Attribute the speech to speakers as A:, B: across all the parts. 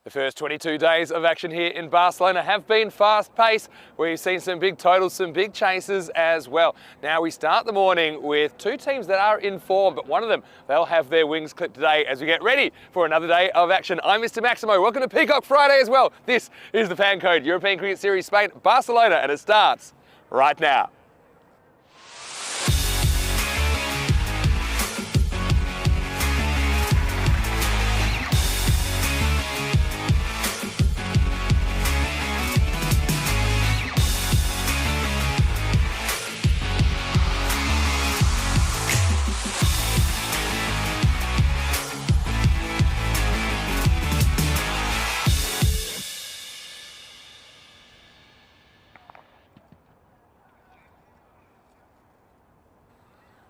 A: The first 22 days of action here in Barcelona have been fast-paced. We've seen some big totals, some big chases as well. Now we start the morning with two teams that are in form, but one of them, they'll have their wings clipped today as we get ready for another day of action. I'm Mr. Maximo. Welcome to Peacock Friday as well. This is the FanCode European Cricket Series Spain, Barcelona, and it starts right now.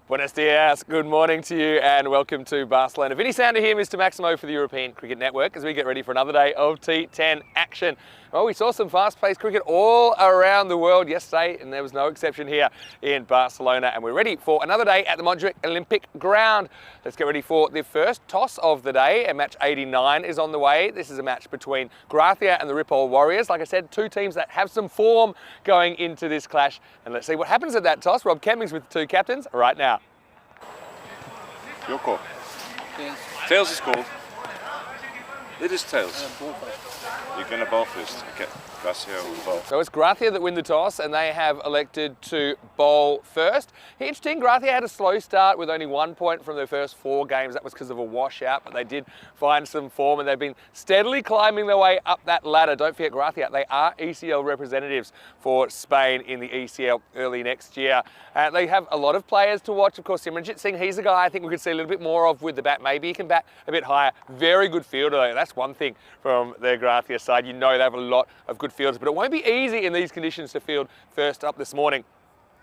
A: Buenos dias, good morning to you and welcome to Barcelona. Vinny Sander here, Mr. Maximo for the European Cricket Network as we get ready for another day of T10 action. Well, we saw some fast-paced cricket all around the world yesterday and there was no exception here in Barcelona, and we're ready for another day at the Montjuic Olympic Ground. Let's get ready for the first toss of the day, and match 89 is on the way. This is a match between Gracia and the Ripoll Warriors. Like I said, two teams that have some form going into this clash, and let's see what happens at that toss. Rob Kemmings with the two captains right now.
B: Your call.
C: Yes.
B: Tails is called. It is tails.
C: Ball first.
B: You're going to bowl first. Okay. Gracia will bowl.
A: So it's Gracia that win the toss and they have elected to bowl first. Interesting, Gracia had a slow start with only 1 point from their first 4 games. That was because of a washout, but they did find some form and they've been steadily climbing their way up that ladder. Don't forget Gracia, they are ECL representatives for Spain in the ECL early next year. They have a lot of players to watch. Of course, Simranjit Singh, he's a guy I think we could see a little bit more of with the bat. Maybe he can bat a bit higher. Very good fielder though. That's one thing from their Gracia side. You know they have a lot of good fielders, but it won't be easy in these conditions to field first up this morning.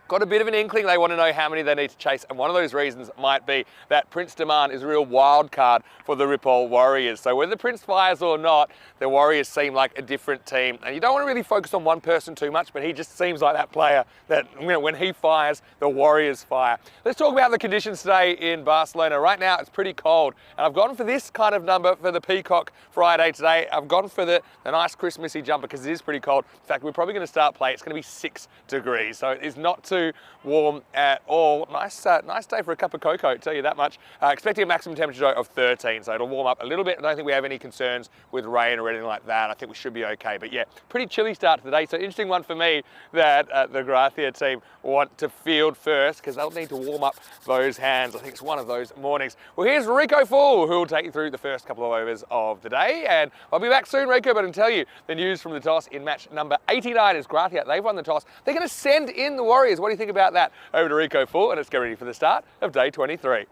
A: Got a bit of an inkling they want to know how many they need to chase, and one of those reasons might be that Prince Demand is a real wild card for the Ripoll Warriors. So whether Prince fires or not, the Warriors seem like a different team, and you don't want to really focus on one person too much, but he just seems like that player that, you know, when he fires, the Warriors fire. Let's talk about the conditions today in Barcelona. Right now it's pretty cold, and I've gone for this kind of number for the Peacock Friday today. I've gone for the nice Christmassy jumper because it is pretty cold. In fact, we're probably going to start play. It's going to be 6 degrees, so it is not too warm at all. Nice day for a cup of cocoa, tell you that much. Expecting a maximum temperature of 13, so it'll warm up a little bit. I don't think we have any concerns with rain or anything like that. I think we should be okay, but yeah, pretty chilly start to the day. So interesting one for me that the Gracia team want to field first because they'll need to warm up those hands. I think it's one of those mornings. Well, here's Rico Full, who will take you through the first couple of overs of the day, and I'll be back soon, Rico, but I'll tell you the news from the toss in match number 89 is Gracia. They've won the toss. They're going to send in the Warriors. What do you think about that? Over to Rico Full, and let's get ready for the start of day 23.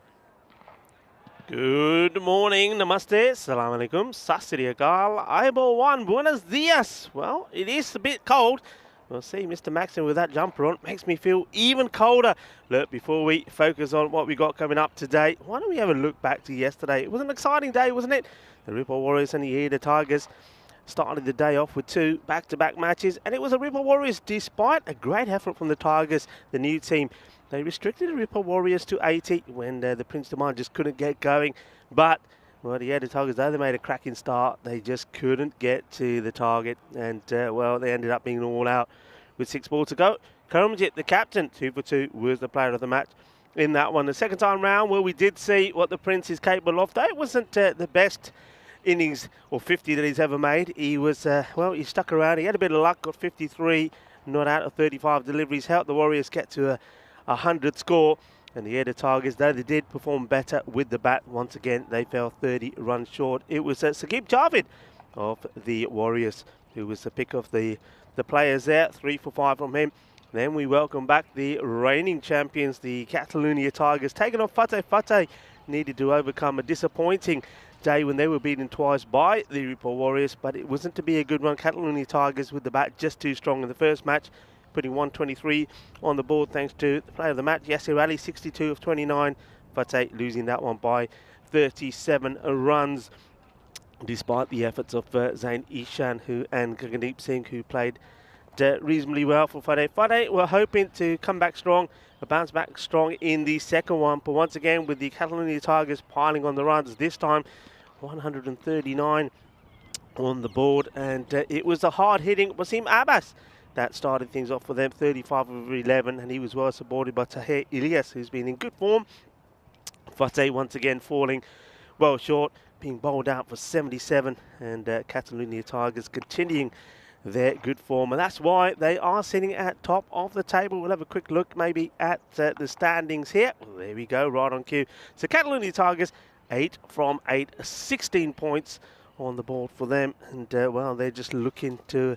D: Good morning, namaste, salam alaikum, sat sri akal, Aibo1, buenos dias. Well, it is a bit cold. We'll see Mr. Maxim with that jumper on. Makes me feel even colder. Look, before we focus on what we got coming up today, why don't we have a look back to yesterday? It was an exciting day, wasn't it? The Ripoll Warriors and the Eda Tigers started the day off with 2 back-to-back matches, and it was the Ripoll Warriors despite a great effort from the Tigers, the new team. They restricted the Ripoll Warriors to 80 when the Prince Demand just couldn't get going. But, well, the Eda Tigers, though they made a cracking start, they just couldn't get to the target. And, well, they ended up being all out with 6 balls to go. Karamjit, the captain, 2 for 2, was the player of the match in that one. The second time round, well, we did see what the Prince is capable of. Though it wasn't the best innings or 50 that he's ever made. He was, well, he stuck around. He had a bit of luck, got 53, not out of 35 deliveries. Helped the Warriors get to a 100 score. And the Eda Tigers, though they did perform better with the bat, once again, they fell 30 runs short. It was Sagib Javid of the Warriors who was the pick of the players there. 3 for 5 from him. Then we welcome back the reigning champions, the Catalonia Tigers, taking on Fateh. Fateh needed to overcome a disappointing day when they were beaten twice by the Ripoll Warriors, but it wasn't to be a good one. Catalonia Tigers with the bat just too strong in the first match, putting 123 on the board thanks to the player of the match, Yasir Ali, 62 of 29. Fateh losing that one by 37 runs, despite the efforts of Zain Ishan and Gagandeep Singh, who played reasonably well for Fateh. Fateh were hoping to come back strong, bounce back strong in the second one, but once again with the Catalonia Tigers piling on the runs, this time 139 on the board, and it was a hard-hitting Wasim Abbas that started things off for them, 35 of 11, and he was well supported by Tahir Ilyas, who's been in good form. Fateh once again falling well short, being bowled out for 77, and Catalonia Tigers continuing their good form, and that's why they are sitting at top of the table. We'll have a quick look maybe at the standings here. Well, there we go, right on cue. So Catalonia Tigers, 8 from 8, 16 points on the board for them, and well, they're just looking to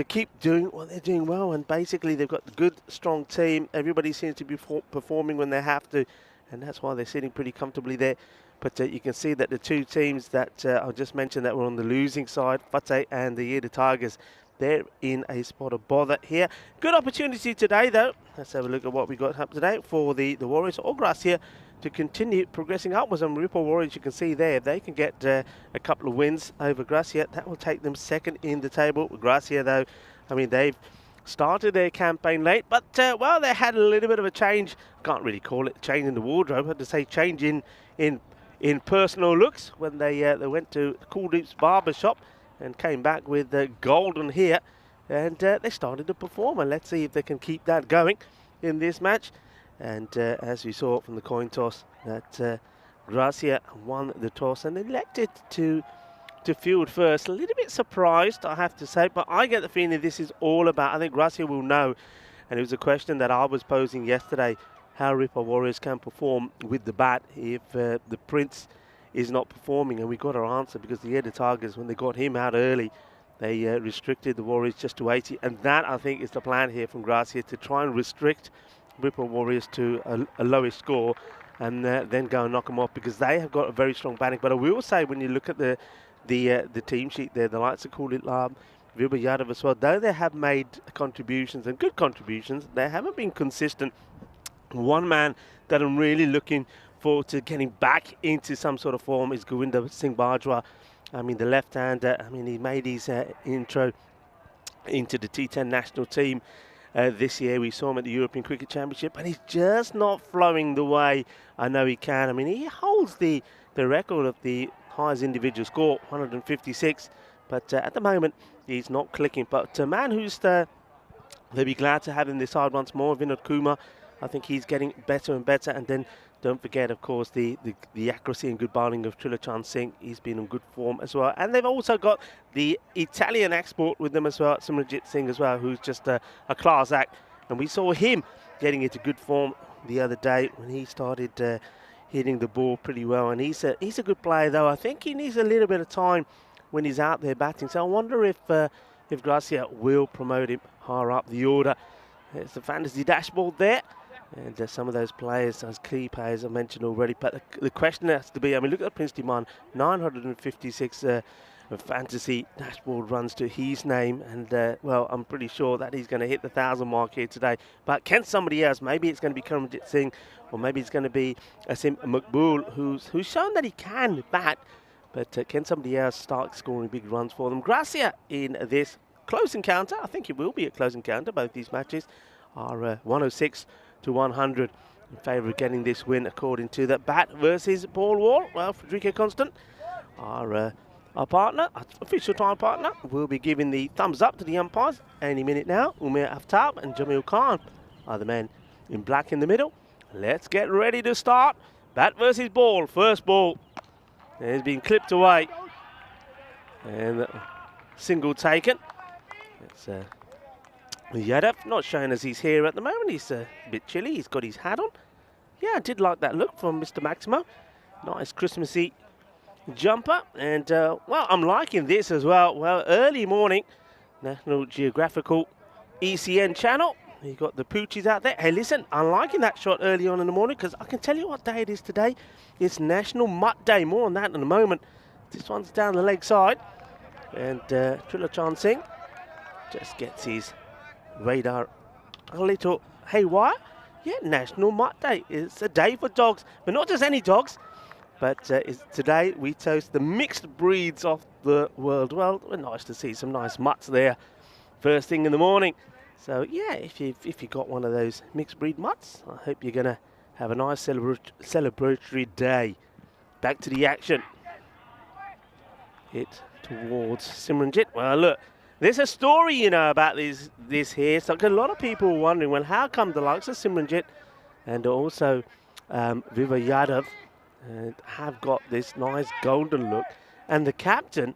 D: keep doing what they're doing well, and basically they've got a good, strong team. Everybody seems to be performing when they have to, and that's why they're sitting pretty comfortably there. But you can see that the two teams that I just mentioned that were on the losing side, Fateh and the Yearda Tigers, they're in a spot of bother here. Good opportunity today, though. Let's have a look at what we got up today for the Warriors or Gracia to continue progressing upwards. And Ripple Warriors, you can see there, if they can get a couple of wins over Gracia, that will take them second in the table. Gracia, though, I mean, they've started their campaign late, but well, they had a little bit of a change. Can't really call it a change in the wardrobe. I had to say change in personal looks when they went to Kuldeep's barber shop and came back with golden hair, and they started to perform, and let's see if they can keep that going in this match. And as we saw from the coin toss, that Gracia won the toss and elected to field first. A little bit surprised, I have to say, but I get the feeling this is all about, I think Gracia will know, and it was a question that I was posing yesterday, how Ripper Warriors can perform with the bat if the Prince is not performing, and we got our answer, because the Yearda Tigers, when they got him out early, they restricted the Warriors just to 80, and that, I think, is the plan here from Gracia, to try and restrict Ripper Warriors to a lowest score, and then go and knock them off, because they have got a very strong batting. But I will say, when you look at the team sheet there, the likes of Khalid Lab, Vibha Yadav as well, though they have made contributions, and good contributions, they haven't been consistent. One man that I'm really looking forward to getting back into some sort of form is Govinda Singh Bajwa. I mean, the left-hander, I mean, he made his intro into the T10 national team this year. We saw him at the European Cricket Championship, and he's just not flowing the way I know he can. I mean, he holds the record of the highest individual score, 156, but at the moment, he's not clicking. But a man who's they'll be glad to have him this side once more, Vinod Kumar. I think he's getting better and better. And then don't forget, of course, the accuracy and good bowling of Trilochan Singh. He's been in good form as well. And they've also got the Italian export with them as well, Simranjit Singh as well, who's just a class act. And we saw him getting into good form the other day when he started hitting the ball pretty well. And he's a good player, though. I think he needs a little bit of time when he's out there batting. So I wonder if Gracia will promote him higher up the order. There's the fantasy dashboard there. And some of those players, those key players I mentioned already. But the question has to be, I mean, look at Prince Diman, 956 fantasy dashboard runs to his name. And, well, I'm pretty sure that he's going to hit the 1,000 mark here today. But can somebody else, maybe it's going to be Karamjit Singh, or maybe it's going to be Asim Makbul, who's shown that he can bat. But can somebody else start scoring big runs for them? Gracia in this close encounter. I think it will be a close encounter. Both these matches are 106 to 100 in favour of getting this win, according to the bat versus ball wall. Well, Frederico Constant, our partner, our official time partner, will be giving the thumbs up to the umpires any minute now. Umair Aftab and Jamil Khan are the men in black in the middle. Let's get ready to start. Bat versus ball. First ball. It's been clipped away. And single taken. It's Yadav, not showing as he's here at the moment. He's a bit chilly. He's got his hat on. Yeah, I did like that look from Mr. Maximo. Nice Christmassy jumper. And, well, I'm liking this as well. Well, early morning, National Geographical ECN channel. You got the poochies out there. Hey, listen, I'm liking that shot early on in the morning, because I can tell you what day it is today. It's National Mutt Day. More on that in a moment. This one's down the leg side. And Trilochan Singh just gets his radar a little haywire. Yeah, National Mutt Day. It's a day for dogs, but not just any dogs. But today we toast the mixed breeds of the world. Well, nice to see some nice mutts there first thing in the morning. So yeah, if you got one of those mixed breed mutts, I hope you're gonna have a nice celebratory day. Back to the action. hit towards Simranjit. Well, look, there's a story, you know, about this here. So a lot of people are wondering, well, how come the likes of Simranjit and also Viva Yadav have got this nice golden look, and the captain,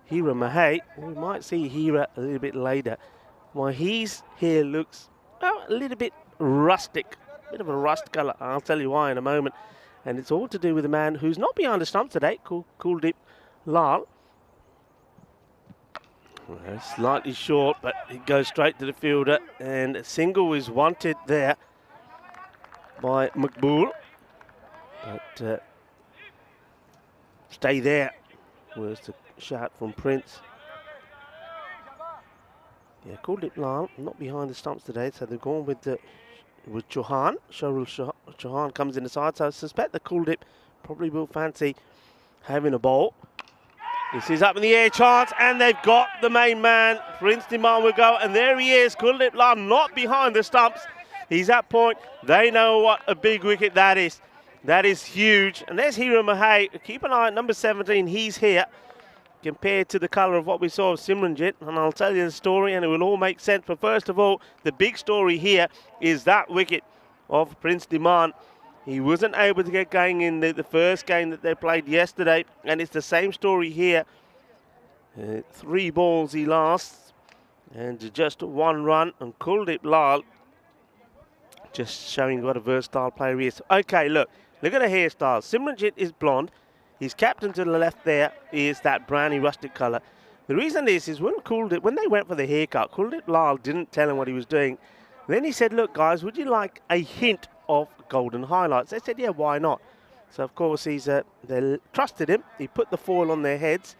D: Hira Mahey, we might see Hira a little bit later, well, his hair looks a little bit rustic, bit of a rust colour. I'll tell you why in a moment. And it's all to do with a man who's not behind the stumps today, Kuldeep Lal. Well, slightly short, but it goes straight to the fielder, and a single is wanted there by Makbul. But stay there was the shot from Prince. Yeah, Kuldeep Lal not behind the stumps today, so they've gone with Chauhan. Chauhan comes in the side, so I suspect the Kuldeep probably will fancy having a bowl. This is up in the air chance, and they've got the main man. Prince Diman will go, and there he is. Kuldeep Lal not behind the stumps. He's at point. They know what a big wicket that is. That is huge. And there's Hira Mahey. Keep an eye on number 17. He's here compared to the colour of what we saw of Simranjit. And I'll tell you the story, and it will all make sense. But first of all, the big story here is that wicket of Prince Diman. He wasn't able to get going in the first game that they played yesterday, and it's the same story here. 3 balls he lasts, and just 1 run, and Kuldeep Lal just showing what a versatile player he is. Okay, look at the hairstyle. Simranjit is blonde. His captain to the left there is that browny rustic colour. The reason is when they went for the haircut, Kuldeep Lal didn't tell him what he was doing. Then he said, look guys, would you like a hint of golden highlights? They said, yeah, why not? So of course they trusted him. He put the foil on their heads,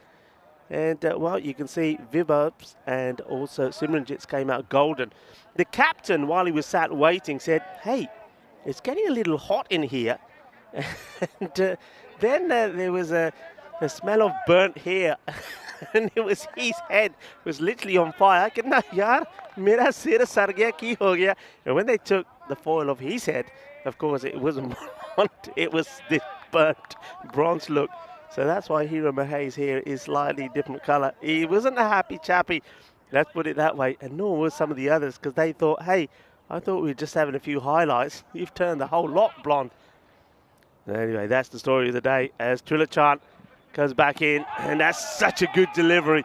D: and well, you can see Vibhab's and also Simranjit's came out golden. The captain, while he was sat waiting, said, hey, it's getting a little hot in here. And then there was a smell of burnt hair. And it was his head was literally on fire. Kitna yaar, mera sir sar gaya, ki ho gaya. And when they took the foil of his head, of course it wasn't blonde, it was this burnt bronze look. So that's why Hira Mahey's hair is slightly different colour. He wasn't a happy chappy, let's put it that way, and nor was some of the others, because they thought, hey, I thought we were just having a few highlights. You've turned the whole lot blonde. Anyway, that's the story of the day as Trilachan comes back in, and that's such a good delivery.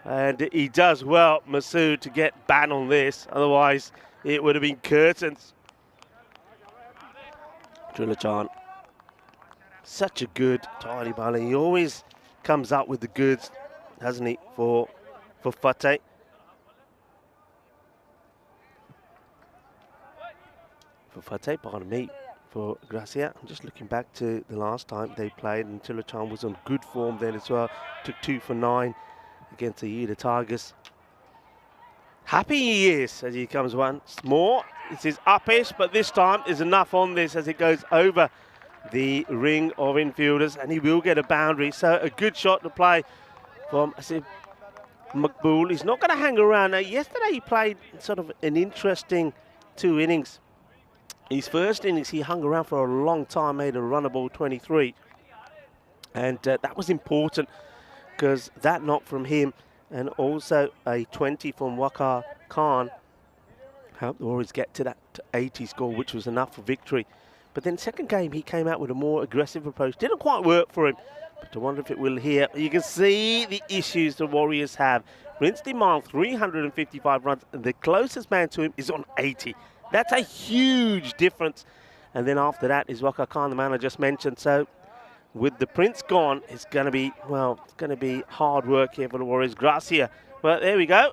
D: And he does well, Masood, to get ban on this. Otherwise, it would have been curtains. Trilachan, such a good tidy bowler. He always comes up with the goods, hasn't he, for Fateh. For Fateh, pardon me. For Gracia, I'm just looking back to the last time they played, and Trilachan was on good form then as well. Took 2 for 9 against the Tigers. Happy he is as he comes once more. This is uppish, but this time is enough on this as it goes over the ring of infielders, and he will get a boundary. So a good shot to play from Makbul. He's not going to hang around. Now, yesterday he played sort of an interesting 2 innings. His first innings, he hung around for a long time, made a run of ball 23. And that was important because that knock from him and also a 20 from Waqar Khan helped the Warriors get to that 80 score, which was enough for victory. But then second game, he came out with a more aggressive approach. Didn't quite work for him, but I wonder if it will here. You can see the issues the Warriors have. Prince Diman, 355 runs, and the closest man to him is on 80. That's a huge difference. And then after that is Waqar Khan, the man I just mentioned. So with the Prince gone, it's going to be, well, it's going to be hard work here for the Warriors. Gracia. Well, there we go.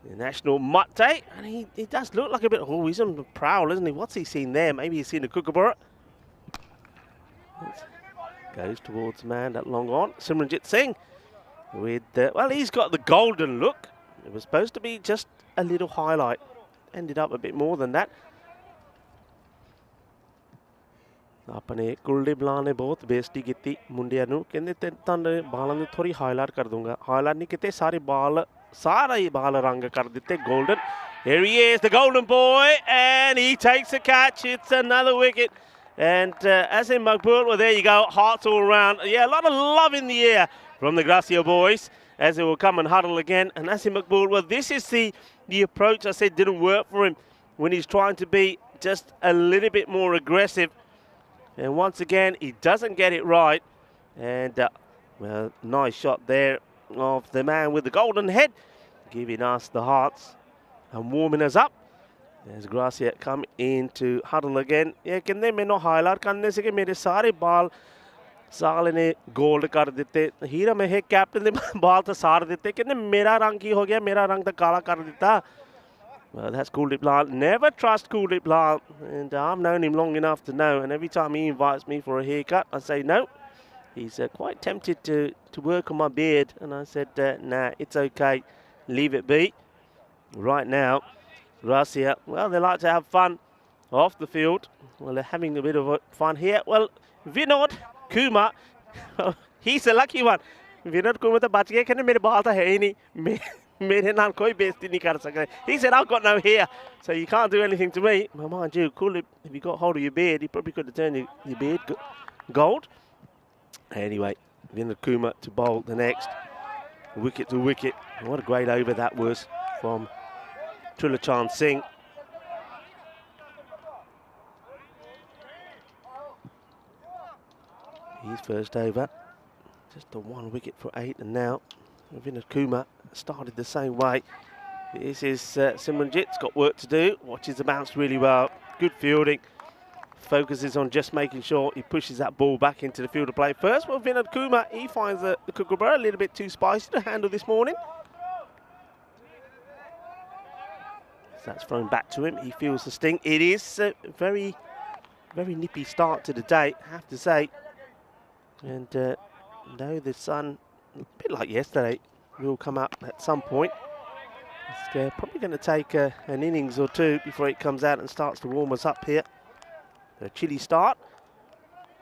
D: The national Matte. And he does look like a bit, oh, he's on the prowl, isn't he? What's he seen there? Maybe he's seen a kookaburra. Goes towards the man, that long on. Simranjit Singh with, well, he's got the golden look. It was supposed to be just a little highlight. Ended up a bit more than that. अपने कुलदीप लाल ने बहुत बेइज्जती की थी मुंडिया नू कहंदे ते ताने बालां नू थोड़ी हाईलाइट कर दूंगा हाईलाइट नहीं कीते सारे बाल रंग कर दिते golden. Here he is, the golden boy, and he takes a catch. It's another wicket. And Asim Makbul, well, there you go, hearts all around. Yeah, a lot of love in the air from the Gracia boys as they will come and huddle again. And Nassim Maqbool, well, this is the approach I said didn't work for him when he's trying to be just a little bit more aggressive. And once again, he doesn't get it right. And, well, nice shot there of the man with the golden head, giving us the hearts and warming us up. As Gracia come into huddle again. ये कितने मैंने highlight करने से कि मेरे सारे बाल साले ने गोल्ड कर देते हीरा में है कैप्टन ने बाल तो सार देते कितने मेरा रंग की हो गया मेरा रंग तो काला कर देता. Well, that's Kuldeep Lal. Never trust Kuldeep Lal, and I've known him long enough to know, and every time he invites me for a haircut I say no. He's quite tempted to work on my beard, and I said nah, it's okay, leave it be. Right now Gracia, well, they like to have fun off the field. Well, they're having a bit of fun here. Well, Vinod Kumar, he's a lucky one. Vinod Kumar तो बच गया कि मेरे बाल तो है ही नहीं मेरे नाल कोई बेइज्जती नहीं कर सकते. He said I've got no hair, so you can't do anything to me. Well, mind you, cool, if you got hold of your beard, you probably could have turned your beard gold. Anyway, Vinod Kumar to bowl the next. Wicket to wicket. What a great over that was from Trilochan Singh. His first over, just a 1 wicket for 8, and now Vinod Kumar started the same way. This is Simranjit's got work to do, watches the bounce really well, good fielding, focuses on just making sure he pushes that ball back into the field of play first. Well, Vinod Kumar, he finds the Kookaburra a little bit too spicy to handle this morning. That's thrown back to him. He feels the sting. It is a very, very nippy start to the day, I have to say. And no, the sun, a bit like yesterday, will come up at some point. It's probably going to take an innings or two before it comes out and starts to warm us up here. A chilly start,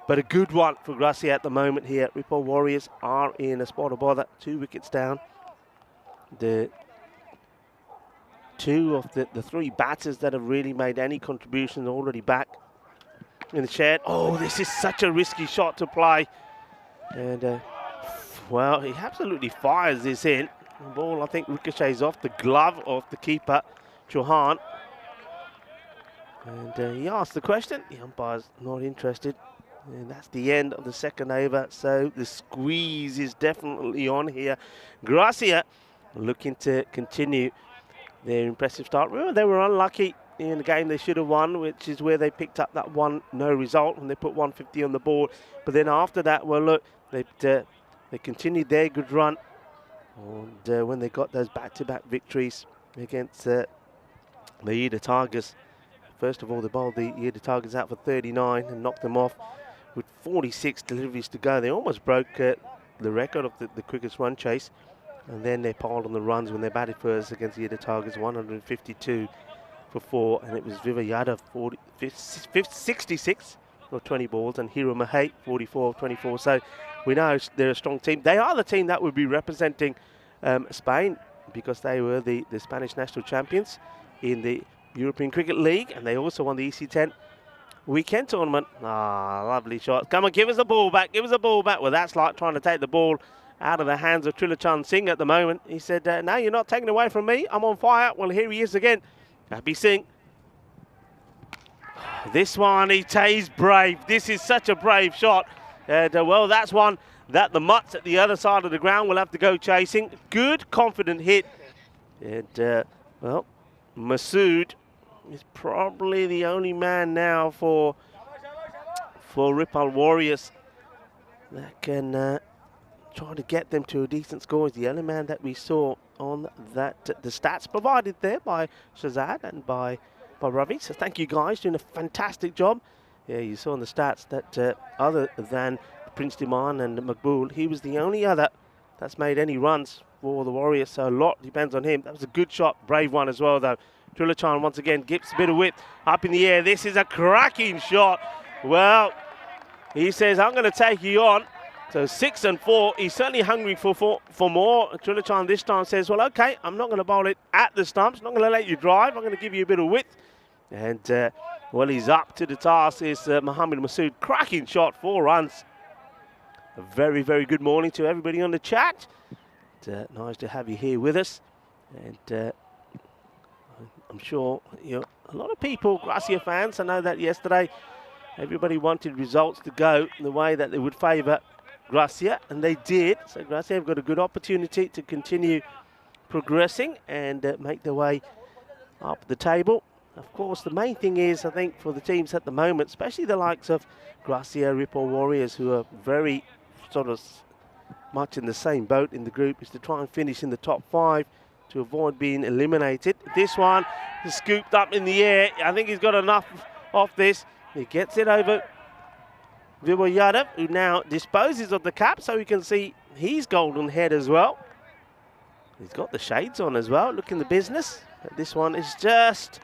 D: but a good one for Gracia at the moment here. Ripple Warriors are in a spot of bother, 2 wickets down. The two of the 3 batters that have really made any contributions already back in the shed. Oh, this is such a risky shot to play. And, well, he absolutely fires this in. The ball, I think, ricochets off the glove of the keeper, Chauhan. And he asked the question. The umpire's not interested. And that's the end of the second over. So the squeeze is definitely on here. Gracia looking to continue their impressive start. Remember, they were unlucky in the game they should have won, which is where they picked up that 1-0 result when they put 150 on the board. But then after that, well, look, they continued their good run. And when they got those back-to-back victories against the Ida Tigers. First of all, they bowled the Ida Tigers out for 39 and knocked them off with 46 deliveries to go. They almost broke the record of the quickest run chase. And then they piled on the runs when they batted first against the Ida Tigers, 152 for 4. And it was Viva Yadav, 66 of 20 balls, and Hiro Mahate, 44 of 24. So we know they're a strong team. They are the team that would be representing Spain, because they were the Spanish national champions in the European Cricket League, and they also won the EC10 weekend tournament. Ah, lovely shot. Come on, give us the ball back. Give us the ball back. Well, that's like trying to take the ball out of the hands of Trilochan Singh at the moment. He said, no, you're not taking away from me. I'm on fire. Well, here he is again. Happy Singh. This one, he's brave. This is such a brave shot. And, well, that's one that the mutts at the other side of the ground will have to go chasing. Good, confident hit. And, well, Masood is probably the only man now for Ripple Warriors that can try to get them to a decent score. Is the only man that we saw on that, the stats provided there by Shazad and by Ravi. So thank you guys, doing a fantastic job. Yeah, you saw in the stats that other than Prince Diman and Maqbool, he was the only other that's made any runs for the Warriors. So a lot depends on him. That was a good shot, brave one as well though. Trilochan once again gives a bit of whip up in the air. This is a cracking shot. Well, he says, I'm going to take you on. So 6 and 4. He's certainly hungry for more. Trilochan this time says, well, okay, I'm not going to bowl it at the stumps. I'm not going to let you drive. I'm going to give you a bit of width. And, well, he's up to the task. Is Mohammad Masood. Cracking shot, 4 runs. A very, very good morning to everybody on the chat. It's nice to have you here with us. And I'm sure a lot of people, Gracia fans, I know that yesterday everybody wanted results to go the way that they would favour Gracia, and they did. So Gracia have got a good opportunity to continue progressing and make their way up the table. Of course, the main thing is, I think, for the teams at the moment, especially the likes of Gracia, Ripple Warriors, who are very sort of much in the same boat in the group, is to try and finish in the top 5 to avoid being eliminated. This one is scooped up in the air. I think he's got enough of this. He gets it over Vibor Yadav, who now disposes of the cap, so we can see his golden head as well. He's got the shades on as well, looking the business. But this one is just,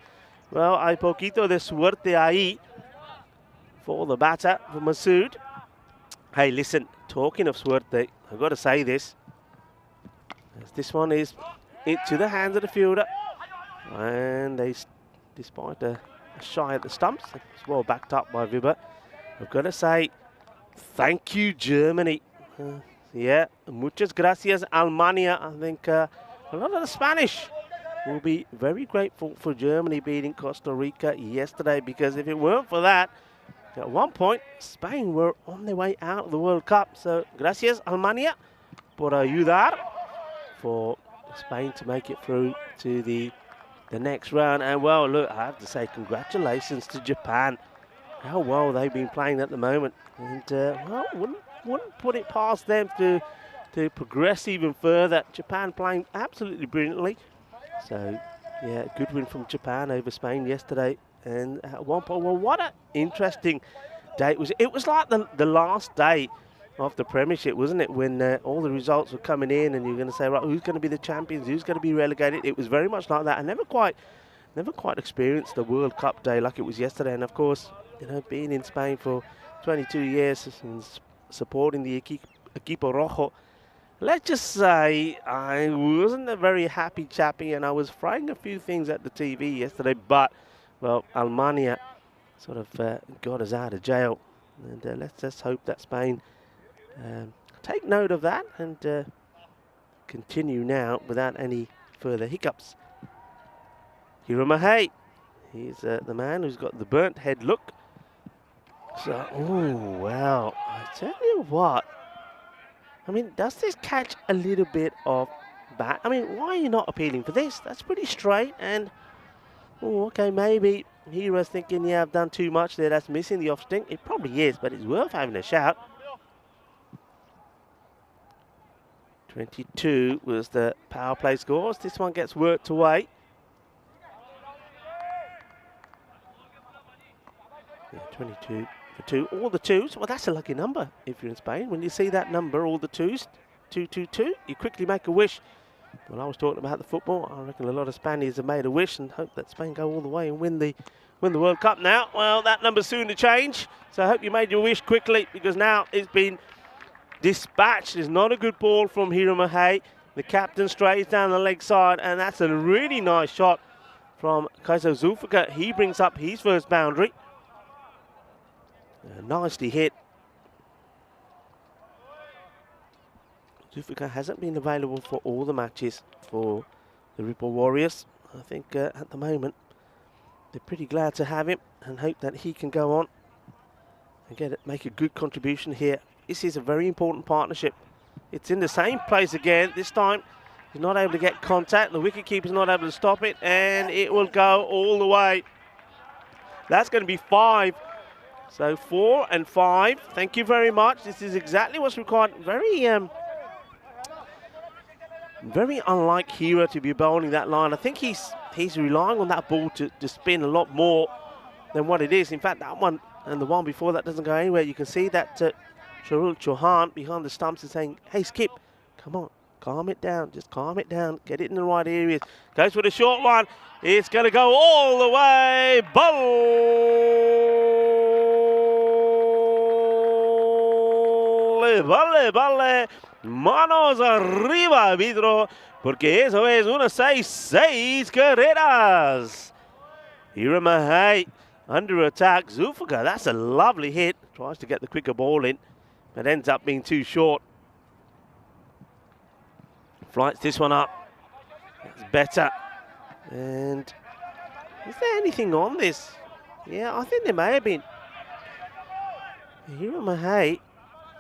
D: well, hay poquito de suerte ahí for the batter, for Masood. Hey, listen, talking of suerte, I've got to say this. As this one is into the hands of the fielder. And they, despite a shy at the stumps, it's well backed up by Vibor. I've got to say, thank you, Germany. Yeah, muchas gracias, Alemania. I think a lot of the Spanish will be very grateful for Germany beating Costa Rica yesterday, because if it weren't for that, at one point, Spain were on their way out of the World Cup. So, gracias, Alemania, por ayudar, for Spain to make it through to the next round. And, well, look, I have to say congratulations to Japan. How well they've been playing at the moment. And, well, wouldn't put it past them to progress even further. Japan playing absolutely brilliantly. So, yeah, good win from Japan over Spain yesterday. And at one point, well, what an interesting day it was. It was like the last day of the Premiership, wasn't it? When all the results were coming in and you're going to say, right, who's going to be the champions? Who's going to be relegated? It was very much like that. I never quite experienced the World Cup day like it was yesterday. And, of course, being in Spain for 22 years and supporting the Equipo Rojo, let's just say I wasn't a very happy chappy, and I was frying a few things at the TV yesterday, but, well, Alemania sort of got us out of jail. And let's just hope that Spain take note of that and continue now without any further hiccups. Hiro Mahei, he's the man who's got the burnt head look. So, oh, wow. I tell you what. I mean, does this catch a little bit of bat? I mean, why are you not appealing for this? That's pretty straight. And, oh, okay, maybe Hiro's thinking, yeah, I've done too much there. That's missing the off sting. It probably is, but it's worth having a shout. 22 was the power play scores. This one gets worked away. Yeah, 22 for 2. All the 2s. Well, that's a lucky number if you're in Spain. When you see that number, all the 2s, 2-2-2, you quickly make a wish. When I was talking about the football, I reckon a lot of Spaniards have made a wish and hope that Spain go all the way and win the World Cup now. Well, that number's soon to change. So I hope you made your wish quickly, because now it's been dispatched. It's not a good ball from Hiro Mahei. The captain strays down the leg side, and that's a really nice shot from Kaiso Zulfiqar. He brings up his first boundary. Nicely hit. Zulfiqar hasn't been available for all the matches for the Ripple Warriors. I think at the moment they're pretty glad to have him and hope that he can go on and make a good contribution here. This is a very important partnership. It's in the same place again. This time he's not able to get contact. The wicketkeeper's not able to stop it, and it will go all the way. That's going to be 5. So 4 and 5. Thank you very much. This is exactly what's required. Very unlike Hiro to be bowling that line. I think he's relying on that ball to spin a lot more than what it is. In fact, that one and the one before that doesn't go anywhere. You can see that Sharul Chauhan behind the stumps is saying, hey, Skip, come on, calm it down. Just calm it down. Get it in the right areas. Goes for the short one. It's going to go all the way. Vale. Manos arriba, Vidro, porque eso es una 6 carreras. Hiro Mahei under attack. Zulfiqar, that's a lovely hit. Tries to get the quicker ball in. It ends up being too short. Flights this one up. That's better. And is there anything on this? Yeah, I think there may have been. Hiro Mahei.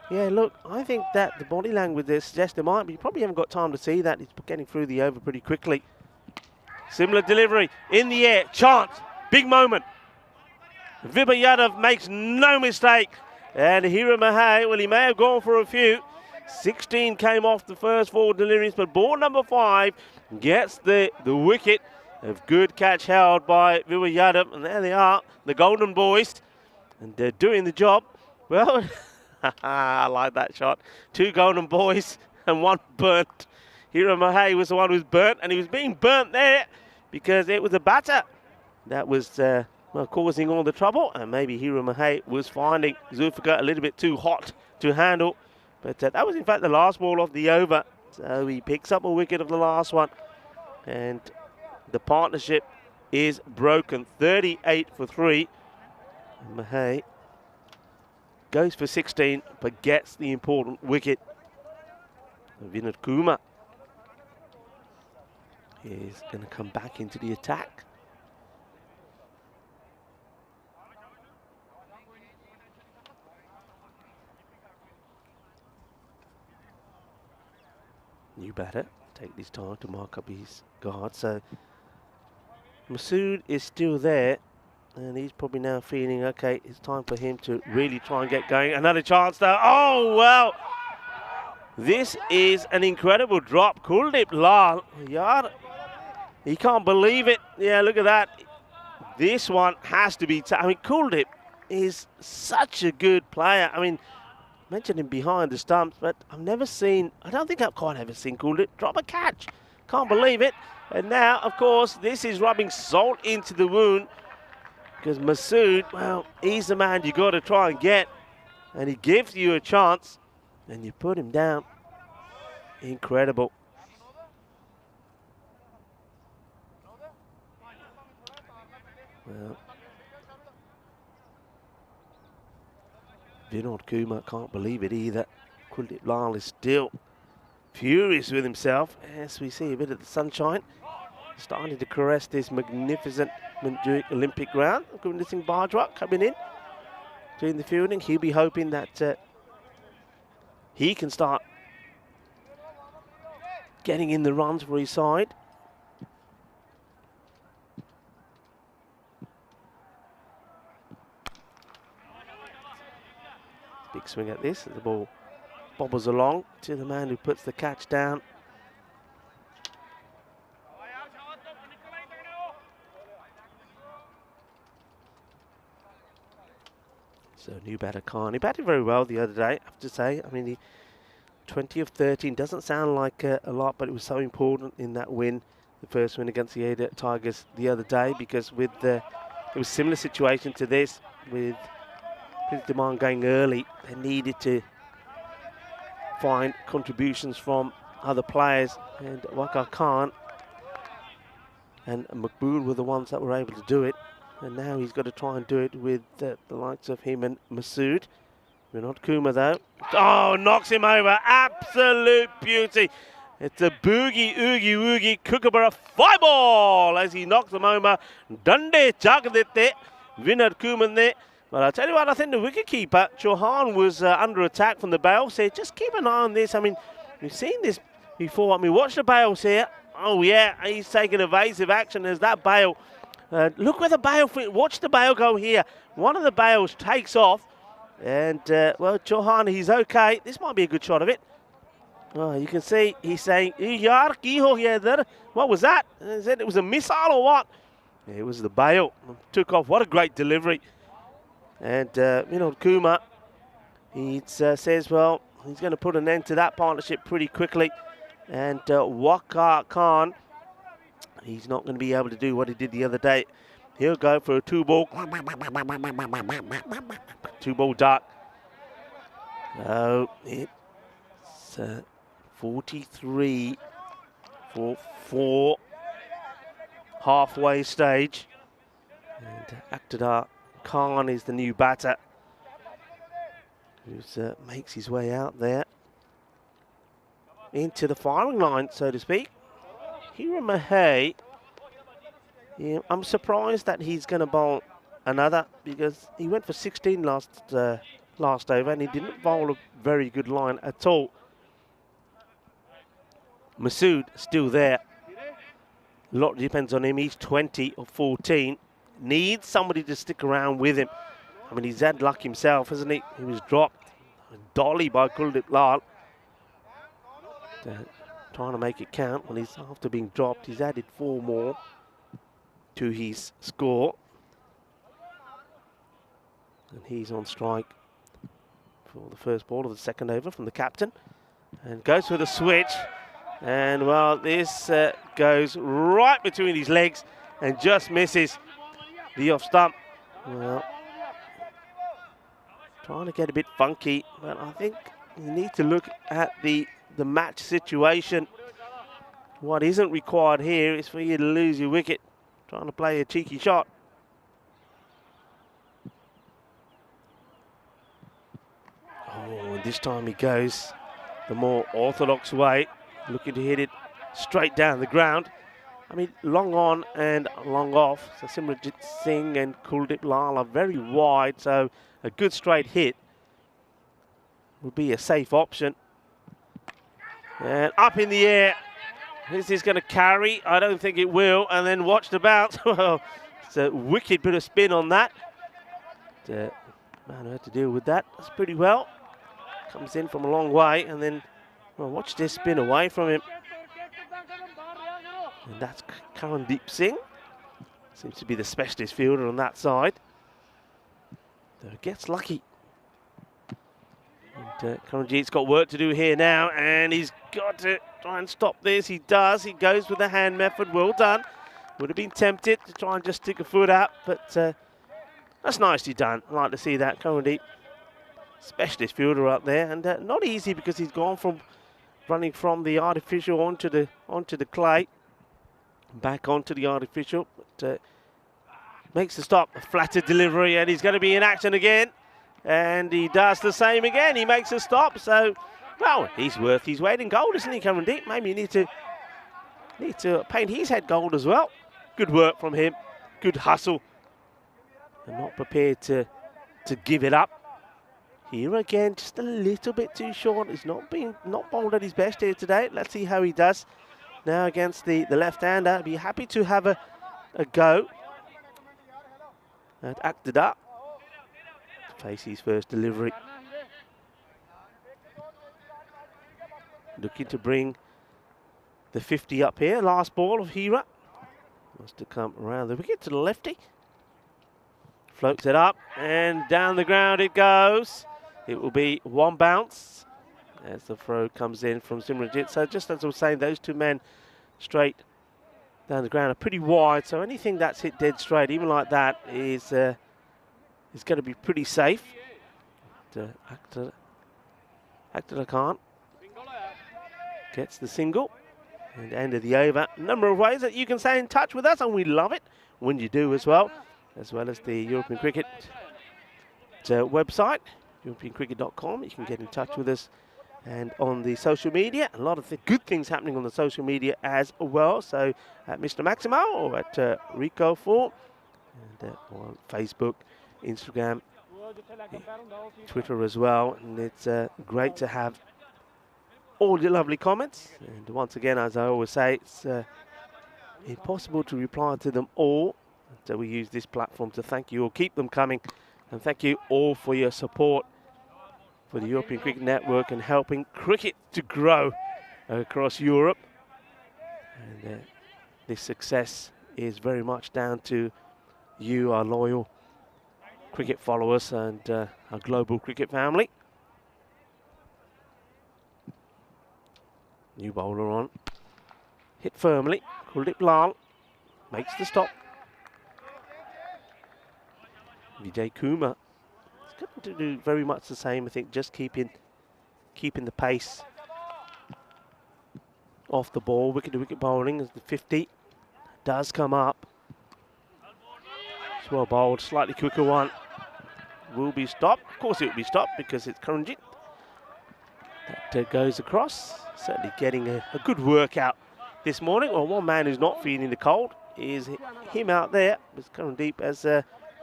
D: Yeah, look, I think that the body language there suggests there might be. You probably haven't got time to see that. He's getting through the over pretty quickly. Similar delivery in the air. Chance. Big moment. Vibha Yadav makes no mistake. And Hiro Mahei, well, he may have gone for a few. 16 came off the first 4 deliveries, but ball number 5 gets the wicket. A good catch held by Vibha Yadav. And there they are, the Golden Boys. And they're doing the job. Well, I like that shot. 2 Golden Boys and 1 burnt. Hiro Mahei was the one who was burnt, and he was being burnt there because it was a batter that was causing all the trouble, and maybe Hiro Mahei was finding Zulfikar a little bit too hot to handle. But that was in fact the last ball of the over, so he picks up a wicket of the last one, and the partnership is broken. 38 for 3. Mahei goes for 16, but gets the important wicket. Vinod Kumar is going to come back into the attack. New batter, take this time to mark up his guard. So Masood is still there, and he's probably now feeling, okay, it's time for him to really try and get going. Another chance though. Oh, well, this is an incredible drop. Kuldeep Lal, yaar, he can't believe it. Yeah, look at that. This one has to be, I mean, Kuldeep is such a good player. I mean, mentioned him behind the stumps, but I've never seen, I don't think I've quite ever seen Kuldeep drop a catch. Can't believe it. And now, of course, this is rubbing salt into the wound, because Masood, well, he's the man you got to try and get, and he gives you a chance, and you put him down. Incredible. Well, Vinod Kumar can't believe it either. Kuldeep Lal is still furious with himself as we see a bit of the sunshine starting to caress this magnificent Olympic ground. Gurvinder Singh Bajwa coming in, doing the fielding. He'll be hoping that he can start getting in the runs for his side. Big swing at this, the ball bobbles along to the man who puts the catch down. So new batter Khan. He batted very well the other day, I have to say. I mean, the 20 of 13 doesn't sound like a lot, but it was so important in that win, the first win against the Ada Tigers the other day, because with it was a similar situation to this, with Prince Demand going early. They needed to find contributions from other players, and Waqar Khan and Maqbool were the ones that were able to do it. And now he's got to try and do it with the likes of him and Masood. Vinod Kumar though. Oh, knocks him over. Absolute beauty. It's a boogie, oogie, woogie, Kookaburra 5 ball as he knocks him over. Dande chakadete. Vinod Kumar there. But I'll tell you what, I think the wicketkeeper, Chauhan, was under attack from the bails here. Just keep an eye on this. I mean, we've seen this before. I mean, watch the bails here. Oh, yeah, he's taking evasive action as that bail. Look where the bail, watch the bail go here. One of the bails takes off. And, well, Chauhan, he's okay. This might be a good shot of it. Oh, you can see he's saying, what was that? Is it was a missile or what? It was the bail. Took off. What a great delivery. And Vinod Kumar, he says, well, he's going to put an end to that partnership pretty quickly. And Waqar Khan, he's not going to be able to do what he did the other day. He'll go for a 2-ball. 2-ball duck. Oh, it's 43 for 4. Halfway stage. And Akhtar Khan is the new batter. who makes his way out there into the firing line, so to speak. Hira Mahey, yeah, I'm surprised that he's going to bowl another, because he went for 16 last over and he didn't bowl a very good line at all. Masood still there. A lot depends on him. He's 20 or 14. Needs somebody to stick around with him. I mean, he's had luck himself, hasn't he? He was dropped. Dolly by Kuldeep Lal. Trying to make it count when he's after being dropped. He's added 4 more to his score. And he's on strike for the first ball of the second over from the captain. And goes for the switch. And, well, this goes right between his legs and just misses the off stump. Well, trying to get a bit funky, but I think you need to look at the match situation. What isn't required here is for you to lose your wicket, trying to play a cheeky shot. Oh, and this time he goes the more orthodox way, looking to hit it straight down the ground. I mean, long on and long off. So Simranjit Singh and Kuldeep Lal are very wide, so a good straight hit would be a safe option. And up in the air. Is this going to carry? I don't think it will. And then watch the bounce. Well, it's a wicked bit of spin on that. Man had to deal with that. That's pretty well. Comes in from a long way, and then, well, watch this spin away from him. And that's Karandeep Singh. Seems to be the specialist fielder on that side. So gets lucky. And Karanjeet's got work to do here now, and he's got to try and stop this. He does. He goes with the hand method. Well done. Would have been tempted to try and just stick a foot out, but that's nicely done. I like to see that. Karandeep, specialist fielder up there, and not easy because he's gone from running from the artificial onto the clay, back onto the artificial, but makes the stop. A flattered delivery, and he's going to be in action again. And he does the same again. He makes a stop. So, well, he's worth his weight in gold, isn't he, Karandeep? Maybe you need to paint his head gold as well. Good work from him. Good hustle. And not prepared to give it up. Here again, just a little bit too short. He's not bowled at his best here today. Let's see how he does now against the left-hander. I'd be happy to have a go at Akhtar. Face his first delivery. Looking to bring the 50 up here. Last ball of Hira. Wants to come around the wicket to the lefty. Floats it up and down the ground it goes. It will be one bounce as the throw comes in from Simranjit. So just as I was saying, those two men straight down the ground are pretty wide. So anything that's hit dead straight, even like that, is going to be pretty safe. Akhtar Khan gets the single and end of the over. A number of ways that you can stay in touch with us, and we love it when you do as well as the European Cricket website, europeancricket.com. You can get in touch with us, and on the social media, a lot of good things happening on the social media as well. So at Mr. Maximo or at Rico4, and on Facebook, Instagram, Twitter as well, and it's great to have all your lovely comments. And once again, as I always say, it's impossible to reply to them all, so we use this platform to thank you all. Keep them coming, and thank you all for your support for the European Cricket Network and helping cricket to grow across Europe. And this success is very much down to you, our loyal cricket followers, and our global cricket family. New bowler on. Hit firmly. Kuldeep Lal makes the stop. Vijay Kumar. He's got to do very much the same, I think, just keeping the pace off the ball. Wicket to wicket bowling as the 50 does come up. It's well bowled, slightly quicker one. will be stopped. Of course it will be stopped because it's Karanjit. That goes across. Certainly getting a good workout this morning. Well, one man who's not feeling the cold is him out there. It's Karandeep as,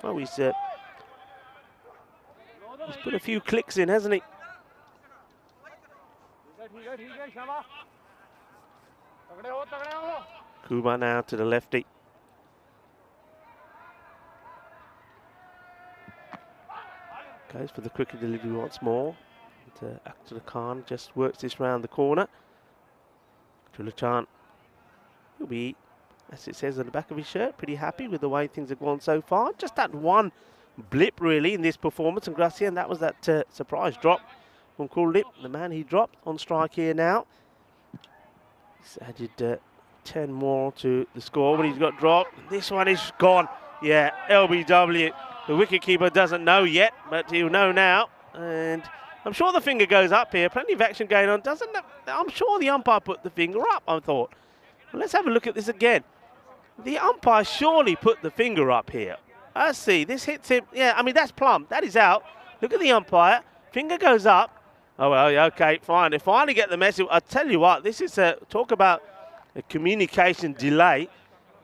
D: well, he's put a few clicks in, hasn't he? Kumar now to the lefty. Goes for the quicker delivery once more. Akhtar Khan just works this round the corner. Chulachan, he'll be, as it says on the back of his shirt, pretty happy with the way things have gone so far. Just that one blip really in this performance, and Gracia, and that was that surprise drop from Kuldeep, the man he dropped on strike here now. He's added 10 more to the score, but he's got dropped. This one is gone. Yeah, LBW. The wicketkeeper doesn't know yet, but he'll know now. And I'm sure the finger goes up here. Plenty of action going on. I'm sure the umpire put the finger up, I thought. Well, let's have a look at this again. The umpire surely put the finger up here. Let's see. This hits him. Yeah, I mean, that's plumb. That is out. Look at the umpire. Finger goes up. Oh, well, yeah, okay, fine. They finally get the message. I tell you what, this is talk about a communication delay.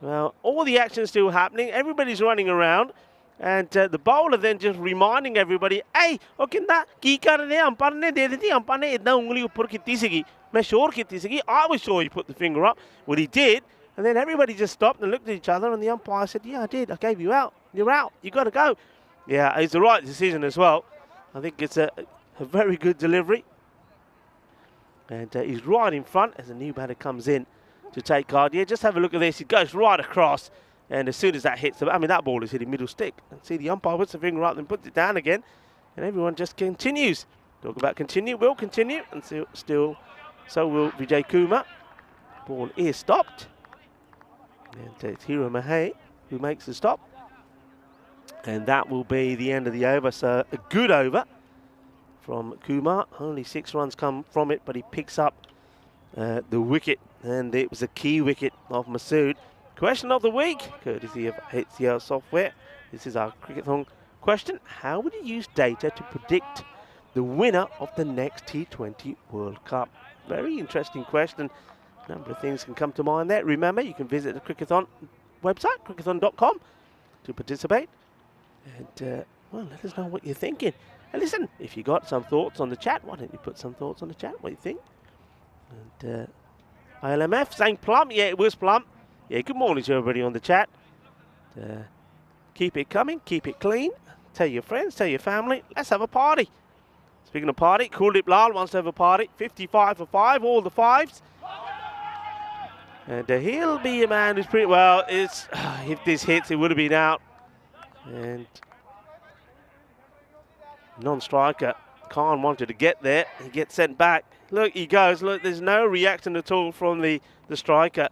D: Well, all the action's still happening. Everybody's running around. And the bowler then just reminding everybody, hey, okay, ki kar rahe umpire ne de di umpire ne idna ungli upar kiti sigi. Main sure kiti sigi. I was sure he put the finger up. Well, he did. And then everybody just stopped and looked at each other, and the umpire said, yeah, I did. I gave you out. You're out. You got to go. Yeah, it's the right decision as well. I think it's a very good delivery. And he's right in front as the new batter comes in to take guard. Yeah, just have a look at this. He goes right across. And as soon as that hits, I mean, that ball is hitting middle stick. And see, the umpire puts the finger up and puts it down again. And everyone just continues. Talk about continue, will continue. And still, so will Vijay Kumar. Ball is stopped. And it's Hiro Mahey who makes the stop. And that will be the end of the over. So a good over from Kumar. Only 6 runs come from it, but he picks up the wicket. And it was a key wicket of Masood. Question of the week, courtesy of HCL Software. This is our Crickathon question. How would you use data to predict the winner of the next T20 World Cup? Very interesting question. A number of things can come to mind there. Remember, you can visit the Crickathon website, crickathon.com, to participate. And, well, let us know what you're thinking. And listen, if you got some thoughts on the chat, why don't you put some thoughts on the chat, what you think? And ILMF saying plum. Yeah, it was plum. Yeah, good morning to everybody on the chat. Keep it coming, keep it clean. Tell your friends, tell your family. Let's have a party. Speaking of party, Kuldeep Lal wants to have a party. 55 for 5, all the 5s. And he'll be a man who's pretty well. If this hits, it would have been out. And non-striker Khan wanted to get there. He gets sent back. Look, he goes. Look, there's no reaction at all from the striker.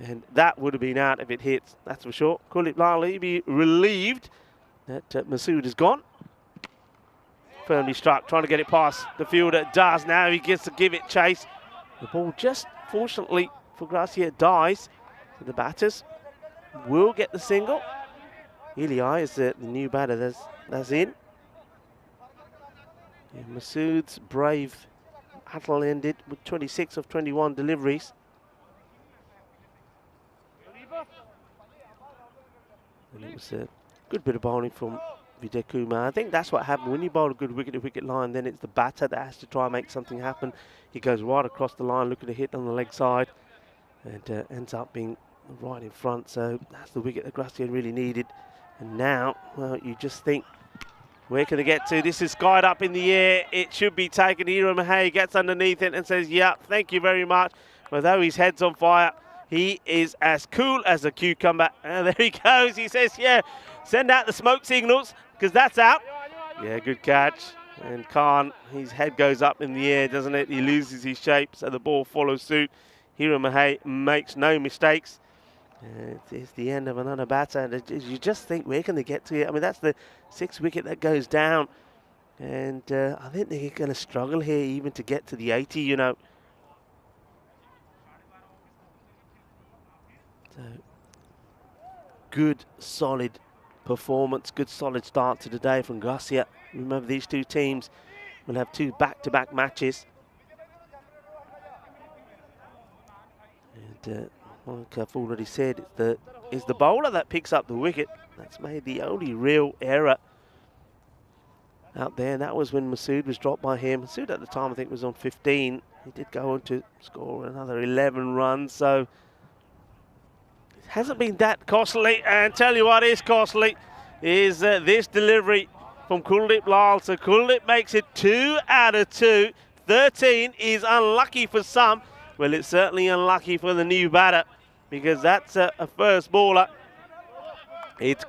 D: And that would have been out if it hits, that's for sure. Kuldeep Lal will be relieved that Masood is gone. Firmly struck, trying to get it past the fielder. Does now, he gets to give it chase. The ball just, fortunately for Gracia, dies. So the batters will get the single. Ili is the new batter that's in. And Masood's brave battle ended with 26 of 21 deliveries. And it was a good bit of bowling from Vijay Kumar. I think that's what happened. When you bowl a good wicket line, then it's the batter that has to try and make something happen. He goes right across the line, looking to hit on the leg side, and ends up being right in front. So that's the wicket that Gracia really needed. And now, well, you just think, where can they get to? This is skied up in the air. It should be taken. Hiro Mahey gets underneath it and says, yeah, thank you very much. Although his head's on fire, he is as cool as a cucumber. And there he goes. He says, yeah, send out the smoke signals, because that's out. Yeah, good catch. And Khan, his head goes up in the air, doesn't it? He loses his shape, so the ball follows suit. Hiro Mahey makes no mistakes. It's the end of another batter. And you just think, where can they get to it? I mean, that's the 6th wicket that goes down. And I think they're going to struggle here even to get to the 80, you know. So, good, solid performance. Good solid start to the day from Gracia. Remember, these two teams will have two back-to-back matches. And like I've already said, it's the bowler that picks up the wicket. That's made the only real error out there. That was when Masood was dropped by him. Masood at the time, I think, was on 15. He did go on to score another 11 runs, so it hasn't been that costly. And tell you what is costly is this delivery from Kuldeep Lal. So Kuldeep makes it 2 out of 2. 13 is unlucky for some. Well, it's certainly unlucky for the new batter, because that's a first baller. It's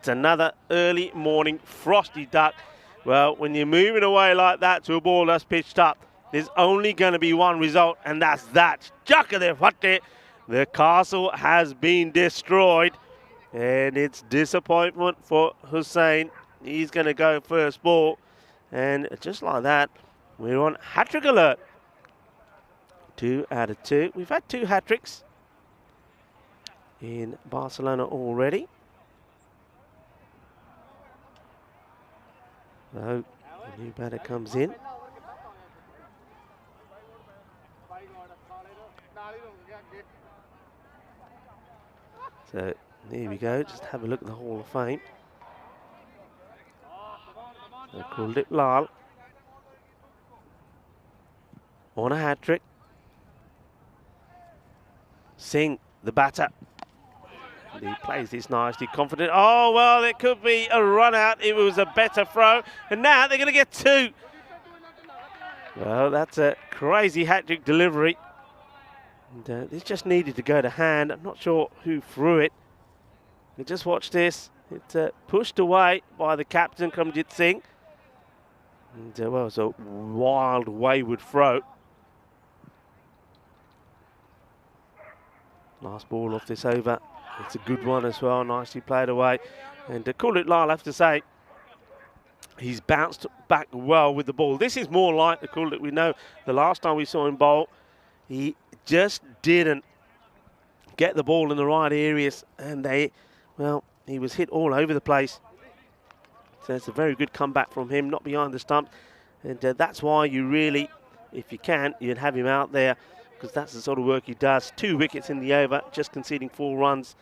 D: another early morning frosty duck. Well, when you're moving away like that to a ball that's pitched up, there's only going to be one result, and that's that. The castle has been destroyed, and it's disappointment for Hussain. He's going to go first ball, and just like that, we're on hat-trick alert. 2 out of 2. We've had 2 hat-tricks in Barcelona already. So the new batter comes in. So there we go. Just have a look at the Hall of Fame. So Kuldeep Lal on a hat-trick. Singh, the batter. And he plays this nicely, confident. Oh, well, it could be a run out. It was a better throw. And now they're going to get 2. Well, that's a crazy hat-trick delivery. And this just needed to go to hand. I'm not sure who threw it. But just watch this. It's pushed away by the captain, Kamjit Singh. And, well, it's a wild, wayward throw. Last ball off this over. It's a good one as well. Nicely played away. And Kuldeep Lal, I have to say, he's bounced back well with the ball. This is more like the Kuldeep we know. The last time we saw him bowl, he just didn't get the ball in the right areas. And he was hit all over the place. So it's a very good comeback from him, not behind the stump. And that's why you really, if you can, you'd have him out there, because that's the sort of work he does. 2 wickets in the over, just conceding 4 runs.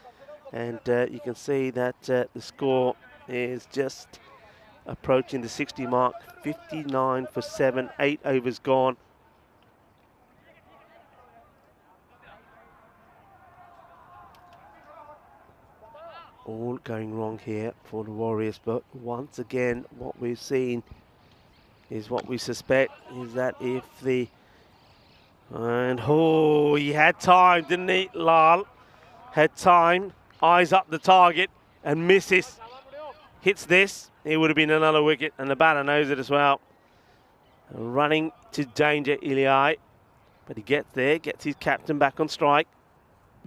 D: And you can see that the score is just approaching the 60 mark. 59 for 7, 8 overs gone. All going wrong here for the Warriors, but once again, what we've seen is what we suspect, is that if the... And, oh, he had time, didn't he, Lal? Had time, eyes up the target, and misses. Hits this, it would have been another wicket, and the batter knows it as well. Running to danger, Iliai, but he gets there, gets his captain back on strike,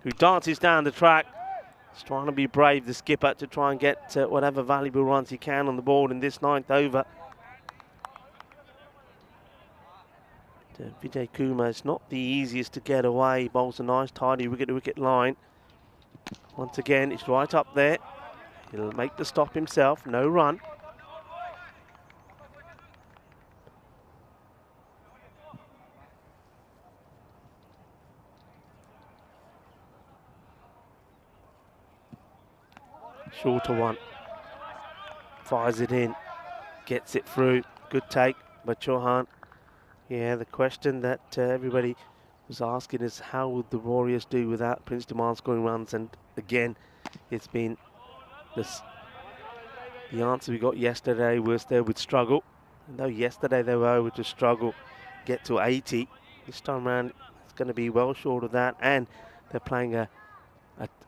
D: who dances down the track. He's trying to be brave, the skipper, to try and get whatever valuable runs he can on the board in this 9th over. Vijay Kumar is not the easiest to get away. He bowls a nice, tidy wicket-to-wicket line. Once again, it's right up there. He'll make the stop himself. No run. Shorter one. Fires it in. Gets it through. Good take by Chauhan. Yeah, the question that everybody was asking is how would the Warriors do without Prince Jamal scoring runs? And again, it's been this. The answer we got yesterday was they would struggle. And though yesterday they were able to struggle, get to 80, this time around it's going to be well short of that. And they're playing a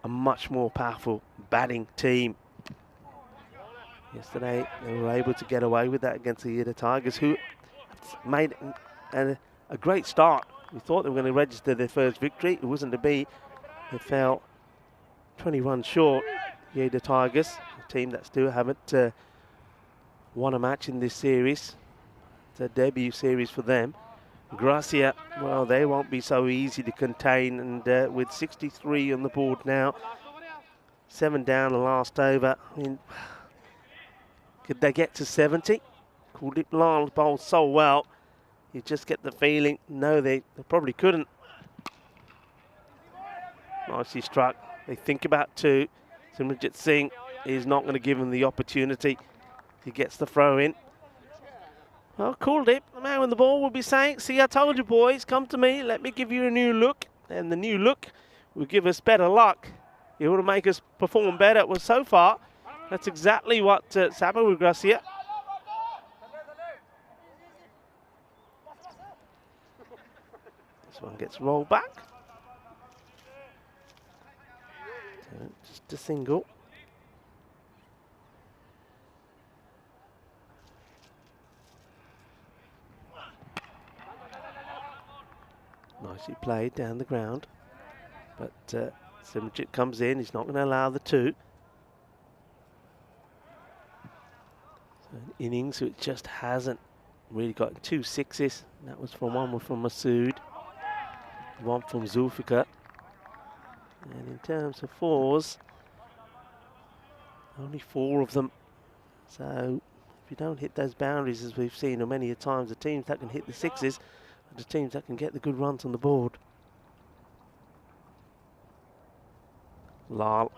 D: much more powerful batting team. Yesterday they were able to get away with that against the Tigers, who made a great start. We thought they were going to register their first victory. It wasn't to be. They fell 20 runs short. The Tigers, a team that still haven't won a match in this series. It's a debut series for them. Gracia, well, they won't be so easy to contain. And with 63 on the board now, 7 down the last over. I mean, could they get to 70? Kuldeep Lal bowled so well. You just get the feeling, no, they probably couldn't. Nicely struck. They think about 2. Simranjit Singh is not going to give him the opportunity. He gets the throw in. Well, Kuldeep, the man with the ball, will be saying, see, I told you boys, come to me, let me give you a new look. And the new look will give us better luck. It will make us perform better. Well, so far, that's exactly what's happened with Gracia. This one gets rolled back. So just a single. Nicely played down the ground. But Simranjit comes in, he's not going to allow the 2. So an innings which just hasn't really got 2 6s. That was from one from Masood, one from Zulfikar. And in terms of 4s, only 4 of them. So if you don't hit those boundaries, as we've seen many a times, the teams that can hit the 6s are the teams that can get the good runs on the board. Lal.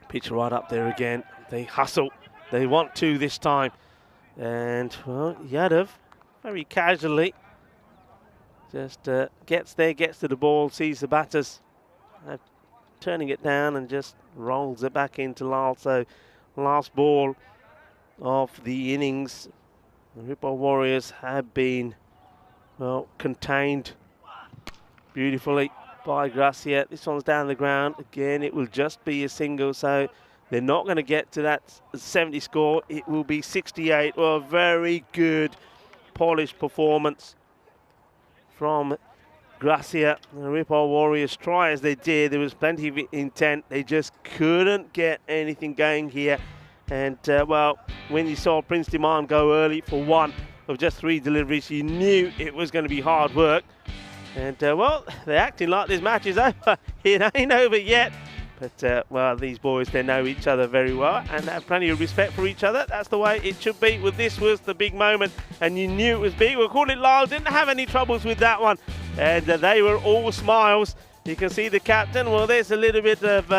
D: Pitch right up there again. They hustle. They want to this time. And, well, Yadav, very casually, just gets there, gets to the ball, sees the batters turning it down and just rolls it back into Lal. So, last ball of the innings. The Ripple Warriors have been, well, contained beautifully by Gracia. This one's down the ground. Again, it will just be a single, so they're not going to get to that 70 score. It will be 68. Well, very good, polished performance from Gracia. The Ripple Warriors, try as they did, there was plenty of intent. They just couldn't get anything going here. And, well, when you saw Prince Demand go early for 1 of just 3 deliveries, you knew it was going to be hard work. And, well, they're acting like this match is over. It ain't over yet. But, well, these boys, they know each other very well and have plenty of respect for each other. That's the way it should be. Well, this was the big moment, and you knew it was big. Well, Kuldeep Lal didn't have any troubles with that one. And they were all smiles. You can see the captain. Well, there's a little bit of,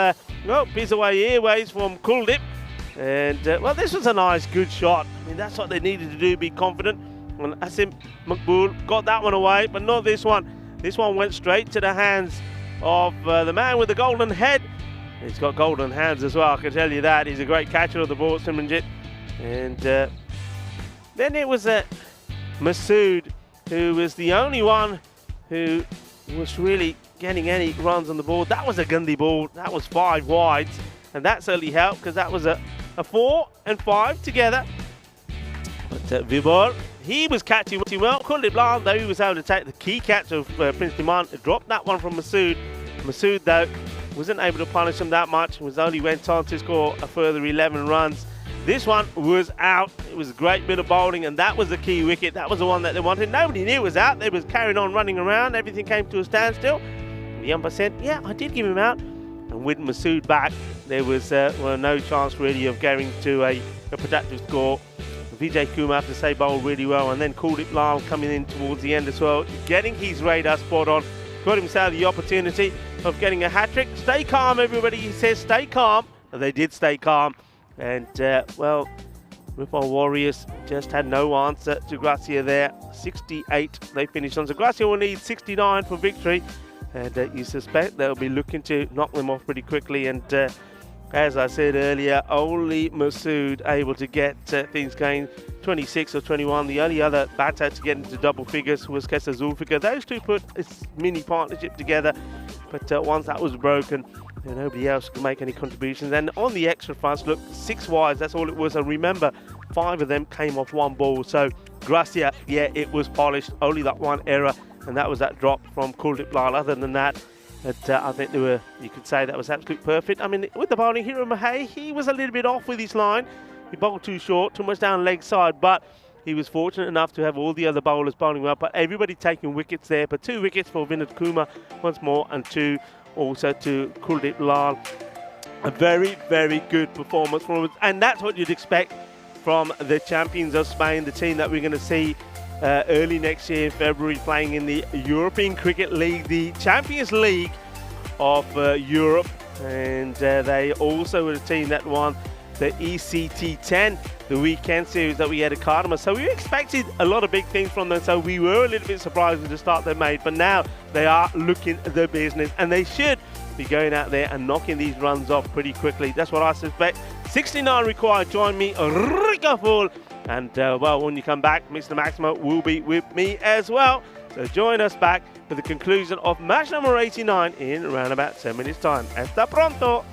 D: well, piece away airways from Kuldeep. And, well, this was a nice, good shot. I mean, that's what they needed to do, be confident. And Asim Makbul got that one away, but not this one. This one went straight to the hands of the man with the golden head. He's got golden hands as well, I can tell you that. He's a great catcher of the ball, Simranjit. And then it was Masood, who was the only one who was really getting any runs on the board. That was a Gandhi ball. That was 5 wides. And that certainly helped because that was a 4 and 5 together. But Vibor, he was catching well. Kuldeep Lal, though, he was able to take the key catch of Prince Demand, dropped that one from Masood. Masood, though, wasn't able to punish him that much. Was only went on to score a further 11 runs. This one was out. It was a great bit of bowling, and that was the key wicket. That was the one that they wanted. Nobody knew it was out. They was carrying on running around. Everything came to a standstill. The umpire said, yeah, I did give him out. And with Masood back, there was well, no chance really of going to a productive score. Vijay Kumar, after say, bowled really well, and then Kuldeep Lal coming in towards the end as well, getting his radar spot on, got himself the opportunity of getting a hat-trick. Stay calm, everybody, he says, stay calm. And they did stay calm. And, well, Ripple Warriors just had no answer to Gracia there. 68 they finished on. So Gracia will need 69 for victory. And you suspect they'll be looking to knock them off pretty quickly. And as I said earlier, only Masood able to get things going. 26 or 21. The only other batter to get into double figures was Kesa Zulfikar. Those two put a mini partnership together. But once that was broken, nobody else could make any contributions. And on the extra fronts, look, 6 wides, that's all it was. And remember, 5 of them came off 1 ball. So Gracia, yeah, it was polished. Only that one error. And that was that drop from Kuldeep Lal. Other than that, I think there were, you could say that was absolute perfect. I mean, with the bowling, Hero Mahey, he was a little bit off with his line. He bowled too short, too much down leg side, but he was fortunate enough to have all the other bowlers bowling well. But everybody taking wickets there. But 2 wickets for Vinod Kumar once more, and 2 also to Kuldeep Lal. A very, very good performance from us, and that's what you'd expect from the champions of Spain, the team that we're going to see early next year in February playing in the European Cricket League, the Champions League of Europe. And they also were the team that won the ECT10, the weekend series that we had at Cardamom. So we expected a lot of big things from them, so we were a little bit surprised with the start they made, but now they are looking the business, and they should be going out there and knocking these runs off pretty quickly. That's what I suspect. 69 required. Join me, Rico Full. And well, when you come back, Mr. Maximo will be with me as well. So join us back for the conclusion of match number 89 in around about 10 minutes time. Hasta pronto.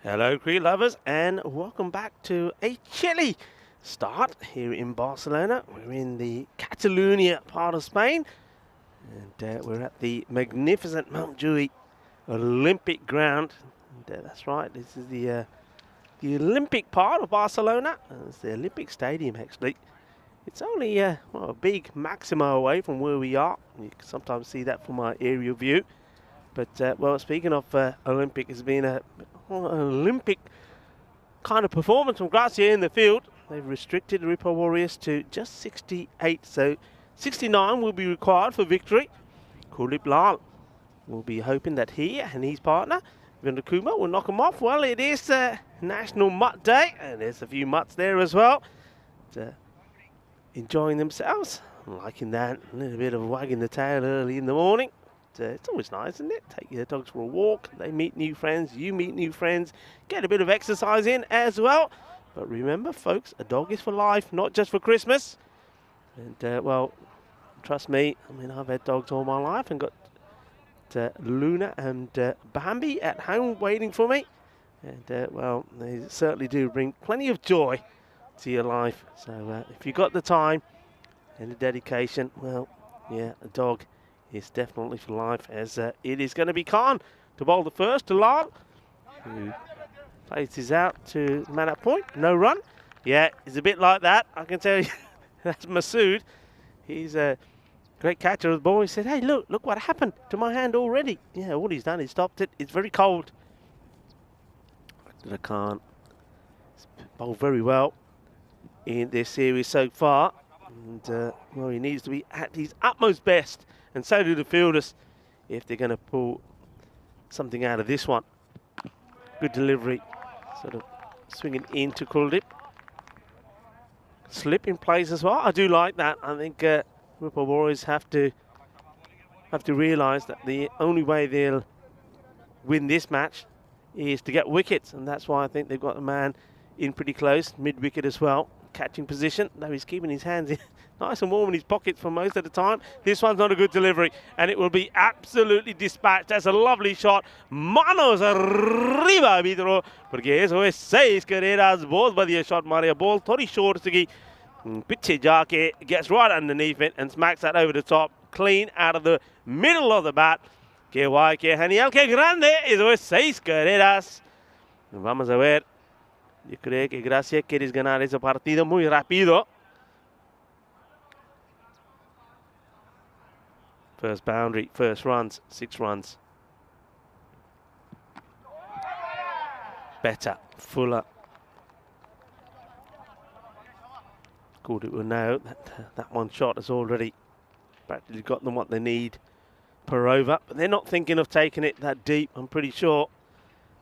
D: Hello, cricket lovers, and welcome back to a chilly start here in Barcelona. We're in the Catalonia part of Spain, and we're at the magnificent Montjuïc Olympic ground. And, that's right, this is the Olympic part of Barcelona. It's the Olympic Stadium, actually. It's only a big Maximo away from where we are. You can sometimes see that from our aerial view. But, well, speaking of Olympic, it's been an Olympic kind of performance from Gracia in the field. They've restricted the Ripper Warriors to just 68, so 69 will be required for victory. Kulip Lal will be hoping that he and his partner, Vindakuma, will knock him off. Well, it is National Mutt Day, and there's a few mutts there as well. Enjoying themselves. I'm liking that. A little bit of wagging the tail early in the morning. It's always nice, isn't it? Take your dogs for a walk. They meet new friends. You meet new friends. Get a bit of exercise in as well. But remember, folks, a dog is for life, not just for Christmas. And, well, trust me, I mean, I've had dogs all my life and got Luna and Bambi at home waiting for me. And, well, they certainly do bring plenty of joy to your life. So if you've got the time and the dedication, well, yeah, a dog is definitely for life, as it is going to be Khan to bowl the first to Lal, who places out to the man at point. No run. Yeah, it's a bit like that, I can tell you. That's Masood. He's a great catcher of the ball. He said, hey, look what happened to my hand already. Yeah, what he's done, he stopped it. It's very cold. But Khan bowled very well in this series so far. And, well, he needs to be at his utmost best. And so do the fielders if they're going to pull something out of this one. Good delivery. Sort of swinging into Kuldeep. Slip in place as well. I do like that. I think Ripper Warriors have to realise that the only way they'll win this match is to get wickets. And that's why I think they've got a man in pretty close, mid-wicket as well. Catching position, though he's keeping his hands in nice and warm in his pockets for most of the time. This one's not a good delivery, and it will be absolutely dispatched. That's a lovely shot. Manos arriba, arbitro, porque eso es 6 carreras. बहुत बढ़िया shot मारे. Ball थोड़ी short सी पीछे जाके gets right underneath it and smacks that over the top, clean out of the middle of the bat. Que guay, que genial, que grande. Eso es 6 carreras. Vamos a ver. Yo creo que Gracia quieres ganar ese partido muy rápido. First boundary, first runs, 6 runs. Better, fuller. Good, it will know that one shot has already practically got them what they need per over. But they're not thinking of taking it that deep, I'm pretty sure.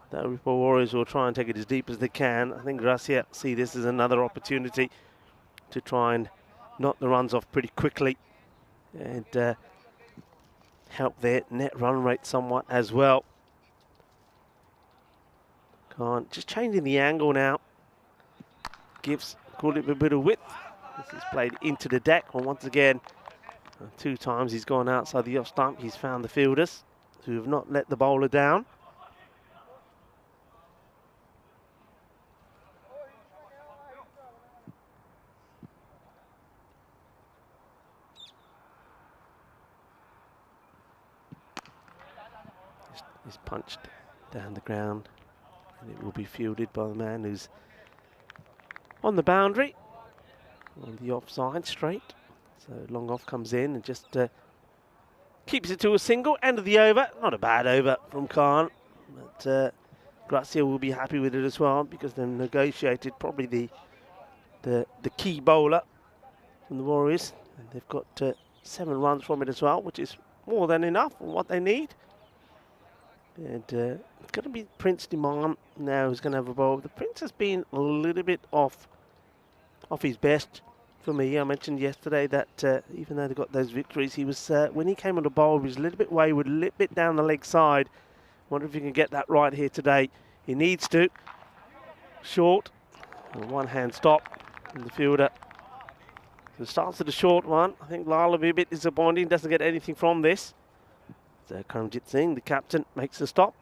D: The Ripper Warriors will try and take it as deep as they can. I think Gracia see this as another opportunity to try and knock the runs off pretty quickly and help their net run rate somewhat as well. Just changing the angle now. Gives Kuldeep a bit of width. This is played into the deck, and once again, 2 times he's gone outside the off stump. He's found the fielders who have not let the bowler down. Is punched down the ground, and it will be fielded by the man who's on the boundary, on the offside straight. So long off comes in and just keeps it to a single. End of the over. Not a bad over from Khan, but Gracia will be happy with it as well because they've negotiated probably the key bowler from the Warriors, and they've got 7 runs from it as well, which is more than enough for what they need. And it's going to be Prince Diman now who's going to have a bowl. The Prince has been a little bit off his best for me. I mentioned yesterday that even though they got those victories, he was when he came on the bowl, he was a little bit wayward, a little bit down the leg side. Wonder if he can get that right here today. He needs to. Short, a one-hand stop from the fielder. So it starts with a short one. I think Lal will be a bit disappointing. Doesn't get anything from this. So Karamjit Singh, the captain, makes the stop.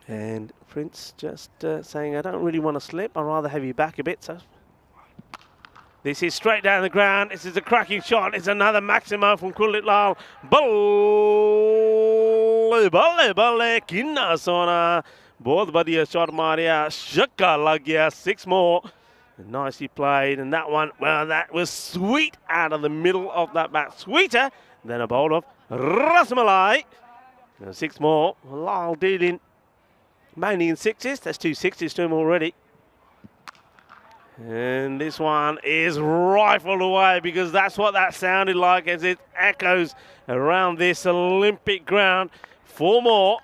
D: And Prince just saying, I don't really want to slip. I'd rather have you back a bit. So this is straight down the ground. This is a cracking shot. It's another Maximo from Kulit Lal. Balle, balle, balle. Kinna sona. Both बढ़िया shot Maria. Shakka lag gaya. 6 more. Nicely played. And that one, well, that was sweet out of the middle of that bat. Sweeter than a bowl of Rasmalai. 6 more. Lal dealing mainly in 6s. That's 2 6s to him already. And this one is rifled away because that's what that sounded like as it echoes around this Olympic ground. 4 more.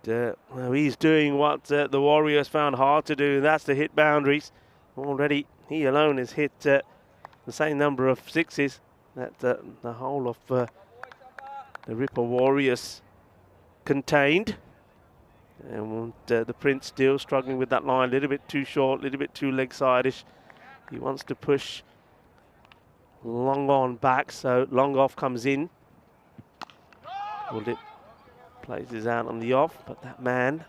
D: And, well, he's doing what the Warriors found hard to do. That's to hit boundaries. Already, he alone has hit the same number of 6s that the whole of the Ripper Warriors contained. And the Prince still struggling with that line, a little bit too short, a little bit too leg side-ish. He wants to push long on back, so long off comes in. It places out on the off, but that man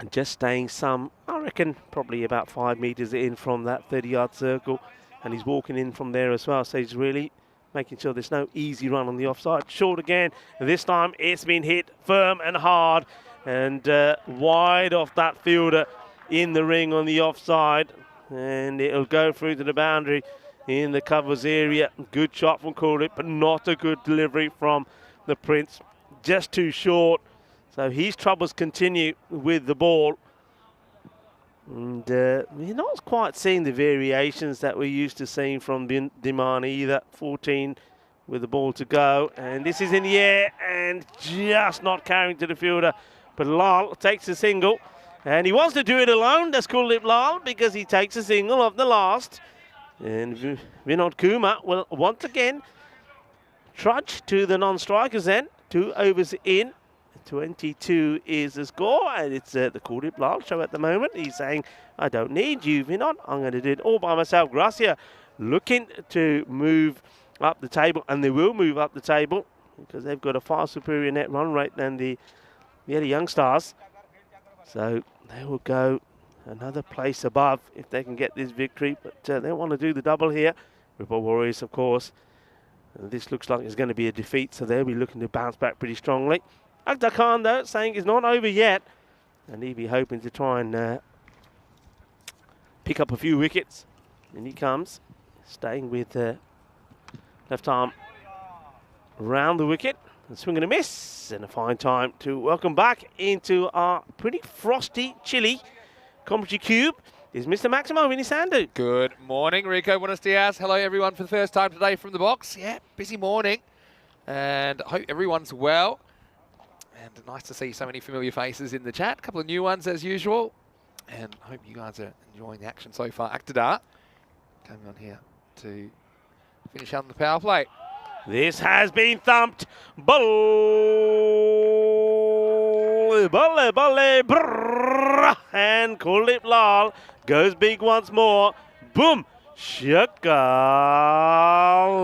D: just staying some, I reckon, probably about 5 meters in from that 30-yard circle, and he's walking in from there as well, so he's really making sure there's no easy run on the offside. Short again, and this time it's been hit firm and hard and wide off that fielder in the ring on the offside, and it'll go through to the boundary in the covers area. Good shot from Kulit, but not a good delivery from the Prince. Just too short, so his troubles continue with the ball. And you're not quite seeing the variations that we're used to seeing from Dimani either. 14 with the ball to go. And this is in the air and just not carrying to the fielder. But Lal takes a single. And he wants to do it alone. That's Kuldeep Lal because he takes a single of the last. And Vinod Kumar will once again trudge to the non-strikers then. 2 overs in. 22 is the score, and it's the Kuldeep Lal show at the moment. He's saying, I don't need you, Vinod. I'm going to do it all by myself. Gracia looking to move up the table, and they will move up the table because they've got a far superior net run rate than the other young stars. So they will go another place above if they can get this victory, but they want to do the double here. Ripple Warriors, of course. And this looks like it's going to be a defeat, so they'll be looking to bounce back pretty strongly. Akhtar Khan, though, saying it's not over yet. And he'll be hoping to try and pick up a few wickets. And he comes, staying with left arm round the wicket. And swing and a miss. And a fine time to welcome back into our pretty frosty, chilly commentary cube is Mr. Maximo Vinisandu.
A: Good morning, Rico. Buenos dias. Hello, everyone, for the first time today from the box. Yeah, busy morning. And I hope everyone's well. And nice to see so many familiar faces in the chat. A couple of new ones as usual. And I hope you guys are enjoying the action so far. Akhtar coming on here to finish out on the power play.
D: This has been thumped. Balle, balle, balle, brrr. And Kuldeep Lal goes big once more. Boom. Shakka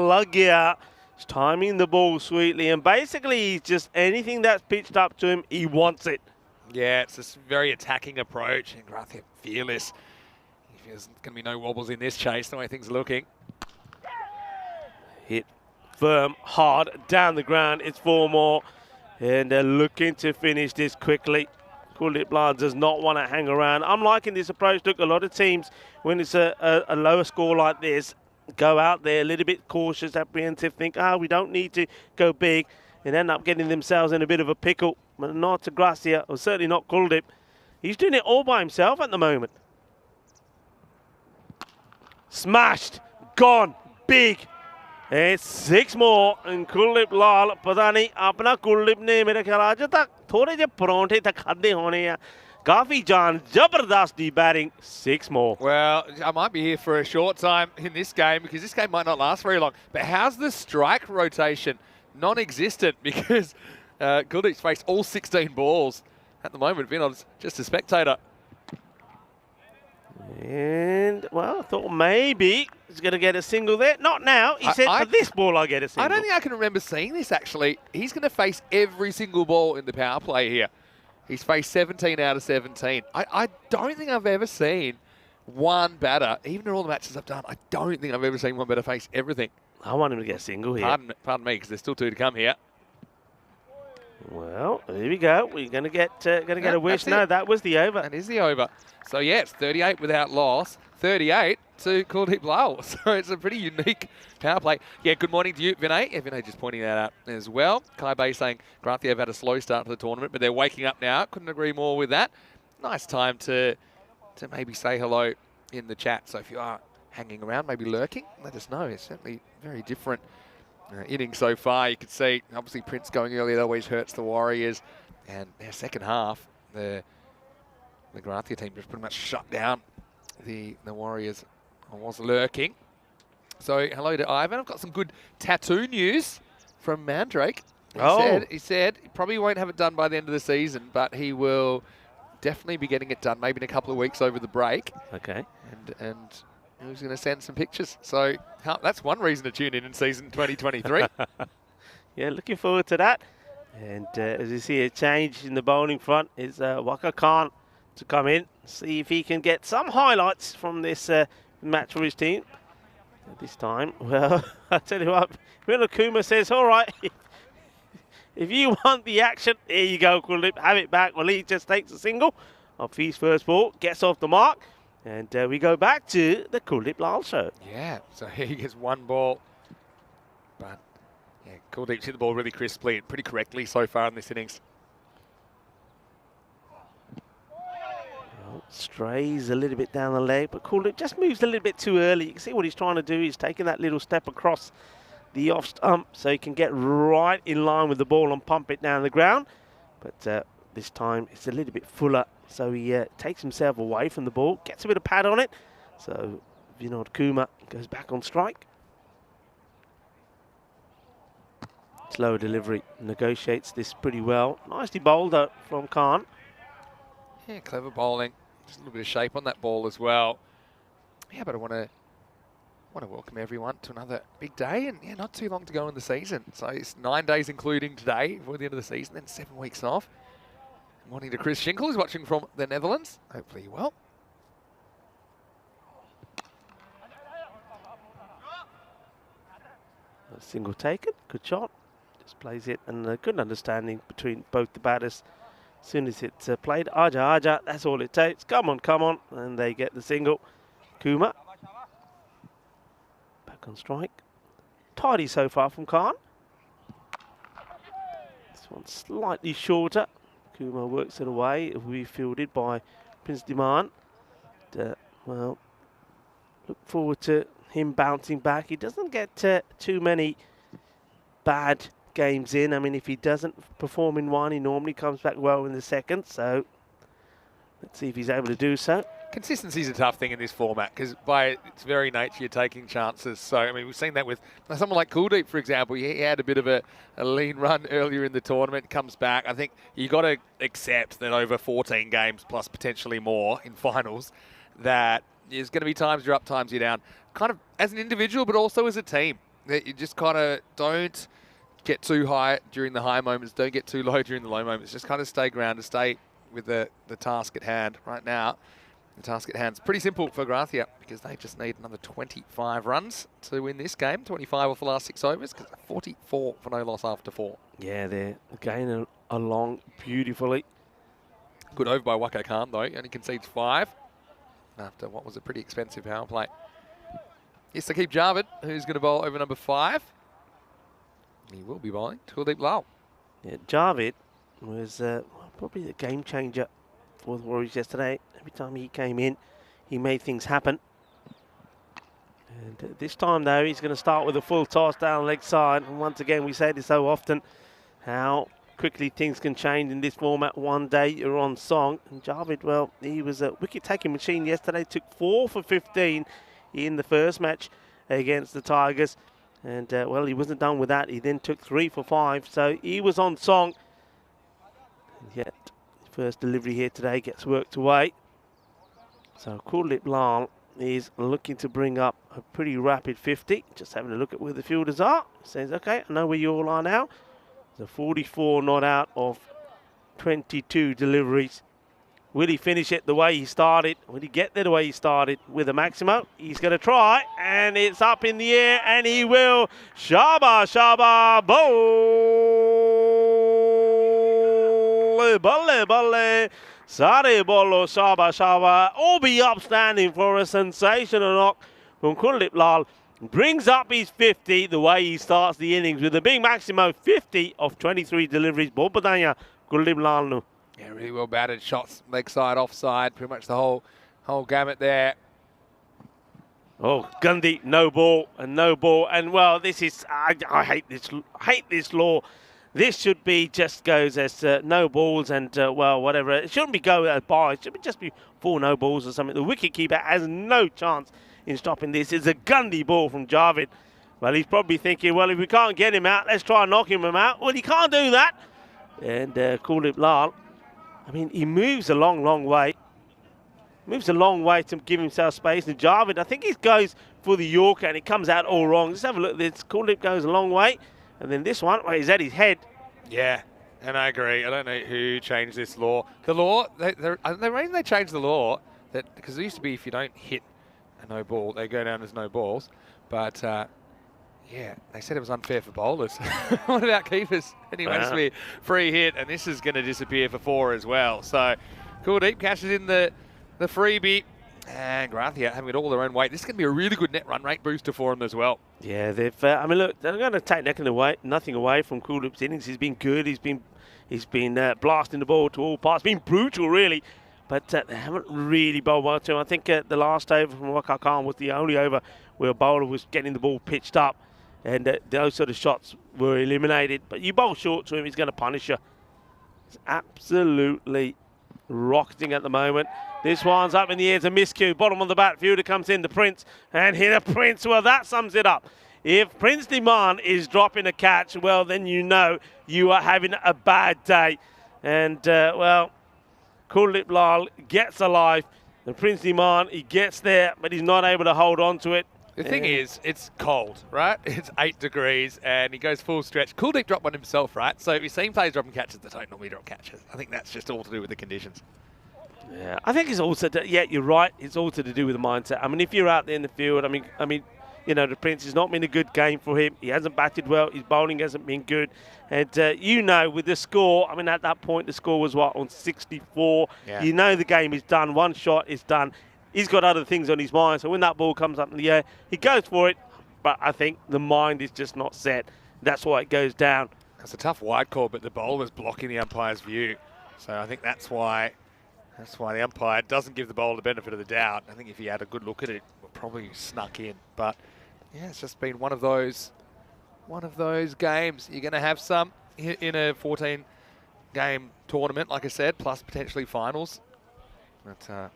D: lag gaya. He's timing the ball sweetly, and basically he's just anything that's pitched up to him, he wants it.
A: Yeah, it's this very attacking approach, and Grathia fearless. There's going to be no wobbles in this chase, the way things are looking.
D: Hit firm, hard, down the ground. It's 4 more, and they're looking to finish this quickly. Kuldeep Lal does not want to hang around. I'm liking this approach. Look, a lot of teams, when it's a lower score like this, go out there a little bit cautious, apprehensive, think, we don't need to go big, and end up getting themselves in a bit of a pickle. But not to Gracia, or certainly not Kuldeep. He's doing it all by himself at the moment. Smashed, gone, big. It's 6 more, and Kuldeep Lal, पता नहीं अपना कुलदीप ने मेरे ख्याल आज तक थोड़े जे परोंठे तक खाते होने हैं. Gafi Jan, Jabardasti batting, 6 more.
A: Well, I might be here for a short time in this game because this game might not last very long. But how's the strike rotation? Non-existent because Kuldeep's faced all 16 balls. At the moment, Vinod's just a spectator.
D: And, well, I thought maybe he's going to get a single there. Not now. He said, for this ball, I get a single.
A: I don't think I can remember seeing this, actually. He's going to face every single ball in the power play here. He's faced 17 out of 17. I don't think I've ever seen one batter, even in all the matches I've done, I don't think I've ever seen one batter face everything.
D: I want him to get a single here.
A: Pardon me, because there's still 2 to come here.
D: Well, here we go. We're going to get a wish. No, that was the over.
A: That is the over. So, yeah, it's 38 without loss. 38 to Kuldeep Lal. So it's a pretty unique power play. Yeah, good morning to you, Vinay. Yeah, Vinay just pointing that out as well. Kai Bay saying Granthia have had a slow start to the tournament, but they're waking up now. Couldn't agree more with that. Nice time to maybe say hello in the chat. So if you are hanging around, maybe lurking, let us know. It's certainly very different inning so far. You can see, obviously, Prince going early, that always hurts the Warriors. And their second half, the Granthia team just pretty much shut down the Warriors. I was lurking. So hello to Ivan. I've got some good tattoo news from Mandrake. He said he probably won't have it done by the end of the season, but he will definitely be getting it done maybe in a couple of weeks over the break.
D: Okay.
A: And he was going to send some pictures. So that's one reason to tune in season 2023.
D: Yeah, looking forward to that. And as you see a change in the bowling front, is Waka Khan to come in, see if he can get some highlights from this match for his team. This time, well, I tell you what, Kuma says, all right, if you want the action, here you go, Kuldeep, have it back. Well, he just takes a single off his first ball, gets off the mark, and we go back to the Kuldeep Lal show.
A: Yeah, so he gets one ball, but yeah, Kuldeep's hit the ball really crisply and pretty correctly so far in this innings.
D: Well, strays a little bit down the leg, but Kuldeep just moves a little bit too early. You can see what he's trying to do. He's taking that little step across the off stump so he can get right in line with the ball and pump it down the ground. But this time it's a little bit fuller, so he takes himself away from the ball, gets a bit of pad on it. So Vinod Kuma goes back on strike. Slow delivery, negotiates this pretty well. Nicely bowled up from Khan.
A: Yeah, clever bowling. Just a little bit of shape on that ball as well. Yeah, but I want to welcome everyone to another big day, and yeah, not too long to go in the season. So it's 9 days including today before the end of the season, then 7 weeks off. Good morning to Chris Schinkel, who's watching from the Netherlands. Hopefully you're well.
D: A single taken, good shot. Just plays it, and a good understanding between both the batters. As soon as it's played, Aja, that's all it takes. Come on, and they get the single. Kuma back on strike. Tidy so far from Khan. This one's slightly shorter. Kuma works it away. It will be fielded by Prince Demand. Well, look forward to him bouncing back. He doesn't get too many bad games in. I mean, if he doesn't perform in one, he normally comes back well in the second. So let's see if he's able to do so.
A: Consistency is a tough thing in this format because by its very nature you're taking chances. So, I mean, we've seen that with someone like Kuldeep, for example. He had a bit of a lean run earlier in the tournament, comes back. I think you got to accept that over 14 games plus potentially more in finals, that there's going to be times you're up, times you're down, kind of as an individual but also as a team. That you just kind of don't get too high during the high moments, don't get too low during the low moments. Just kind of stay grounded, stay with the task at hand right now. The task at hand is pretty simple for Granthia because they just need another 25 runs to win this game. 25 off the last 6 overs, because 44 for no loss after 4.
D: Yeah, they're going along beautifully.
A: Good over by Waka Khan, though. Only concedes 5 after what was a pretty expensive power play. Yes, they keep Jarvid, who's going to bowl over number 5. He will be bowling Kuldeep Lal.
D: Yeah, Jarvid was probably the game changer for the Warriors yesterday. Every time he came in, he made things happen. And this time, though, he's going to start with a full toss down leg side. And once again, we say this so often, how quickly things can change in this format. One day you're on song. And Jarvid, well, he was a wicket-taking machine yesterday. Took 4 for 15 in the first match against the Tigers. And, well, he wasn't done with that. He then took 3 for 5. So he was on song. And yet, first delivery here today gets worked away. So Kuldeep Lal is looking to bring up a pretty rapid 50. Just having a look at where the fielders are. Says, okay, I know where you all are now. So 44 not out of 22 deliveries. Will he finish it the way he started? Will he get there the way he started with a Maximo? He's going to try, and it's up in the air, and he will. Shaba, shaba, bolle, bolle, sare, bolo, shaba, shaba. All be upstanding for a sensational knock from Kunlip Lal. Brings up his 50 the way he starts the innings with a big Maximo 50 of 23 deliveries. Ball badanya, Kunlip Lal nu.
A: Yeah, really well batted shots, leg side, offside, pretty much the whole gamut there.
D: Oh, Gundy, no ball, and well, this is I hate this law. This should be just goes as no balls and well, whatever. It shouldn't be go as by. It should be just be 4 no balls or something. The wicketkeeper has no chance in stopping this. It's a Gundy ball from Javed. Well, he's probably thinking, well, if we can't get him out, let's try and knock him out. Well, he can't do that. And Kuldeep Lal. I mean, he moves a long way. Moves a long way to give himself space. And Javed, I think he goes for the Yorker and it comes out all wrong. Just have a look at this. Kuldeep goes a long way. And then this one, well, he's at his head.
A: Yeah, and I agree. I don't know who changed this law. The law, the reason they changed the law, that because it used to be if you don't hit a no ball, they go down as no balls. But yeah, they said it was unfair for bowlers. What about keepers? Anyway, this will be a free hit, and this is going to disappear for 4 as well. So, Kuldeep cashes in the freebie, and Grathia having it all their own weight. This is going to be a really good net run rate booster for them as well.
D: Yeah, they've. I mean, look, they're going to take nothing away from Kuldeep's innings. He's been good. He's been blasting the ball to all parts. Been brutal, really. But they haven't really bowled well to him. I think the last over from Waka Khan was the only over where a bowler was getting the ball pitched up. And those sort of shots were eliminated. But you bowl short to him, he's going to punish you. It's absolutely rocketing at the moment. This one's up in the air. It's a miscue. Bottom of the bat, fielder comes in, the Prince. And hit a Prince. Well, that sums it up. If Prince Demand is dropping a catch, well, then you know you are having a bad day. And, well, Kuldeep Lal gets alive. And Prince Demand, he gets there, but he's not able to hold on to it.
A: The thing is, it's cold, right? It's 8 degrees, and he goes full stretch. Kuldeep dropped one himself, right? So if you've seen players dropping catches, they don't normally drop catches. I think that's just all to do with the conditions.
D: Yeah, I think it's also, yeah, you're right. It's also to do with the mindset. I mean, if you're out there in the field, I mean, you know, the Prince has not been a good game for him. He hasn't batted well. His bowling hasn't been good. And you know, with the score, I mean, at that point, the score was what, on 64. Yeah. You know the game is done. One shot is done. He's got other things on his mind, so when that ball comes up in the air, he goes for it, but I think the mind is just not set. That's why it goes down.
A: That's a tough wide call, but the bowler's blocking the umpire's view. So I think that's why the umpire doesn't give the bowler the benefit of the doubt. I think if he had a good look at it, it would probably snuck in. But yeah, it's just been one of those games. You're going to have some in a 14-game tournament, like I said, plus potentially finals. But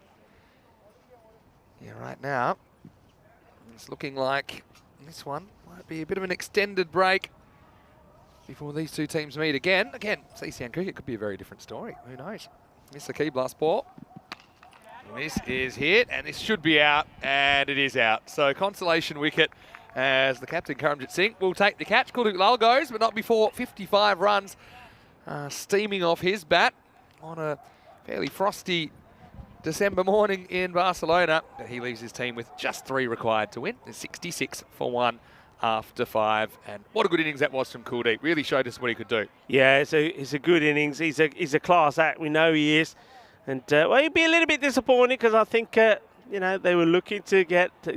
A: yeah, right now, it's looking like this one might be a bit of an extended break before these two teams meet again. Again, CCN cricket could be a very different story. Who knows? This is a key blast ball. This is hit, and this should be out, and it is out. So consolation wicket as the captain, Karamjit Singh, will take the catch. Kuldeep Lal goes, but not before 55 runs steaming off his bat on a fairly frosty December morning in Barcelona. He leaves his team with just 3 required to win. There's 66 for 1 after 5. And what a good innings that was from Kuldeep. Really showed us what he could do. Yeah, it's a good innings. He's a class act. We know he is. And, well, he'd be a little bit disappointed because I think, you know, they were looking to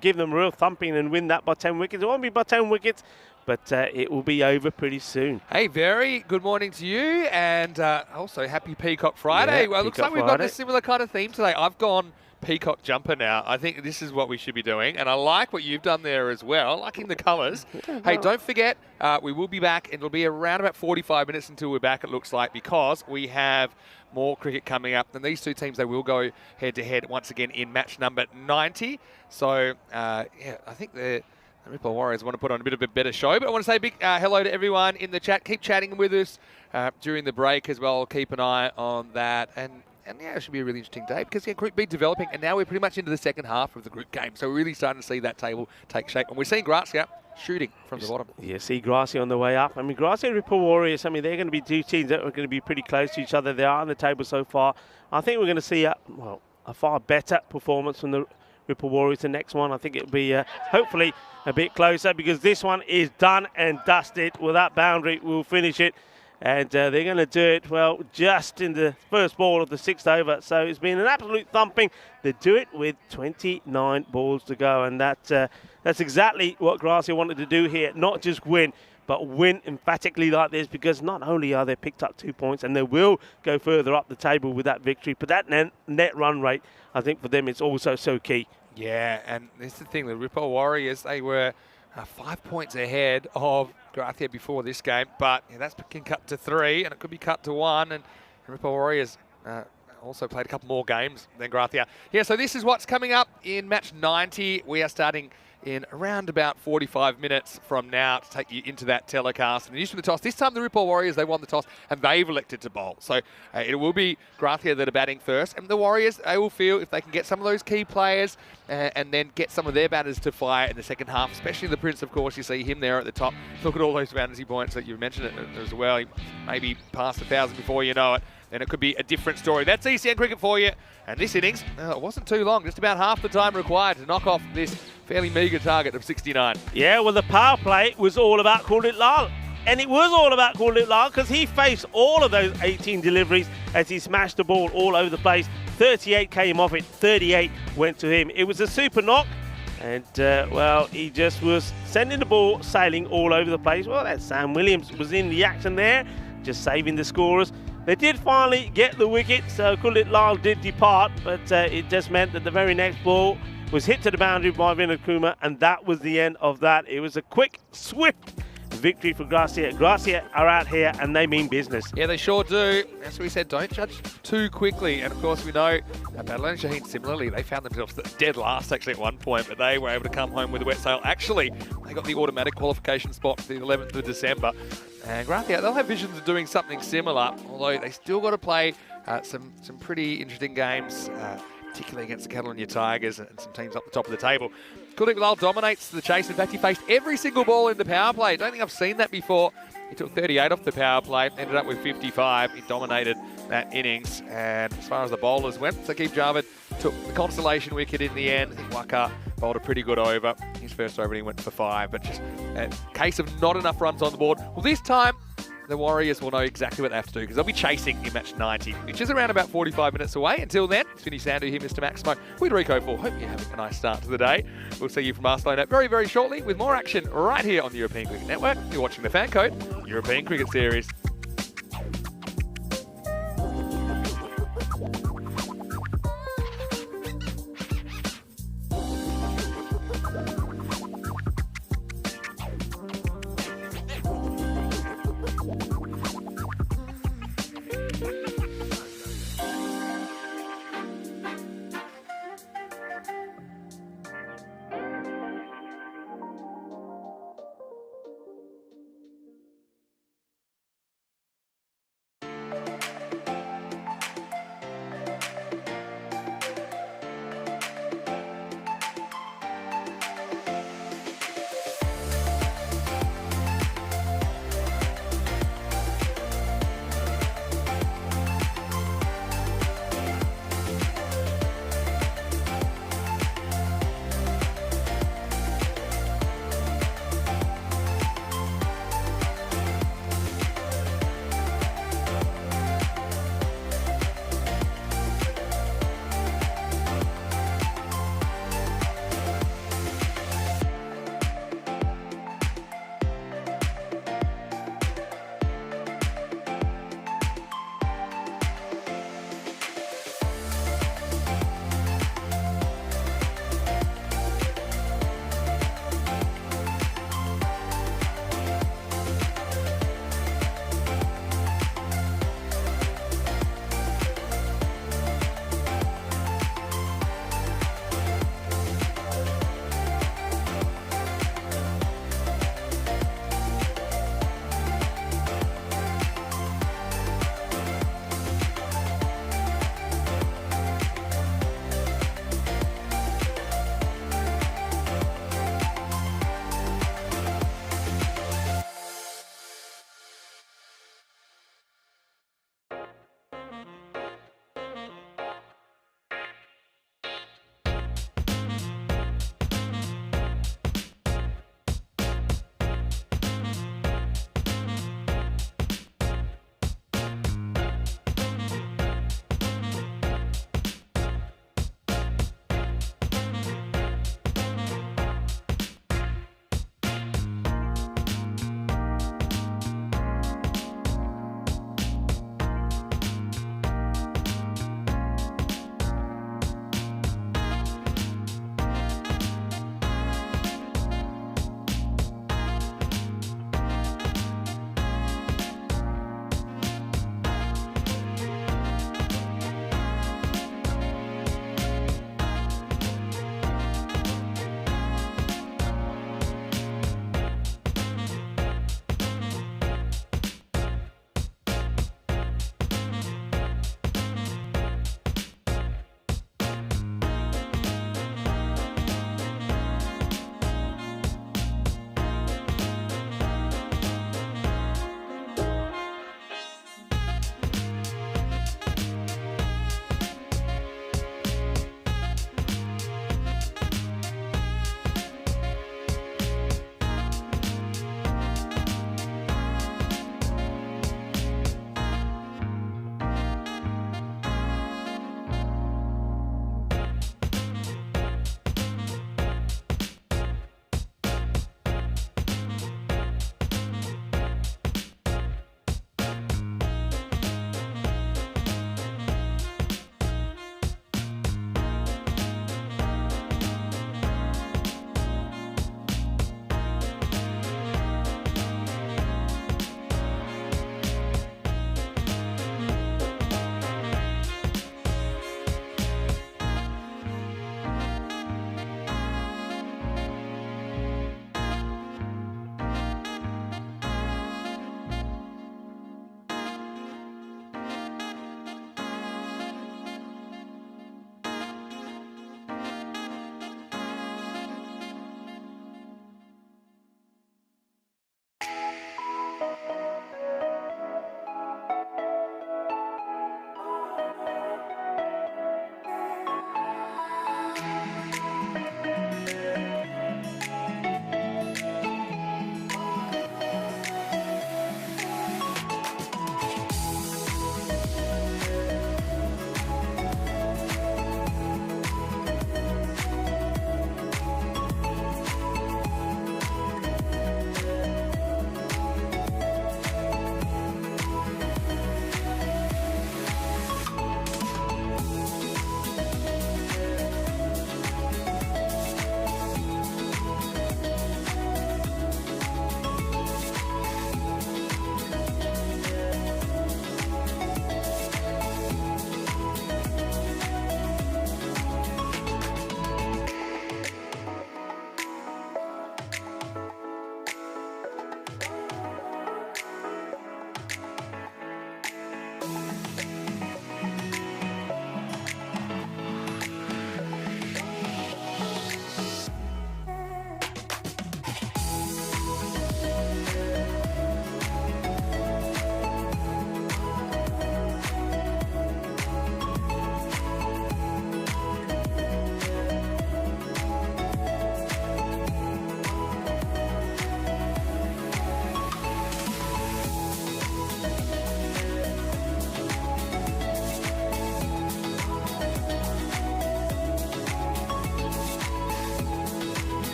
A: give them a real thumping and win that by 10 wickets. It won't be by 10 wickets, but it will be over pretty soon. Hey, very good morning to you, and also happy Peacock Friday. Yeah, well, it looks like we've got a similar kind of theme today. I've gone peacock jumper now. I think this is what we should be doing, and I like what you've done there as well, liking the colours. Hey, don't forget, we will be back, and it'll be around about 45 minutes until we're back, it looks like, because we have more cricket coming up. And these two teams, they will go head-to-head once again in match number 90. So, yeah, I think the Ripple Warriors want to put on a bit of a better show. But I want to say a big hello to everyone in the chat. Keep chatting with us during the break as well. Keep an eye on that. And yeah, it should be a really interesting day because, yeah, Group B developing. And now we're pretty much into the second half of the group game. So we're really starting to see that table take shape. And we're seeing Grazia shooting from the bottom.
D: Yeah, see Gracia on the way up. I mean, Gracia and Ripple Warriors, I mean, they're going to be two teams that are going to be pretty close to each other. They are on the table so far. I think we're going to see a far better performance from the Ripple Warriors. The next one, I think it'll be hopefully a bit closer, because this one is done and dusted. Well, that boundary will finish it. And they're going to do it, well, just in the first ball of the 6th over. So it's been an absolute thumping. They do it with 29 balls to go. And that's exactly what Gracia wanted to do here. Not just win, but win emphatically like this, because not only are they picked up 2 points, and they will go further up the table with that victory, but that net run rate, I think for them, is also so key.
A: Yeah, and this is the thing, the Ripple Warriors, they were 5 points ahead of Gracia before this game, but that's been cut to 3, and it could be cut to 1, and the Ripple Warriors also played a couple more games than Gracia. Yeah, so this is what's coming up in match 90. We are starting in around about 45 minutes from now to take you into that telecast. And used to the toss. This time the Ripple Warriors, they won the toss and they've elected to bowl. So it will be Gracia that are batting first. And the Warriors, they will feel if they can get some of those key players and then get some of their batters to fire in the second half, especially the Prince, of course. You see him there at the top. Look at all those fantasy points that you mentioned as well. He maybe past 1,000 before you know it. Then it could be a different story. That's ECN cricket for you. And this innings, it wasn't too long, just about half the time required to knock off this fairly meagre target of 69.
D: Yeah, well, the power play was all about Kuldeep Lal. And it was all about Kuldeep Lal, because he faced all of those 18 deliveries as he smashed the ball all over the place. 38 came off it, 38 went to him. It was a super knock. And, well, he just was sending the ball sailing all over the place. Well, that Sam Williams was in the action there, just saving the scorers. They did finally get the wicket, so Kuldeep Lal did depart, but it just meant that the very next ball was hit to the boundary by Vinod Kumar, and that was the end of that. It was a quick, swift victory for Gracia. Gracia are out here, and they mean business.
A: Yeah, they sure do. As we said, don't judge too quickly. And, of course, we know Barcelona and Shaheen, similarly, they found themselves dead last, actually, at one point, but they were able to come home with a wet sail. Actually, they got the automatic qualification spot for the 11th of December. And Gracia, they'll have visions of doing something similar, although they still got to play some pretty interesting games, particularly against the Catalonia Tigers and some teams up the top of the table. Kuldeep Lal dominates the chase. In fact, he faced every single ball in the power play. I don't think I've seen that before. He took 38 off the power play, ended up with 55. He dominated that innings. And as far as the bowlers went, Saqib Javed took the consolation wicket in the end. I think Waka bowled a pretty good over. His first over, he went for 5, but just a case of not enough runs on the board. Well, this time, the Warriors will know exactly what they have to do, because they'll be chasing in match 90, which is around about 45 minutes away. Until then, it's Vinny Sandhu here, Mr. Maximo, with Rico 4. Hope you're having a nice start to the day. We'll see you from Barcelona very, very shortly with more action right here on the European Cricket Network. You're watching the FanCode European Cricket Series.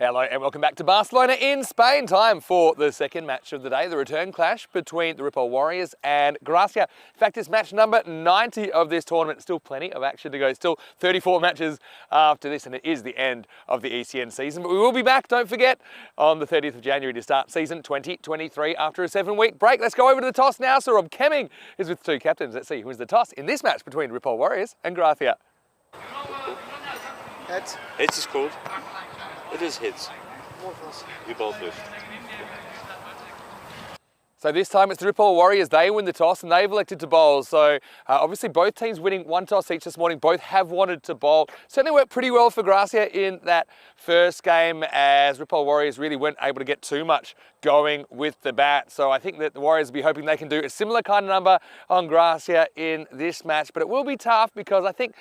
A: Hello and welcome back to Barcelona in Spain. Time for the second match of the day, the return clash between the Ripoll Warriors and Gracia. In fact, it's match number 90 of this tournament. Still plenty of action to go. Still 34 matches after this, and it is the end of the ECN season. But we will be back, don't forget, on the 30th of January to start season 2023 after a 7-week break. Let's go over to the toss now. So Rob Kemming is with two captains. Let's see who wins the toss in this match between Ripoll Warriors and Gracia.
C: Heads.
B: Heads is called. It is heads.
C: Both of us.
B: We both lift.
A: So this time it's the Ripoll Warriors. They win the toss and they've elected to bowl. So obviously both teams winning one toss each this morning. Both have wanted to bowl. Certainly worked pretty well for Gracia in that first game, as Ripoll Warriors really weren't able to get too much going with the bat. So I think that the Warriors will be hoping they can do a similar kind of number on Gracia in this match. But it will be tough because I think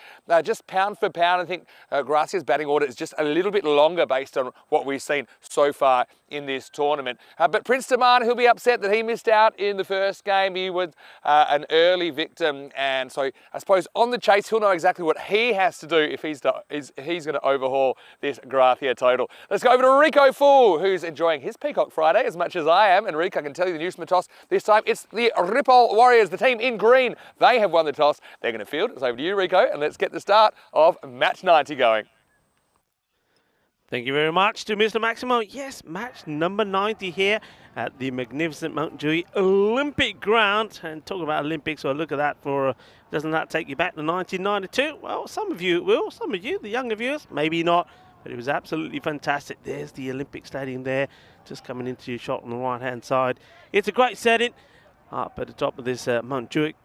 A: just pound for pound, I think Gracia's batting order is just a little bit longer based on what we've seen so far in this tournament. But Prince Demand, he'll be upset that he missed out in the first game. He was an early victim, and so I suppose on the chase he'll know exactly what he has to do if he's going to overhaul this Gracia total. Let's go over to Rico Fool, who's enjoying his Peacock Friday as much as I am. And Rico, I can tell you the news from the toss. This time it's the Ripoll Warriors, the team in green. They have won the toss. They're going to field. It's over to you, Rico, and let's get the start of match 90 going.
D: Thank you very much to Mr. Maximo. Yes, match number 90 here at the magnificent Mount Dewey Olympic ground. And talking about Olympics, well, look at that. Doesn't that take you back to 1992? Well, some of you will. Some of you, the younger viewers, maybe not. But it was absolutely fantastic. There's the Olympic Stadium there, just coming into your shot on the right-hand side. It's a great setting up at the top of this Mount Dewey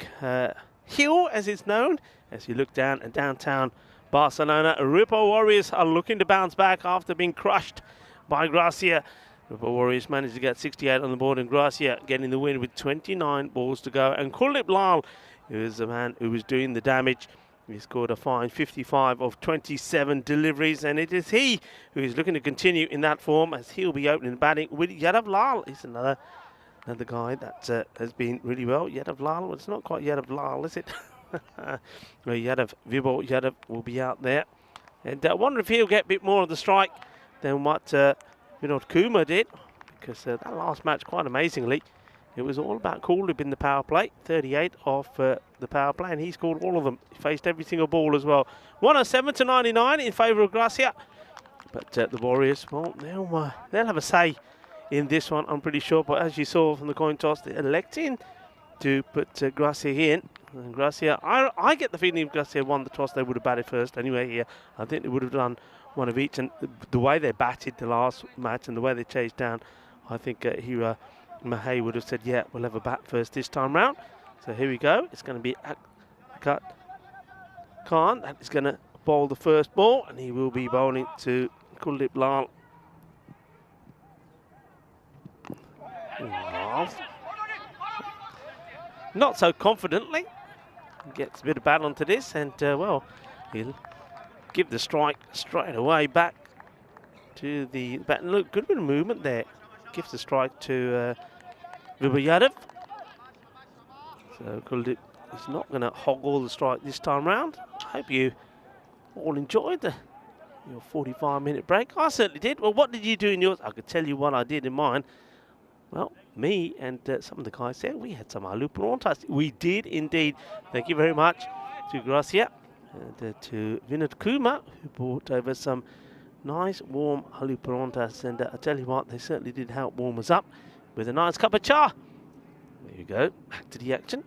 D: hill, as it's known, as you look down at downtown Barcelona. Ripoll Warriors are looking to bounce back after being crushed by Gracia. Ripoll Warriors managed to get 68 on the board, and Gracia getting the win with 29 balls to go. And Kuldeep Lal, who is the man who was doing the damage, he scored a fine 55 of 27 deliveries, and it is he who is looking to continue in that form, as he'll be opening batting with Yadav Lal. He's another guy that has been really well. Yadav Lal, well, it's not quite Yadav Lal, is it? Yadav Vibor Yadav will be out there, and I wonder if he'll get a bit more of the strike than what Vinod Kumar did, because that last match, quite amazingly, it was all about Kuldeep in the power play. 38 off the power play, and he scored all of them. He faced every single ball as well. 107 to 99 in favour of Gracia, but the Warriors, well, they'll have a say in this one, I'm pretty sure. But as you saw from the coin toss, they're electing to put Gracia in. And Gracia, I get the feeling if Gracia won the toss, they would have batted first anyway here. I think they would have done one of each. And the way they batted the last match and the way they chased down, I think Hira Mahay would have said, yeah, we'll have a bat first this time round. So here we go. It's going to be Akat Khan that is going to bowl the first ball, and he will be bowling to Kuldeep Lal. Not so confidently. Gets a bit of bat onto this, and well, he'll give the strike straight away back to the bat. And look, good bit of movement there. Gives the strike to Vibor Yadav. So Kuldeep is not going to hog all the strike this time round. I hope you all enjoyed your 45-minute break. I certainly did. Well, what did you do in yours? I could tell you what I did in mine. Well, me and some of the guys there, we had some aloo paranthas. We did indeed. Thank you very much to Gracia and to Vinod Kumar, who brought over some nice warm aloo paranthas. And I tell you what, they certainly did help warm us up with a nice cup of cha. There you go, back to the action.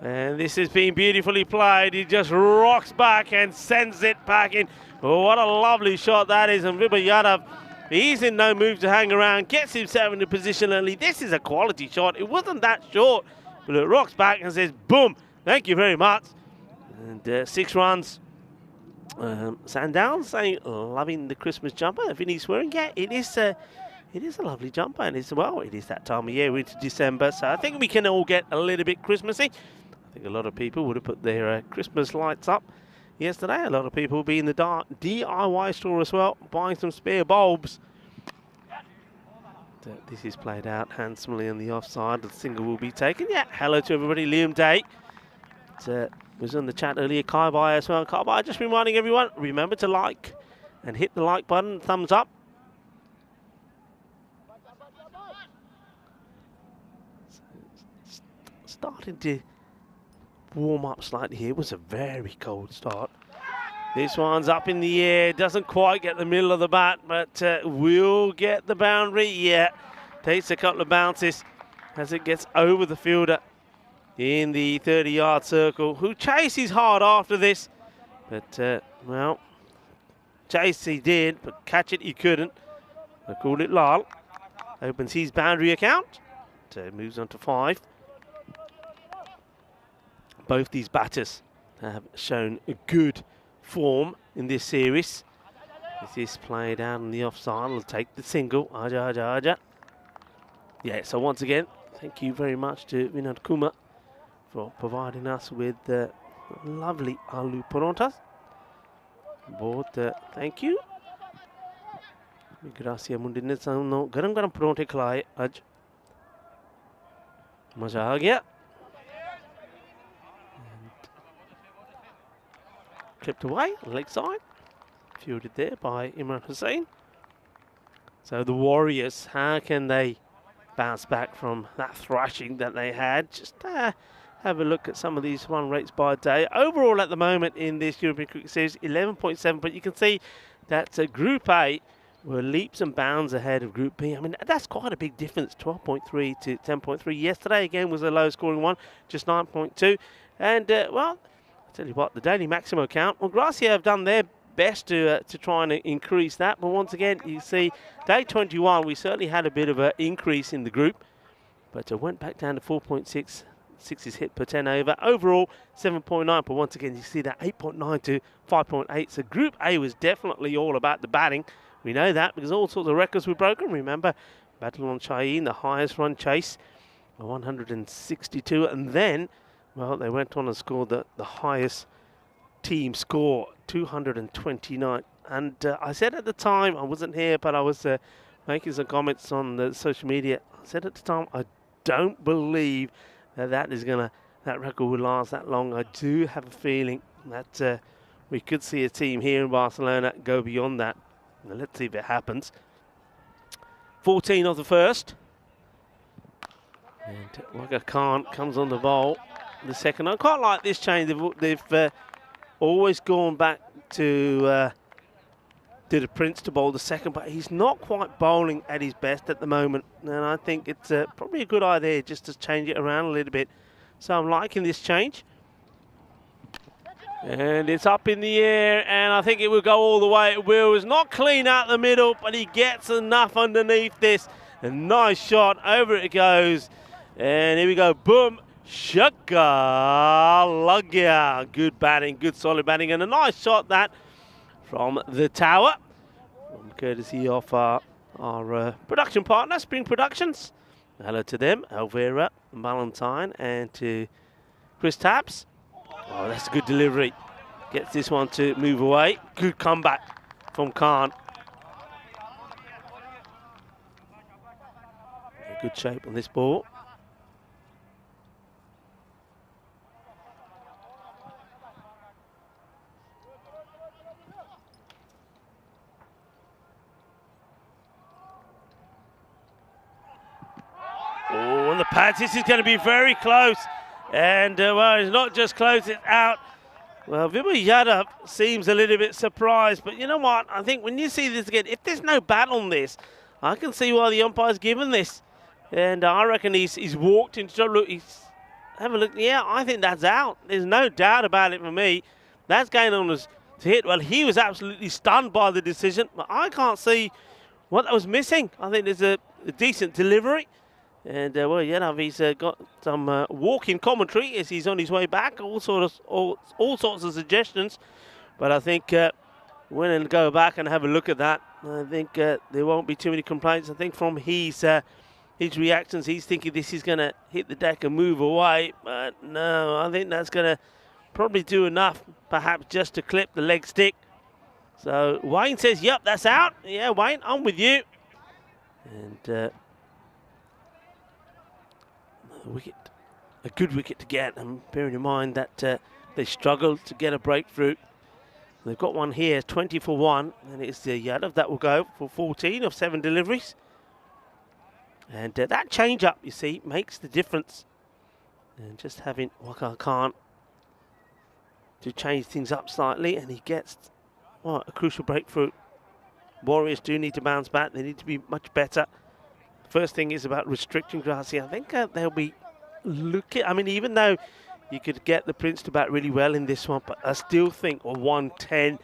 D: And this has been beautifully played. He just rocks back and sends it back in. Oh, what a lovely shot that is. And Vibor Yadav, he's in no move to hang around, gets himself into position early. This is a quality shot. It wasn't that short, but it rocks back and says, boom, thank you very much. And 6 runs. Sandown saying, loving the Christmas jumper. Vinny swearing, yeah, it is a lovely jumper. And it is that time of year, into December. So I think we can all get a little bit Christmassy. I think a lot of people would have put their Christmas lights up yesterday. A lot of people will be in the DIY store as well, buying some spare bulbs. This is played out handsomely on the offside. The single will be taken. Yeah, hello to everybody. Liam Day was on the chat earlier. Kai Bai as well. Kai Bai just reminding everyone, remember to like and hit the like button, thumbs up. Starting to warm up slightly here. It was a very cold start. This one's up in the air, doesn't quite get the middle of the bat, but will get the boundary. Yeah, takes a couple of bounces as it gets over the fielder in the 30-yard circle, who chases hard after this. But, well, chase he did, but catch it he couldn't. I called it Lal. opens his boundary account. So moves on to 5. Both these batters have shown a good form in this series. This is played out on the offside. Will take the single. Aja. Yeah, so once again, thank you very much to Vinod Kumar for providing us with lovely aloo paranthas. Both, thank you. Gracias मुंडे ने सामने गरम परोंठे खिलाए आज मजा आ गया. Clipped away, leg side, fielded there by Imran Hussain. So the Warriors, how can they bounce back from that thrashing that they had? Just have a look at some of these run rates by day. Overall at the moment in this European Cricket Series, 11.7, but you can see that Group A were leaps and bounds ahead of Group B. I mean, that's quite a big difference, 12.3 to 10.3. Yesterday, again, was a low-scoring one, just 9.2. And, well, I'll tell you what, the daily maximum count, well, Gracia have done their best to try and increase that. But once again, you see, day 21, we certainly had a bit of an increase in the group. But it went back down to 4.6. 6 is hit per 10 over. Overall, 7.9. But once again, you see that 8.9 to 5.8. So Group A was definitely all about the batting. We know that because all sorts of records were broken. Remember, Battle on Shaheen, the highest run chase, 162. And then, well, they went on and scored the highest team score, 229. And I said at the time, I wasn't here, but I was making some comments on the social media. I said at the time, I don't believe that record will last that long. I do have a feeling that we could see a team here in Barcelona go beyond that. Now, let's see if it happens. 14 of the first. And Waka Khan comes on the bowl. The second. I quite like this change. They've always gone back to the Prince to bowl the second, but he's not quite bowling at his best at the moment. And I think it's probably a good idea just to change it around a little bit. So I'm liking this change. And it's up in the air, and I think it will go all the way. It will. It's not clean out the middle, but he gets enough underneath this. A nice shot. Over it goes. And here we go. Boom. Shaka. Lagya. Good batting. Good solid batting. And a nice shot that from the tower. Courtesy of our production partner, Spring Productions. Hello to them. Alvera, Valentine, and to Chris Taps. Oh, that's a good delivery. Gets this one to move away. Good comeback from Khan. Good shape on this ball. Oh, on the pads, this is going to be very close. And, well, it's not just close, it's out. Well, Vibha Yadav seems a little bit surprised. But you know what? I think when you see this again, if there's no bat on this, I can see why the umpire's given this. And I reckon he's walked into, look, have a look. Yeah, I think that's out. There's no doubt about it for me. That's going on as to hit. Well, he was absolutely stunned by the decision. But I can't see what that was missing. I think there's a decent delivery. And, well, Yadav, he's got some walking commentary as he's on his way back, all sorts of suggestions. But I think when and go back and have a look at that, I think there won't be too many complaints. I think from his reactions, he's thinking this is going to hit the deck and move away. But no, I think that's going to probably do enough, perhaps just to clip the leg stick. So Wayne says, yep, that's out. Yeah, Wayne, I'm with you. And wicket, a good wicket to get, and bearing in mind that they struggled to get a breakthrough. They've got one here, 20 for 1, and it's the Yadav that will go for 14 of 7 deliveries. And that change-up, you see, makes the difference. And just having Waka Khan to change things up slightly, and he gets a crucial breakthrough. Warriors do need to bounce back. They need to be much better. First thing is about restricting Gracia. I think they'll be looking. I mean, even though you could get the Prince to bat really well in this one, but I still think 110.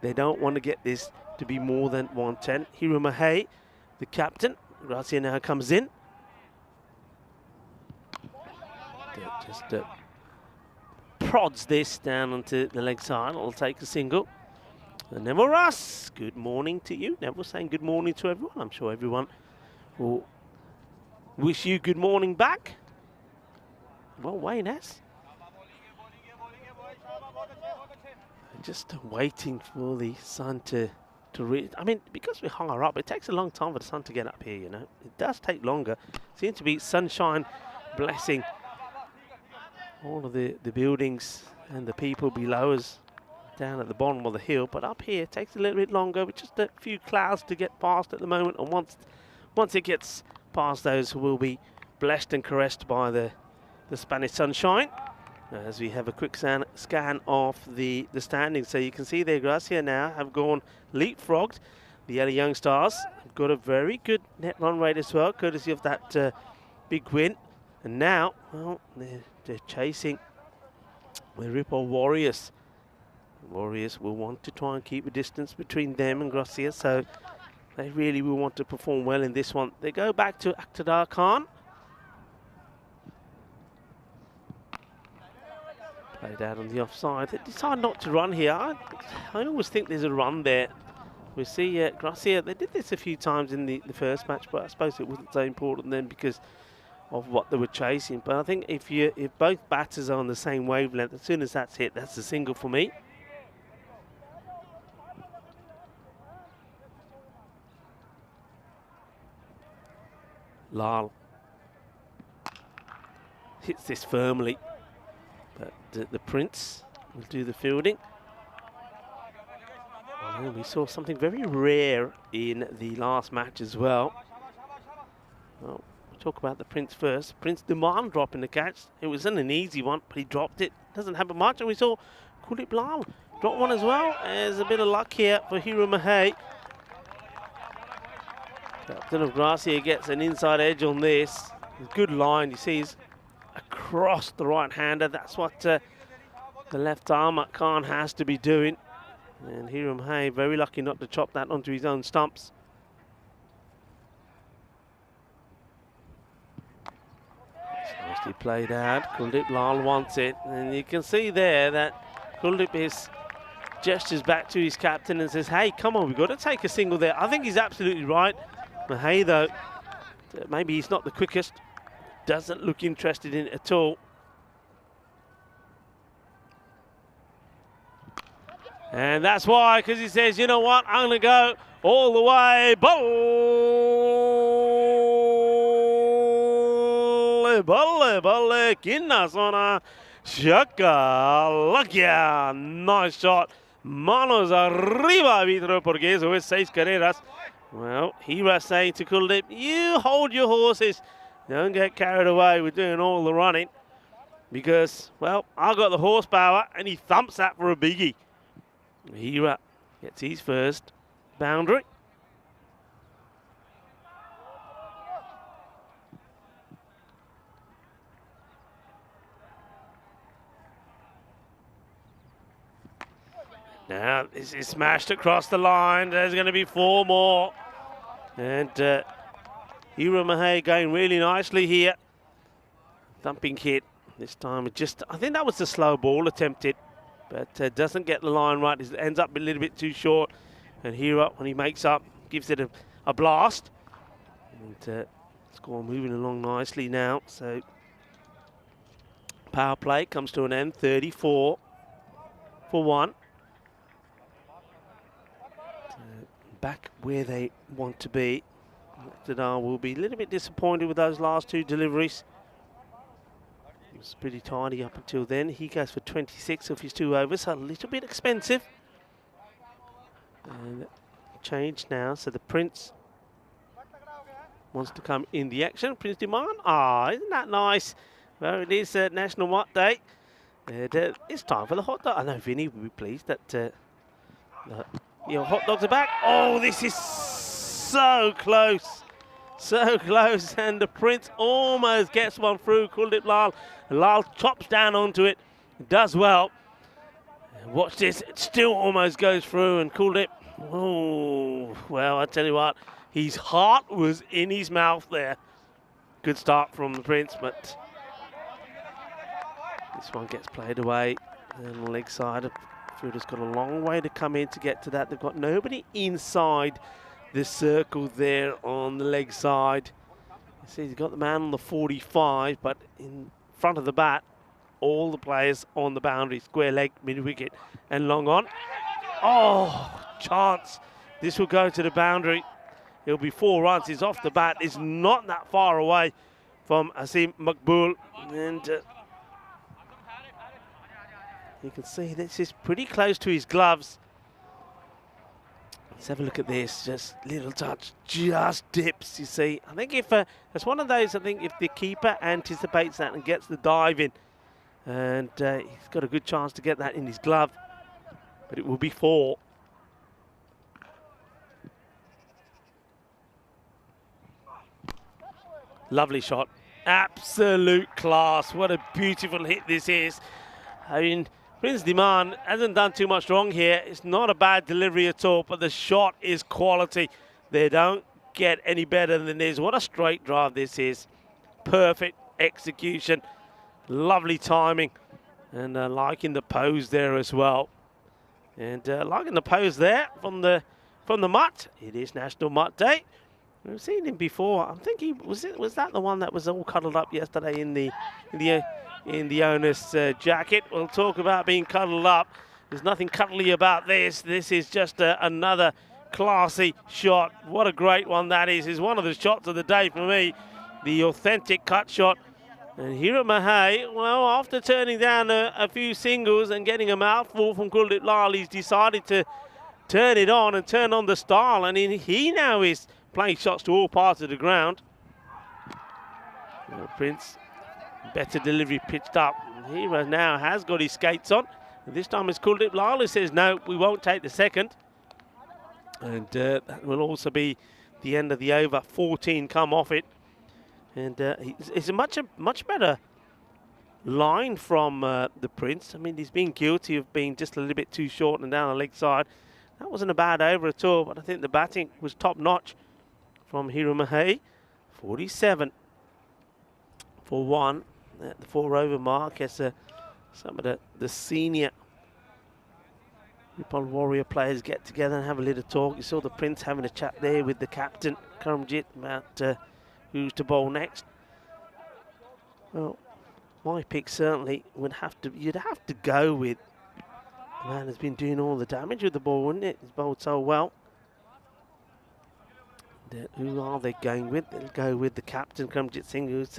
D: They don't want to get this to be more than 110. Hiro Mahey, the captain, Gracia now comes in. Just prods this down onto the leg side. It'll take a single. And Neville Russ, good morning to you. Neville saying good morning to everyone. I'm sure everyone will wish you good morning back. Well, Wayne has. Just waiting for the sun to reach. I mean, because we're higher up, it takes a long time for the sun to get up here, you know. It does take longer. Seems to be sunshine blessing all of the buildings and the people below us down at the bottom of the hill. But up here, it takes a little bit longer with just a few clouds to get past at the moment. And once it gets past those, we'll be blessed and caressed by the Spanish sunshine. As we have a quick scan of the standings. So you can see there, Gracia now have gone leapfrogged. The Yellow Young Stars have got a very good net run rate as well, courtesy of that big win. And now, well, they're chasing the Ripple Warriors. The Warriors will want to try and keep a distance between them and Gracia, so they really will want to perform well in this one. They go back to Iqtidar Khan. Played out on the offside. They decide not to run here. I always think there's a run there. We see Gracia, they did this a few times in the first match, but I suppose it wasn't so important then because of what they were chasing. But I think if both batters are on the same wavelength, as soon as that's hit, that's a single for me. Lal hits this firmly. But the Prince will do the fielding. Oh, we saw something very rare in the last match as well. Well, we'll talk about the Prince first. Prince Demand dropping the catch. It wasn't an easy one, but he dropped it. Doesn't happen much. And we saw Kulip Lal drop one as well. There's a bit of luck here for Hiro Mahey. Captain of Gracia gets an inside edge on this. Good line. You see he's across the right-hander. That's what the left armer Khan has to be doing. And Hiro Mahey very lucky not to chop that onto his own stumps. It's nicely played out. Kuldeep Lal wants it. And you can see there that Kuldeep is gestures back to his captain and says, hey, come on, we've got to take a single there. I think he's absolutely right. Mahey, though, maybe he's not the quickest. Doesn't look interested in it at all. And that's why, because he says, you know what, I'm going to go all the way. Balle, kinna zona, shaka, lakia, nice shot. Manos arriba, Vitro Portugués, with 6 carreras. Well, he was saying to Kuldeep, you hold your horses. Don't get carried away with doing all the running. Because, well, I got the horsepower, and he thumps that for a biggie. Hira gets his first boundary. Now, this is smashed across the line. There's going to be 4 more. And Hiro Mahey going really nicely here. Thumping hit. This time it just, I think that was the slow ball attempted. But doesn't get the line right. It ends up a little bit too short. And Hiro, when he makes up, gives it a blast. And score moving along nicely now. So power play comes to an end. 34 for 1. Back where they want to be. Iqtidar will be a little bit disappointed with those last 2 deliveries. It was pretty tidy up until then. He goes for 26 of his 2 overs, a little bit expensive. And change now, so the Prince wants to come in the action. Prince Demand, isn't that nice? Well, it is National What Day. And, it's time for the hot dog. I know Vinny will be pleased that your hot dogs are back. Oh, this is so close. So close. And the Prince almost gets one through. Kuldeep Lal. Lal chops down onto it. Does well. And watch this. It still almost goes through. And Kuldeep, oh, well, I tell you what. His heart was in his mouth there. Good start from the Prince, but this one gets played away. And leg side, fielder's got a long way to come in to get to that. They've got nobody inside the circle there on the leg side. You see, he's got the man on the 45, but in front of the bat, all the players on the boundary, square leg, mid-wicket, and long on. Oh, chance. This will go to the boundary. It'll be 4 runs. He's off the bat. He's not that far away from Asim Makbul. And you can see this is pretty close to his gloves. Let's have a look at this. Just little touch, just dips, you see. I think if it's one of those, I think if the keeper anticipates that and gets the dive in, and he's got a good chance to get that in his glove, but it will be 4. Lovely shot. Absolute class. What a beautiful hit this is. I mean, Prince Diman hasn't done too much wrong here. It's not a bad delivery at all, but the shot is quality. They don't get any better than this. What a straight drive this is. Perfect execution. Lovely timing. And liking the pose there as well. And liking the pose there from the mutt. It is National Mutt Day. We've seen him before. I think he was that the one that was all cuddled up yesterday in the owner's jacket. We'll talk about being cuddled up. There's nothing cuddly about this. This is just another classy shot. What a great one that is. It's one of the shots of the day for me. The authentic cut shot. And Hira Mahey, well, after turning down a few singles and getting a mouthful from Kuldeep Lal, he's decided to turn it on and turn on the style. And he now is playing shots to all parts of the ground. Prince, better delivery pitched up. Hira now has got his skates on. And this time it's Kuldeep Lal who says, no, we won't take the second. And that will also be the end of the over. 14 come off it. And it's a much better line from the Prince. I mean, he's been guilty of being just a little bit too short and down the leg side. That wasn't a bad over at all, but I think the batting was top notch from Hira Mahey. 47 for 1 at the 4 over mark as some of the senior Ripon Warrior players get together and have a little talk. You saw the Prince having a chat there with the captain, Karamjit, about who's to bowl next. Well, my pick certainly you'd have to go with the man who's been doing all the damage with the ball, wouldn't it? He's bowled so well. Who are they going with? They'll go with the captain, Karamjit Singh, who's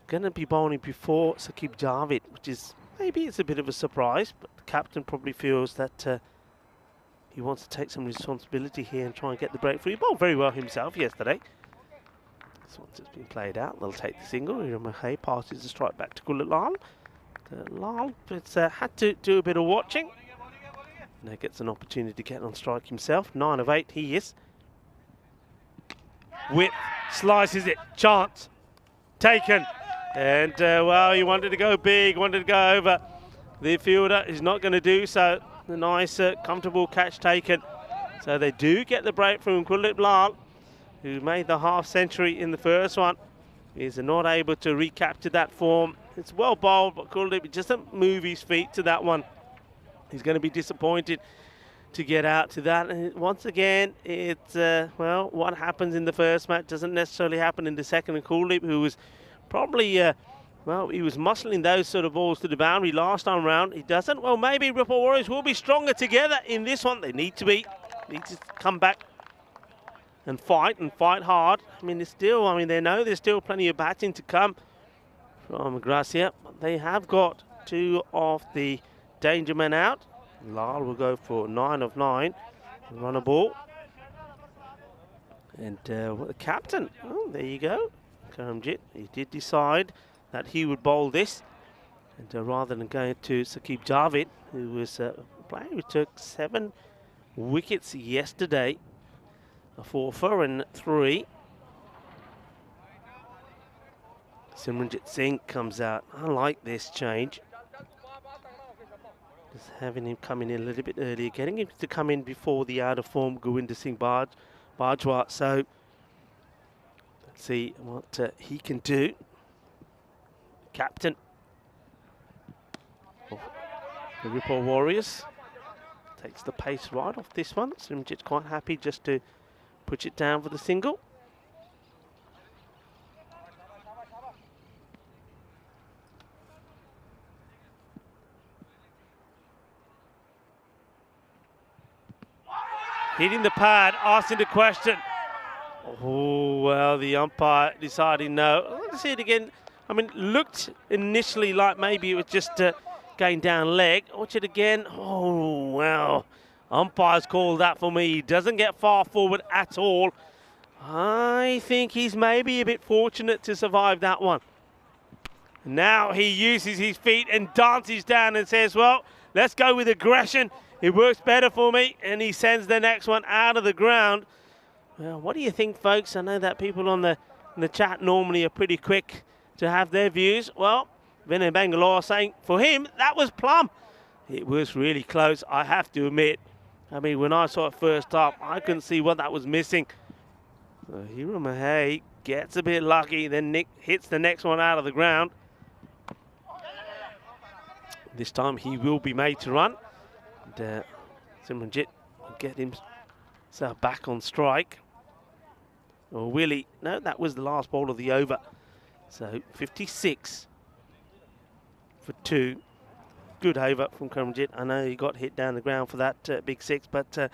D: going to be bowling before Saqib Javid, which is maybe it's a bit of a surprise, but the captain probably feels that he wants to take some responsibility here and try and get the breakthrough. He bowled very well himself yesterday. So once it's been played out, they'll take the single. Hira Mahey passes the strike back to Kuldeep Lal. Lal had to do a bit of watching. Now gets an opportunity to get on strike himself. 9 of 8 he is. Whip, slices it, chance, taken. And well, he wanted to go big, wanted to go over. The fielder is not going to do so. The nice, comfortable catch taken. So they do get the break from Kuldeep Lal, who made the half century in the first one. Is not able to recapture that form. It's well bowled, but Kuldeep just doesn't move his feet to that one. He's going to be disappointed to get out to that. And once again, it's, well, what happens in the first match doesn't necessarily happen in the second. And Kuldeep, who was probably, well, he was muscling those sort of balls to the boundary last time round. He doesn't. Well, maybe Ripple Warriors will be stronger together in this one. They need to be. Need to come back and fight hard. I mean, they know there's still plenty of batting to come from Gracia. But they have got 2 of the danger men out. Lal will go for 9 of 9. Run a ball. And the captain, oh, there you go. Karamjit, he did decide that he would bowl this. And rather than going to Saqib Javid, who was a player who took 7 wickets yesterday. A 4 and 3. Simranjit Singh comes out. I like this change. Just having him come in a little bit earlier, getting him to come in before the out of form Govinder Singh Bajwa. So let's see what he can do. Captain of the Ripple Warriors takes the pace right off this one. Simjit's quite happy just to push it down for the single. Hitting the pad, asking the question. Oh, well, the umpire decided no. Let's see it again. I mean, looked initially like maybe it was just going down leg. Watch it again. Oh, well. Umpire's called that for me. He doesn't get far forward at all. I think he's maybe a bit fortunate to survive that one. Now he uses his feet and dances down and says, well, let's go with aggression. It works better for me, and he sends the next one out of the ground. Well, what do you think, folks? I know that people on the chat normally are pretty quick to have their views. Well, Vinay Bangalore saying, for him, that was plumb. It was really close, I have to admit. I mean, when I saw it first up, I couldn't see what that was missing. Hiro Mahey gets a bit lucky, then Nick hits the next one out of the ground. This time he will be made to run. And Simranjit will get himself back on strike. Or will he? No, that was the last ball of the over. So 56 for 2. Good over from Simranjit. I know he got hit down the ground for that big six, but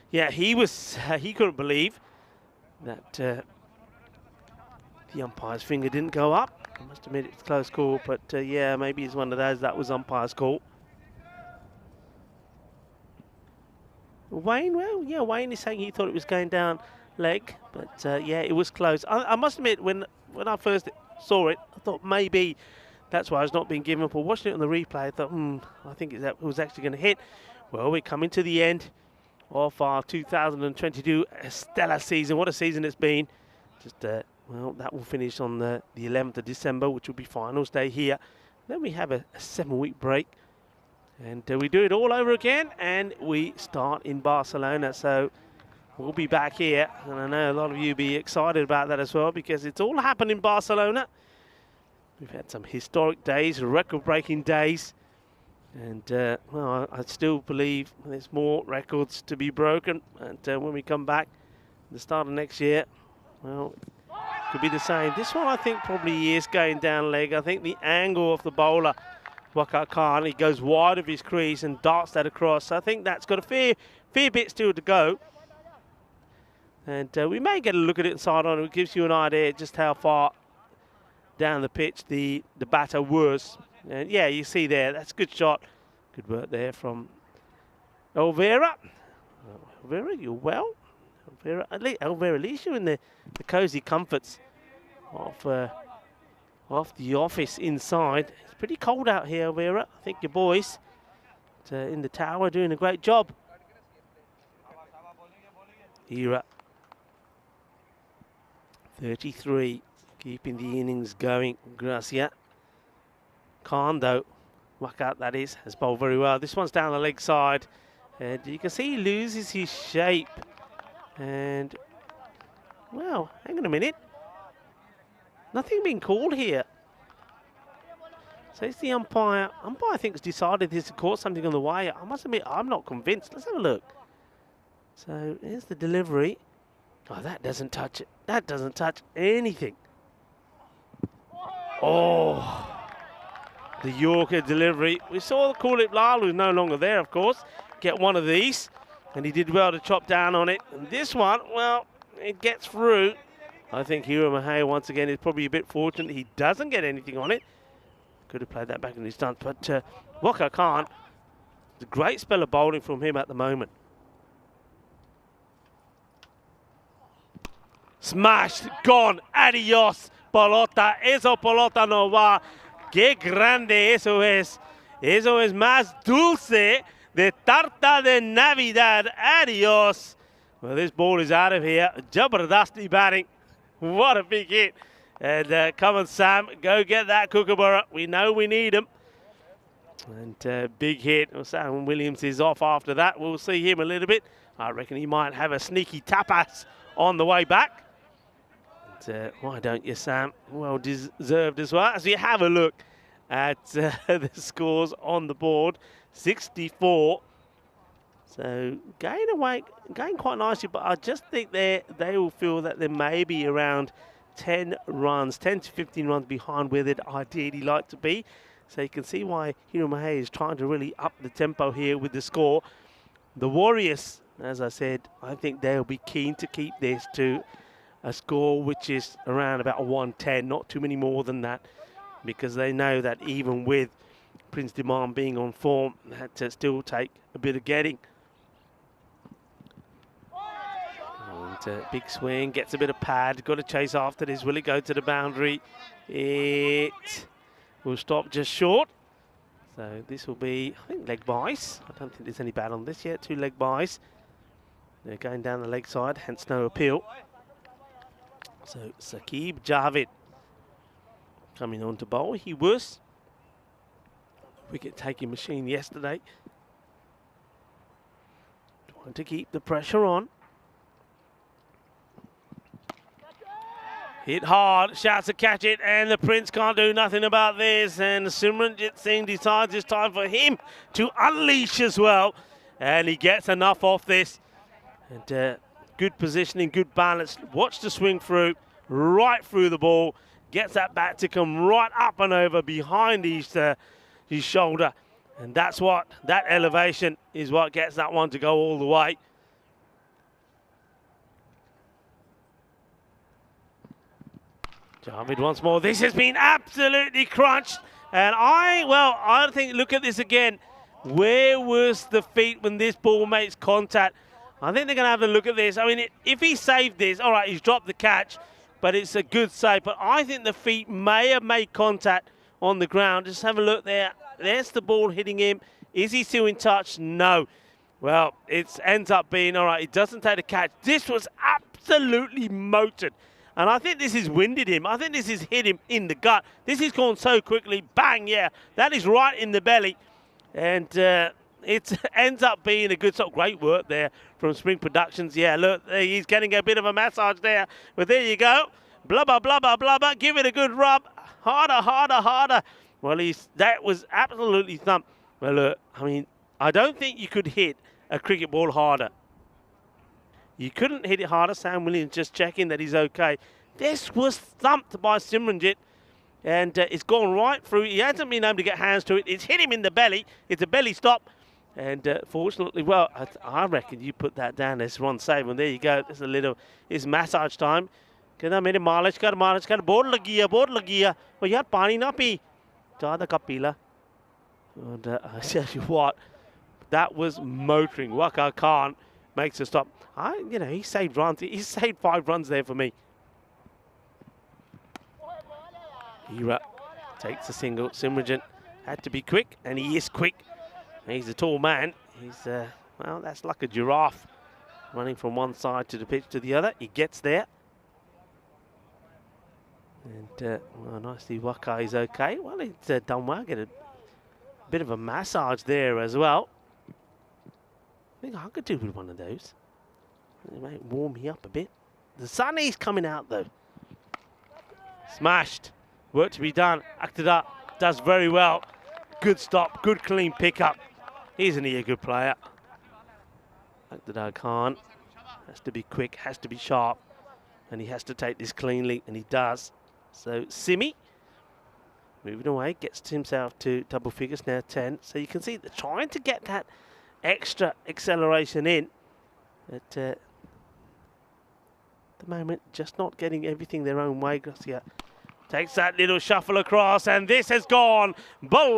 D: yeah, he couldn't believe that the umpire's finger didn't go up. I must admit it's a close call, but yeah, maybe it's one of those that was umpire's call. Wayne, well, yeah, Wayne is saying he thought it was going down leg, but yeah, it was close. I must admit, when I first saw it, I thought maybe that's why I was not being given up. Or watching it on the replay, I thought, I think it was actually going to hit. Well, we're coming to the end of our 2022 stellar season. What a season it's been. Just, well, that will finish on the 11th of December, which will be finals day here. Then we have a 7-week break. And we do it all over again, and we start in Barcelona. So we'll be back here, and I know a lot of you will be excited about that as well, because it's all happened in Barcelona. We've had some historic days, record-breaking days, and well, I still believe there's more records to be broken. And when we come back at the start of next year, well, it could be the same. This one, I think, probably is going down leg. I think the angle of the bowler, Waqar Khan, he goes wide of his crease and darts that across. So I think that's got a fair bit still to go. And we may get a look at it inside on. It gives you an idea just how far down the pitch the batter was. And yeah, you see there, that's a good shot. Good work there from Elvira. Elvira, you're well. Elvira, at least you're in the cosy comforts of the office inside. It's pretty cold out here, Elvira. I think your boys in the tower are doing a great job. Hira, 33, keeping the innings going. Gracia. Khan, though, Waqar, that is, has bowled very well. This one's down the leg side, and you can see he loses his shape. And, well, hang on a minute. Nothing being called here. So it's the umpire. Umpire, I think, has decided he's caught something on the way. I must admit, I'm not convinced. Let's have a look. So here's the delivery. Oh, that doesn't touch it. That doesn't touch anything. Oh, the Yorker delivery. We saw Kulip Lal, who's no longer there, of course, get one of these. And he did well to chop down on it. And this one, well, it gets through. I think Hiro Mahey, once again, is probably a bit fortunate. He doesn't get anything on it. Could have played that back in his stance. But Waqar Khan, it's a great spell of bowling from him at the moment. Smashed, gone, adios, pelota. Eso pelota no va. Qué grande eso es. Eso es más dulce de tarta de Navidad. Adios. Well, this ball is out of here. Jabardasti batting. What a big hit. And come on, Sam, go get that kookaburra. We know we need him. And big hit. Well, Sam Williams is off after that. We'll see him a little bit. I reckon he might have a sneaky tapas on the way back. And, why don't you, Sam? Well deserved as well. As we have a look at the scores on the board, 64. So going quite nicely, but I just think they will feel that they may be around 10 to 15 runs behind where they'd ideally like to be. So you can see why Hiromahe is trying to really up the tempo here with the score. The Warriors, as I said, I think they'll be keen to keep this to a score which is around about 110, not too many more than that, because they know that even with Prince Demand being on form, that to still take a bit of getting. And big swing, gets a bit of pad, got to chase after this. Will it go to the boundary? It will stop just short. So this will be, I think, leg byes. I don't think there's any bad on this yet. 2 leg byes. They're going down the leg side, hence no appeal. So Saqib Javid coming on to bowl. He was wicket-taking machine yesterday. Trying to keep the pressure on. Hit hard, shouts to catch it, and the Prince can't do nothing about this. And Simranjit Singh decides it's time for him to unleash as well. And he gets enough off this. And good positioning, good balance. Watch the swing through, right through the ball. Gets that bat to come right up and over behind his shoulder. And that's what, that elevation is what gets that one to go all the way. Javid once more. This has been absolutely crunched. And I think, look at this again. Where was the feet when this ball makes contact? I think they're going to have a look at this. I mean, if he saved this, all right, he's dropped the catch, but it's a good save. But I think the feet may have made contact on the ground. Just have a look there. There's the ball hitting him. Is he still in touch? No. Well, it ends up being, all right, he doesn't take the catch. This was absolutely motored. And I think this has winded him. I think this has hit him in the gut. This has gone so quickly. Bang, yeah. That is right in the belly. And it ends up being a good sort. Great work there from Spring Productions. Yeah, look, he's getting a bit of a massage there. But there you go. Blubber, blubber, blubber. Give it a good rub. Harder, harder, harder. Well, that was absolutely thumped. Well, look, I mean, I don't think you could hit a cricket ball harder. You couldn't hit it harder. Sam Williams just checking that he's okay. This was thumped by Simranjit. And it's gone right through. He hasn't been able to get hands to it. It's hit him in the belly. It's a belly stop. And fortunately, well, I reckon you put that down as run save. And there you go. There's a little, it's massage time. Kena mere malish kar board lagiya. Well, yaar pani na pi. Jada ka pila. And I tell you what, that was motoring. Waka Khan makes a stop. He saved runs. He saved 5 runs there for me. Hira takes a single. Simranjit had to be quick, and he is quick. He's a tall man. He's, well, that's like a giraffe running from one side to the pitch to the other. He gets there. And, well, nicely, Waka is okay. Well, it's done well. Get a bit of a massage there as well. I think I could do with one of those. It might warm me up a bit. The sun is coming out, though. Smashed. Work to be done. Akhtar does very well. Good stop. Good clean pickup. Isn't he a good player? Akhtar Khan has to be quick, has to be sharp, and he has to take this cleanly, and he does. So Simi moving away, gets himself to double figures now, 10. So you can see they're trying to get that extra acceleration in. At the moment, just not getting everything their own way. Gracia takes that little shuffle across, and this has gone. Balle,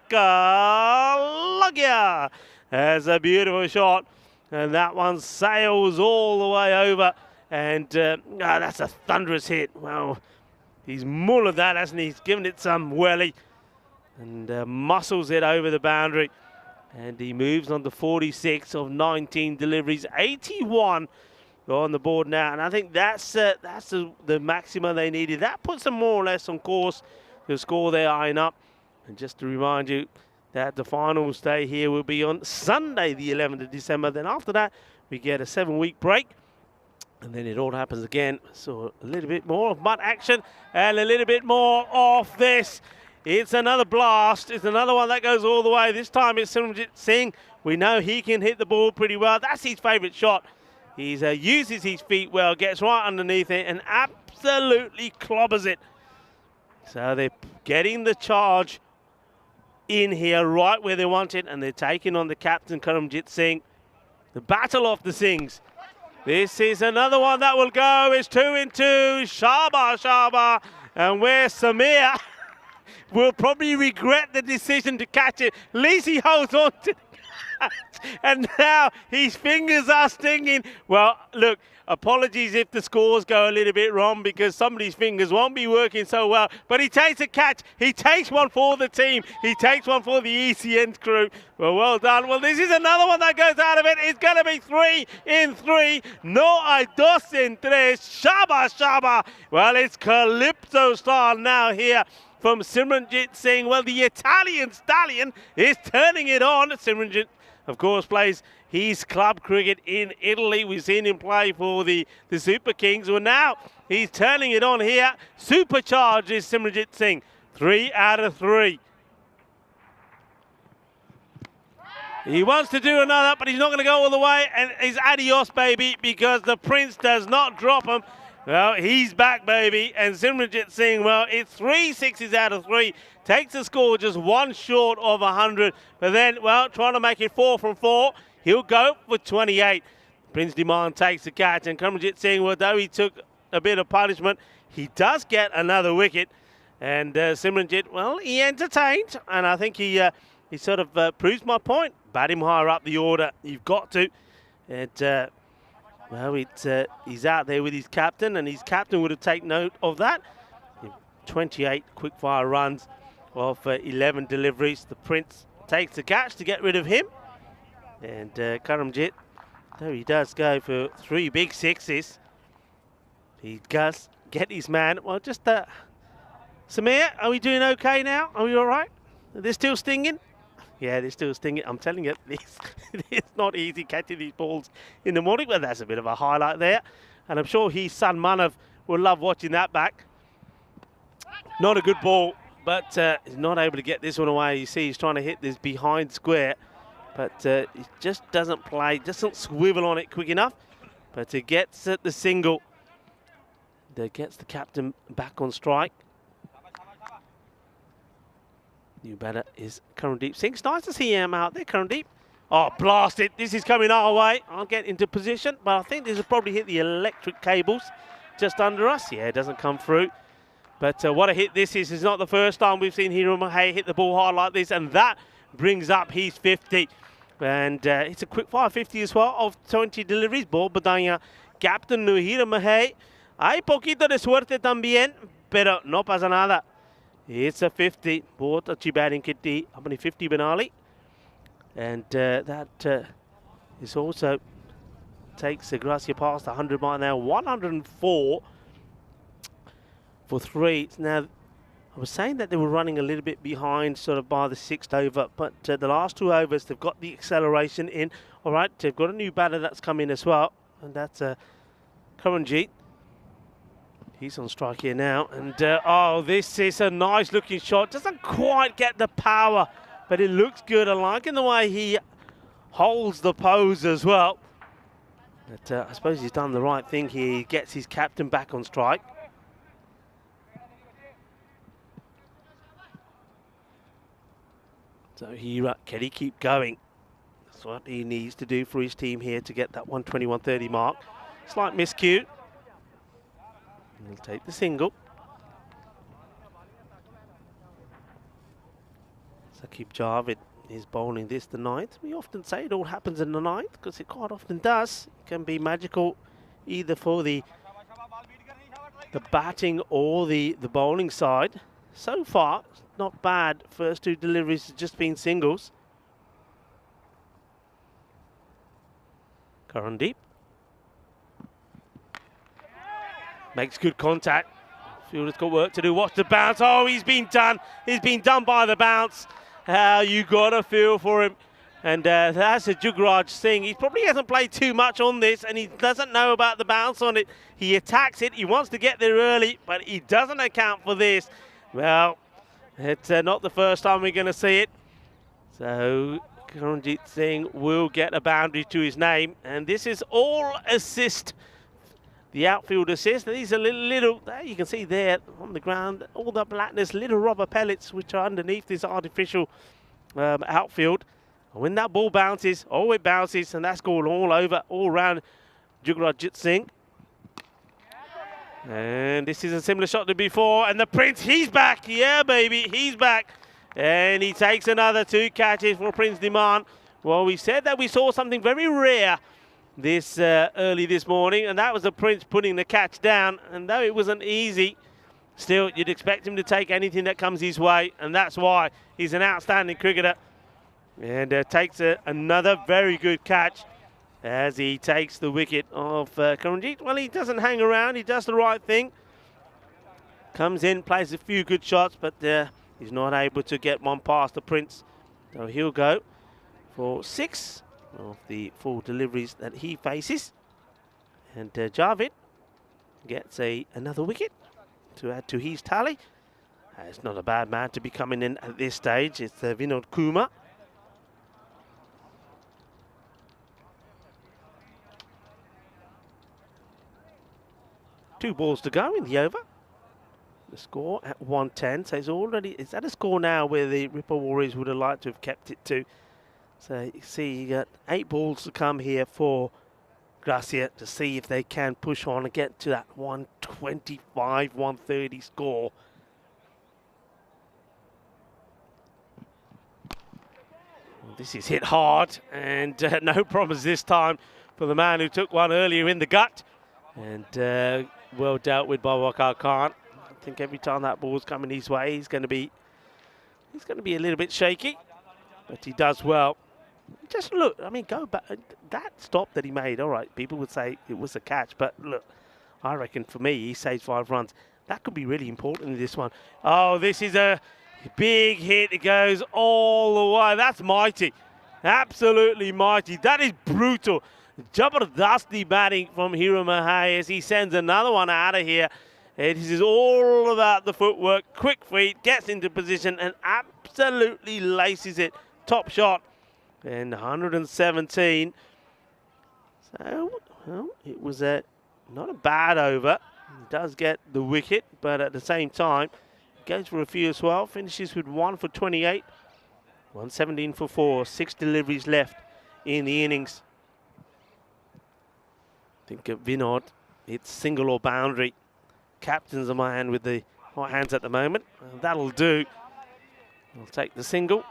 D: Shakalagya has a beautiful shot, and that one sails all the way over, and that's a thunderous hit. Well, he's mullered that, hasn't he? He's given it some welly, and muscles it over the boundary, and he moves on to 46 of 19 deliveries, 81 on the board now, and I think that's the maximum they needed. That puts them more or less on course to score their iron up. And just to remind you that the finals day here will be on Sunday, the 11th of December. Then after that, we get a 7-week break. And then it all happens again. So a little bit more of mud action and a little bit more of this. It's another blast. It's another one that goes all the way. This time it's Simranjit Singh. We know he can hit the ball pretty well. That's his favourite shot. He uses his feet well, gets right underneath it and absolutely clobbers it. So they're getting the charge in here right where they want it, and they're taking on the captain, Karamjit Singh. The battle of the Singhs. This is another one that will go. It's 2-2. Shaba. And where Samir will probably regret the decision to catch it. At least he holds on to the catch. And now his fingers are stinging. Well, look, apologies if the scores go a little bit wrong because somebody's fingers won't be working so well. But he takes a catch. He takes one for the team. He takes one for the ECN crew. Well done. Well, this is another one that goes out of it. It's going to be 3 in 3. No hay dos en tres. Shaba. Well, it's Calypso style now here from Simranjit Singh. Well, the Italian stallion is turning it on. Simranjit, of course, plays his club cricket in Italy. We've seen him play for the Super Kings. Well, now he's turning it on here. Supercharged is Simranjit Singh. 3 out of 3. He wants to do another, but he's not going to go all the way. And it's adios, baby, because the Prince does not drop him. Well, he's back, baby. And Simranjit Singh, well, it's 3 sixes out of 3. Takes the score just 1 short of 100. But then, well, trying to make it 4 from 4. He'll go for 28. Prince Demand takes the catch. And Karamjit Singh, well, though he took a bit of punishment, he does get another wicket. And Simranjit, well, he entertained. And I think he sort of proves my point. Bat him higher up the order. You've got to. And, well, he's out there with his captain. And his captain would have taken note of that. 28 quick-fire runs off 11 deliveries. The Prince takes the catch to get rid of him. And Karamjit, though he does go for 3 big sixes, he does get his man. Well, just Samir, are we doing okay now? Are we all right? Are they still stinging? Yeah, they're still stinging. I'm telling you, it's not easy catching these balls in the morning, but that's a bit of a highlight there. And I'm sure his son Manav will love watching that back. Not a good ball, but he's not able to get this one away. You see he's trying to hit this behind square, but he just doesn't play, doesn't swivel on it quick enough. But it gets at the single. That gets the captain back on strike. New batter is Karandeep Singh. It's nice to see him out there, Karandeep. Oh, blast it. This is coming our way. I'll get into position, but I think this will probably hit the electric cables just under us. Yeah, it doesn't come through. But what a hit this is. It's not the first time we've seen Hiram Mahay hit the ball hard like this, and that brings up his 50. And it's a quick fire 50 as well of 20 deliveries. Ball badaya. Captain Hiram Mahay. Hay poquito de suerte también, pero no pasa nada. It's a 50. बहुत अच्छी batting की थी अपनी 50 बना ली. And that is also takes Gracia past 100 mile now. 104 for 3. Now, I was saying that they were running a little bit behind sort of by the 6th over, but the last 2 overs, they've got the acceleration in. All right, they've got a new batter that's come in as well, and that's Karanjit. He's on strike here now, and oh, this is a nice looking shot. Doesn't quite get the power, but it looks good. I like in the way he holds the pose as well. But I suppose he's done the right thing here. He gets his captain back on strike. So can he keep going? That's what he needs to do for his team here to get that 120-130 mark. Slight miscue. He'll take the single. Saqib Javed is bowling this the 9th. We often say it all happens in the 9th because it quite often does. It can be magical either for the batting or the bowling side. So far, not bad. First 2 deliveries have just been singles. Karandeep makes good contact. Fielder's got work to do. Watch the bounce. Oh, he's been done. He's been done by the bounce. You got to feel for him. And that's a Jugraj Singh. He probably hasn't played too much on this, and he doesn't know about the bounce on it. He attacks it. He wants to get there early, but he doesn't account for this. Well, it's not the first time we're going to see it. So Karanjit Singh will get a boundary to his name, and this is all assist. The outfield assist. These are little, there you can see there on the ground, all the blackness, little rubber pellets which are underneath this artificial outfield. And when that ball bounces, oh, it bounces, and that's going all over, all around Jugraj Singh. And this is a similar shot to before, and the Prince, he's back. Yeah, baby, he's back. And he takes another 2 catches for Prince Demand. Well, we said that we saw something very rare this early this morning, and that was the Prince putting the catch down. And though it wasn't easy, still you'd expect him to take anything that comes his way, and that's why he's an outstanding cricketer. And takes another very good catch as he takes the wicket of Karanjit. Well, he doesn't hang around, he does the right thing. Comes in, plays a few good shots, but he's not able to get one past the Prince. So he'll go for 6 of the 4 deliveries that he faces. And Javed gets another wicket to add to his tally. It's not a bad man to be coming in at this stage. It's Vinod Kumar. Two balls to go in the over. The score at 110. So it's already, it's at a score now where the Ripper Warriors would have liked to have kept it to. So you see you got 8 balls to come here for Gracia to see if they can push on and get to that 125, 130 score. Well, this is hit hard, and no problems this time for the man who took one earlier in the gut. And well dealt with by Waqar Khan. I think every time that ball's coming his way, he's going to be a little bit shaky, but he does well. Just look, I mean, go back. That stop that he made, all right, people would say it was a catch, but look, I reckon for me, he saves 5 runs. That could be really important in this one. Oh, this is a big hit. It goes all the way. That's mighty. Absolutely mighty. That is brutal. Jabardasti batting from Hero Mahai as he sends another one out of here. This is all about the footwork. Quick feet, gets into position and absolutely laces it. Top shot. And 117. So, well, it was not a bad over. He does get the wicket, but at the same time, goes for a few as well. Finishes with 1 for 28. 117 for 4. 6 deliveries left in the innings. I think Vinod, it's single or boundary. Captain's a man with the hot hands at the moment. That'll do. I'll take the single.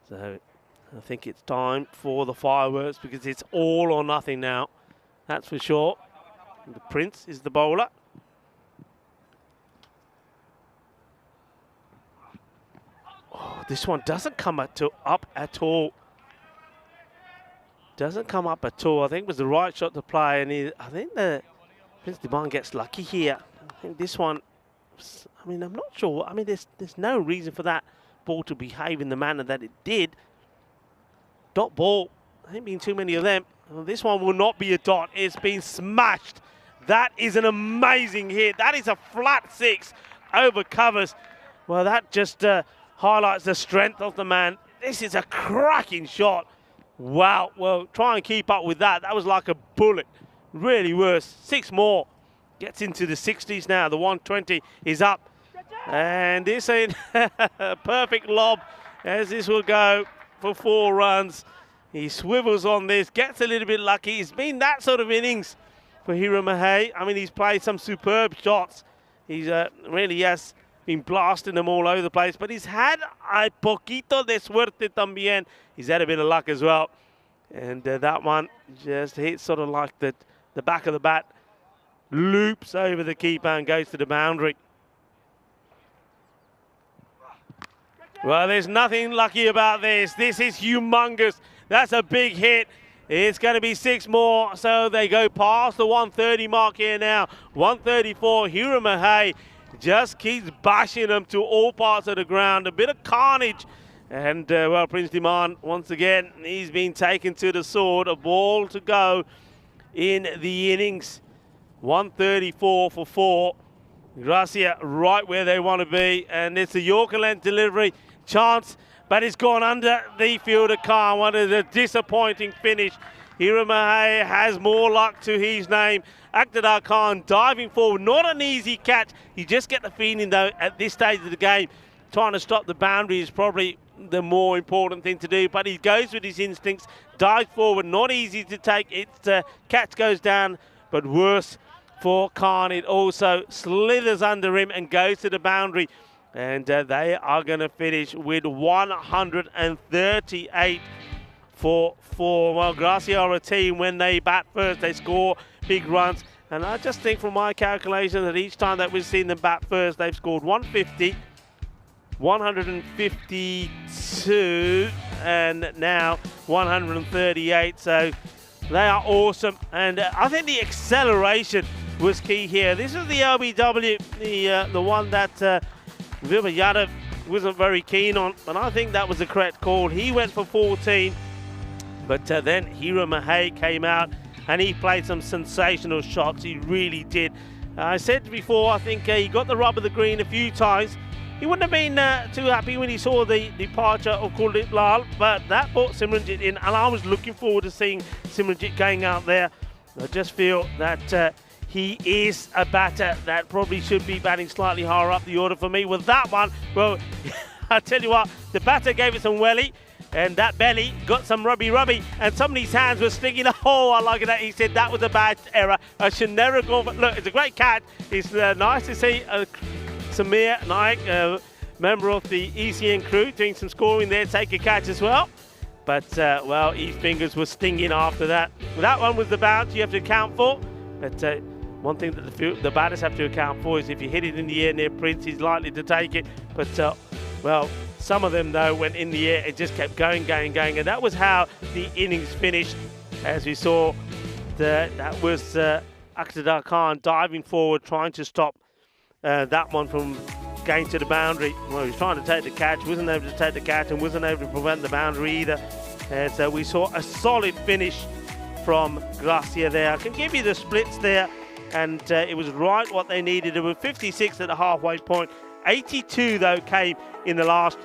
D: So I think it's time for the fireworks because it's all or nothing now. That's for sure. The Prince is the bowler. Oh, this one doesn't come up at all. Doesn't come up at all. I think it was the right shot to play, and I think the Prince Demand gets lucky here. I think this one, I mean, I'm not sure. I mean, there's no reason for that ball to behave in the manner that it did. Dot ball. There ain't been too many of them. Well, this one will not be a dot. It's been smashed. That is an amazing hit. That is a flat 6 over covers. Well, that just highlights the strength of the man. This is a cracking shot. Wow, well, try and keep up with that. That was like a bullet. Really was. 6 more. Gets into the 60s now. The 120 is up. And this ain't a perfect lob as this will go for 4 runs. He swivels on this, gets a little bit lucky. It's been that sort of innings for Hero Mahai. I mean, he's played some superb shots. He's really has been blasting them all over the place, but he's had a poquito de suerte también. He's had a bit of luck as well. And that one just hits sort of like the back of the bat, loops over the keeper and goes to the boundary. Well, there's nothing lucky about this. This is humongous. That's a big hit. It's going to be 6 more, so they go past the 130 mark here now. 134, Hira Mahey just keeps bashing them to all parts of the ground. A bit of carnage. And, well, Prince Demand, once again, he's been taken to the sword. A ball to go in the innings. 134 for 4. Gracia right where they want to be. And it's a Yorker length delivery chance, but it's gone under the fielder Khan. What is a disappointing finish. Hira Mahey has more luck to his name. Akhtar Khan diving forward. Not an easy catch. You just get the feeling, though, at this stage of the game, trying to stop the boundary is probably the more important thing to do, but he goes with his instincts, dives forward, not easy to take. It's catch goes down, but worse for Khan. It also slithers under him and goes to the boundary, and they are going to finish with 138 for 4. Well, Gracia are a team, when they bat first, they score big runs, and I just think from my calculation that each time that we've seen them bat first, they've scored 150, 152, and now 138. So they are awesome, and I think the acceleration was key here. This is the LBW, the one that Viva Yadav wasn't very keen on, and I think that was the correct call. He went for 14, but then Hira Mahey came out and he played some sensational shots. He really did. I said before, I think he got the rub of the green a few times. He wouldn't have been too happy when he saw the departure of Kuldeep Lal, but that brought Simranjit in, and I was looking forward to seeing Simranjit going out there. I just feel that he is a batter that probably should be batting slightly higher up the order for me. With that one, well, I tell you what, the batter gave it some welly, and that belly got some rubby, and somebody's hands were sticking. Oh, I like that. He said that was a bad error. I should never have gone. But look, it's a great catch. It's nice to see Samir Naik, member of the ECN crew, doing some scoring there, take a catch as well. But, well, his fingers were stinging after that. That one was the bounce you have to account for. But one thing that the batters have to account for is if you hit it in the air near Prince, he's likely to take it. But, well, some of them, though, went in the air. It just kept going. And that was how the innings finished. As we saw, that was Akhtar Khan diving forward, trying to stop that one from going to the boundary. Well, he was trying to take the catch, wasn't able to take the catch, and wasn't able to prevent the boundary either. And so we saw a solid finish from Gracia there. I can give you the splits there, and it was right what they needed. There were 56 at the halfway point. 82, though, came in the last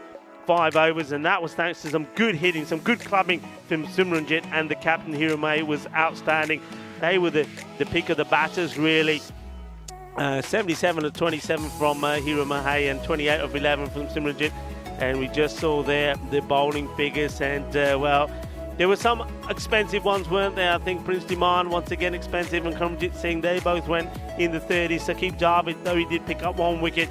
D: 5 overs, and that was thanks to some good hitting, some good clubbing from Simranjit, and the captain, Hira Mahey, was outstanding. They were the pick of the batters, really. 77 of 27 from Hira Mahey and 28 of 11 from Simranjit. And we just saw there the bowling figures, and well, there were some expensive ones, weren't there? I think Prince Demand, once again, expensive, and Karamjit Singh, they both went in the 30s. Saqib Javed, though he did pick up 1 wicket,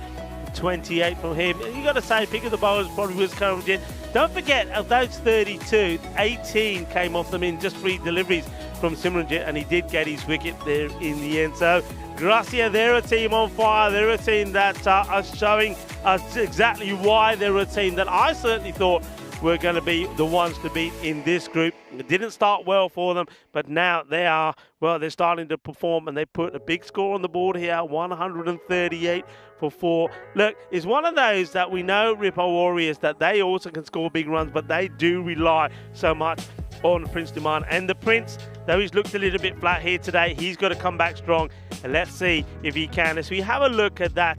D: 28 from him. You got to say, pick of the bowlers probably was Karamjit. Don't forget, of those 32, 18 came off them in just 3 deliveries from Simranjit, and he did get his wicket there in the end. So Gracia, they're a team on fire. They're a team that are showing us exactly why they're a team that I certainly thought were going to be the ones to beat in this group. It didn't start well for them, but now they are, well, they're starting to perform, and they put a big score on the board here, 138 for 4. Look, it's one of those that we know, Ripper Warriors, that they also can score big runs, but they do rely so much on Prince Demand. And the Prince, though he's looked a little bit flat here today, he's got to come back strong, and let's see if he can. As we have a look at that,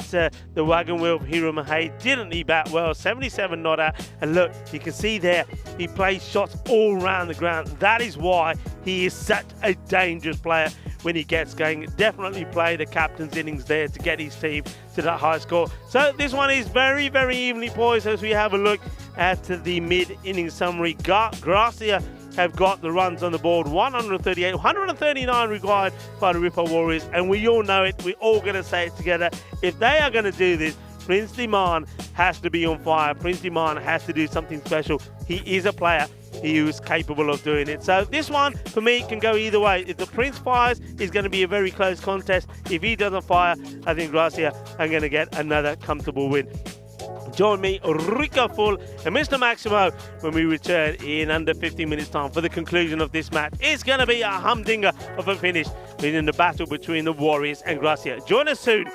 D: the wagon wheel of Hira Mahey, didn't he bat well? 77 not out, and look, you can see there, he plays shots all around the ground. That is why he is such a dangerous player when he gets going. Definitely play the captain's innings there to get his team to that high score. So this one is very, very evenly poised as we have a look at the mid-inning summary. Gracia have got the runs on the board, 138, 139 required by the Ripper Warriors, and we all know it, we're all going to say it together. If they are going to do this, Prince Demand has to be on fire. Prince Demand has to do something special. He is a player who is capable of doing it. So this one, for me, can go either way. If the Prince fires, it's going to be a very close contest. If he doesn't fire, I think Gracia are going to get another comfortable win. Join me, Rico Full and Mr. Maximo, when we return in under 15 minutes time for the conclusion of this match. It's going to be a humdinger of a finish in the battle between the Warriors and Gracia. Join us soon.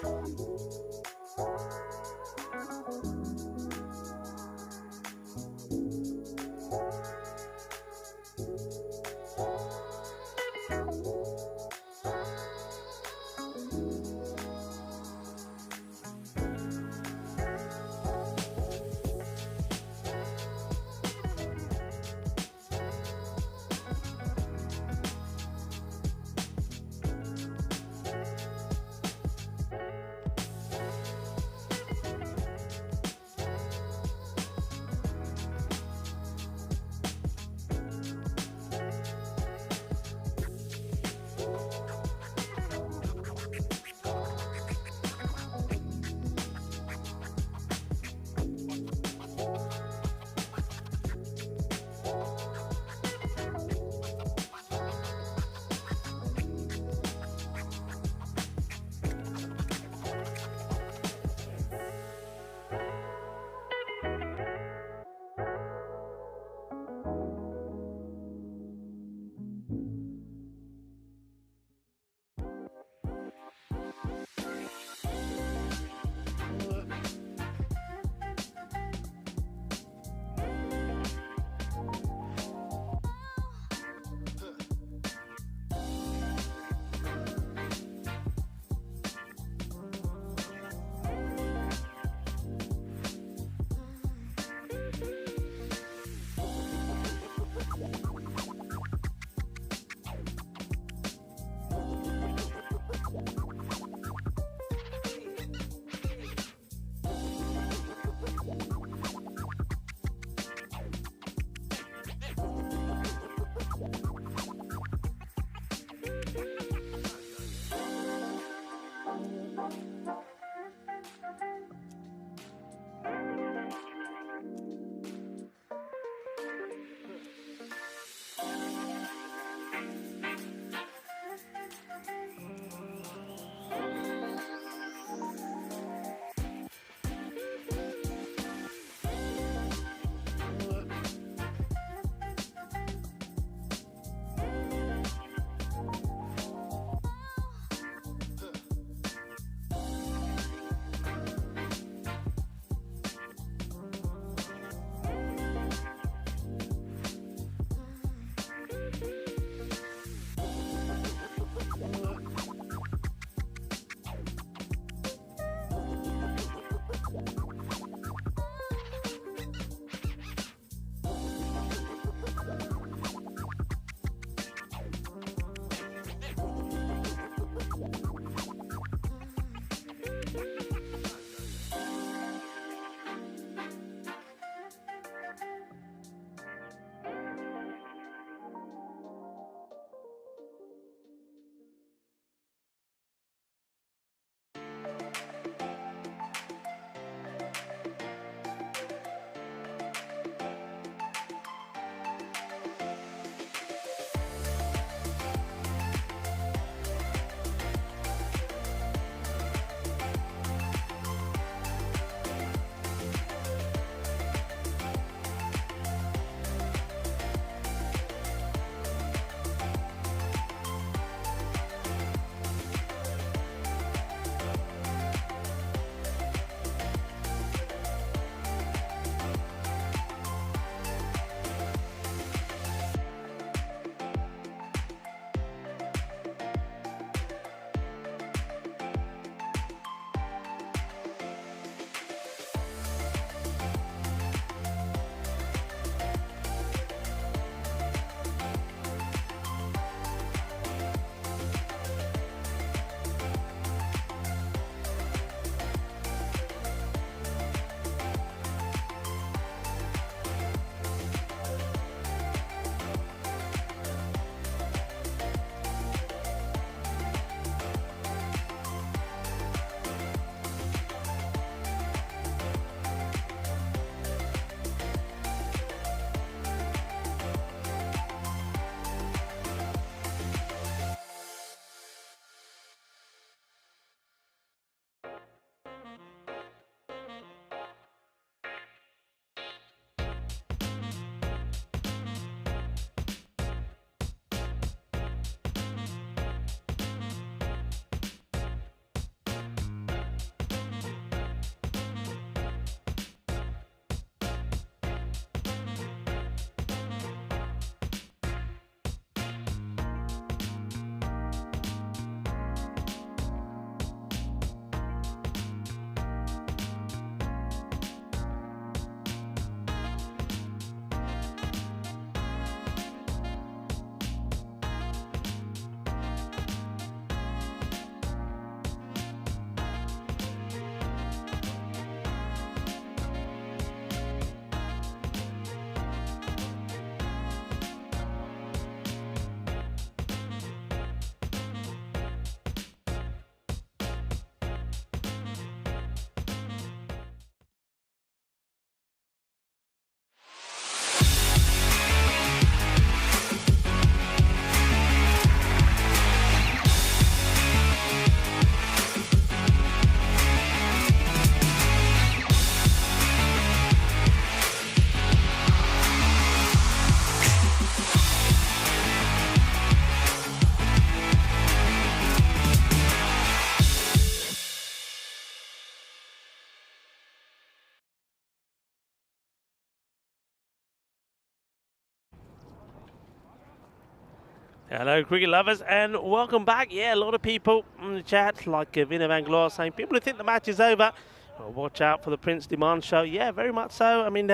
D: Hello, cricket lovers, and welcome back. Yeah, a lot of people in the chat, like Vinay Van Gloor, saying people who think the match is over, well, watch out for the Prince Demand show. Yeah, very much so. I mean,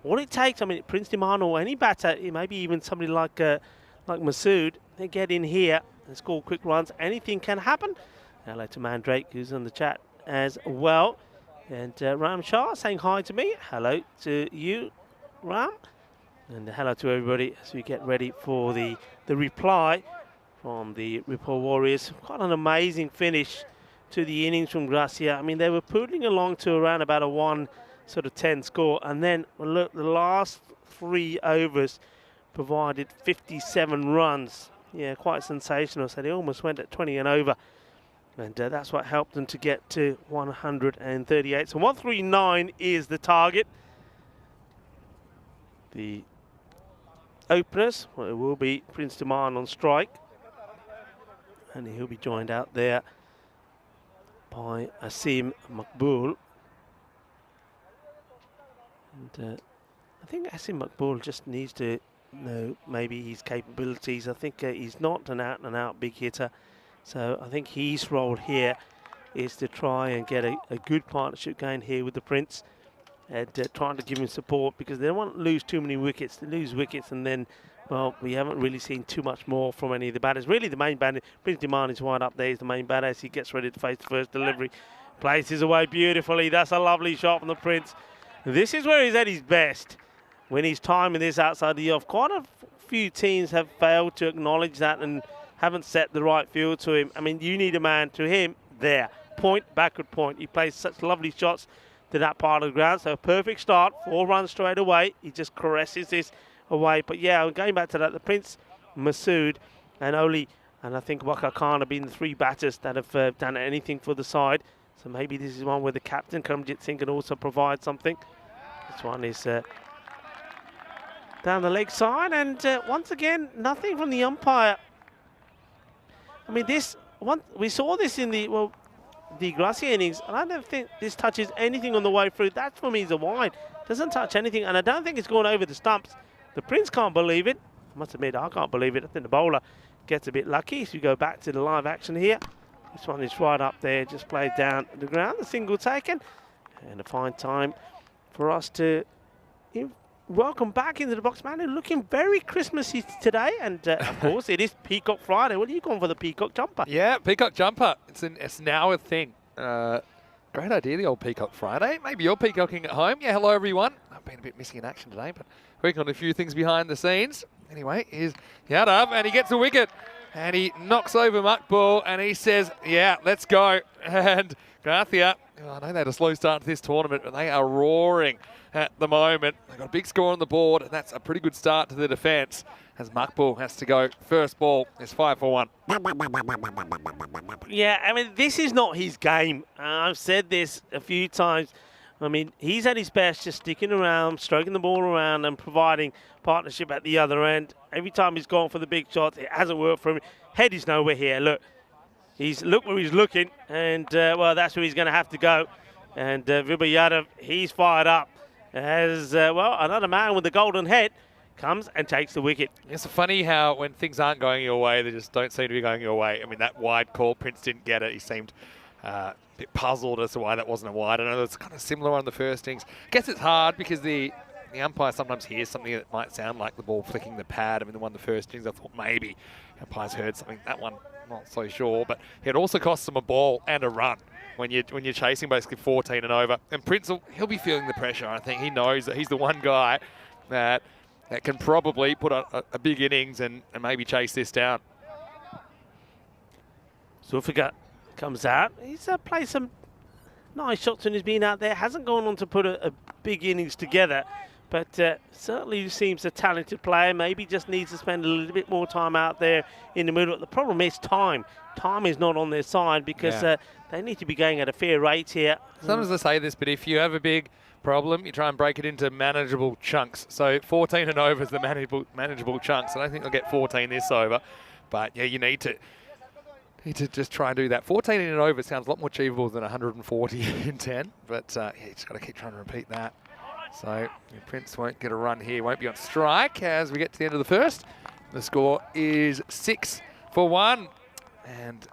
D: what it takes, I mean, Prince Demand or any batter, maybe even somebody like Masood, they get in here and score quick runs. Anything can happen. Hello to Mandrake, who's in the chat as well. And Ram Shah saying hi to me. Hello to you, Ram. And hello to everybody as we get ready for the reply from the Ripple Warriors. Quite an amazing finish to the innings from Gracia. I mean, they were pulling along to around about a 1-10 score. And then, look, the last 3 overs provided 57 runs. Yeah, quite sensational. So they almost went at 20 and over. And that's what helped them to get to 138. So 139 is the target. The openers, well, it will be Prince Demand on strike. And he'll be joined out there by Asim Makbul. And I think Asim Makbul just needs to know maybe his capabilities. I think he's not an out-and-out big hitter. So I think his role here is to try and get a good partnership going here with the Prince and trying to give him support because they don't want to lose too many wickets. They lose wickets and then, well, we haven't really seen too much more from any of the batters. Really, the main batter, Prince Demand is right up there. He's the main batter as he gets ready to face the first delivery. Places away beautifully. That's a lovely shot from the Prince. This is where he's at his best when he's timing this outside the off. Quite a few teams have failed to acknowledge that and haven't set the right field to him. I mean, you need a man to him there. Point, backward point. He plays such lovely shots to that part of the ground. So a perfect start. 4 runs straight away. He just caresses this away. But yeah, going back to that, the Prince, Masood, and Oli, and I think Waka Khan have been the 3 batters that have done anything for the side. So maybe this is one where the captain, Karamjit Singh, can also provide something. This one is down the leg side. And once again, nothing from the umpire. I mean, this one, we saw this in the Gracia innings, and I don't think this touches anything on the way through. That for me is a wide. Doesn't touch anything, and I don't think it's going over the stumps. The Prince can't believe it. I must admit, I can't believe it. I think the bowler gets a bit lucky. So you go back to the live action here. This one is right up there, just played down the ground. The single taken, and a fine time for us to welcome back into the box, man. Looking very Christmassy today, and of course it is Peacock Friday. What are you going for the Peacock jumper?
A: Yeah, Peacock jumper. It's now a thing. Great idea, the old Peacock Friday. Maybe you're peacocking at home. Yeah, hello everyone. I've been a bit missing in action today, but working on a few things behind the scenes. Anyway, here's Yadav, and he gets a wicket, and he knocks over Makbul, and he says, "Yeah, let's go." And Garthia, I know they had a slow start to this tournament, but they are roaring at the moment. They've got a big score on the board, and that's a pretty good start to the defence as Makbul has to go first ball. It's 5 for 1.
D: Yeah, I mean, this is not his game. I've said this a few times. I mean, he's at his best just sticking around, stroking the ball around and providing partnership at the other end. Every time he's gone for the big shots, it hasn't worked for him. Head is nowhere here. Look where he's looking, and, well, that's where he's going to have to go. And Vibha Yadav, he's fired up. As, well, another man with the golden head comes and takes the wicket.
A: It's funny how when things aren't going your way, they just don't seem to be going your way. I mean, that wide call, Prince didn't get it. He seemed a bit puzzled as to why that wasn't a wide. I know it's kind of similar on the first innings. I guess it's hard because the umpire sometimes hears something that might sound like the ball flicking the pad. I mean, the one the first innings, I thought maybe umpires heard something. That one, not so sure. But it also costs them a ball and a run when you're chasing basically 14 and over. And Prince, he'll be feeling the pressure. I think he knows that he's the one guy that can probably put a big innings and maybe chase this down.
D: Zulfikar comes out. He's played some nice shots when he's been out there. Hasn't gone on to put a big innings together, but certainly seems a talented player. Maybe just needs to spend a little bit more time out there in the middle. The problem is time. Time is not on their side because they need to be going at a fair rate here.
A: Sometimes I say this, but if you have a big problem, you try and break it into manageable chunks. So 14 and over is the manageable chunks. I don't think they'll get 14 this over, but yeah, you need to just try and do that. 14 and over sounds a lot more achievable than 140 in 10, but yeah, you just got to keep trying to repeat that. So Prince won't get a run here, won't be on strike as we get to the end of the first. The score is 6-1. And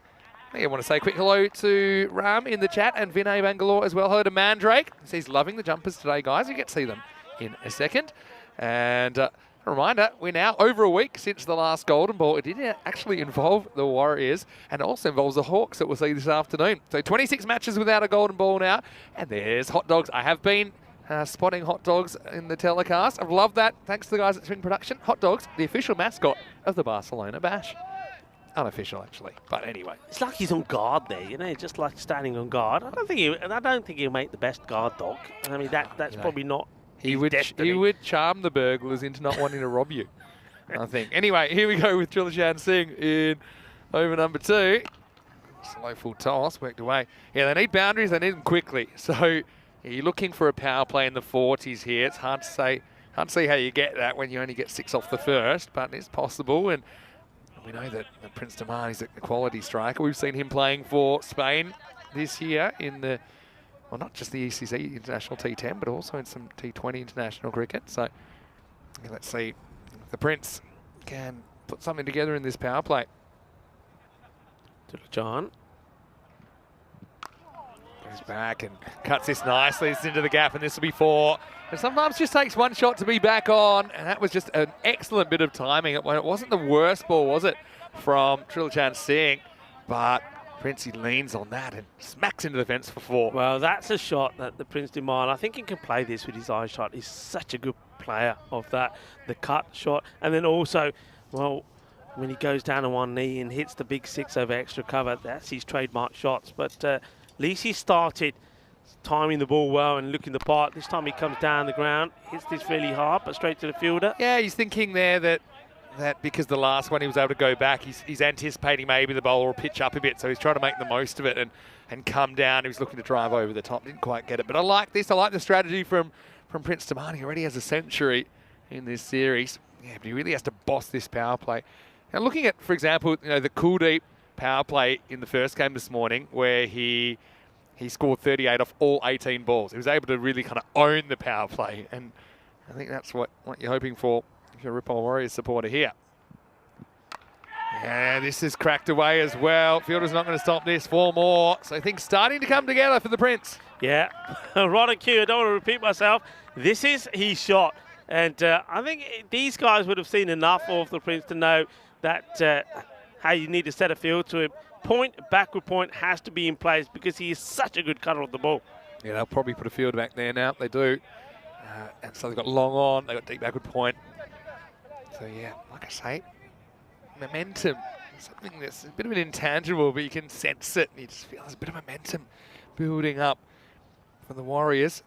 A: I want to say a quick hello to Ram in the chat and Vinay Bangalore as well. Hello to Mandrake. He's loving the jumpers today, guys. You get to see them in a second. And a reminder, we're now over a week since the last Golden Ball. It did actually involve the Warriors and also involves the Hawks that we'll see this afternoon. So 26 matches without a Golden Ball now. And there's hot dogs. I have been spotting hot dogs in the telecast. I've loved that. Thanks to the guys at Swing Production. Hot dogs, the official mascot of the Barcelona Bash. Unofficial, actually, but anyway.
D: It's like he's on guard there, you know, just like standing on guard. I don't think he'll make the best guard dog. I mean, that's probably not.
A: He would charm the burglars into not wanting to rob you, I think. Anyway, here we go with Trilichan Singh in over number 2. Slow full toss, worked away. Yeah, they need boundaries. They need them quickly. So you're looking for a power play in the 40s here. It's hard to say how you get that when you only get 6 off the first, but it's possible. And we know that Prince Damar is a quality striker. We've seen him playing for Spain this year in the, well, not just the ECC International T10, but also in some T20 international cricket. So let's see if the Prince can put something together in this power play.
D: John
A: goes back and cuts this nicely. It's into the gap, and this will be 4. And sometimes just takes one shot to be back on, and that was just an excellent bit of timing. It wasn't the worst ball, was it, from Trilichan Singh? But Princey leans on that and smacks into the fence for 4.
D: Well, that's a shot that the Prince Damar, I think he can play this with his eye shot. He's such a good player of that, the cut shot. And then also, well, when he goes down on one knee and hits the big 6 over extra cover, that's his trademark shots. But at least he started timing the ball well and looking the part. This time he comes down the ground, hits this really hard, but straight to the fielder.
A: Yeah, he's thinking there that because the last one he was able to go back, he's anticipating maybe the bowler will pitch up a bit, so he's trying to make the most of it and come down. He was looking to drive over the top, didn't quite get it. But I like this. I like the strategy from Prince Damar. He already has a century in this series. Yeah, but he really has to boss this power play. Now, looking at, for example, the Kuldeep power play in the first game this morning, where he scored 38 off all 18 balls. He was able to really kind of own the power play, and I think that's what you're hoping for if you're a Rippon Warriors supporter here. Yeah, this is cracked away as well. Fielder's not going to stop this. 4 more. So things starting to come together for the Prince.
D: Yeah, right on cue. I don't want to repeat myself. This is his shot. And I think these guys would have seen enough of the Prince to know that how you need to set a field to him. Backward point has to be in place because he is such a good cutter of the ball.
A: Yeah, they'll probably put a field back there now. They do. And so they've got long on. They've got deep backward point. So, yeah, like I say, momentum. Something that's a bit of an intangible, but you can sense it. You just feel there's a bit of momentum building up for the Warriors.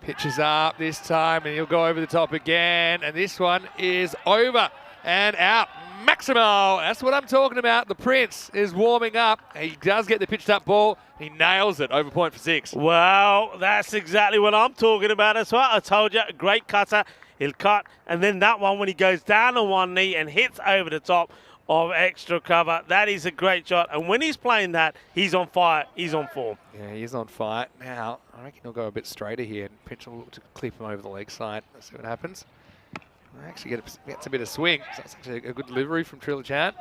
A: Pitches up this time, and he'll go over the top again. And this one is over and out. Maximo, that's what I'm talking about. The Prince is warming up. He does get the pitched up ball. He nails it over point for 6.
D: Well, that's exactly what I'm talking about. That's what I told you. A great cutter. He'll cut. And then that one when he goes down on one knee and hits over the top of extra cover. That is a great shot. And when he's playing that, he's on fire. He's on form.
A: Yeah, he's on fire. Now, I reckon he'll go a bit straighter here. And Pinch will look to clip him over the leg side. Let's see what happens. Actually gets a bit of swing. So that's actually a good delivery from Trilichan.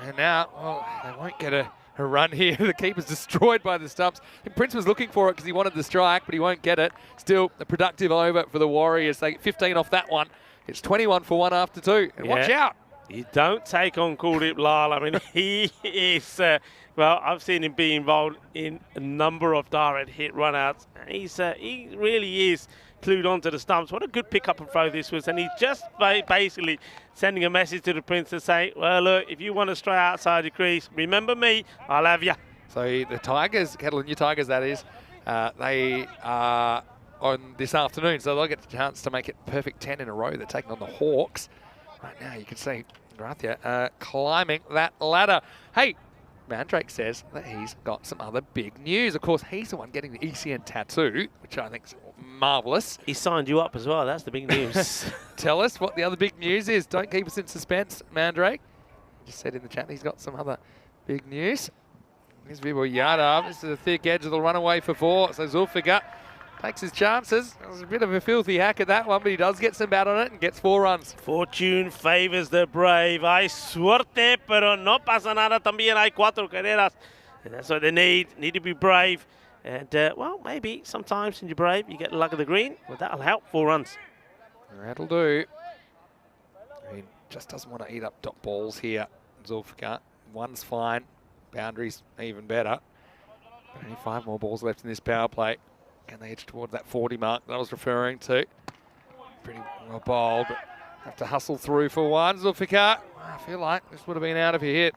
A: And now, well, they won't get a run here. The keeper's destroyed by the stumps. And Prince was looking for it because he wanted the strike, but he won't get it. Still a productive over for the Warriors. They get 15 off that one. It's 21 for 1 after 2. And watch out.
D: You don't take on Kuldeep Lal. I mean, he is, well, I've seen him be involved in a number of direct hit run-outs. He really is clued onto the stumps. What a good pick-up and throw this was. And he's just basically sending a message to the Prince to say, well, look, if you want to stray outside the crease, remember me, I'll have you.
A: So the Tigers, Catalunya Tigers that is, they are on this afternoon. So they'll get the chance to make it perfect 10 in a row. They're taking on the Hawks. Right now you can see Grathia climbing that ladder. Hey, Mandrake says that he's got some other big news. Of course, he's the one getting the ECN tattoo, which I think is marvellous.
D: He signed you up as well. That's the big news.
A: Tell us what the other big news is. Don't keep us in suspense, Mandrake. Just said in the chat he's got some other big news. Here's Vibo Yadav. This is the thick edge of the runaway for 4. So Zulfigar takes his chances. It was a bit of a filthy hack at that one, but he does get some bat on it and gets 4 runs.
D: Fortune favors the brave. Hay suerte, pero no pasa nada. También hay 4 carreras. And that's what they need. Need to be brave. And, well, maybe sometimes when you're brave, you get the luck of the green. Well, that'll help. 4 runs.
A: That'll do. I mean, just doesn't want to eat up dot balls here. Zulfikar. 1's fine. Boundaries even better. Only 5 more balls left in this power play. Can they edge toward that 40 mark that I was referring to? Pretty well bowled, but have to hustle through for 1. Zulfikar. I feel like this would have been out if he hit.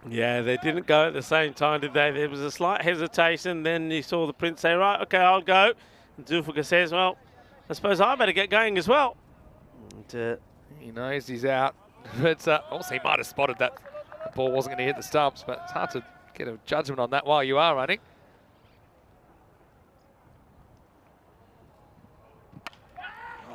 D: Yeah, they didn't go at the same time, did they? There was a slight hesitation. Then you saw the Prince say, right, okay, I'll go. And Zulfikar says, well, I suppose I better get going as well. And,
A: he knows he's out. But also, he might have spotted that the ball wasn't going to hit the stumps, but it's hard to get a judgment on that while you are running.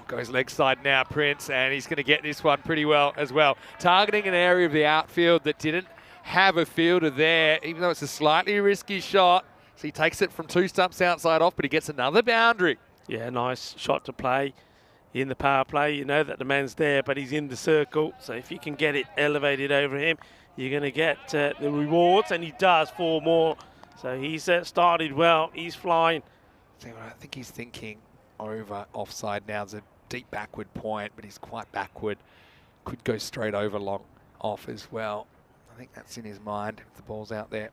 A: Goes leg side now, Prince, and he's going to get this one pretty well as well. Targeting an area of the outfield that didn't have a fielder there, even though it's a slightly risky shot. So he takes it from 2 stumps outside off, but he gets another boundary. Yeah, nice shot to play in the power play. You know that the man's there, but he's in the circle. So if you can get it elevated over him, you're going to get the rewards, and he does 4 more. So he's started well. He's flying. See what I think he's thinking over offside now. It's a deep backward point, but he's quite backward. Could go straight over long off as well. I think that's in his mind if the ball's out there.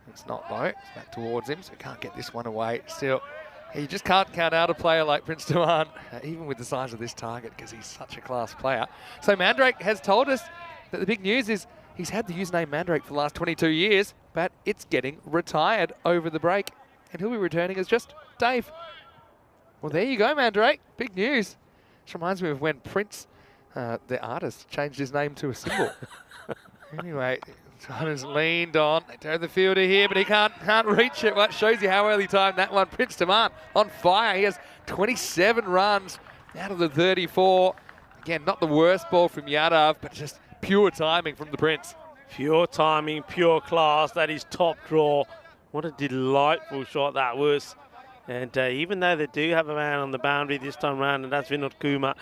A: It's not though. It's back towards him, so he can't get this one away. Still, you just can't count out a player like Prince Tuan, even with the size of this target, because he's such a class player. So Mandrake has told us that the big news is he's had the username Mandrake for the last 22 years, but it's getting retired over the break. And he'll be returning as just Dave. Well, there you go, Mandrake. Big news. This reminds me of when Prince, the artist, changed his name to a symbol. Anyway, Tuan's leaned on. They turn the fielder here, but he can't reach it. Well, that shows you how early time that one. Prince Tuan on fire. He has 27 runs out of the 34. Again, not the worst ball from Yadav, but just pure timing from the Prince.
D: Pure timing, pure class. That is top draw. What a delightful shot that was. And even though they do have a man on the boundary this time round, and that's Vinod Kumar,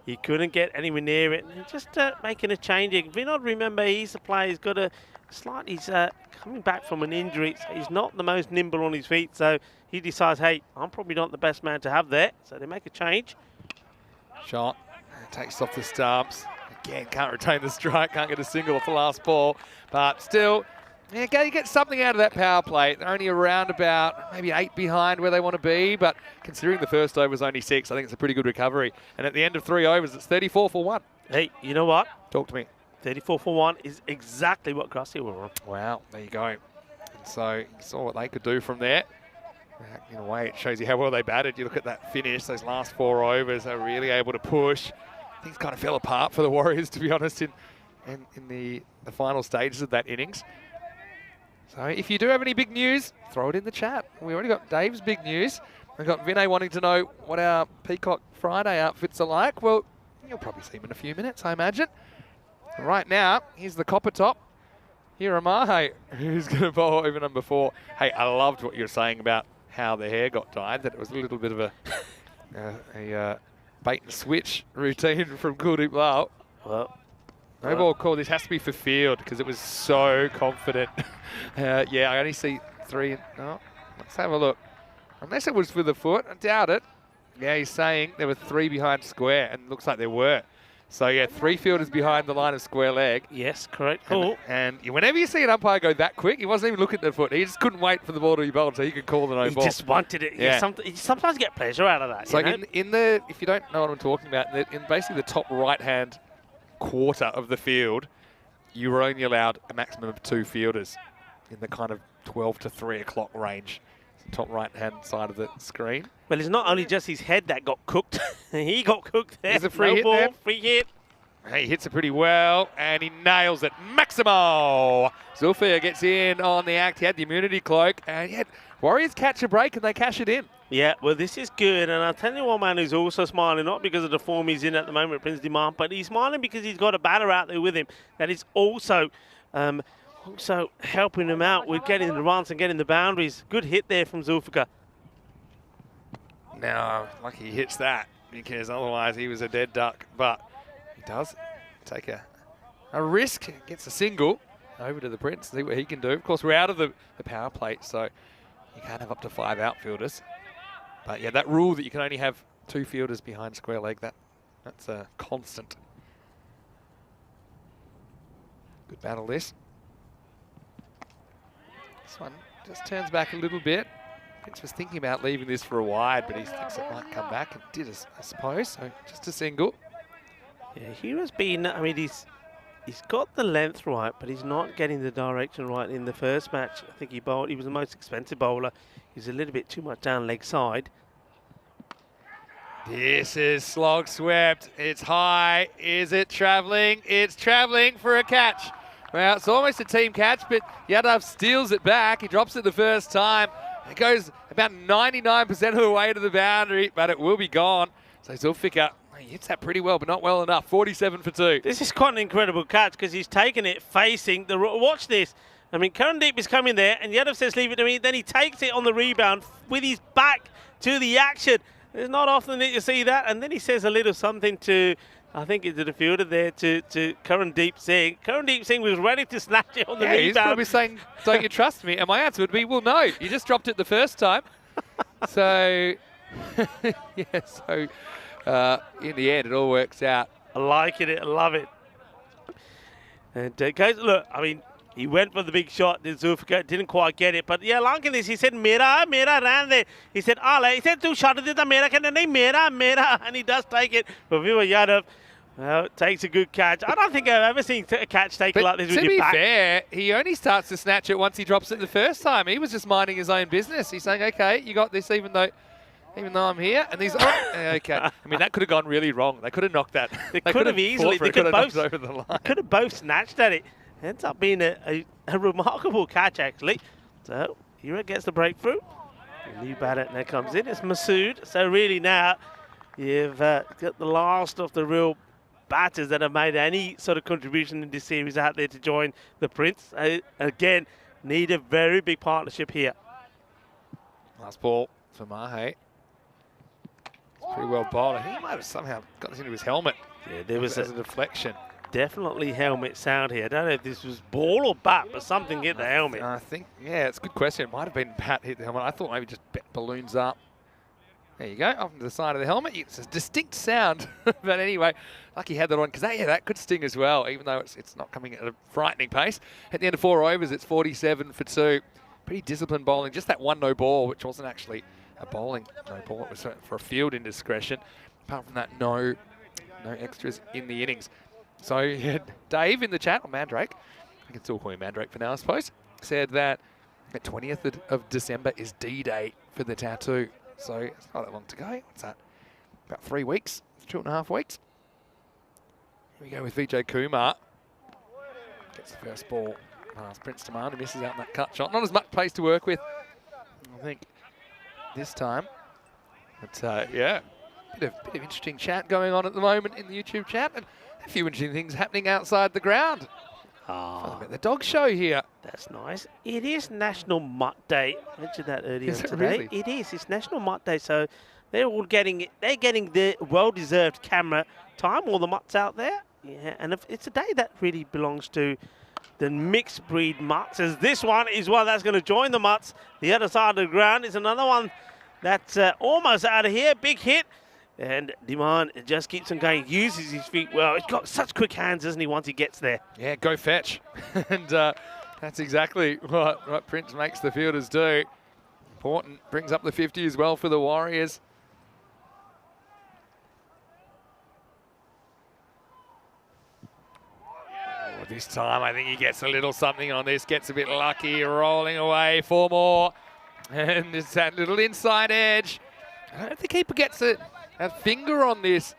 D: he couldn't get anywhere near it. And just making a change here. Vinod, remember, he's a player. He's got a slight. He's coming back from an injury. So he's not the most nimble on his feet. So he decides, hey, I'm probably not the best man to have there. So they make a change.
A: Shot. Takes off the stumps. Again, can't retain the strike. Can't get a single off the last ball. But still, yeah, you get something out of that power play. They're only around about maybe 8 behind where they want to be, but considering the first over was only 6, I think it's a pretty good recovery. And at the end of 3 overs, it's 34 for 1.
D: Hey, you know what?
A: Talk to me.
D: 34 for 1 is exactly what Krusty will run.
A: Wow, there you go. And so you saw what they could do from there. In a way, it shows you how well they batted. You look at that finish, those last 4 overs, they're really able to push. Things kind of fell apart for the Warriors, to be honest, in the final stages of that innings. So if you do have any big news, throw it in the chat. We already got Dave's big news. We've got Vinay wanting to know what our Peacock Friday outfits are like. Well, you'll probably see him in a few minutes, I imagine. And right now, here's the copper top. Here am I, who's going to bowl over number 4. Hey, I loved what you were saying about how the hair got dyed, that it was a little bit of a bait and switch routine from Kuldeep Lal. Well, no ball call. This has to be for field because it was so confident. Yeah, I only see 3. No, let's have a look. Unless it was for the foot, I doubt it. Yeah, he's saying there were 3 behind square, and it looks like there were. So yeah, 3 fielders behind the line of square leg.
D: Yes, correct. Cool.
A: And whenever you see an umpire go that quick, he wasn't even looking at the foot. He just couldn't wait for the ball to be bowled so he could call the no ball.
D: He just wanted it. Yeah. You sometimes get pleasure out of that.
A: So in the, if you don't know what I'm talking about, in basically the top right-hand quarter of the field, you were only allowed a maximum of 2 fielders in the kind of 12 to 3 o'clock range. Top right-hand side of the screen.
D: Well, it's not only just his head that got cooked. He got cooked there.
A: There's a free hit there.
D: Free hit.
A: He hits it pretty well, and he nails it. Maximo! Zulfia gets in on the act. He had the immunity cloak, and yet Warriors catch a break, and they cash it in.
D: Yeah, well, this is good, and I'll tell you one man who's also smiling, not because of the form he's in at the moment, Prince Demand, but he's smiling because he's got a batter out there with him that is also helping him out with getting the runs and getting the boundaries. Good hit there from Zulfikar.
A: Now, lucky he hits that, because otherwise he was a dead duck. But he does take a risk, gets a single over to the Prince, see what he can do. Of course, we're out of the power plate, so you can't have up to 5 outfielders. But yeah, that rule that you can only have 2 fielders behind square leg, that's a constant. Good battle this. This one just turns back a little bit. Prince was thinking about leaving this for a wide, but he thinks it might come back, and did, I suppose. So just a single.
D: Yeah, he has been, I mean, he's got the length right, but he's not getting the direction right in the first match. I think he was the most expensive bowler. He's a little bit too much down leg side.
A: This is slog swept. It's high. Is it travelling? It's travelling for a catch. Well, it's almost a team catch, but Yadav steals it back. He drops it the first time. It goes about 99% of the way to the boundary, but it will be gone. So Zulfikar, he hits that pretty well, but not well enough. 47 for 2.
D: This is quite an incredible catch because he's taken it facing the... Watch this. I mean, Karandeep is coming there, and Yadav says, leave it to me. Then he takes it on the rebound with his back to the action. It's not often that you see that. And then he says a little something to, I think it's the fielder there, to Karandeep Singh. Karandeep Singh was ready to snatch it on the rebound.
A: He's probably saying, don't you trust me? And my answer would be, well, no. You just dropped it the first time. So, yeah, so in the end, it all works out.
D: I like it. I love it. And guys, look, I mean, he went for the big shot. Zulfikar didn't quite get it. But yeah, along in this, he said, Mera ran there. He said, Ala. He said, tu shot it, Mera, Mera. And he does take it. But Viva Yadav, well, takes a good catch. I don't think I've ever seen a catch taken like this with your back.
A: To be fair, he only starts to snatch it once he drops it the first time. He was just minding his own business. He's saying, okay, you got this even though I'm here. And he's, okay. I mean, that could have gone really wrong. They could have knocked that.
D: They could have easily. They could have both snatched at it. Ends up being a remarkable catch, actually. So, Hira gets the breakthrough. The new batter now comes in. It's Masood. So, really now, you've got the last of the real batters that have made any sort of contribution in this series out there to join the Prince. Again, need a very big partnership here.
A: Last ball for Mahe. It's pretty well bowled. I think he might have somehow got this into his helmet.
D: Yeah, there was
A: a deflection.
D: Definitely helmet sound here. I don't know if this was ball or bat, but something hit the helmet.
A: I think, yeah, it's a good question. It might have been bat hit the helmet. I thought maybe just balloons up. There you go, off to the side of the helmet. It's a distinct sound. But anyway, lucky he had that on, because that could sting as well, even though it's not coming at a frightening pace. At the end of 4 overs, it's 47 for 2. Pretty disciplined bowling. Just that one no ball, which wasn't actually a bowling no ball. It was for a field indiscretion. Apart from that, no extras in the innings. So Dave in the chat, or Mandrake, I can still call him Mandrake for now, I suppose, said that the 20th of December is D-Day for the tattoo. So it's not that long to go. What's that? About 3 weeks, 2.5 weeks. Here we go with Vijay Kumar. Gets the first ball past Prince Tamanda, misses out on that cut shot. Not as much pace to work with, I think, this time. But yeah, bit of interesting chat going on at the moment in the YouTube chat. And a few interesting things happening outside the ground. The dog show here.
D: That's nice. It is National Mutt Day. I mentioned that earlier today.
A: Really?
D: It is. It's National Mutt Day, so they're all getting it. They're getting the well-deserved camera time. All the mutts out there. Yeah, and it's a day that really belongs to the mixed breed mutts. As this one is one that's going to join the mutts. The other side of the ground is another one that's almost out of here. Big hit. And Diman just keeps on going, uses his feet well. He's got such quick hands, doesn't he, once he gets there?
A: Yeah, go fetch. And that's exactly what Prince makes the fielders do. Important. Brings up the 50 as well for the Warriors. Oh, this time I think he gets a little something on this. Gets a bit lucky, rolling away. 4 more. And it's that little inside edge. I don't know if the keeper gets a finger on this.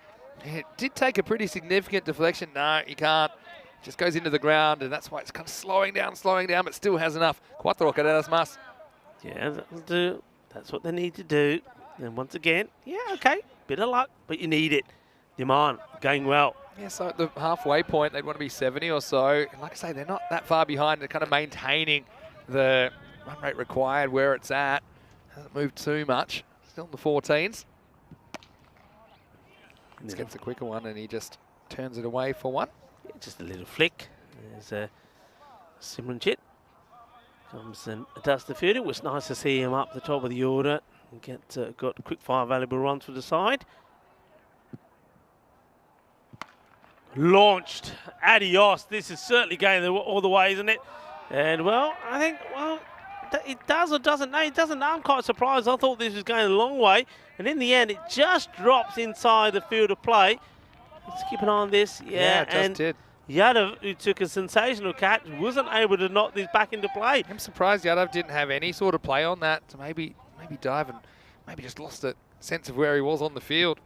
A: It did take a pretty significant deflection. No, he can't. Just goes into the ground, and that's why it's kind of slowing down, but still has enough. Cuatro carreras más.
D: Yeah, that'll do. That's what they need to do. And once again, yeah, okay, bit of luck, but you need it. Diman going well.
A: Yeah, so at the halfway point, they'd want to be 70 or so. And like I say, they're not that far behind. They're kind of maintaining the run rate required where it's at. Hasn't moved too much. Still in the 14s. Let's get the quicker one, and he just turns it away for one.
D: Yeah, just a little flick. There's Simranjit. Comes and does the field. It was nice to see him up the top of the order and get got quick fire valuable runs to the side. Launched. Adios. This is certainly going all the way, isn't it? And well, I think, well, it does or doesn't. No, it doesn't. I'm quite surprised. I thought this was going a long way. And in the end, it just drops inside the field of play. Let's keep an eye on this. Yeah,
A: it just did.
D: Yadav, who took a sensational catch, wasn't able to knock this back into play.
A: I'm surprised Yadav didn't have any sort of play on that to maybe dive and maybe just lost a sense of where he was on the field.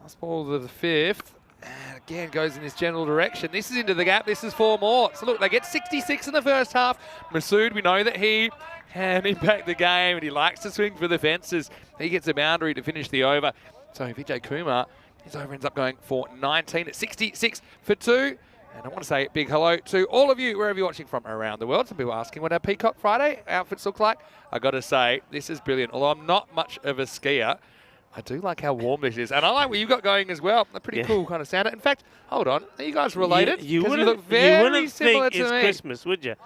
A: Last ball of the fifth. And again, goes in this general direction. This is into the gap. This is 4 more. So look, they get 66 in the first half. Masood, we know that he can impact the game and he likes to swing for the fences. He gets a boundary to finish the over. So Vijay Kumar, his over ends up going for 19 at 66 for 2. And I want to say a big hello to all of you, wherever you're watching from around the world. Some people asking what our Peacock Friday outfits look like. I got to say, this is brilliant. Although I'm not much of a skier, I do like how warm this is. And I like what you've got going as well. A pretty cool kind of sound. In fact, hold on. Are you guys related?
D: You
A: look very similar
D: to me. It's Christmas, would you?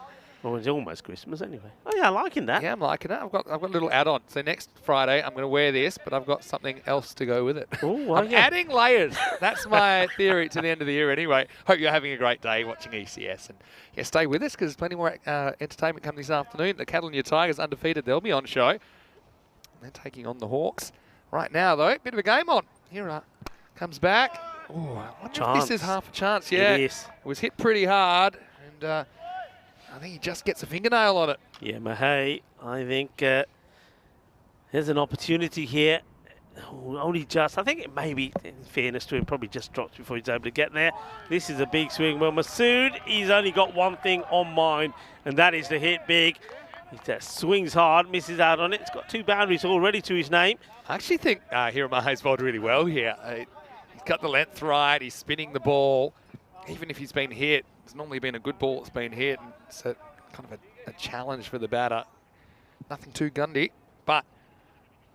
D: Well, it's almost Christmas anyway. Oh, yeah, I'm liking that.
A: Yeah, I'm liking it. I've got a little add-on. So next Friday, I'm going to wear this, but I've got something else to go with it.
D: Ooh, well,
A: I'm adding layers. That's my theory to the end of the year anyway. Hope you're having a great day watching ECS. And yeah, stay with us because there's plenty more entertainment coming this afternoon. The Catalunya Tigers undefeated. They'll be on show. They're taking on the Hawks. Right now, though, bit of a game on. Here comes back. Oh, I wonder if this is half a chance. Yeah,
D: it is.
A: It was hit pretty hard, and I think he just gets a fingernail on it.
D: Yeah, Mahey, I think there's an opportunity here. Only just, I think it may be, in fairness to him, probably just dropped before he's able to get there. This is a big swing. Well, Masood, he's only got one thing on mind, and that is to hit big. He just swings hard, misses out on it. It's got 2 boundaries already to his name.
A: I actually think Hiram Mahay's bowled really well here. He's got the length right. He's spinning the ball. Even if he's been hit, it's normally been a good ball that's been hit. And it's kind of a challenge for the batter. Nothing too gundy, but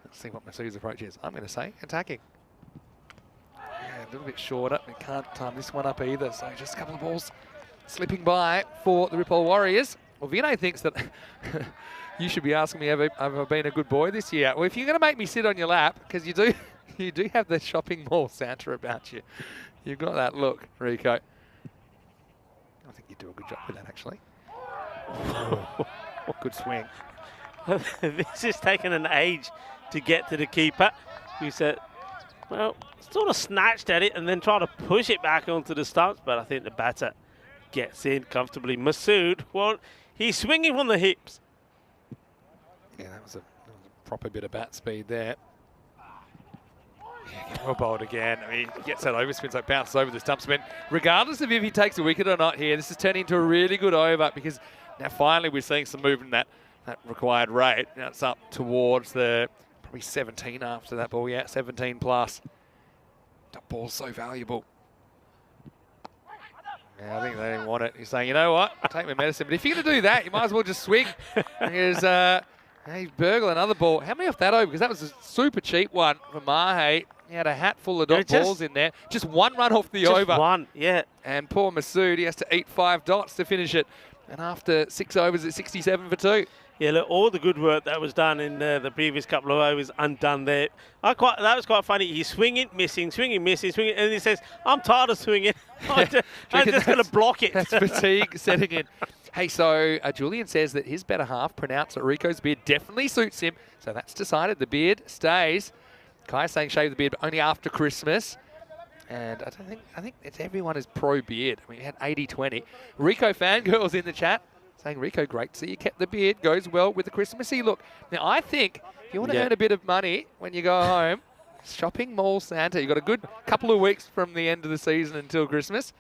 A: let's see what Masood's approach is. I'm going to say attacking. Yeah, a little bit shorter. We can't time this one up either. So just a couple of balls slipping by for the Ripoll Warriors. Well, Vinay thinks that you should be asking me, have I been a good boy this year? Well, if you're going to make me sit on your lap, because you do have the shopping mall Santa about you. You've got that look, Rico. I think you do a good job with that, actually. Good swing.
D: This has taken an age to get to the keeper. Who said, well, sort of snatched at it and then tried to push it back onto the stumps, but I think the batter gets in comfortably. Masood, well, he's swinging from the hips.
A: Yeah, that was a proper bit of bat speed there. Yeah, well bowled again. I mean, he gets that overspin, so it bounces over the stumps. But regardless of if he takes a wicket or not here, this is turning into a really good over because now finally we're seeing some movement that required rate. Now it's up towards the probably 17 after that ball. Yeah, 17 plus. That ball's so valuable. Yeah, I think they didn't want it. He's saying, you know what, I'll take my medicine. But if you're going to do that, you might as well just swing. Because he's burgling another ball. How many off that over? Because that was a super cheap one for Mahe. He had a hat full of balls in there. Just 1 run off the over.
D: Just 1, yeah.
A: And poor Masood, he has to eat 5 dots to finish it. And after 6 overs, it's 67 for 2.
D: Yeah, look, all the good work that was done in the previous couple of overs undone there. That was quite funny. He's swinging, missing, swinging, missing, swinging, and he says, I'm tired of swinging. I'm just going to block it.
A: That's fatigue setting in. Hey, so Julian says that his better half pronounced that Rico's beard definitely suits him. So that's decided. The beard stays. Kai's saying shave the beard, but only after Christmas. And I think it's everyone is pro beard. I mean, we had 80-20. Rico fangirls in the chat saying, Rico, great to see you kept the beard. Goes well with the Christmassy look. Now, I think if you want to earn a bit of money when you go home, shopping mall Santa. You've got a good couple of weeks from the end of the season until Christmas.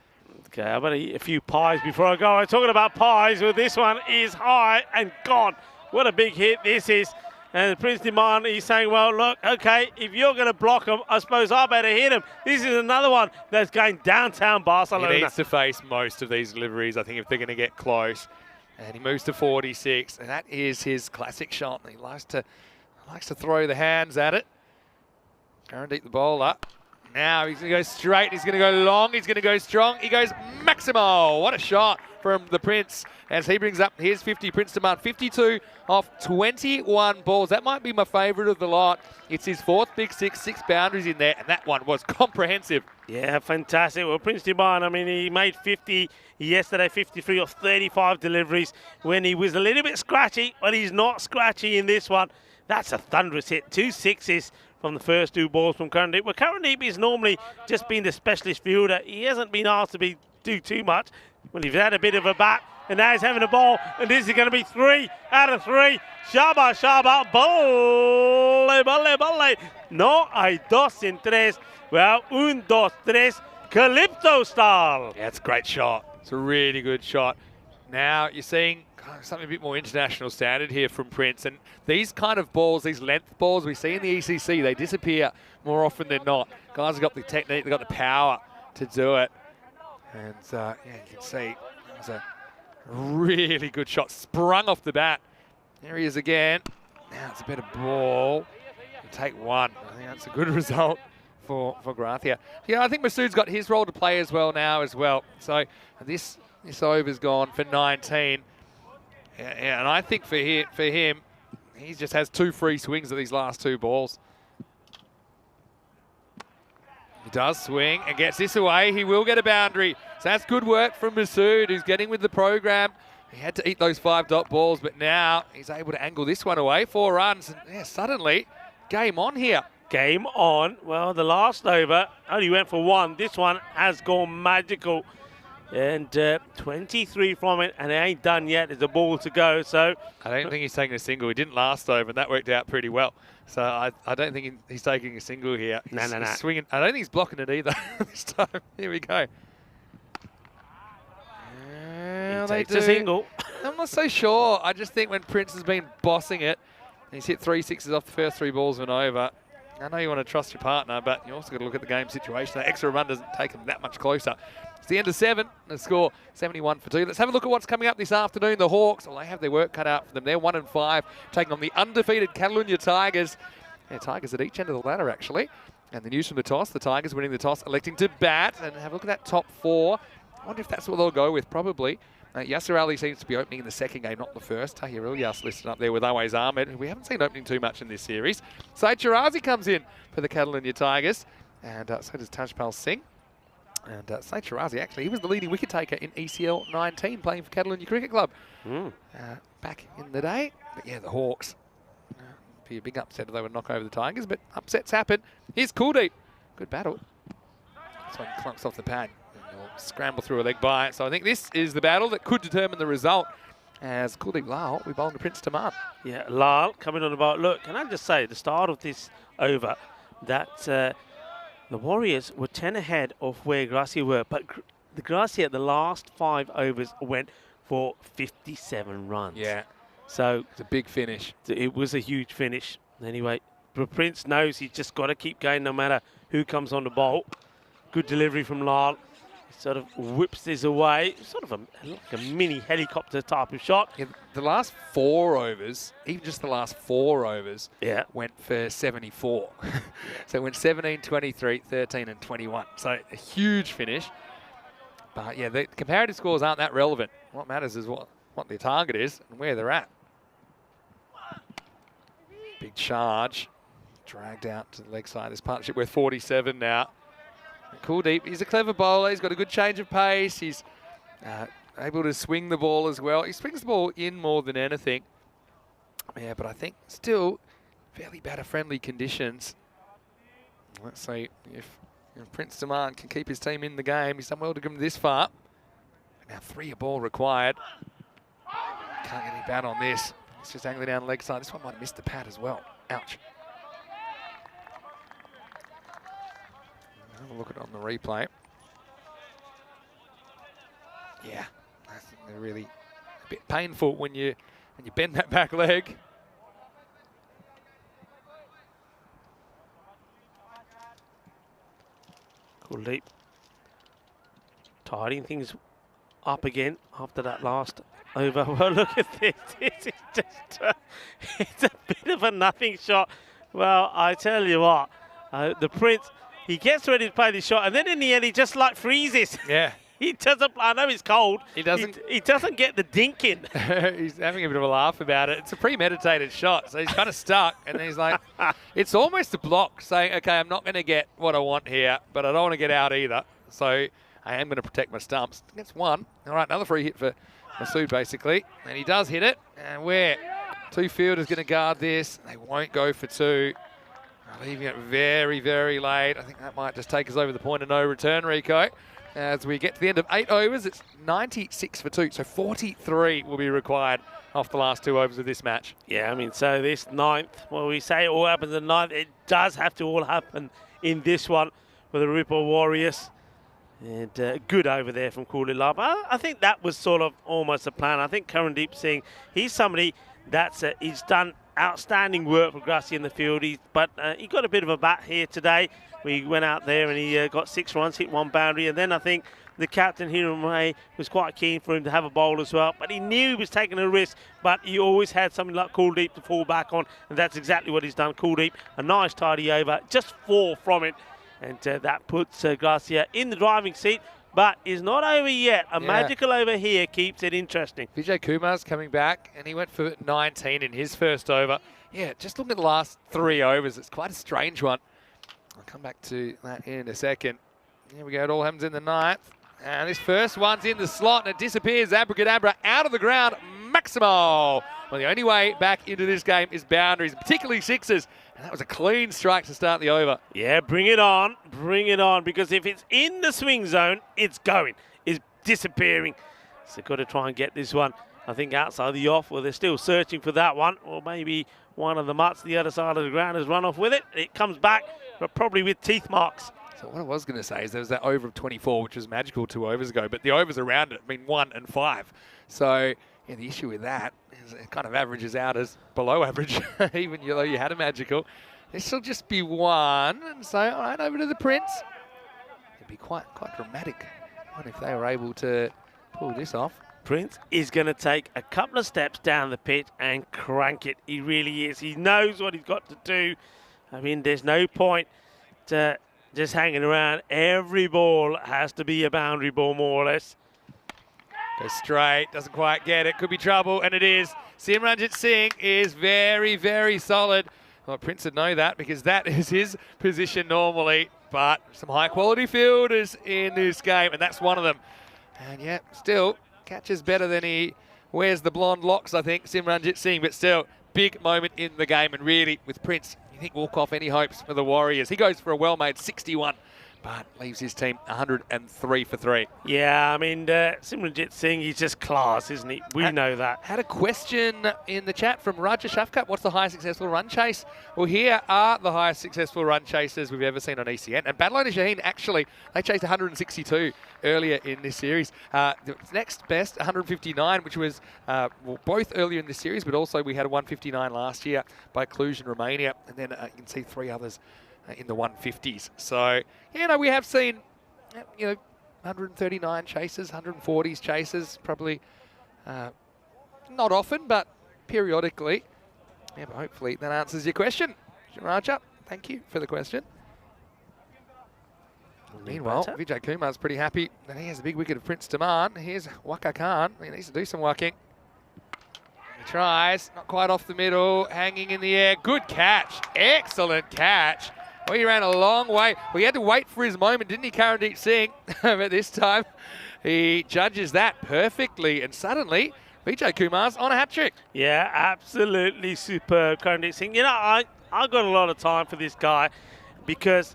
D: Okay, I'm going to eat a few pies before I go. I'm talking about pies. Well, this one is high and gone. What a big hit this is. And Prince Demand, he's saying, well, look, okay, if you're going to block him, I suppose I better hit him. This is another one that's going downtown Barcelona.
A: He needs to face most of these deliveries, I think, if they're going to get close. And he moves to 46, and that is his classic shot. He likes to throw the hands at it. Guaranteed the bowler. Now he's going to go straight, he's going to go long, he's going to go strong, he goes Maximo. What a shot from the Prince as he brings up his 50. Prince Demand 52 off 21 balls. That might be my favourite of the lot. It's his fourth big six boundaries in there, and that one was comprehensive.
D: Yeah, fantastic. Well, Prince Demand, I mean, he made 50 yesterday, 53 off 35 deliveries when he was a little bit scratchy, but he's not scratchy in this one. That's a thunderous hit. 2 sixes from the first 2 balls from Karandeep. Well, Karandeep is normally just being the specialist fielder. He hasn't been asked to do too much. Well, he's had a bit of a bat, and now he's having a ball, and this is going to be 3 out of 3. Shaba, shaba, bolle, bolle, bolle. No hay dos sin tres. Well, un, dos, tres, Calypso style.
A: Yeah, it's a great shot. It's a really good shot. Now you're seeing something a bit more international standard here from Prince. And these kind of balls, these length balls we see in the ECC, they disappear more often than not. Guys have got the technique, they've got the power to do it. And yeah, you can see it was a really good shot, sprung off the bat. There he is again. Now it's a better ball. We'll take 1. I think that's a good result for Grathia. Yeah, I think Masood's got his role to play as well now as well. So this over's gone for 19. Yeah, and I think for him, he just has 2 free swings of these last 2 balls. He does swing and gets this away. He will get a boundary. So that's good work from Masood, who's getting with the program. He had to eat those 5 dot balls, but now he's able to angle this one away. 4 runs, and yeah, suddenly, game on here.
D: Game on. Well, the last over only went for 1. This one has gone magical. And 23 from it, and it ain't done yet. There's a ball to go. So
A: I don't think he's taking a single. He didn't last over, and that worked out pretty well. So I don't think he's taking a single here.
D: No.
A: He's swinging. I don't think he's blocking it either this time. Here we go.
D: He takes a single.
A: I'm not so sure. I just think when Prince has been bossing it, and he's hit 3 sixes off the first 3 balls of an over. I know you want to trust your partner, but you also got to look at the game situation. That extra run doesn't take him that much closer. It's the end of 7. The score 71 for 2. Let's have a look at what's coming up this afternoon. The Hawks, well, they have their work cut out for them. They're 1-5, taking on the undefeated Catalunya Tigers. Yeah, Tigers at each end of the ladder, actually. And the news from the toss, the Tigers winning the toss, electing to bat. And have a look at that top 4. I wonder if that's what they'll go with, probably. Yasser Ali seems to be opening in the second game, not the first. Tahir Ilyas listed up there with Always Ahmed, who we haven't seen opening too much in this series. Saeed Shirazi comes in for the Catalunya Tigers. And so does Tajpal Singh. And Saeed Shirazi, actually, he was the leading wicket taker in ECL 19, playing for Catalunya Cricket Club back in the day. But yeah, the Hawks. Be a big upset if they would knock over the Tigers, but upsets happen. Here's Kuldeep. Good battle. This one clumps off the pad. And will scramble through a leg by. So I think this is the battle that could determine the result. As Kuldeep Lal, we bowled to Prince Demand.
D: Yeah, Lal coming on the ball. Look, can I just say, the start of this over, that the Warriors were 10 ahead of where Gracia were, but the Gracia, the last 5 overs went for 57 runs.
A: Yeah.
D: So
A: it's a big finish.
D: It was a huge finish. Anyway, Prince knows he's just got to keep going no matter who comes on the bowl. Good delivery from Lal. He sort of whips this away. Sort of like a mini helicopter type of shot.
A: Yeah, the last 4 overs, even just the last 4 overs, went for 74. So it went 17, 23, 13 and 21. So a huge finish. But yeah, the comparative scores aren't that relevant. What matters is what their target is and where they're at. Big charge. Dragged out to the leg side. This partnership worth 47 now. Kuldeep, he's a clever bowler. He's got a good change of pace. He's able to swing the ball as well. He swings the ball in more than anything. Yeah, but I think still fairly batter-friendly conditions. Let's see if Prince Demand can keep his team in the game. He's done well to get him this far. Now 3 a ball required. Can't get any bat on this. It's just angling down the leg side. This one might have missed the pad as well. Ouch. Have a look at it on the replay. Yeah, I think they're really a bit painful when you bend that back leg.
D: Kuldeep tidying things up again after that last over. Well, look at this. This is just it's a bit of a nothing shot. Well, I tell you what, the Prince, he gets ready to play this shot, and then in the end, he just like freezes.
A: Yeah.
D: He doesn't. I know it's cold.
A: He doesn't.
D: He doesn't get the dink in.
A: He's having a bit of a laugh about it. It's a premeditated shot, so he's kind of stuck, and then he's like, it's almost a block, saying, okay, I'm not going to get what I want here, but I don't want to get out either. So I am going to protect my stumps. Gets one. All right, another free hit for Masood, basically, and he does hit it. And where two fielders going to guard this, they won't go for two. Leaving it very, very late. I think that might just take us over the point of no return, Rico. As we get to the end of 8 overs, it's 96 for 2, so 43 will be required off the last 2 overs of this match.
D: Yeah, I mean, so this ninth, well, we say it all happens in the ninth. It does have to all happen in this one for the Ripple Warriors. And good over there from Kulilab. I think that was sort of almost a plan. I think Karandeep Singh, he's somebody that's he's done outstanding work for Grassy in the field. But he got a bit of a bat here today. We went out there and he got 6 runs, hit 1 boundary. And then I think the captain, Hiram Ray, was quite keen for him to have a bowl as well. But he knew he was taking a risk. But he always had something like Kuldeep to fall back on. And that's exactly what he's done. Kuldeep, a nice tidy over, just 4 from it. And that puts Garcia in the driving seat. But is not over yet. A magical over here keeps it interesting.
A: Vijay Kumar's coming back, and he went for 19 in his first over. Yeah, just looking at the last 3 overs, it's quite a strange one. I'll come back to that in a second. Here we go, it all happens in the 9th. And this first one's in the slot, and it disappears. Abracadabra out of the ground. Maximo. Well, the only way back into this game is boundaries, particularly sixes. And that was a clean strike to start the over.
D: Yeah, bring it on, because if it's in the swing zone, it's going. It's disappearing. So got to try and get this one, I think, outside the off. Well, they're still searching for that one. Or maybe one of the mutts the other side of the ground has run off with it. It comes back, but probably with teeth marks.
A: So what I was going to say is there was that over of 24, which was magical 2 overs ago, but the overs around it have been 1 and 5. So yeah, the issue with that is it kind of averages out as below average, even though you had a magical. This will just be 1, and so all right, over to the Prince. It'd be quite dramatic. I wonder if they were able to pull this off.
D: Prince is going to take a couple of steps down the pitch and crank it. He really is. He knows what he's got to do. I mean, there's no point to just hanging around. Every ball has to be a boundary ball, more or less.
A: Goes straight, doesn't quite get it. Could be trouble, and it is. Simranjit Singh is very, very solid. Well, Prince would know that because that is his position normally. But some high-quality fielders in this game, and that's one of them. And yeah, still catches better than he wears the blonde locks, I think, Simranjit Singh. But still, big moment in the game, and really, with Prince, you think walk off any hopes for the Warriors. He goes for a well-made 61. But leaves his team 103 for 3.
D: Yeah, I mean, Simranjit Singh, he's just class, isn't he? We know that.
A: Had a question in the chat from Raja Shafkat. What's the highest successful run chase? Well, here are the highest successful run chases we've ever seen on ECN. And Badalona Shaheen, actually, they chased 162 earlier in this series. The next best, 159, which was both earlier in this series, but also we had a 159 last year by Cluj in Romania. And then you can see 3 others in the 150s. So, we have seen, 139 chases, 140s chases, probably not often, but periodically. Yeah, but hopefully that answers your question. Raja, thank you for the question. Meanwhile, Vijay Kumar's pretty happy that he has a big wicket of Prince Taman. Here's Waka Khan. He needs to do some whacking. He tries, not quite off the middle, hanging in the air. Good catch, excellent catch. Well, he ran a long way. Well, he had to wait for his moment, didn't he, Karandeep Singh? But this time, he judges that perfectly. And suddenly, Vijay Kumar's on a hat-trick.
D: Yeah, absolutely superb, Karandeep Singh. I got a lot of time for this guy because,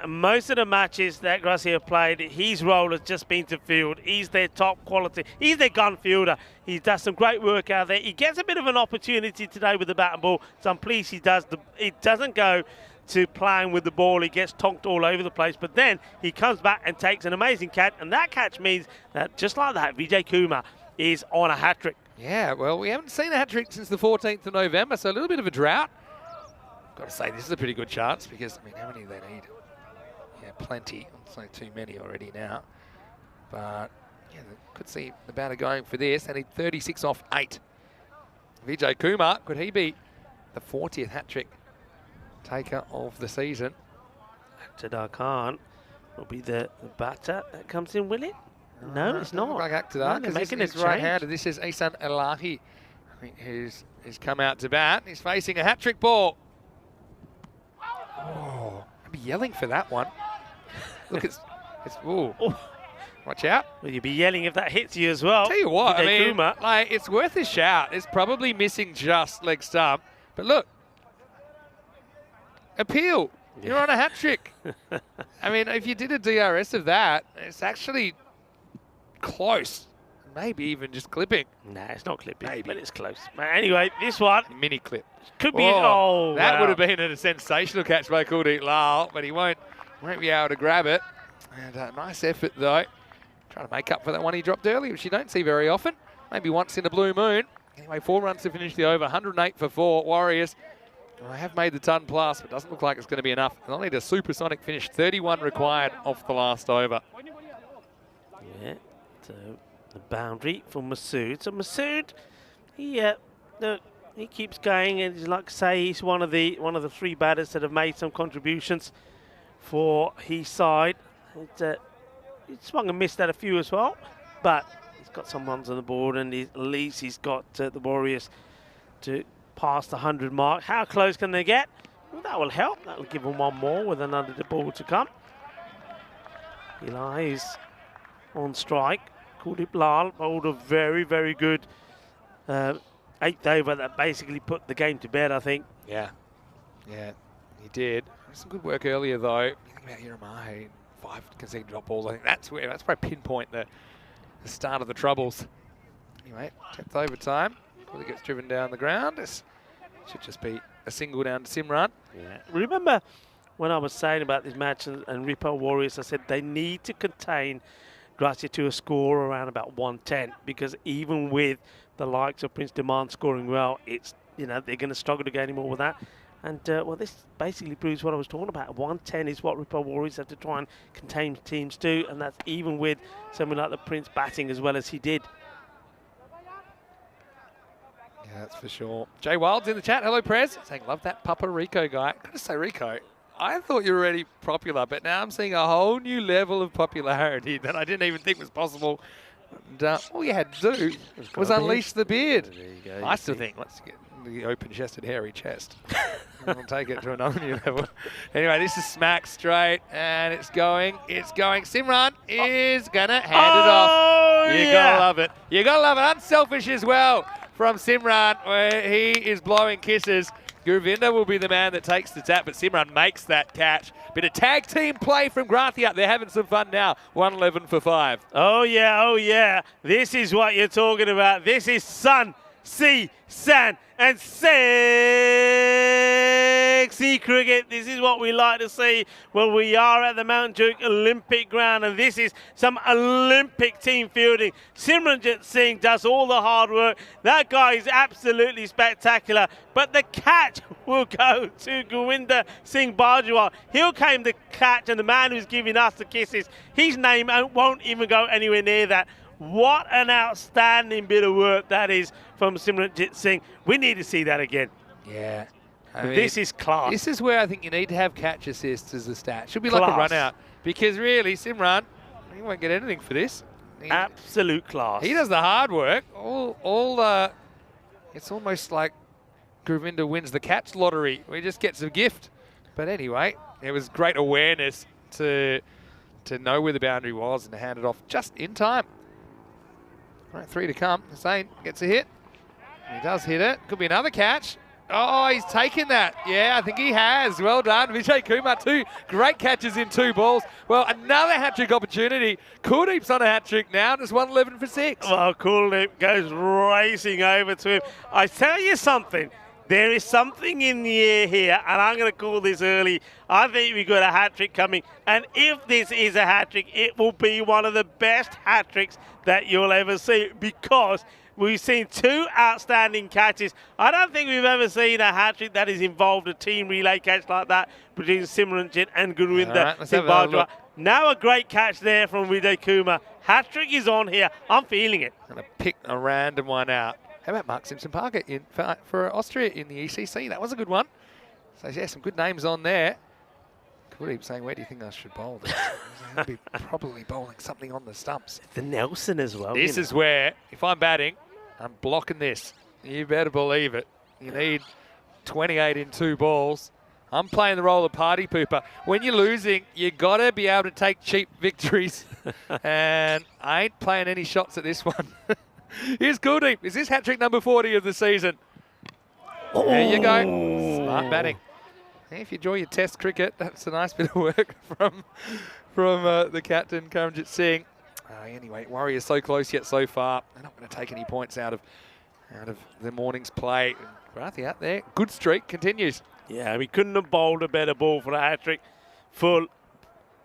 D: most of the matches that Gracia have played, his role has just been to field. He's their top quality. He's their gun fielder. He does some great work out there. He gets a bit of an opportunity today with the bat and ball, so I'm pleased he does. It doesn't go to playing with the ball. He gets tonked all over the place, but then he comes back and takes an amazing catch, and that catch means that just like that, Vijay Kumar is on a hat-trick.
A: Yeah, well, we haven't seen a hat-trick since the 14th of November, so a little bit of a drought. Got to say, this is a pretty good chance because, how many do they need? Yeah, plenty. It's not too many already now. But, yeah, could see the batter going for this. They need 36 off 8. Vijay Kumar, could he be the 40th hat-trick taker of the season?
D: Akhtar Khan will be the batter that comes in, will it? No, it's not.
A: Like Akhtar, because
D: making
A: it's right-handed. This is Ihsan Elahi, who's come out to bat. He's facing a hat-trick ball. Oh, I'd be yelling for that one. Look, it's ooh. Watch out.
D: Well, you'd be yelling if that hits you as well.
A: Tell you what, I mean, like, it's worth a shout. It's probably missing just leg stump. But look, appeal. Yeah. You're on a hat trick. I mean, if you did a DRS of that, it's actually close. Maybe even just clipping.
D: Nah, it's not clipping,
A: maybe.
D: But it's close. But anyway, this one.
A: Mini clip.
D: Could be. Oh,
A: that would have been a sensational catch by Kuldeep Lal, but he won't be able to grab it. And nice effort, though. Trying to make up for that one he dropped earlier, which you don't see very often. Maybe once in a blue moon. Anyway, 4 runs to finish the over. 108 for 4 Warriors. Well, they have made the ton plus, but doesn't look like it's going to be enough. They'll need a supersonic finish. 31 required off the last over.
D: Yeah, so the boundary for Masood. So Masood, he keeps going, and like I say, he's one of the 3 batters that have made some contributions for his side. He swung and missed at a few as well, but he's got some runs on the board, and at least he's got the Warriors to pass the 100 mark. How close can they get? Well, that will help. That will give them one more with another ball to come. Eli is on strike. Kuldeep Lal bowled a very, very good 8th over that basically put the game to bed, I think.
A: Yeah, he did. Some good work earlier, though. You think about Hiramahe, 5 consecutive drop balls. I think that's probably pinpoint the start of the troubles. Anyway, 10th over time. Before he gets driven down the ground. This should just be a single down to Simran.
D: Yeah. Remember when I was saying about this match and Ripo Warriors, I said they need to contain Gracia to a score around about 110, because even with the likes of Prince Demand scoring well, it's they're going to struggle to get any more with that. And well, this basically proves what I was talking about. 110 is what Ripo Warriors have to try and contain teams to, and that's even with someone like the Prince batting as well as he did.
A: Yeah, that's for sure. Jay Wild's in the chat. Hello, Prez. Saying, love that Papa Rico guy. I've got to say, Rico, I thought you were already popular, but now I'm seeing a whole new level of popularity that I didn't even think was possible. And all you had to do was unleash the beard.
D: There you go.
A: I still think, let's get the open-chested, hairy chest. We'll take it to another new level. Anyway, this is smack straight, and it's going. Simran is going to hand it off. You got to love it. You got to love it. Unselfish as well from Simran, where he is blowing kisses. Gurvinder will be the man that takes the tap, but Simran makes that catch. Bit of tag team play from Grathia. They're having some fun now. 111 for 5.
D: Oh, yeah. This is what you're talking about. This is sun, sea, sand, and sexy cricket. This is what we like to see when we are at the Mount Duke Olympic ground, and this is some Olympic team fielding. Simranjit Singh does all the hard work. That guy is absolutely spectacular, but the catch will go to Gurvinder Singh Bajwa. He'll claim the catch, and the man who's giving us the kisses, his name won't even go anywhere near that. What an outstanding bit of work that is from Simranjit Singh. We need to see that again.
A: Yeah. I mean,
D: this is class.
A: This is where I think you need to have catch assists as a stat. Should be like a run out. Because really, Simran, he won't get anything for this.
D: Absolute class.
A: He does the hard work. It's almost like Gurvinder wins the catch lottery. He just gets a gift. But anyway, it was great awareness to know where the boundary was and to hand it off just in time. All right, 3 to come. Hussain gets a hit. He does hit it. Could be another catch. Oh, he's taken that. Yeah, I think he has. Well done. Vijay Kumar, 2 great catches in 2 balls. Well, another hat-trick opportunity. Kuldeep's on a hat-trick now, and it's 111 for 6.
D: Well, Kuldeep goes racing over to him. I tell you something. There is something in the air here, and I'm going to call this early. I think we've got a hat-trick coming, and if this is a hat-trick, it will be one of the best hat-tricks that you'll ever see, because we've seen 2 outstanding catches. I don't think we've ever seen a hat-trick that has involved a team relay catch like that between Simranjit and Gurvinder Singh Bajwa. Now a great catch there from Vijay Kumar. Hat-trick is on here. I'm feeling it.
A: I'm going to pick a random one out. How about Mark Simpson-Parker for Austria in the ECC? That was a good one. So, yeah, some good names on there. Kuldeep saying, where do you think I should bowl this? I'll be probably bowling something on the stumps.
D: The Nelson as well.
A: This is where, if I'm batting, I'm blocking this. You better believe it. You need 28 in 2 balls. I'm playing the role of party pooper. When you're losing, you got to be able to take cheap victories. And I ain't playing any shots at this one. Here's Kuldeep. Is this hat-trick number 40 of the season? Oh. There you go. Smart batting. If you enjoy your test cricket, that's a nice bit of work from the captain, Karanjit Singh. Anyway, Warriors so close yet so far. They're not going to take any points out of the morning's play. Grathi out there. Good streak continues.
D: Yeah, we couldn't have bowled a better ball for a hat-trick. Full,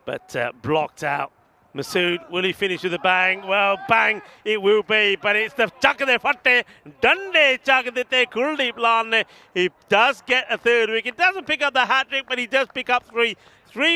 D: but blocked out. Masood, will he finish with a bang? Well, bang it will be, but it's the Chakade Fatte, Dande Chakadete Kuldeep Lane. He does get a 3rd wicket. Doesn't pick up the hat-trick, but he does pick up 3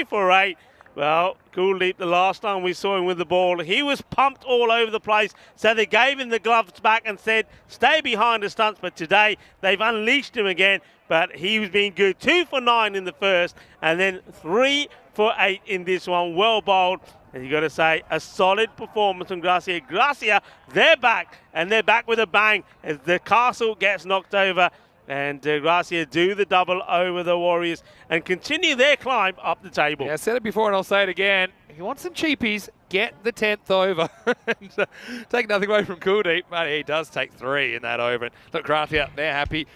D: for 8. Well, Kuldeep, the last time we saw him with the ball, he was pumped all over the place. So they gave him the gloves back and said, stay behind the stumps. But today, they've unleashed him again. But he was being good. 2 for 9 in the first, and then 3 for 8 in this one. Well bowled. And you got to say, a solid performance from Gracia. Gracia, they're back, and they're back with a bang as the castle gets knocked over. And Gracia do the double over the Warriors and continue their climb up the table.
A: Yeah, I said it before and I'll say it again. If you want some cheapies, get the 10th over. And, take nothing away from Kuldeep, but he does take 3 in that over. Look, Gracia, they're happy.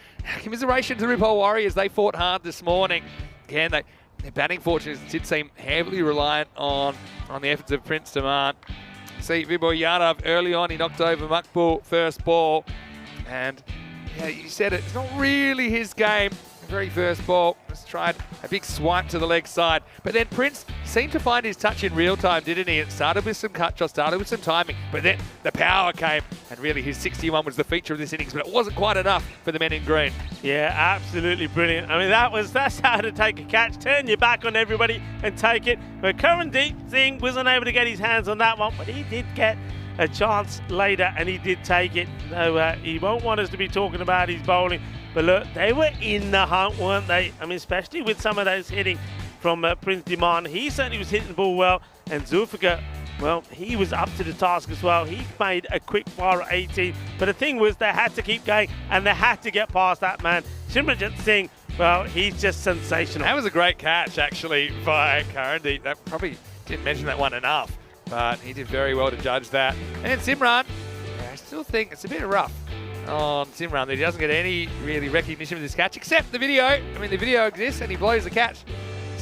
A: Commiseration to the Ripple Warriors. They fought hard this morning. Again, their batting fortunes did seem heavily reliant on the efforts of Prince Demand. See, Vibhor Yadav early on, he knocked over Makbul first ball. And yeah, you said it, it's not really his game. The very first ball, just tried a big swipe to the leg side. But then Prince seemed to find his touch in real time, didn't he? It started with some cut shots, started with some timing, but then the power came. And really his 61 was the feature of this innings, but it wasn't quite enough for the men in green.
D: Yeah, absolutely brilliant. I mean, that's how to take a catch. Turn your back on everybody and take it. But Karanjit Singh wasn't able to get his hands on that one, but he did get a chance later, and he did take it. So he won't want us to be talking about his bowling. But look, they were in the hunt, weren't they? I mean, especially with some of those hitting from Prince Demand. He certainly was hitting the ball well. And Zulfikar, well, he was up to the task as well. He made a quick fire at 18. But the thing was, they had to keep going, and they had to get past that man. Simranjit Singh, well, he's just sensational.
A: That was a great catch, actually, by Karanjit. That probably didn't mention that one enough. But he did very well to judge that. And Simran, I still think it's a bit rough on Simran that he doesn't get any really recognition of this catch, except the video. I mean, the video exists and he blows the catch.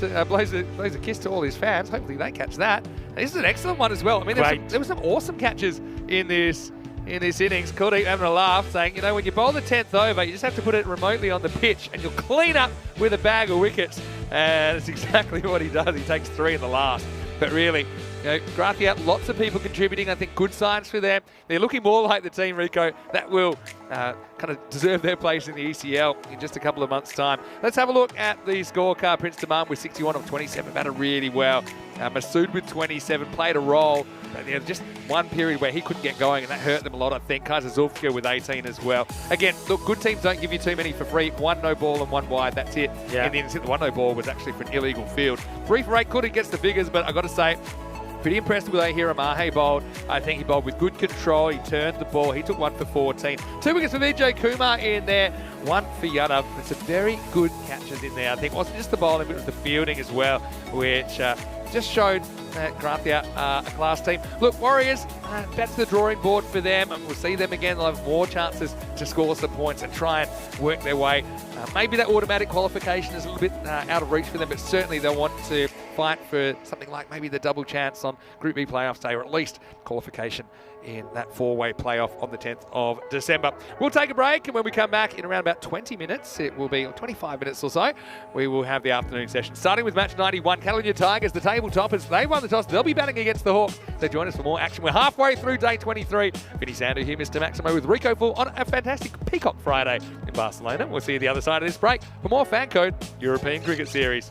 A: Blows a kiss to all his fans. Hopefully they catch that. And this is an excellent one as well. I mean, there were some awesome catches in this innings. Kuldeep having a laugh, saying, you know, when you bowl the 10th over, you just have to put it remotely on the pitch and you'll clean up with a bag of wickets. And it's exactly what he does. He takes 3 in the last. But really, you know, Gracia, lots of people contributing. I think good signs for them. They're looking more like the team, Rico, that will kind of deserve their place in the ECL in just a couple of months' time. Let's have a look at the scorecard. Prince Demand with 61 of 27, batted really well. Masood with 27, played a role. But there's just one period where he couldn't get going, and that hurt them a lot, I think. Kaiser Zulfikar with 18 as well. Again, look, good teams don't give you too many for free. 1 no ball and 1 wide, that's it. Yeah. And then the 1 no ball was actually for an illegal field. 3 for 8, Kuldeep gets the figures, but I've got to say, pretty impressed with Ahira Mahe bowled. I think he bowled with good control. He turned the ball. He took 1 for 14. 2 wickets for Vijay Kumar in there. 1 for Yadav. It's some very good catches in there. I think it wasn't just the bowling, but it was the fielding as well, which just showed that Gracia a class team. Look, Warriors, that's the drawing board for them, and we'll see them again. They'll have more chances to score some points and try and work their way. Maybe that automatic qualification is a little bit out of reach for them, but certainly they'll want to fight for something like maybe the double chance on Group B playoffs day, or at least qualification in that 4-way playoff on the 10th of December. We'll take a break, and when we come back in around about 20 minutes, it will be 25 minutes or so, we will have the afternoon session. Starting with match 91, Catalunya Tigers, the table toppers. They won the toss. They'll be batting against the Hawks. So join us for more action. We're halfway through day 23. Vinny Sandu here, Mr. Maximo with Rico Full on a fantastic Peacock Friday in Barcelona. We'll see you the other side of this break for more FanCode European Cricket Series.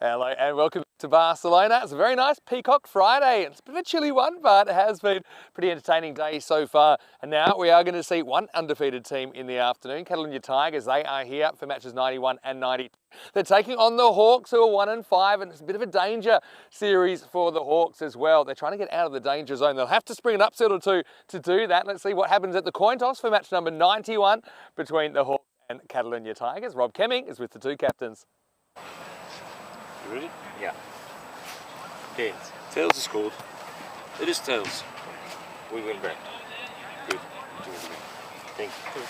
A: Hello and welcome to Barcelona. It's a very nice Peacock Friday. It's a bit of a chilly one, but it has been a pretty entertaining day so far. And now we are going to see one undefeated team in the afternoon, Catalonia Tigers. They are here for matches 91 and 92. They're taking on the Hawks, who are 1-5, and it's a bit of a danger series for the Hawks as well. They're trying to get out of the danger zone. They'll have to spring an upset or two to do that. Let's see what happens at the coin toss for match number 91 between the Hawks and Catalonia Tigers. Rob Kemming is with the two captains.
B: You ready?
C: Yeah. Tails.
B: Tails is scored. It is tails.
C: We will bet.
B: Good.
C: Thank you.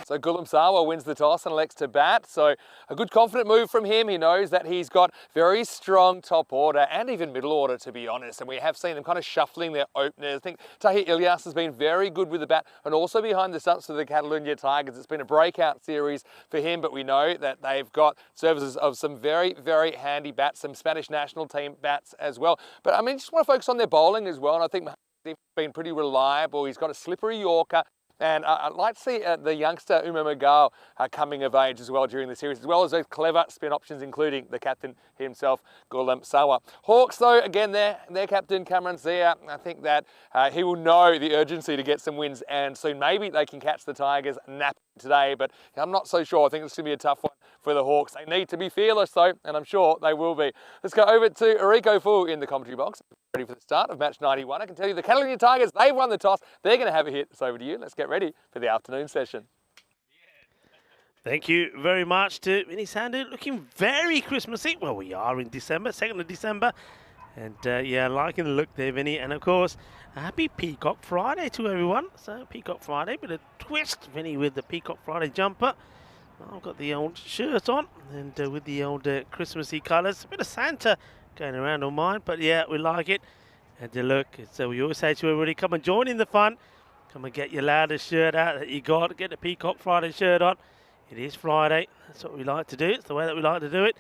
A: So Gulam Sawa wins the toss and elects to bat. So a good confident move from him. He knows that he's got very strong top order and even middle order, to be honest. And we have seen them kind of shuffling their openers. I think Tahir Ilyas has been very good with the bat and also behind the stumps for the Catalonia Tigers. It's been a breakout series for him, but we know that they've got services of some very, very handy bats, some Spanish national team bats as well. But I mean, just want to focus on their bowling as well. And I think they've been pretty reliable. He's got a slippery Yorker. And I'd like to see the youngster Umar Magal coming of age as well during the series, as well as those clever spin options, including the captain himself, Gulam Sawa. Hawks, though, again, their captain, Cameron Zia, I think that he will know the urgency to get some wins, and soon maybe they can catch the Tigers napping today, but I'm not so sure. I think it's going to be a tough one for the Hawks. They need to be fearless, though, and I'm sure they will be. Let's go over to Rico Fu in the commentary box. Ready for the start of match 91. I can tell you the Catalonia Tigers, they've won the toss. They're going to have a hit. It's over to you. Let's get ready for the afternoon session.
D: Thank you very much to Vinny Sandu. Looking very Christmassy. Well, we are in December, 2nd of December. And yeah, liking the look there, Vinny. And of course, a happy Peacock Friday to everyone. So Peacock Friday, bit of twist, Vinny, with the Peacock Friday jumper. I've got the old shirt on and with the old Christmassy colours. A bit of Santa going around on mine, but yeah, we like it. And look, so we always say to everybody, come and join in the fun. Come and get your loudest shirt out that you got. Get the Peacock Friday shirt on. It is Friday. That's what we like to do. It's the way that we like to do it.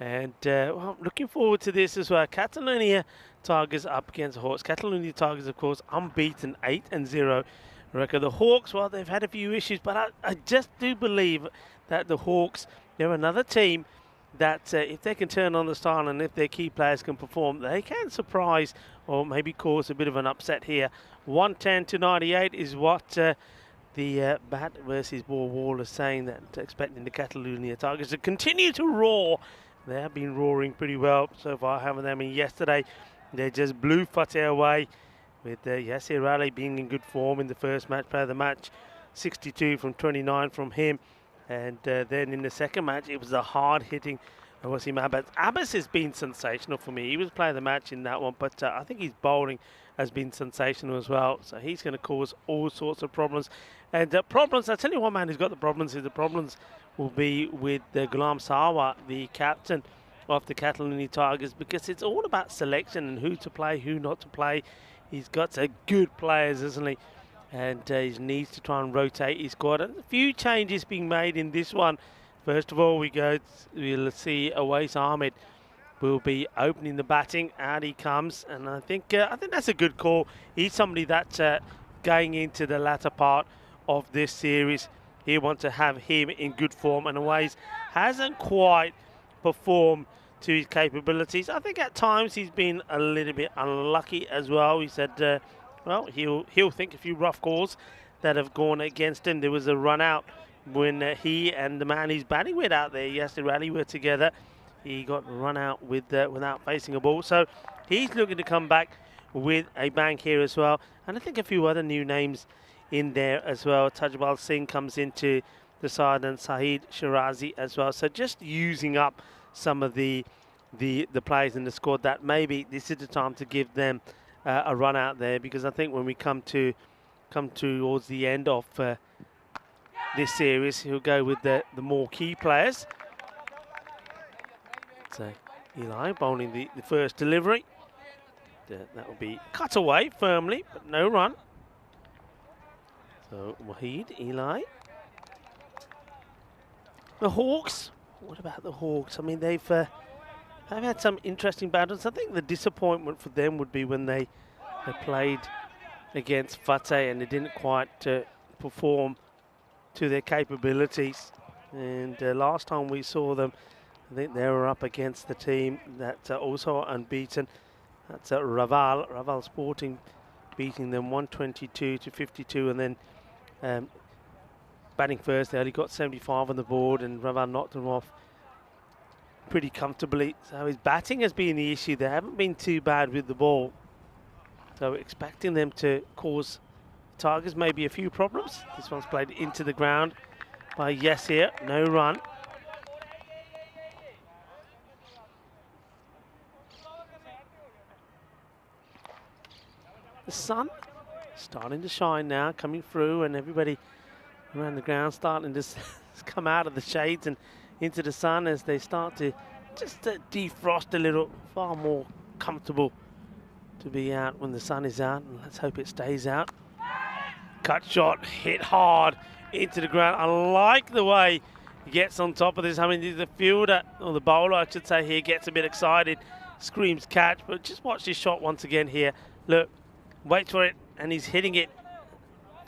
D: And well, I'm looking forward to this as well. Catalonia Tigers up against the Hawks. Catalonia Tigers, of course, unbeaten, 8-0 record. The Hawks, well, they've had a few issues, but I just do believe that the Hawks, they're another team that if they can turn on the style and if their key players can perform, they can surprise or maybe cause a bit of an upset here. 110-98 is what the Bat versus Ball Wall is saying, that expecting the Catalonia Tigers to continue to roar. They have been roaring pretty well so far, haven't they? I mean, yesterday they just blew Fateh away with Yasser Ali being in good form in the first match, player of the match, 62 from 29 from him. And then in the second match, it was a hard-hitting Wasim Abbas. Abbas has been sensational for me. He was playing the match in that one, but I think his bowling has been sensational as well. So he's going to cause all sorts of problems. And problems, I tell you one man who's got the problems, is the problems will be with Gulam Sawa, the captain of the Catalonia Tigers, because it's all about selection and who to play, who not to play. He's got some good players, isn't he? And he needs to try and rotate his squad. And a few changes being made in this one. First of all, we'll see Awais Ahmed will be opening the batting. Out he comes, and I think that's a good call. He's somebody that's going into the latter part of this series. He wants to have him in good form, and Awais hasn't quite performed to his capabilities. I think at times he's been a little bit unlucky as well. He said, well, he'll think a few rough calls that have gone against him. There was a run out when he and the man he's batting with out there, Yasser Ali, were together. He got run out without facing a ball. So he's looking to come back with a bang here as well. And I think a few other new names in there as well. Tajbal Singh comes into the side and Saeed Shirazi as well. So just using up some of the players in the squad that maybe this is the time to give them a run out there, because I think when we come towards the end of this series, he'll go with the more key players. So Eli bowling the first delivery. That will be cut away firmly, but no run. So Wahid, Eli. The Hawks. What about the Hawks? I mean, they've had some interesting battles. I think the disappointment for them would be when they played against Fateh and they didn't quite perform to their capabilities. And last time we saw them, I think they were up against the team that also are unbeaten. That's Raval. Raval Sporting beating them 122 to 52, and then batting first, they only got 75 on the board, and Raval knocked them off pretty comfortably. So his batting has been the issue. They haven't been too bad with the ball. So expecting them to cause Tigers maybe a few problems. This one's played into the ground by Yasir, no run. The sun starting to shine now, coming through, and everybody around the ground starting to come out of the shades and into the sun as they start to just defrost a little. Far more comfortable to be out when the sun is out, and let's hope it stays out. Cut shot, hit hard into the ground. I like the way he gets on top of this. I mean, the fielder, or the bowler I should say here, gets a bit excited, screams catch, but just watch this shot once again here. Look, waits for it, and he's hitting it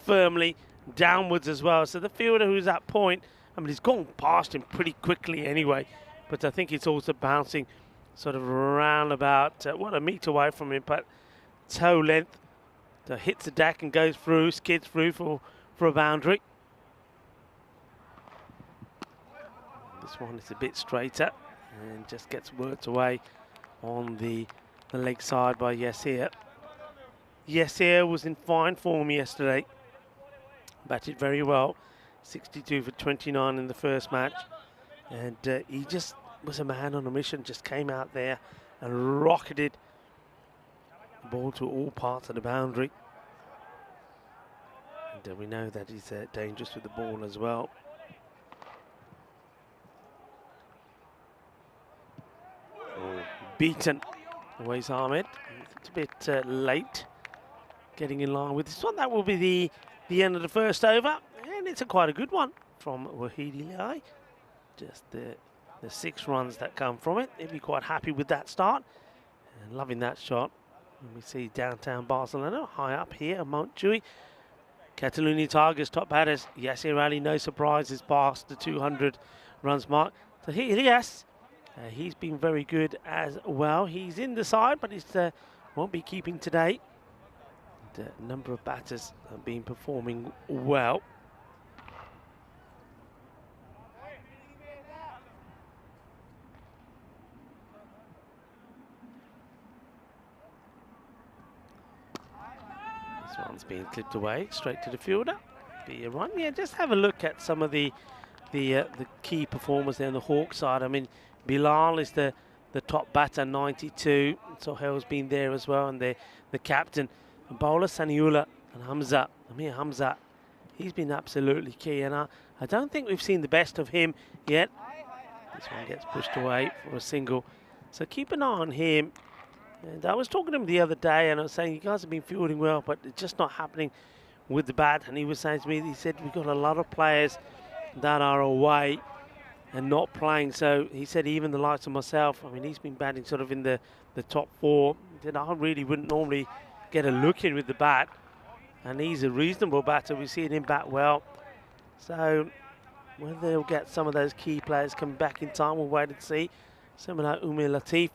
D: firmly downwards as well. So the fielder who's at point, I mean, he's gone past him pretty quickly anyway, but I think it's also bouncing sort of around about, a metre away from him, but toe length. So hits the deck and goes through, skids through for a boundary. This one is a bit straighter and just gets worked away on the leg side by Yasir. Yasir was in fine form yesterday. Batted very well. 62 for 29 in the first match. And he just was a man on a mission, just came out there and rocketed the ball to all parts of the boundary. And we know that he's dangerous with the ball as well. Beaten. Always Ahmed. It's a bit late getting in line with this one. That will be the end of the first over, and it's quite a good one from Wahidi Lai. Just the 6 runs that come from it. He'll be quite happy with that start and loving that shot. And we see downtown Barcelona high up here at Mount Chewy. Catalonia Tigers top batters. Yasir Ali, no surprises, past the 200 runs mark. So yes, he's been very good as well. He's in the side, but he won't be keeping today. And a number of batters have been performing well. This one's being clipped away straight to the fielder. Be a run. Yeah, just have a look at some of the key performers there on the Hawk side. I mean, Bilal is the top batter, 92. Sohail's been there as well, and the captain, and bowler Saniullah, and Hamza, Amir Hamza. He's been absolutely key, and I don't think we've seen the best of him yet. This one gets pushed away for a single. So keep an eye on him. And I was talking to him the other day, and I was saying, you guys have been fielding well, but it's just not happening with the bat. And he was saying to me, he said, we've got a lot of players that are away and not playing. So he said, even the likes of myself, I mean, he's been batting sort of in the top 4. He said, I really wouldn't normally get a look in with the bat. And he's a reasonable batter. We've seen him bat well. So whether they'll get some of those key players coming back in time, we'll wait and see. Someone like Umir Latif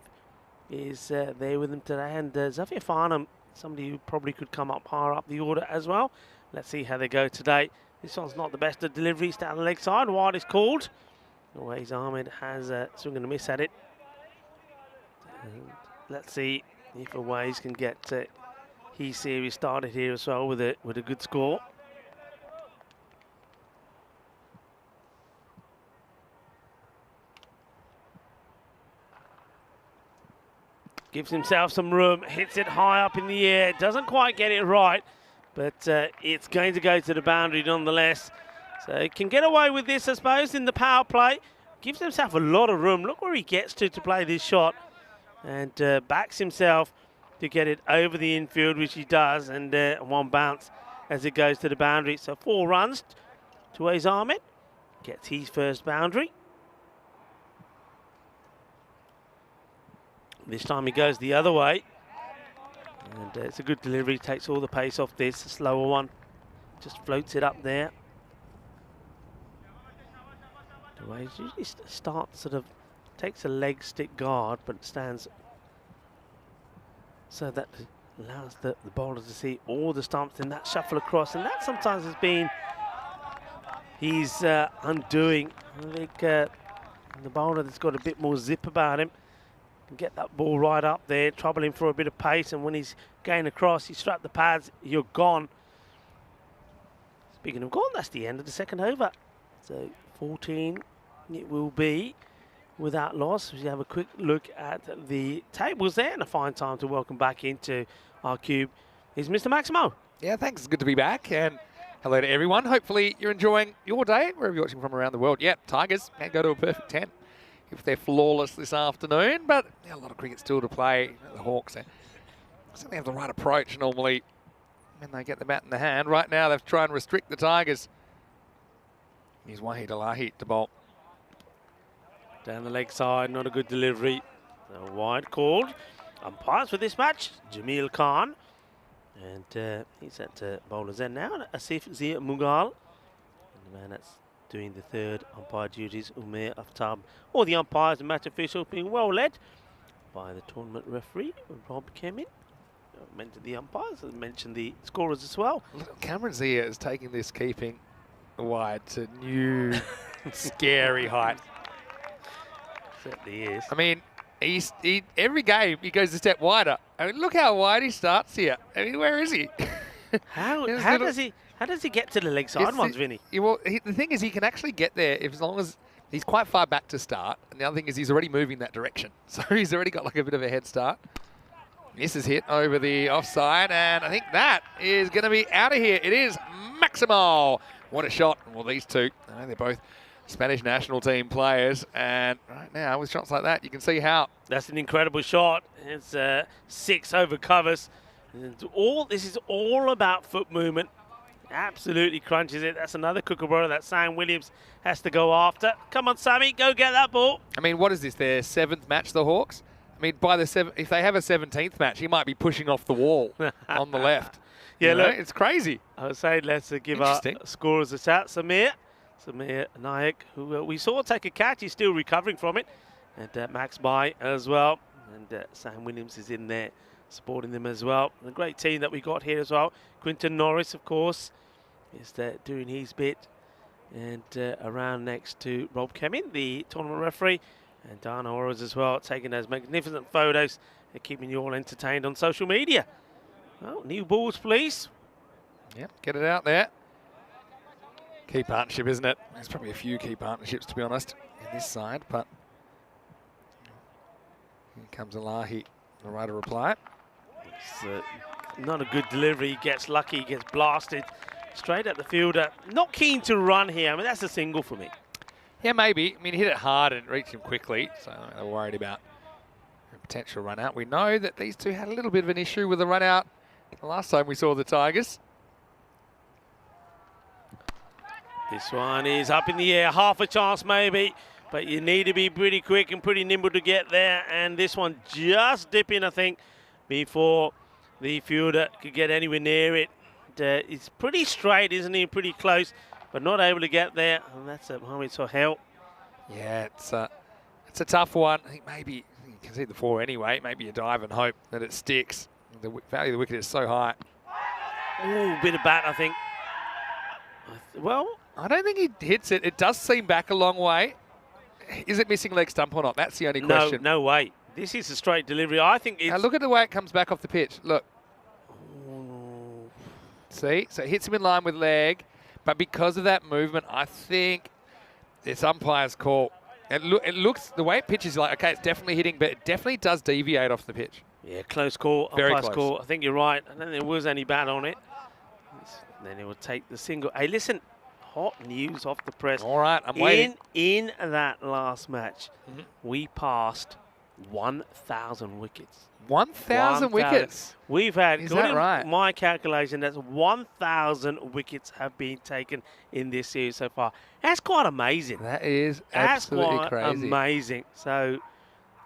D: is there with them today. And Zafir Farnham, somebody who probably could come up higher up the order as well. Let's see how they go today. This one's not the best of deliveries down the leg side. Wide is called. Always Ahmed has a swing and a miss at it. And let's see if Always can get his series started here as well with a good score. Gives himself some room, hits it high up in the air, doesn't quite get it right, but it's going to go to the boundary nonetheless. So he can get away with this, I suppose, in the power play. Gives himself a lot of room. Look where he gets to play this shot, and backs himself to get it over the infield, which he does, and one bounce as it goes to the boundary. So 4 runs to Wais Ahmed, gets his first boundary. This time he goes the other way, and it's a good delivery, takes all the pace off this. A slower one, just floats it up there. Usually start sort of takes a leg stick guard, but stands so that allows the bowler to see all the stumps in that shuffle across, and that sometimes has been he's undoing. I think the bowler that's got a bit more zip about him can get that ball right up there, trouble him for a bit of pace, and when he's going across, you strap the pads, you're gone. Speaking of gone, that's the end of the second over. So 14 it will be without loss. We have a quick look at the tables there, and a fine time to welcome back into our cube is Mr. Maximo.
A: Yeah, thanks. It's good to be back, and hello to everyone. Hopefully you're enjoying your day, wherever you're watching from around the world. Yeah, Tigers can go to a perfect 10 if they're flawless this afternoon, but a lot of cricket still to play. The Hawks certainly have the right approach normally when they get the bat in the hand. Right now they've tried and restrict the Tigers. Here's Wahid Alahi to bowl.
D: Down the leg side, not a good delivery. A wide called. Umpires for this match, Jamil Khan. And he's at bowler's end now, Asif Zia Mughal. And the man that's doing the third umpire duties, Umair Aftab. All the umpires and match officials being well led by the tournament referee, Rob Kemin. I mentioned the umpires, I mentioned the scorers as well.
A: Look, Cameron Zia is taking this keeping wide to new scary height.
D: Certainly is.
A: I mean, every game he goes a step wider. I mean, look how wide he starts here. I mean, where is he?
D: How does he get to the leg side ones, Vinny?
A: The thing is, he can actually get there as long as he's quite far back to start. And the other thing is, he's already moving that direction, so he's already got like a bit of a head start. This is hit over the offside, and I think that is going to be out of here. It is Maximo. What a shot! Well, these two, I know they're both Spanish national team players, and right now with shots like that, you can see how.
D: That's an incredible shot. It's 6 over covers. And this is all about foot movement. Absolutely crunches it. That's another kookaburra that Sam Williams has to go after. Come on, Sammy, go get that ball.
A: I mean, what is this? Their 7th match, the Hawks? I mean, by the if they have a 17th match, he might be pushing off the wall on the left.
D: Yeah, look,
A: it's crazy.
D: I would say let's give our scorers a shout. Samir Nayak, who we saw take a catch, he's still recovering from it. And Max Bai as well. And Sam Williams is in there supporting them as well. And a great team that we got here as well. Quinton Norris, of course, is doing his bit. And around next to Rob Kemin, the tournament referee. And Dana Ores as well, taking those magnificent photos and keeping you all entertained on social media. Well, new balls, please.
A: Yep, get it out there. Key partnership, isn't it? There's probably a few key partnerships, to be honest, in this side, but here comes Alahi, the right to reply.
D: It's not a good delivery. He gets lucky, he gets blasted straight at the fielder. Not keen to run here. I mean, that's a single for me.
A: Yeah, maybe. I mean, he hit it hard and reached him quickly, so they're worried about a potential run out. We know that these two had a little bit of an issue with the run out the last time we saw the Tigers.
D: This one is up in the air, half a chance maybe, but you need to be pretty quick and pretty nimble to get there. And this one just dipping, I think, before the fielder could get anywhere near it. It's pretty straight, isn't he? Pretty close, but not able to get there. And that's a Mohamed Sohail.
A: Yeah, it's a tough one. I think maybe you can see the 4 anyway. Maybe you dive and hope that it sticks. The value of the wicket is so high.
D: Ooh, bit of bat, I think. Well,
A: I don't think he hits it. It does seem back a long way. Is it missing leg stump or not? That's the only question.
D: No way. This is a straight delivery. I think it's...
A: Now look at the way it comes back off the pitch. Look. See? So it hits him in line with leg. But because of that movement, I think it's umpire's call. It looks, the way it pitches, like, okay, it's definitely hitting, but it definitely does deviate off the pitch.
D: Yeah, close call.
A: Very
D: umpire's
A: close.
D: Call. I think you're right. I don't think there was any bat on it. Then he will take the single. Hey, listen, hot news off the press.
A: All right, I'm waiting.
D: In that last match, we passed 1,000 wickets.
A: 1,000 wickets?
D: We've had,
A: is that right?
D: My calculation, that's 1,000 wickets have been taken in this series so far. That's quite amazing.
A: That is absolutely crazy.
D: That's quite amazing. So,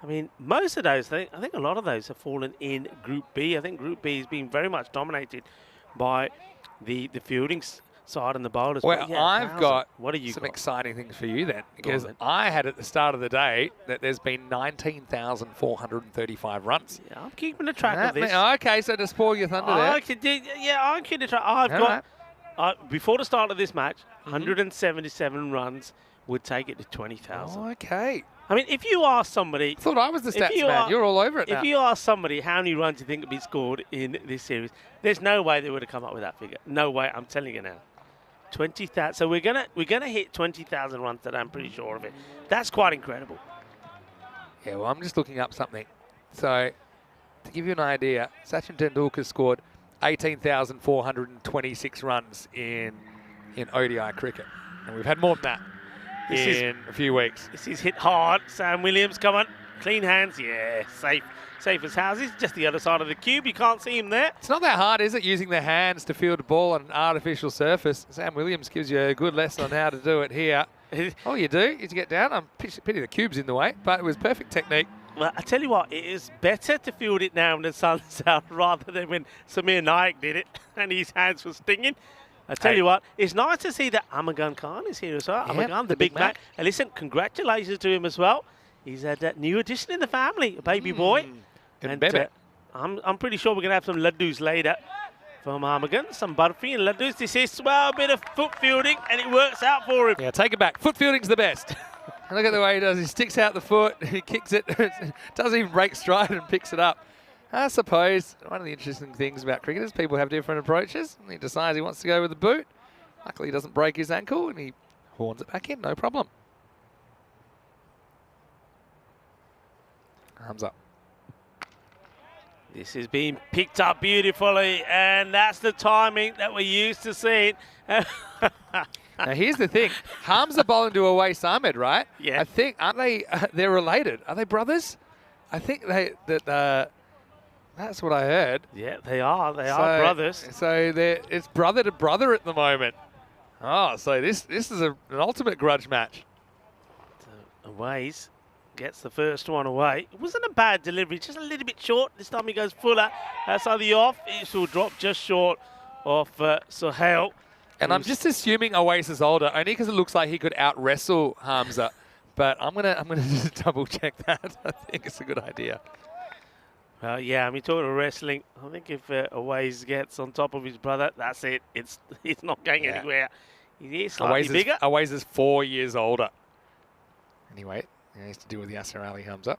D: I mean, most of those, I think a lot of those have fallen in Group B. I think Group B has been very much dominated by the fielding side and the bowlers.
A: Well,
D: But yeah,
A: I've
D: 1,000.
A: got
D: what do you
A: some
D: got?
A: exciting things for you then, because
D: then.
A: I had at the start of the day that there's been 19,435 runs.
D: Yeah, I'm keeping the track of this.
A: Okay, so to spoil your thunder there.
D: I'm keeping the track. I've
A: All
D: got
A: right.
D: before the start of this match,
A: Mm-hmm.
D: 177 runs would take it to 20,000.
A: Okay.
D: I mean, if you ask somebody,
A: Thought I was the stats
D: you
A: man.
D: are-
A: You're all over it now.
D: if you ask somebody how many runs you think would be scored in this series, there's no way they would have come up with that figure. No way. I'm telling you now. 20,000. So we're gonna hit 20,000 runs today. I'm pretty sure of it. That's quite incredible.
A: Yeah, well, I'm just looking up something. So, to give you an idea, Sachin Tendulkar scored 18,426 runs in ODI cricket. And we've had more than that in a few weeks.
D: This is hit hard. Sam Williams, come on. Clean hands. Yeah, safe. Safe as houses. Just the other side of the cube. You can't see him there.
A: It's not that hard, is it, using the hands to field a ball on an artificial surface? Sam Williams gives you a good lesson on how to do it here. All you do is you get down. I'm pity the cube's in the way, but it was perfect technique.
D: Well, I tell you what, it is better to field it now when the sun's out rather than when Samir Naik did it and his hands were stinging. I tell you what, it's nice to see that Amagan Khan is here as well.
A: Yeah,
D: Amagan, the big Mac. And listen, congratulations to him as well. He's had that new addition in the family, a baby boy.
A: And Bebe.
D: I'm pretty sure we're going to have some laddus later from Amagan, some barfi and laddus. This is, well, a bit of foot fielding, and it works out for him.
A: Yeah, take it back. Foot fielding's the best. Look at the way he does. He sticks out the foot, he kicks it, doesn't even break stride and picks it up. I suppose one of the interesting things about cricket is people have different approaches. He decides he wants to go with the boot. Luckily, he doesn't break his ankle, and he horns it back in, no problem. Arms up.
D: This is being picked up beautifully, and that's the timing that we're used to seeing.
A: Now, here's the thing. Hamza bowling to Awais Ahmed, right?
D: Yeah.
A: I think, aren't they, they're related. Are they brothers? I think that's what I heard.
D: Yeah, they are. They are brothers.
A: So it's brother to brother at the moment. Oh, so this is an ultimate grudge match.
D: Awais gets the first one away. It wasn't a bad delivery, just a little bit short. This time he goes fuller. Outside the off, it will drop just short of Sohail.
A: And I'm just assuming Awais is older, only because it looks like he could out-wrestle Hamza. But I'm gonna just double-check that. I think it's a good idea.
D: Yeah, I mean, talking of wrestling, I think if Awais gets on top of his brother, that's it. It's not going anywhere. He is slightly bigger.
A: Awais is 4 years older. Anyway, he has to deal with Yasser Ali Hamza.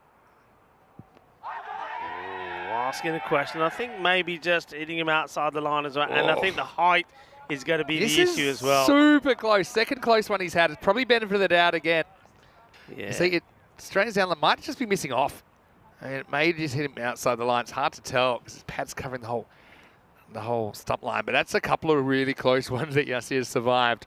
D: Asking a question. I think maybe just hitting him outside the line as well. And I think the height is going to be the issue as well.
A: Super close. Second close one he's had. It's probably benefit of the doubt again.
D: Yeah.
A: See, it straightens down. Might just be missing off. I mean, it may just hit him outside the line. It's hard to tell because his pad's covering the whole stump line. But that's a couple of really close ones that Yasser has survived.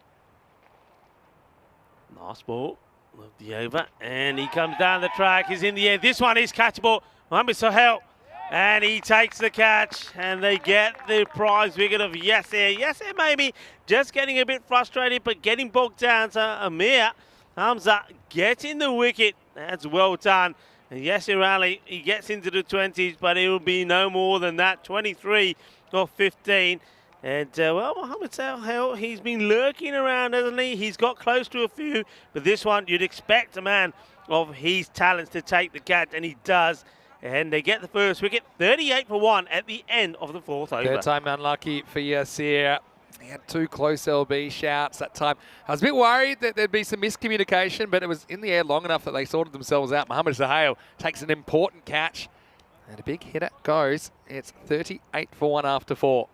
D: Nice ball of the over. And he comes down the track. He's in the air. This one is catchable. Mohamed Sohail. And he takes the catch. And they get the prize wicket of Yasser. Yasser maybe just getting a bit frustrated, but getting bogged down. So Amir Hamza getting the wicket. That's well done. And Yasser Ali, he gets into the 20s, but it will be no more than that. 23 of 15. And, well, Mohamed Sohail, he's been lurking around, hasn't he? He's got close to a few. But this one, you'd expect a man of his talents to take the catch, and he does. And they get the first wicket, 38 for 1 at the end of the fourth over.
A: Third time unlucky for Yasser. He had 2 close LB shouts that time. I was a bit worried that there'd be some miscommunication, but it was in the air long enough that they sorted themselves out. Mohamed Sohail takes an important catch. And a big hitter goes. It's 38 for 1 after 4.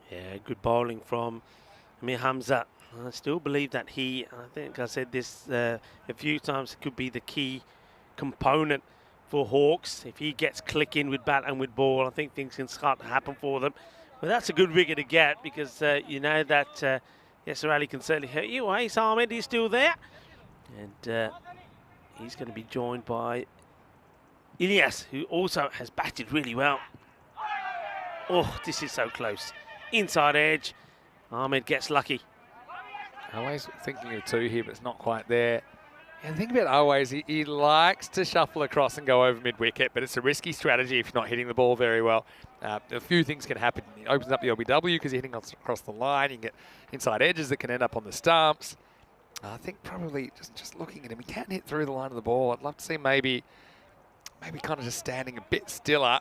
D: Yeah, good bowling from Amir Hamza. I still believe that I think I said this a few times, could be the key component for Hawks. If he gets clicking with bat and with ball, I think things can start to happen for them. But that's a good wicket to get because you know that Yasser Ali can certainly hurt you. Awais Ahmed is still there. And he's going to be joined by Ilyas, who also has batted really well. Oh, this is so close. Inside edge. Ahmed gets lucky.
A: Always thinking of 2 here, but it's not quite there. And the thing about Always, he likes to shuffle across and go over mid-wicket, but it's a risky strategy if you're not hitting the ball very well. A few things can happen. He opens up the LBW because you're hitting across the line. You can get inside edges that can end up on the stumps. I think probably just looking at him, he can hit through the line of the ball. I'd love to see maybe kind of just standing a bit stiller.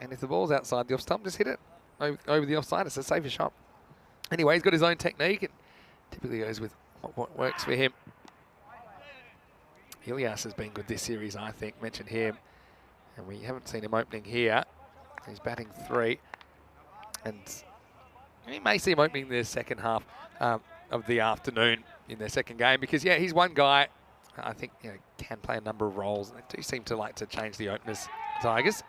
A: And if the ball's outside the off stump, just hit it over the offside. It's a safer shot. Anyway, he's got his own technique and typically goes with what works for him. Ilias has been good this series, I think. Mentioned him. And we haven't seen him opening here. He's batting 3. And you may see him opening the second half of the afternoon in their second game. Because, yeah, he's one guy I think can play a number of roles. And they do seem to like to change the openers, Tigers.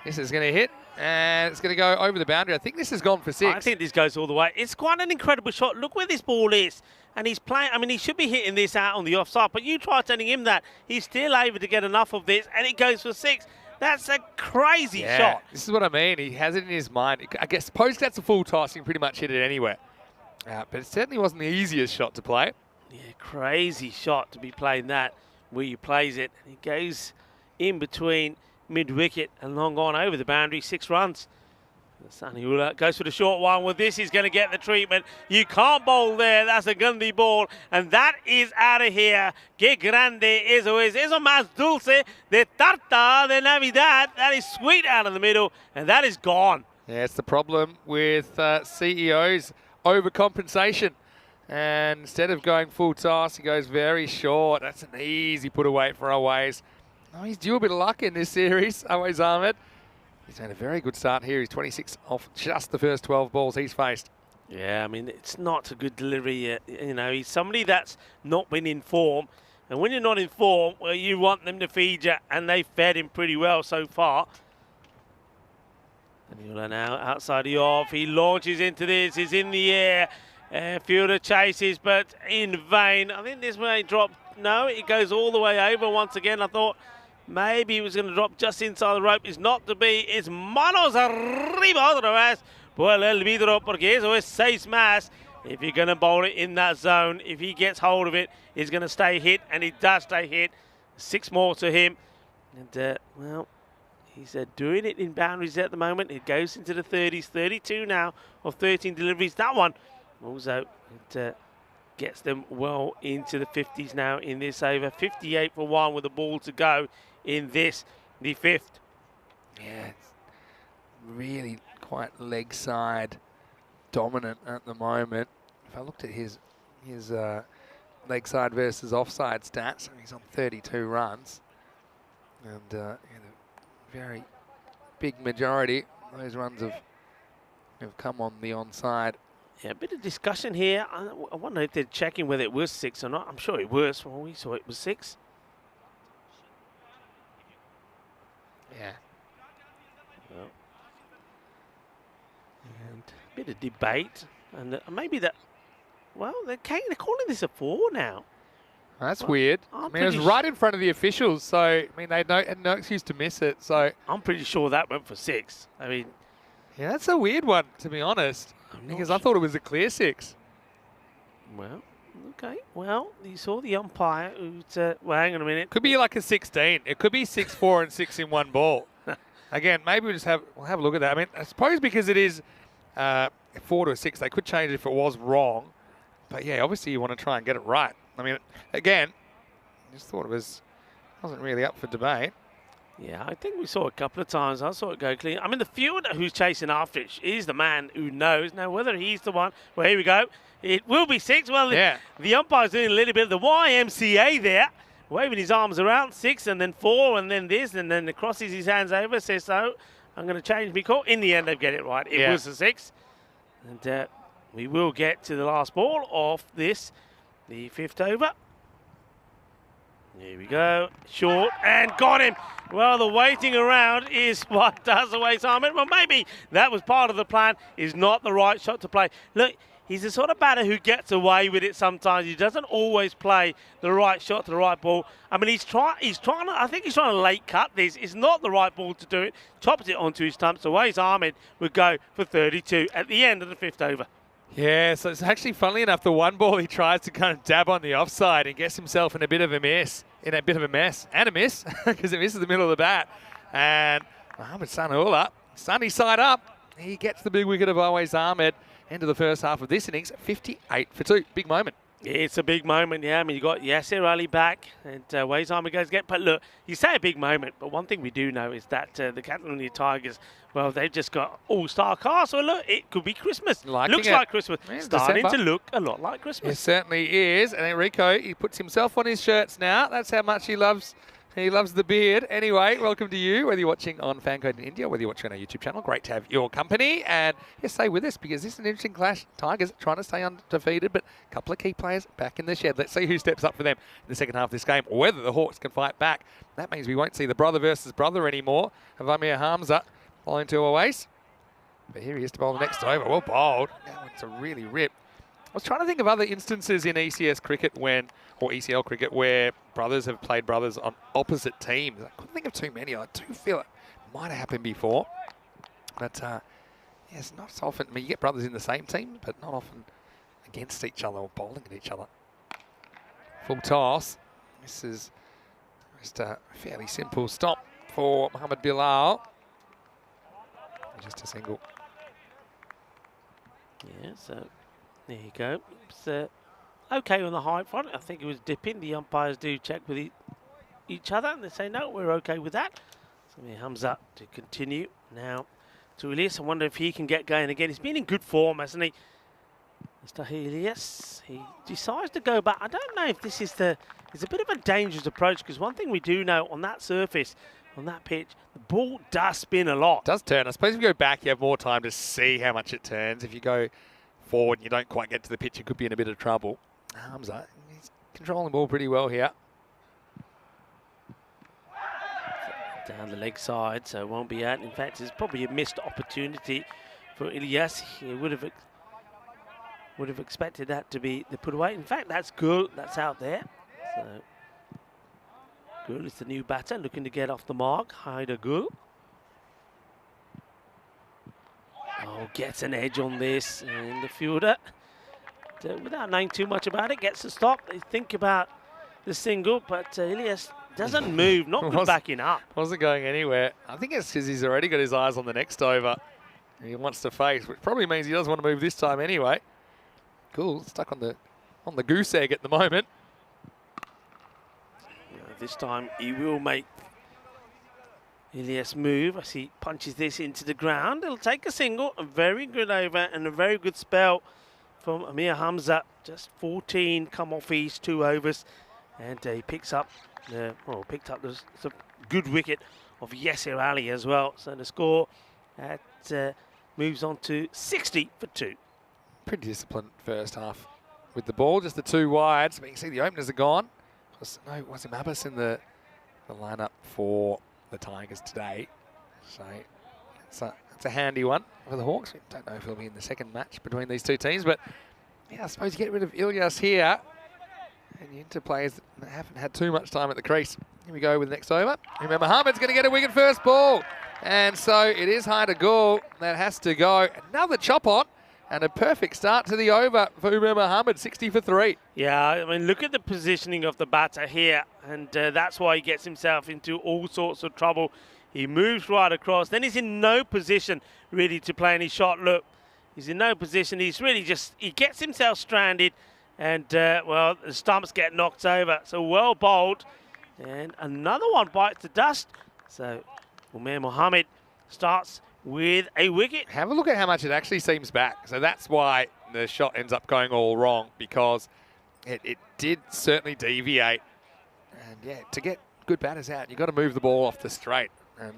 A: This is going to hit. And it's going to go over the boundary. I think this has gone for 6.
D: I think this goes all the way. It's quite an incredible shot. Look where this ball is. And he's playing, I mean, he should be hitting this out on the offside, but you try telling him that. He's still able to get enough of this, and it goes for 6. That's a crazy shot.
A: This is what I mean. He has it in his mind. I guess suppose that's a full toss. You can pretty much hit it anywhere. But it certainly wasn't the easiest shot to play.
D: Yeah, crazy shot to be playing that where you plays it. He goes in between mid-wicket and long on over the boundary, 6 runs. Saniula goes for the short one. Well, this is going to get the treatment. You can't bowl there. That's a Gandhi ball. And that is out of here. Que grande eso es. Eso más dulce de tarta de Navidad. That is sweet out of the middle. And that is gone.
A: Yeah, it's the problem with CEOs. Overcompensation. And instead of going full toss, he goes very short. That's an easy put away for Always. Oh, he's due a bit of luck in this series, Always Ahmed. He's had a very good start here. He's 26 off just the first 12 balls he's faced.
D: Yeah, I mean, it's not a good delivery yet. He's somebody that's not been in form. And when you're not in form, well, you want them to feed you. And they fed him pretty well so far. And he'll now outside the off. He launches into this. He's in the air. Fielder chases, but in vain. I think this may drop. No, it goes all the way over once again. I thought maybe he was going to drop just inside the rope. It's not to be. It's manos arriba otra vez por el vidro, porque eso es 6 más. If you're going to bowl it in that zone, if he gets hold of it, he's going to stay hit, and he does stay hit. 6 more to him. And, well, he's doing it in boundaries at the moment. It goes into the 30s, 32 now of 13 deliveries. That one also gets them well into the 50s now in this over. 58 for 1 with the ball to go in this, the 5th.
A: Yeah, it's really quite leg side dominant at the moment. If I looked at his leg side versus offside stats, he's on 32 runs. And the very big majority of those runs have come on the onside.
D: Yeah, a bit of discussion here. I wonder if they're checking whether it was 6 or not. I'm sure it was. Well, we saw it was 6.
A: Yeah.
D: Well, and a bit of debate. And maybe that, well, they're calling this a 4 now.
A: That's weird. I mean, it was right in front of the officials, so, I mean, they had no excuse to miss it, so.
D: I'm pretty sure that went for 6. I mean.
A: Yeah, that's a weird one, to be honest. Because I thought it was a clear 6.
D: Well, okay. Well, you saw the umpire who's, well, hang on a minute.
A: Could be like a 16. It could be 6-4 and 6 in 1 ball. Again, maybe we'll have a look at that. I mean, I suppose because it is 4 to a 6, they could change it if it was wrong. But yeah, obviously you want to try and get it right. I mean, again, I just thought wasn't really up for debate.
D: Yeah, I think we saw it a couple of times. I saw it go clean. I mean, the fielder who's chasing after it is the man who knows. Now, whether he's the one, well, here we go. It will be 6. Well, yeah. The umpire's doing a little bit of the YMCA there, waving his arms around. 6 and then 4 and then this, and then crosses his hands over, says, so I'm going to change my call. In the end, they get it right. It was a 6. And we will get to the last ball of this, the 5th over. Here we go. Short and got him. Well, the waiting around is what does away Simon. Well, maybe that was part of the plan. Is not the right shot to play. Look, he's the sort of batter who gets away with it sometimes. He doesn't always play the right shot to the right ball. I mean, I think he's trying to late cut this. It's not the right ball to do it. Chops it onto his stumps. Away Ahmed would go for 32 at the end of the 5th over.
A: Yeah, so it's actually, funnily enough, the one ball he tries to kind of dab on the offside and gets himself in a bit of a mess, and a miss, because it misses the middle of the bat. And Mohamed Sanahullah, sunny side up, he gets the big wicket of Always Ahmed. End of the first half of this innings, 58 for 2. Big moment.
D: It's a big moment, yeah. I mean, you got Yasser Ali back, and Always Ahmed goes again. But look, you say a big moment, but one thing we do know is that the Catalonia Tigers, well, they've just got all-star cars. So look, it could be Christmas. Looks like Christmas.
A: Yeah,
D: starting
A: December.
D: to look a lot like Christmas.
A: It certainly is. And Enrico, he puts himself on his shirts now. That's how much he loves the beard. Anyway, welcome to you, whether you're watching on FanCode in India, whether you're watching on our YouTube channel. Great to have your company. And yeah, stay with us because this is an interesting clash. Tigers trying to stay undefeated, but a couple of key players back in the shed. Let's see who steps up for them in the second half of this game, or whether the Hawks can fight back. That means we won't see the brother versus brother anymore of Amir Hamza bowling to Always. But here he is to bowl the next over. Well bowled. That one's a really rip. I was trying to think of other instances in ECS cricket or ECL cricket where brothers have played brothers on opposite teams. I couldn't think of too many. I do feel it might have happened before. But yeah, it's not so often. I mean, you get brothers in the same team, but not often against each other or bowling at each other. Full toss. This is just a fairly simple stop for Mohamed Bilal. Just a single.
D: Yeah, so there you go. It's okay on the high front. I think it was dipping. The umpires do check with each other, and they say, no, we're okay with that. So here Hamza to continue now to Elias. I wonder if he can get going again. He's been in good form, hasn't he? Mr. Elias, he decides to go back. I don't know if this is it's a bit of a dangerous approach, because one thing we do know on that surface, on that pitch, the ball does spin a lot.
A: It does turn. I suppose if you go back, you have more time to see how much it turns. If you go forward and you don't quite get to the pitch, you could be in a bit of trouble. Hamza, he's controlling the ball pretty well here.
D: Down the leg side, so it won't be out. In fact, it's probably a missed opportunity for Ilyas. He would have expected that to be the put away. In fact, that's Gul. That's out there. So Gul is the new batter, looking to get off the mark. Haider Gul. Oh, gets an edge on this, and the fielder, without knowing too much about it, gets to stop. They think about the single, but Ilyas doesn't move, not good backing up.
A: Wasn't going anywhere. I think it's because he's already got his eyes on the next over. He wants to face, which probably means he doesn't want to move this time anyway. Cool, stuck on the goose egg at the moment.
D: This time he will make Ilyas move as he punches this into the ground. It'll take a single, a very good over and a very good spell from Amir Hamza. Just 14 come off his 2 overs, and he picks up the good wicket of Yasser Ali as well. So the score moves on to 60 for 2.
A: Pretty disciplined first half with the ball, just the 2 wides. But you can see the openers are gone. No Wasim Abbas in the lineup for the Tigers today. So it's a handy one for the Hawks. We don't know if he'll be in the second match between these two teams, but yeah, I suppose you get rid of Ilyas here and you into players that haven't had too much time at the crease. Here we go with the next over. Remember, Mohamed's going to get a wicket first ball. And so it is Haider Gul that has to go. Another chop on. And a perfect start to the over for Umar Mohamed, 60 for 3.
D: Yeah, I mean, look at the positioning of the batter here, and that's why he gets himself into all sorts of trouble. He moves right across, then he's in no position really to play any shot. Look, he's in no position. He's really he gets himself stranded, and, well, the stumps get knocked over. So well bowled, and another one bites the dust. So Umar Mohamed starts with a wicket.
A: Have a look at how much it actually seems back. So that's why the shot ends up going all wrong, because it did certainly deviate. And yeah, to get good batters out, you've got to move the ball off the straight. And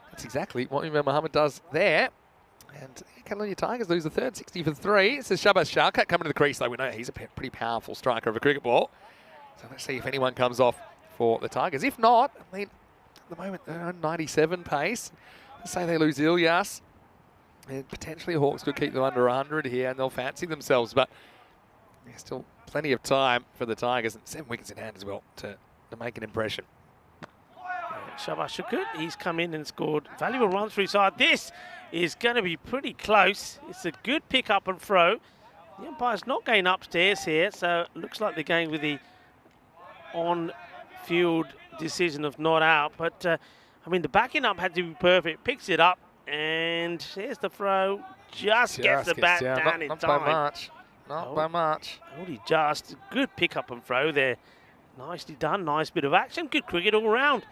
A: that's exactly what Umar Mohamed does there. And Catalonia Tigers lose the third, 60 for 3. It's a Shabazz Sharkat coming to the crease, though. We know he's a pretty powerful striker of a cricket ball. So let's see if anyone comes off for the Tigers. If not, I mean, at the moment, they're on 97 pace. Say they lose Ilyas, and potentially Hawks could keep them under 100 here, and they'll fancy themselves. But there's still plenty of time for the Tigers, and 7 wickets in hand as well to make an impression.
D: Shabazz Sharkat, he's come in and scored valuable runs for his side. This is going to be pretty close. It's a good pick up and throw. The umpire's not going upstairs here, so it looks like they're going with the on-field decision of not out. But, I mean, the backing up had to be perfect. Picks it up, and here's the throw. Just gets the bat down in
A: not
D: time.
A: By much. Not by much.
D: Only just. Good pick up and throw there. Nicely done. Nice bit of action. Good cricket all round.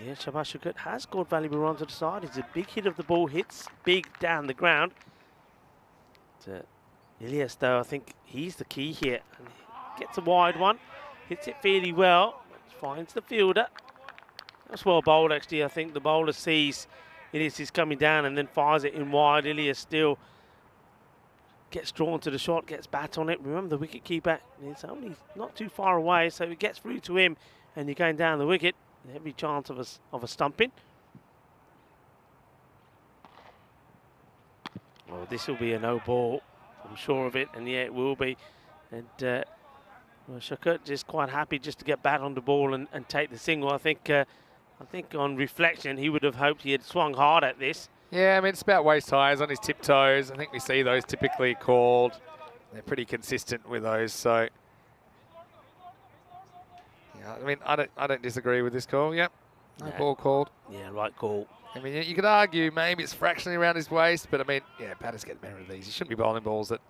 D: Yeah, Shahbaz Shukat has scored valuable runs to the side. It's a big hit of the ball. Hits big down the ground. Ilyas, though, I think he's the key here. And gets a wide one. Hits it fairly well. Finds the fielder. That's well bowled, actually. I think the bowler sees Ilyas is coming down and then fires it in wide. Ilyas still gets drawn to the shot, gets bat on it. Remember, the wicket keeper is only not too far away, so it gets through to him, and you're going down the wicket. Every chance of a stumping. Well, this will be a no ball. I'm sure of it, and yeah, it will be. And well, Shukat just quite happy just to get bat on the ball and take the single. I think on reflection, he would have hoped he had swung hard at this.
A: Yeah, I mean, it's about waist highs on his tiptoes. I think we see those typically called. They're pretty consistent with those, so. Yeah, I mean, I don't disagree with this call. Yep, no ball called.
D: Yeah, right call.
A: I mean, you could argue maybe it's fractionally around his waist, but I mean, yeah, batters get the better of these. You shouldn't be bowling balls that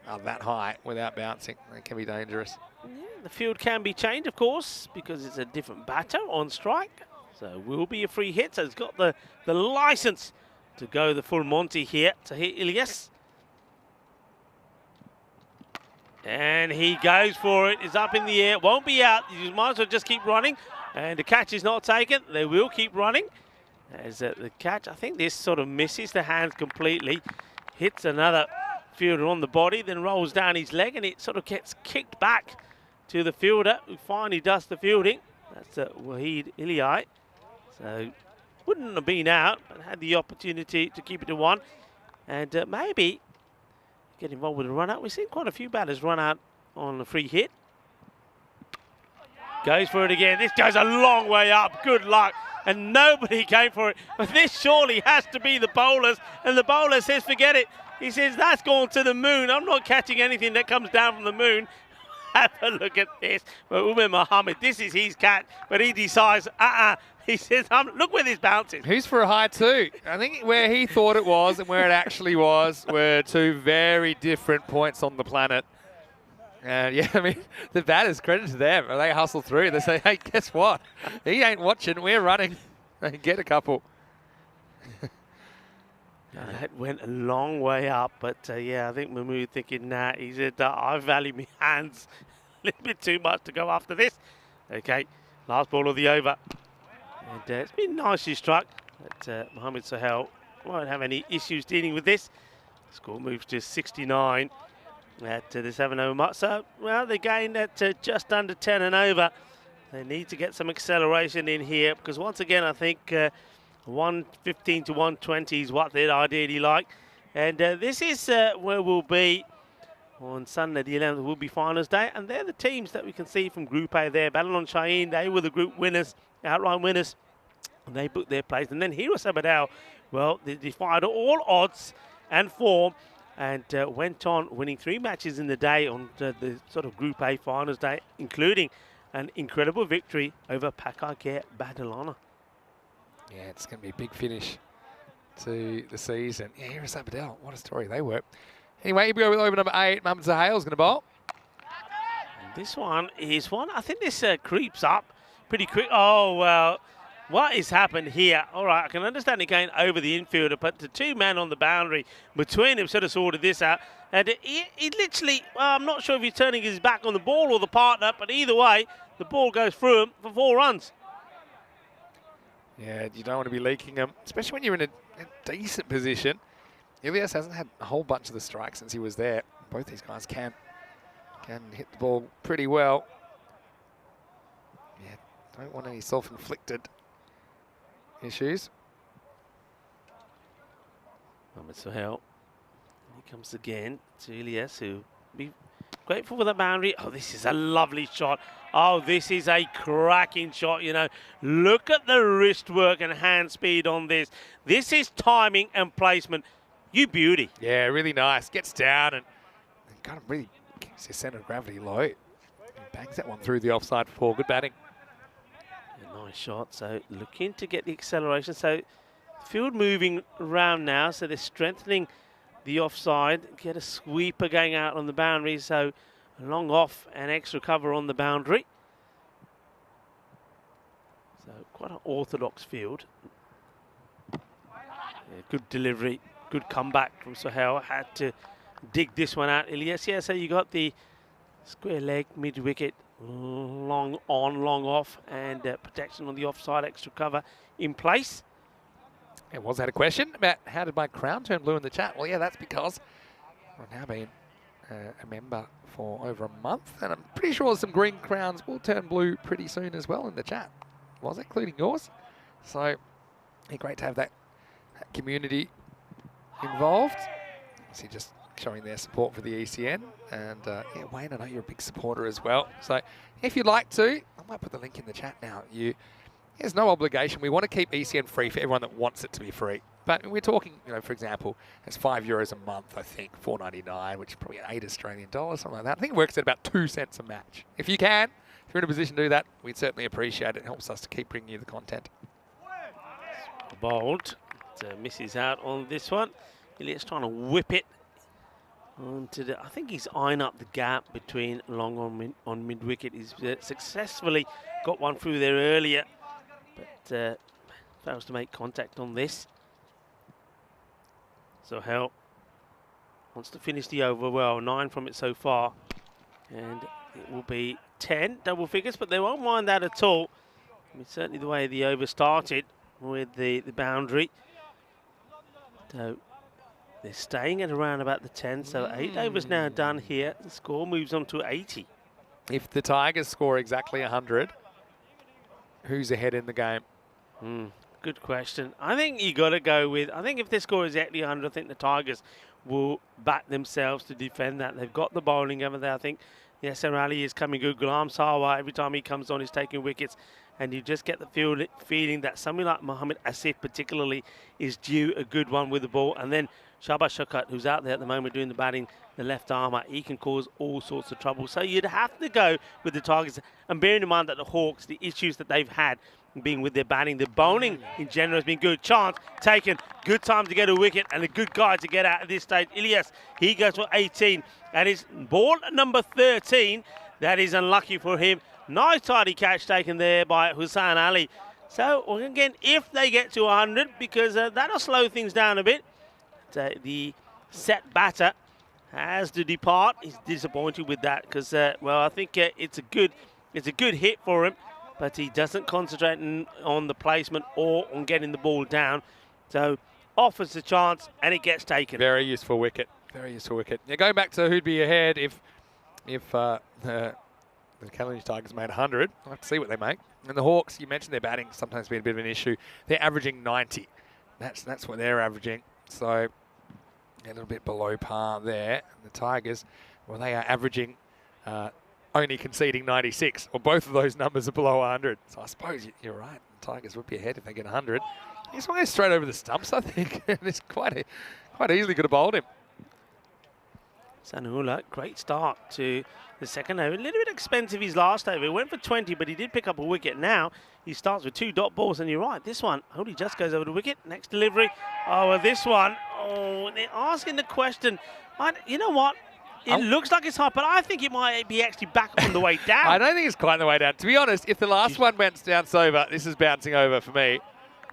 A: are that high without bouncing. They can be dangerous.
D: Yeah, the field can be changed, of course, because it's a different batter on strike. So will be a free hit. So he's got the license to go the full Monty here to hit Ilyas. And he goes for it. It's up in the air. Won't be out. You might as well just keep running. And the catch is not taken. They will keep running. As the catch, I think this sort of misses the hands completely. Hits another fielder on the body, then rolls down his leg, and it sort of gets kicked back to the fielder, who finally does the fielding. That's Waheed Ilyas. So wouldn't have been out, but had the opportunity to keep it to one. And maybe get involved with a run out. We've seen quite a few batters run out on a free hit. Goes for it again. This goes a long way up. Good luck. And nobody came for it. But this surely has to be the bowlers. And the bowler says, forget it. He says, that's gone to the moon. I'm not catching anything that comes down from the moon. Have a look at this. But Umar Mohammed, this is his catch. But he decides, He says, look where this bounces.
A: Who's for a high two? I think where he thought it was and where it actually was were two very different points on the planet. And yeah, I mean, the batters, credit to them. They hustle through. They say, hey, guess what? He ain't watching. We're running. They get a couple.
D: That went a long way up. But yeah, I think Mahmood thinking, nah, he said, I value my hands a little bit too much to go after this. Okay, last ball of the over. And it's been nicely struck. But Mohamed Sohail won't have any issues dealing with this. Score moves to 69. At the 7-over mark. So, well, they gained at just under 10 and over. They need to get some acceleration in here because, once again, I think 115 to 120 is what they'd ideally like. And this is where we'll be on Sunday, the 11th, will be finals day. And they're the teams that we can see from Group A there. Babylon Shaheen, they were the group winners, outright winners. And they booked their place. And then Hero Sabadell, well, they defied all odds and form. And went on winning 3 matches in the day on the sort of Group A finals day, including an incredible victory over Pakar Barcelona.
A: Yeah, it's going to be a big finish to the season. Yeah, here's Sabadell. What a story they were. Anyway, here we go with over number 8. Mohamed Sohail's going to bowl.
D: And this one is one. I think this creeps up pretty quick. Oh, well. What has happened here? All right, I can understand it going over the infielder, but the 2 men on the boundary between them sort of sorted this out. And he literally, well, I'm not sure if he's turning his back on the ball or the partner, but either way, the ball goes through him for 4 runs.
A: Yeah, you don't want to be leaking them, especially when you're in a decent position. Ilyas hasn't had a whole bunch of the strikes since he was there. Both these guys can hit the ball pretty well. Yeah, don't want any self-inflicted issues.
D: Mohamed Sohail. He comes again to Ilyas, who be grateful for the boundary. Oh, this is a lovely shot. Oh, this is a cracking shot, you know. Look at the wrist work and hand speed on this. This is timing and placement. You beauty.
A: Yeah, really nice. Gets down and kind of really keeps his centre of gravity low. And bangs that one through the offside for Paul. Good batting.
D: A nice shot. So looking to get the acceleration. So field moving around now. So they're strengthening the offside. Get a sweeper going out on the boundary. So a long off and extra cover on the boundary. So quite an orthodox field. Yeah, good delivery. Good comeback from Sohail. Had to dig this one out, Ilyas. Yeah, so you got the square leg, mid-wicket, long on, long off, and protection on the offside, extra cover in place.
A: And was that a question about how did my crown turn blue in the chat? Well, yeah, that's because I've now been a member for over a month, and I'm pretty sure some green crowns will turn blue pretty soon as well in the chat. Was it, including yours? So, yeah, great to have that community involved. See, just showing their support for the ECN. And yeah, Wayne, I know you're a big supporter as well. So if you'd like to, I might put the link in the chat now. There's no obligation. We want to keep ECN free for everyone that wants it to be free. But we're talking, you know, for example, it's €5 a month, I think, $4.99, which is probably 8 Australian dollars, something like that. I think it works at about 2 cents a match. If you can, if you're in a position to do that, we'd certainly appreciate it. It helps us to keep bringing you the content.
D: Bold. Misses out on this one. Ilyas trying to whip it onto the. I think he's eyeing up the gap between long on mid wicket. He's successfully got one through there earlier, but fails to make contact on this. Sohail wants to finish the over well. 9 from it so far, and it will be 10 double figures, but they won't mind that at all. I mean, certainly the way the over started with the boundary. So they're staying at around about the 10, so 8 overs now done here. The score moves on to 80.
A: If the Tigers score exactly 100, who's ahead in the game?
D: Good question. I think you got to go with, I think if their score is exactly 100, I think the Tigers will back themselves to defend that. They've got the bowling over there. I think Yasser Ali is coming good. Ghulam Sawa, every time he comes on, he's taking wickets. And you just get the feeling that somebody like Mohammad Asif particularly is due a good one with the ball. And then Shahbaz Shaukat, who's out there at the moment doing the batting, the left armour, he can cause all sorts of trouble. So you'd have to go with the Tigers. And bearing in mind that the Hawks, the issues that they've had being with their batting, the bowling in general has been good. Chance taken, good time to get a wicket and a good guy to get out at this stage. Ilyas, he goes for 18. And his ball number 13, that is unlucky for him. Nice tidy catch taken there by Hussain Ali. So, again, if they get to 100, because that'll slow things down a bit. The set batter has to depart. He's disappointed with that because, well, I think it's a good hit for him, but he doesn't concentrate on the placement or on getting the ball down. So, offers the chance and it gets taken.
A: Very useful wicket. Very useful wicket. Now, going back to who'd be ahead if the Callaway Tigers made 100. I'll have to see what they make. And the Hawks, you mentioned their batting sometimes been a bit of an issue. They're averaging 90. That's what they're averaging. So a little bit below par there. And the Tigers, well, they are averaging only conceding 96. Well, both of those numbers are below 100. So I suppose you're right. The Tigers would be ahead if they get 100. This one goes straight over the stumps, I think. It's quite easily could have bowled him.
D: Sanhula, great start to the second over. A little bit expensive his last over. He went for 20, but he did pick up a wicket. Now he starts with 2 dot balls, and you're right. This one only just goes over the wicket. Next delivery. Oh, well, this one. Oh, they're asking the question. You know what? It looks like it's hard, but I think it might be actually back on the way down.
A: I don't think it's quite on the way down. To be honest, if the last one went bounce over, this is bouncing over for me.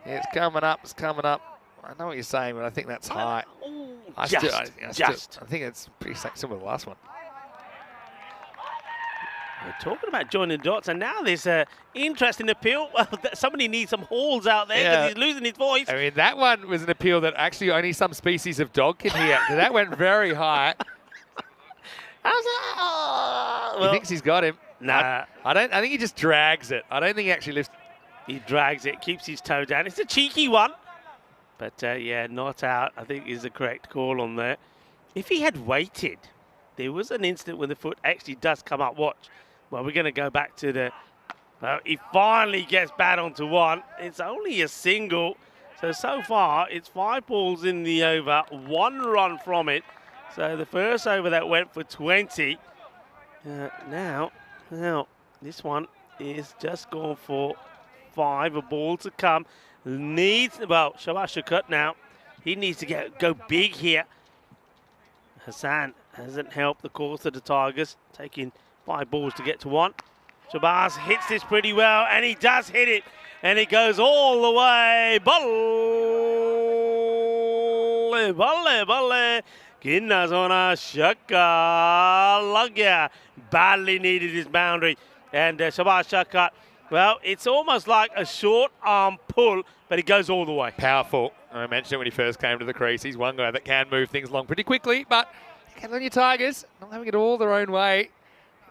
A: Yeah, it's coming up. It's coming up. I know what you're saying, but I think that's high. I think it's pretty similar to the last one.
D: We're talking about joining dots, and now there's an interesting appeal. Well, somebody needs some halls out there because he's losing his voice.
A: I mean, that one was an appeal that actually only some species of dog can hear. That went very high.
D: How's that?
A: He thinks he's got him.
D: Nah.
A: I think he just drags it. I don't think he actually lifts.
D: He drags it, keeps his toe down. It's a cheeky one. But, yeah, not out, I think, is the correct call on there. If he had waited, there was an instant when the foot actually does come up. Watch. Well, we're going to go back to the... Well, he finally gets bat onto one. It's only a single. So far, it's 5 balls in the over, 1 run from it. So the first over that went for 20. Now, this one is just gone for 5, a ball to come. Shabash Shukut now. He needs to go big here. Hassan hasn't helped the course of the Tigers, taking 5 balls to get to 1. Shabazz hits this pretty well, and he does hit it. And it goes all the way. Balle. Ginna zona Shaka Lagya. Badly needed his boundary. And Shabazz Shukut, well, it's almost like a short arm pull, but it goes all the way.
A: Powerful. I mentioned it when he first came to the crease. He's one guy that can move things along pretty quickly, but Caledonia Tigers not having it all their own way.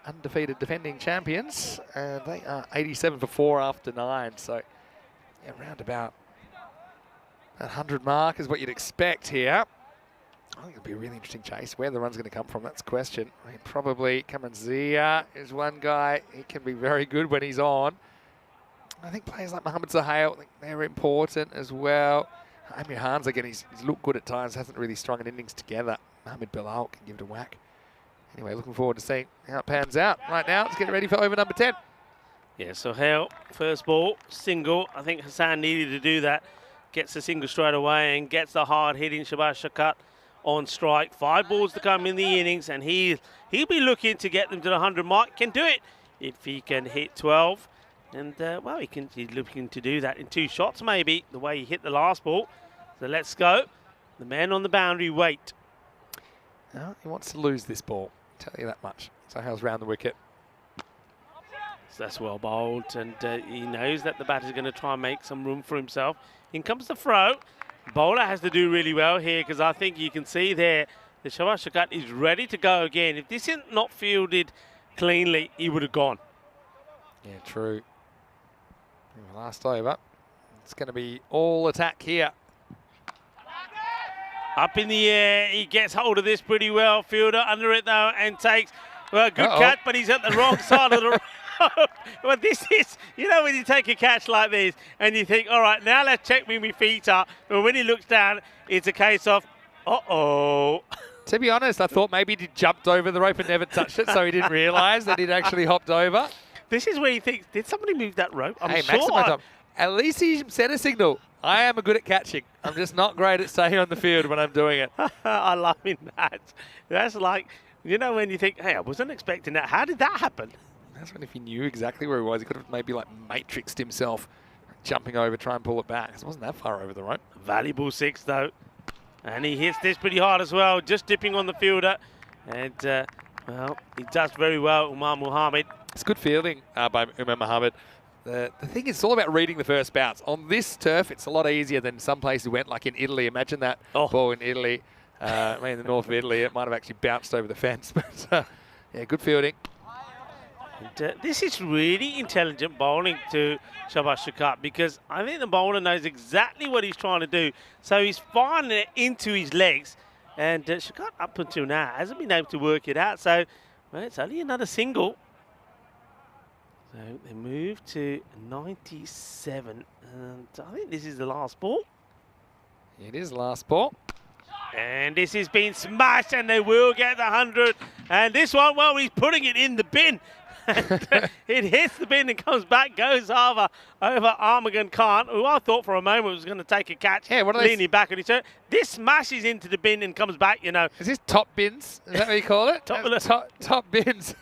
A: Undefeated defending champions, and they are 87 for 4 after 9. So, yeah, around about that 100 mark is what you'd expect here. I think it'll be a really interesting chase. Where the run's going to come from, that's the question. I mean, probably Kamanzia is one guy. He can be very good when he's on. I think players like Mohamed Zahail, I think they're important as well. Amir Hans, again, he's looked good at times, hasn't really strung an innings together. Mohamed Bilal can give it a whack. Anyway, looking forward to seeing how it pans out. Right now, let's get ready for over number 10.
D: Yeah, so Hale, first ball, single. I think Hassan needed to do that. Gets the single straight away and gets the hard-hitting Shabazz Shukut on strike. 5 balls to come in the innings, and he'll be looking to get them to the 100 mark. Can do it if he can hit 12. And, well, he's looking to do that in 2 shots, maybe, the way he hit the last ball. So let's go. The man on the boundary, wait.
A: No, he wants to lose this ball. I'll tell you that much. So Hale's round the wicket.
D: So that's well bowled, and he knows that the batter's going to try and make some room for himself. In comes the throw. Bowler has to do really well here, because I think you can see there the Shabazz Shukut is ready to go again. If this is not fielded cleanly, he would have gone.
A: Yeah, true. Last over. It's going to be all attack here.
D: Up in the air, he gets hold of this pretty well. Fielder under it though, and takes, well, good catch, but he's at the wrong side of the road. Well, this is, you know, when you take a catch like this and you think, all right, now let's check where my feet are. But when he looks down, it's a case of, uh-oh.
A: To be honest, I thought maybe he jumped over the rope and never touched it, so he didn't realise that he'd actually hopped over.
D: This is where he thinks, did somebody move that rope? I'm
A: hey,
D: sure.
A: At least he sent a signal. I am good at catching. I'm just not great at staying on the field when I'm doing it.
D: I love that. That's like, you know, when you think, hey, I wasn't expecting that. How did that happen?
A: That's when if he knew exactly where he was, he could have maybe like matrixed himself, jumping over, try and pull it back. It wasn't that far over the rope.
D: Valuable 6 though. And he hits this pretty hard as well, just dipping on the fielder. And, well, he does very well, Umar Muhammad.
A: It's good fielding by Umar Muhammad. The thing is, it's all about reading the first bounce. On this turf, it's a lot easier than some places went, like in Italy. Imagine that ball in Italy. I mean, in the north of Italy, it might have actually bounced over the fence. But, yeah, good fielding.
D: And, this is really intelligent bowling to Shabazz Shukut, because I think the bowler knows exactly what he's trying to do. So he's firing it into his legs. And Shukut, up until now, hasn't been able to work it out. So, well, it's only another single. So they move to 97, and I think this is the last ball.
A: It is the last ball.
D: And this has been smashed, and they will get the 100. And this one, well, he's putting it in the bin. It hits the bin and comes back, goes over Armagan Khan, who I thought for a moment was going to take a catch, leaning back on his turn. This smashes into the bin and comes back, you know.
A: Is this top bins? Is that what you call it? top bins.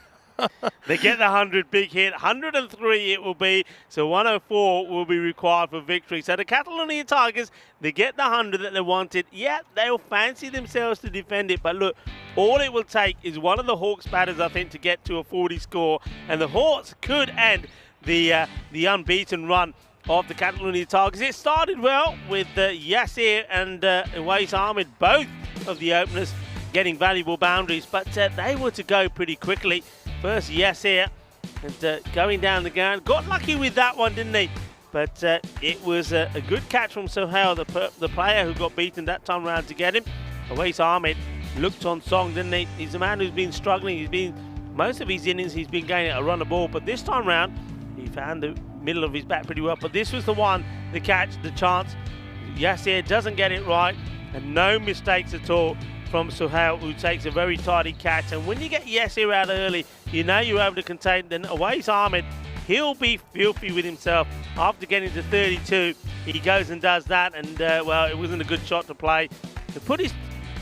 D: They get the 100, big hit. 103 it will be, so 104 will be required for victory. So the Catalonia Tigers, they get the 100 that they wanted. Yeah, they'll fancy themselves to defend it, but look, all it will take is one of the Hawks batters, I think, to get to a 40 score, and the Hawks could end the unbeaten run of the Catalonia Tigers. It started well with Yasir and Uwais Ahmed, both of the openers, getting valuable boundaries, but they were to go pretty quickly. First, Yasir, and going down the ground. Got lucky with that one, didn't he? But it was a good catch from Sohail, the player who got beaten that time round to get him. Uwais Ahmed looked on song, didn't he? He's a man who's been struggling. Most of his innings, he's been going at a run of ball, but this time round, he found the middle of his bat pretty well. But this was the one, the catch, the chance. Yasir doesn't get it right, and no mistakes at all from Suhail, who takes a very tidy catch. And when you get Yasir out early, you know you're able to contain. Then away's Ahmed. He'll be filthy with himself after getting to 32. He goes and does that, and well, it wasn't a good shot to play. To put his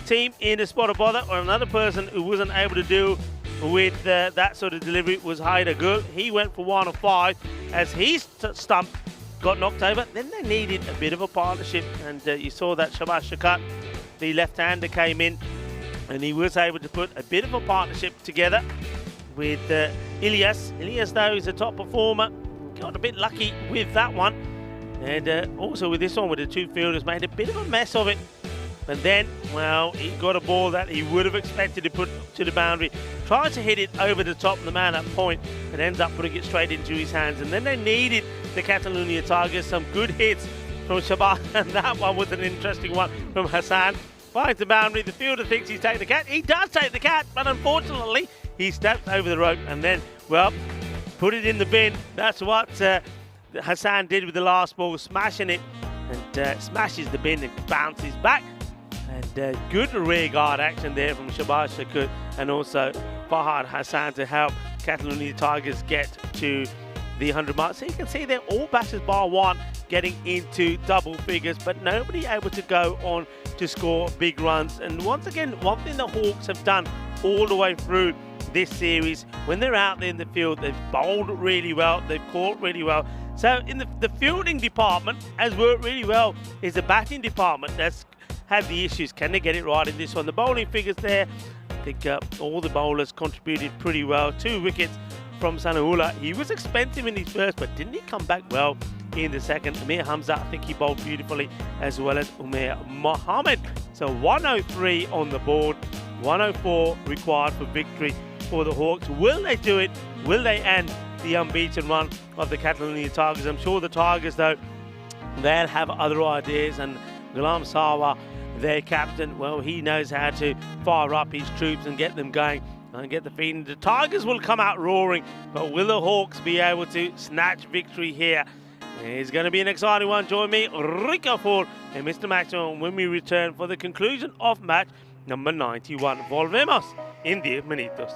D: team in a spot of bother, or another person who wasn't able to deal with that sort of delivery was Haider Gul. He went for 1 of 5 as his stump got knocked over. Then they needed a bit of a partnership, and you saw that Shabazz Shakat, the left-hander, came in, and he was able to put a bit of a partnership together with Ilyas. Ilyas, though, is a top performer. Got a bit lucky with that one. And also with this one, with the two fielders, made a bit of a mess of it. And then, well, he got a ball that he would have expected to put to the boundary. Tried to hit it over the top of the man at point, and ends up putting it straight into his hands. And then they needed the Catalonia Tigers some good hits from Shabazz, and that one was an interesting one from Hassan. Finds the boundary. The fielder thinks he's taking the catch. He does take the catch, but unfortunately, he steps over the rope and then, well, put it in the bin. That's what Hassan did with the last ball, smashing it, and smashes the bin and bounces back. And good rear guard action there from Shabazz Shakat and also Fahad Hassan to help Catalonia Tigers get to the 100 mark. So you can see they're all batters bar one getting into double figures, but nobody able to go on to score big runs. And once again, one thing the Hawks have done all the way through this series, when they're out there in the field, they've bowled really well, they've caught really well. So in the fielding department has worked really well. Is the batting department that's had the issues. Can they get it right in this one? The bowling figures there, I think all the bowlers contributed pretty well. 2 wickets from Sanaullah. He was expensive in his first, but didn't he come back well in the second? Amir Hamza, I think he bowled beautifully, as well as Umair Mohammed. So 103 on the board, 104 required for victory for the Hawks. Will they do it? Will they end the unbeaten run of the Catalonia Tigers? I'm sure the Tigers, though, they'll have other ideas, and Ghulam Sawa, their captain, well, he knows how to fire up his troops and get them going and get the feeling. The Tigers will come out roaring, but will the Hawks be able to snatch victory here? It's going to be an exciting one. Join me, Rico Ford and Mr. Maxwell, when we return for the conclusion of match number 91. Volvemos in 10 minutos.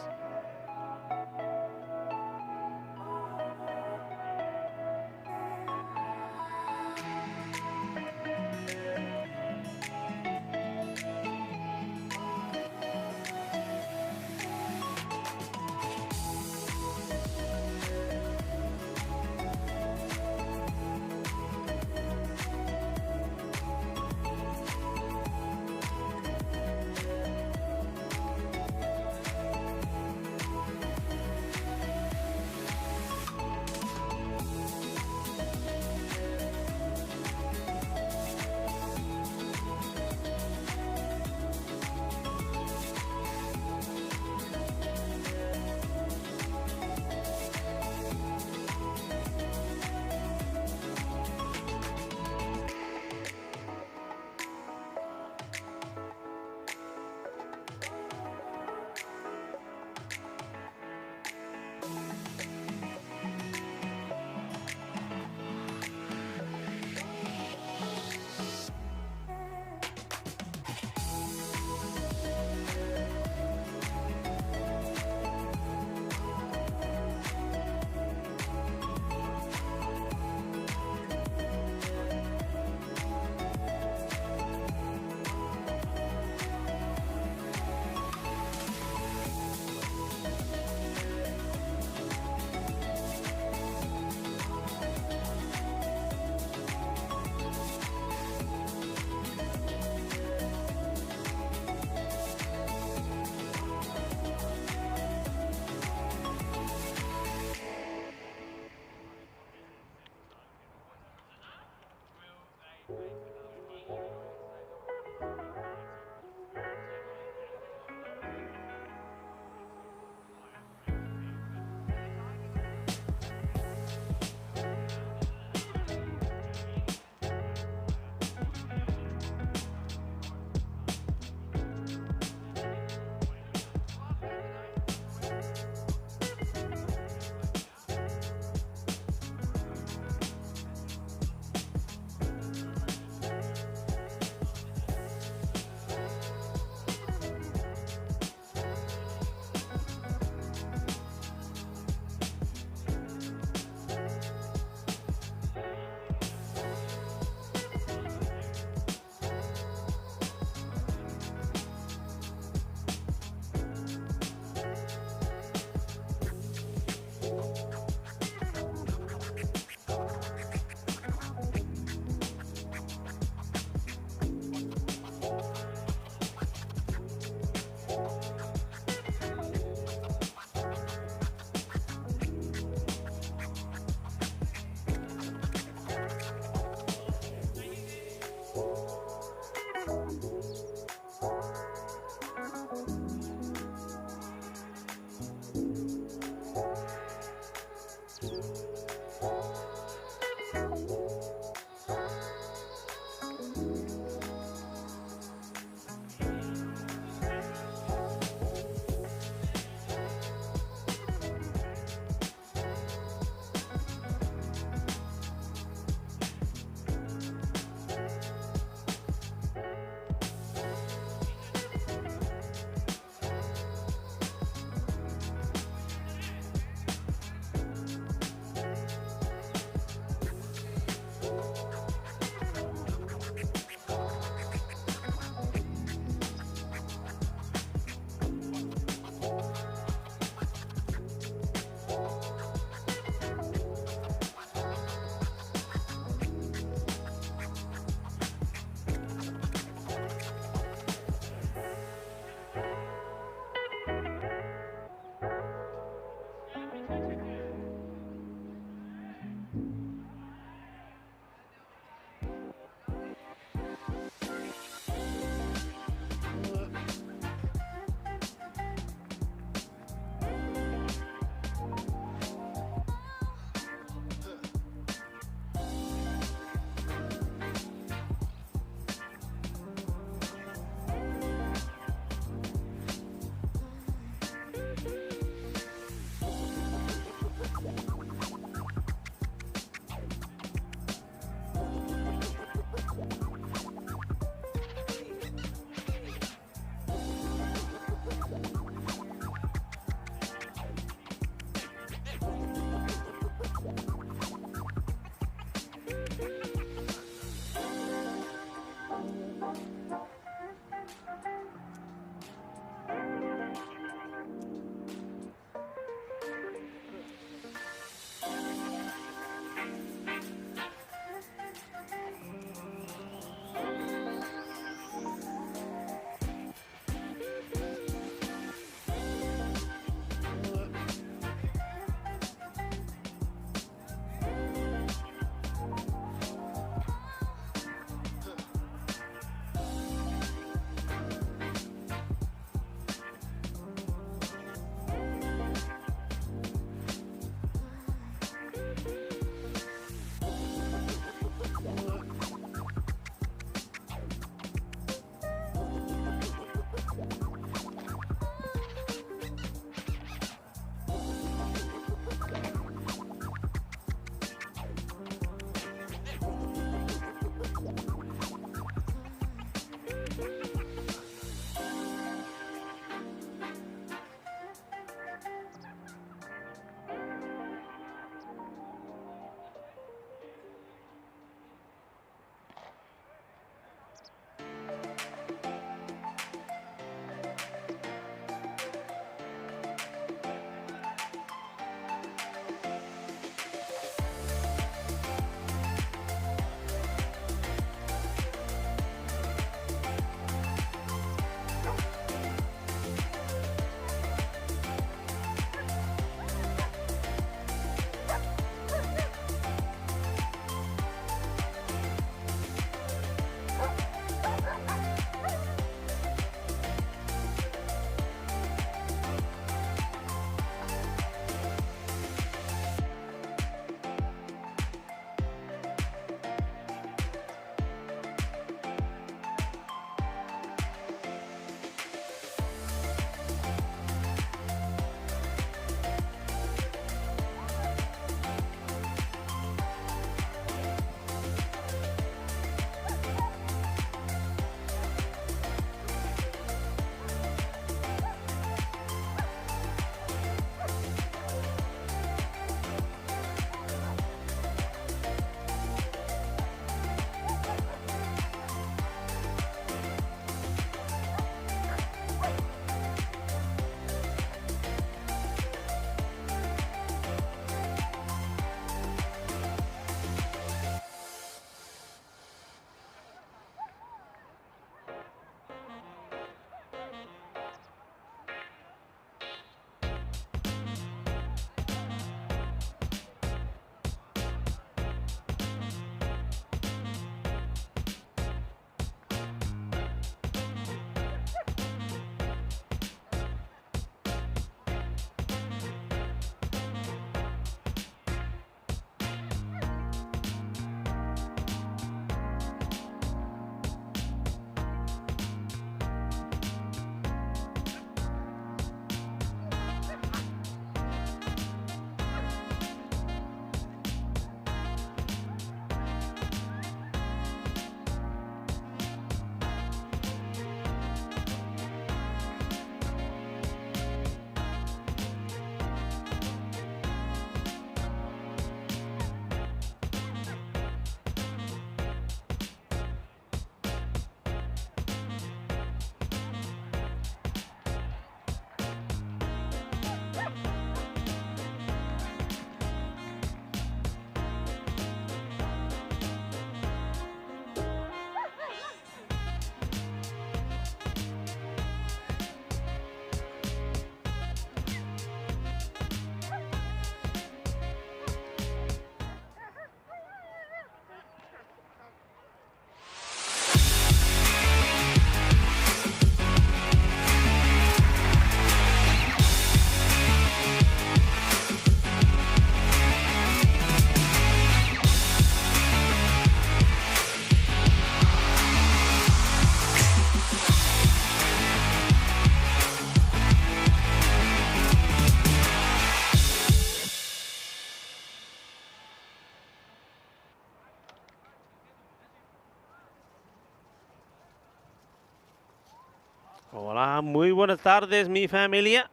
D: Hola, muy buenas tardes, mi familia.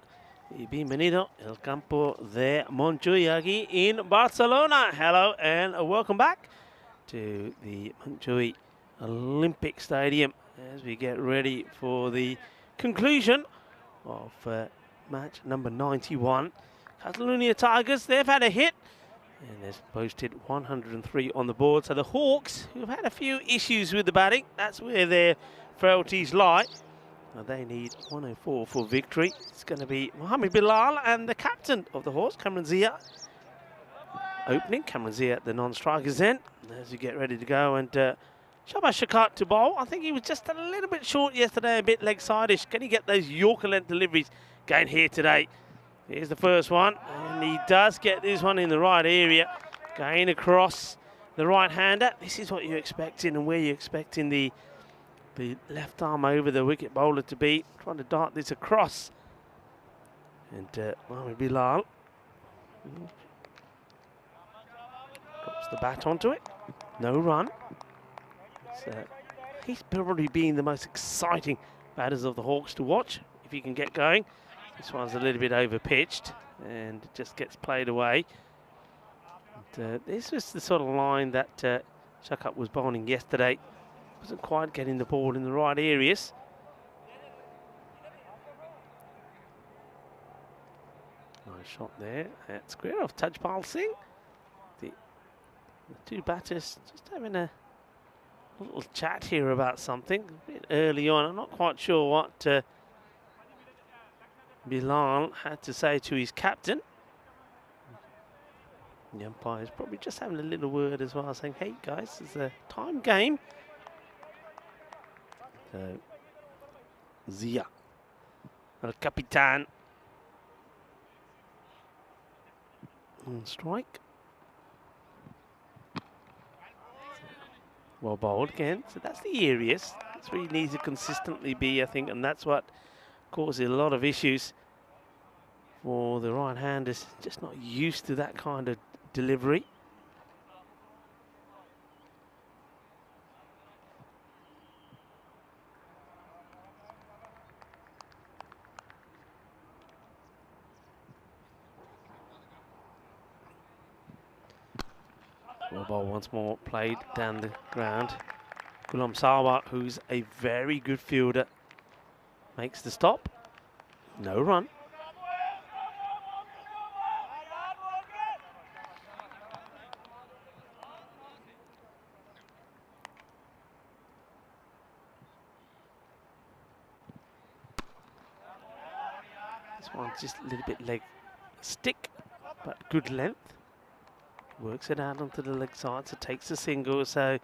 D: Y bienvenido al campo de Montjuïc aquí in Barcelona. Hello and welcome back to the Montjuïc Olympic Stadium as we get ready for the conclusion of match number 91. Catalonia Tigers, they've had a hit and they've posted 103 on the board. So the Hawks, who've had a few issues with the batting, that's where their frailties lie. Now they need 104 for victory. It's going to be Mohamed Bilal and the captain of the Hawks, Cameron Zia, opening. Cameron Zia at the non-strikers end as you get ready to go. And Shabaz Shakat to bowl. I think he was just a little bit short yesterday, a bit leg-side-ish. Can he get those Yorker-length deliveries going here today? Here's the first one, and he does get this one in the right area, going across the right-hander. This is what you're expecting and where you're expecting the left arm over the wicket bowler to be, trying to dart this across. And Mohamed Bilal drops the bat onto it. No run. So he's probably been the most exciting batters of the Hawks to watch, if he can get going. This one's a little bit over-pitched and it just gets played away. And, this was the sort of line that Shakat was bowling yesterday. Wasn't quite getting the ball in the right areas. Nice shot there. That's square off Tajpal Singh. The two batters just having a little chat here about something a bit early on. I'm not quite sure what Bilal had to say to his captain. The umpire's probably just having a little word as well, saying, hey guys, it's a time game. So, Zia, El Capitan, on strike. Well bowled again, so that's the areas. That's where he needs to consistently be, I think, and that's what causes a lot of issues for the right-handers. Just not used to that kind of delivery. Well, ball once more played down the ground. Ghulam Sawa, who's a very good fielder, makes the stop. No run. This one's just a little bit leg stick, but good length. Works it out onto the leg side, so takes a single. So,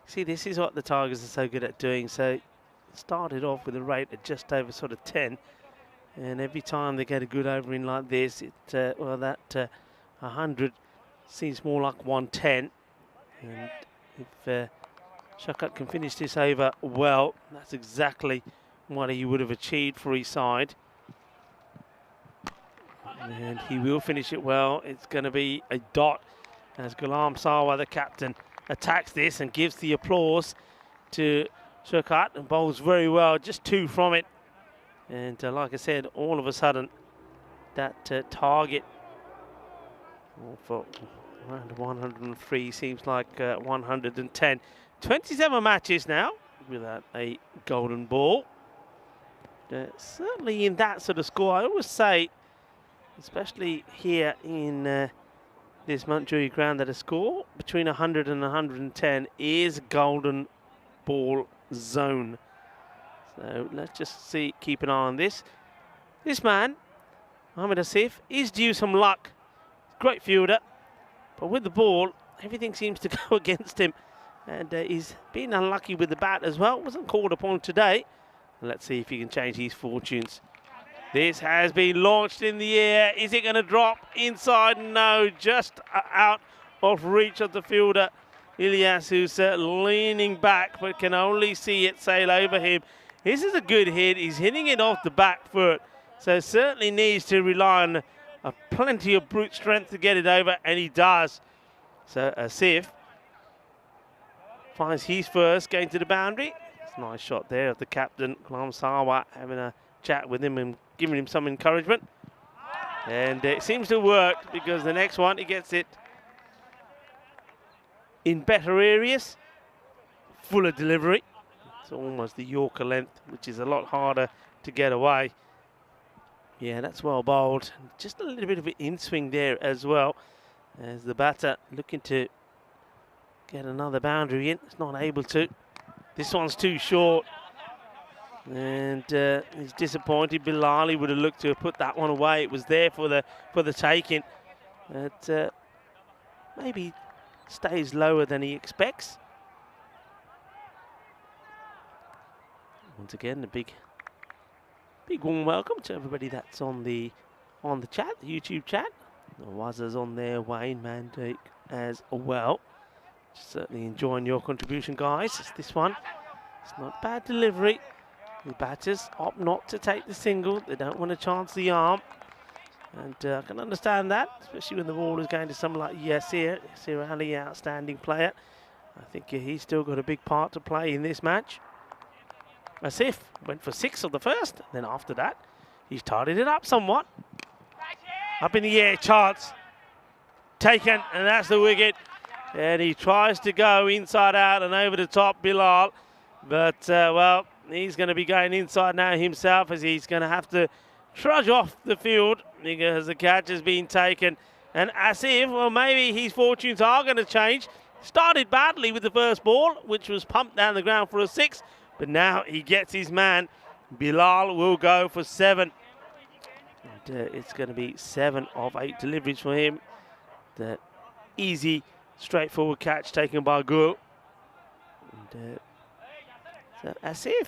D: see, this is what the Tigers are so good at doing. So, it started off with a rate of just over sort of 10. And every time they get a good over in like this, it, well, that 100 seems more like 110. And if Shakat can finish this over well, that's exactly what he would have achieved for his side. And he will finish it well. It's going to be a dot as Ghulam Sawa, the captain, attacks this and gives the applause to Shakat and bowls very well, just 2 from it. And like I said, all of a sudden, that target for around 103 seems like 110. 27 matches now without a golden ball. Certainly in that sort of score, I always say, especially here in this Montjuïc ground, that a score between 100 and 110 is golden ball zone. So let's just see, keep an eye on this. This man, Mohamed Asif, is due some luck. Great fielder, but with the ball, everything seems to go against him. And he's been unlucky with the bat as well. Wasn't called upon today. Let's see if he can change his fortunes. This has been launched in the air. Is it going to drop inside? No, just out of reach of the fielder, Ilyas, who's leaning back, but can only see it sail over him. This is a good hit. He's hitting it off the back foot, so certainly needs to rely on plenty of brute strength to get it over, and he does. So Asif finds his first, going to the boundary. It's a nice shot there of the captain, Kalam Sawa, having a chat with him and giving him some encouragement. And it seems to work because the next one, he gets it in better areas, fuller delivery. It's almost the Yorker length, which is a lot harder to get away. Yeah, that's well bowled. Just a little bit of an in-swing there as well, as the batter looking to get another boundary in. It's not able to. This one's too short. And he's disappointed. Bilali would have looked to have put that one away. It was there for the taking. But maybe stays lower than he expects. Once again, a big warm welcome to everybody that's on the chat, the YouTube chat. The Wazzers on their Wayne Mandate as well. Certainly enjoying your contribution, guys. It's this one. It's not bad delivery. The batters opt not to take the single. They don't want to chance the arm. And I can understand that, especially when the ball is going to someone like Yasir Ali, outstanding player. I think he's still got a big part to play in this match. Asif went for 6 of the first. Then after that, he's tidied it up somewhat. Up in the air, chance. Taken, and that's the wicket. And he tries to go inside out and over the top, Bilal. But, well, he's going to be going inside now himself, as he's going to have to trudge off the field because the catch has been taken. And Asif, well, maybe his fortunes are going to change. Started badly with the first ball, which was pumped down the ground for a 6. But now he gets his man. Bilal will go for 7. And it's going to be 7 of 8 deliveries for him. The easy, straightforward catch taken by Gul. And so Asif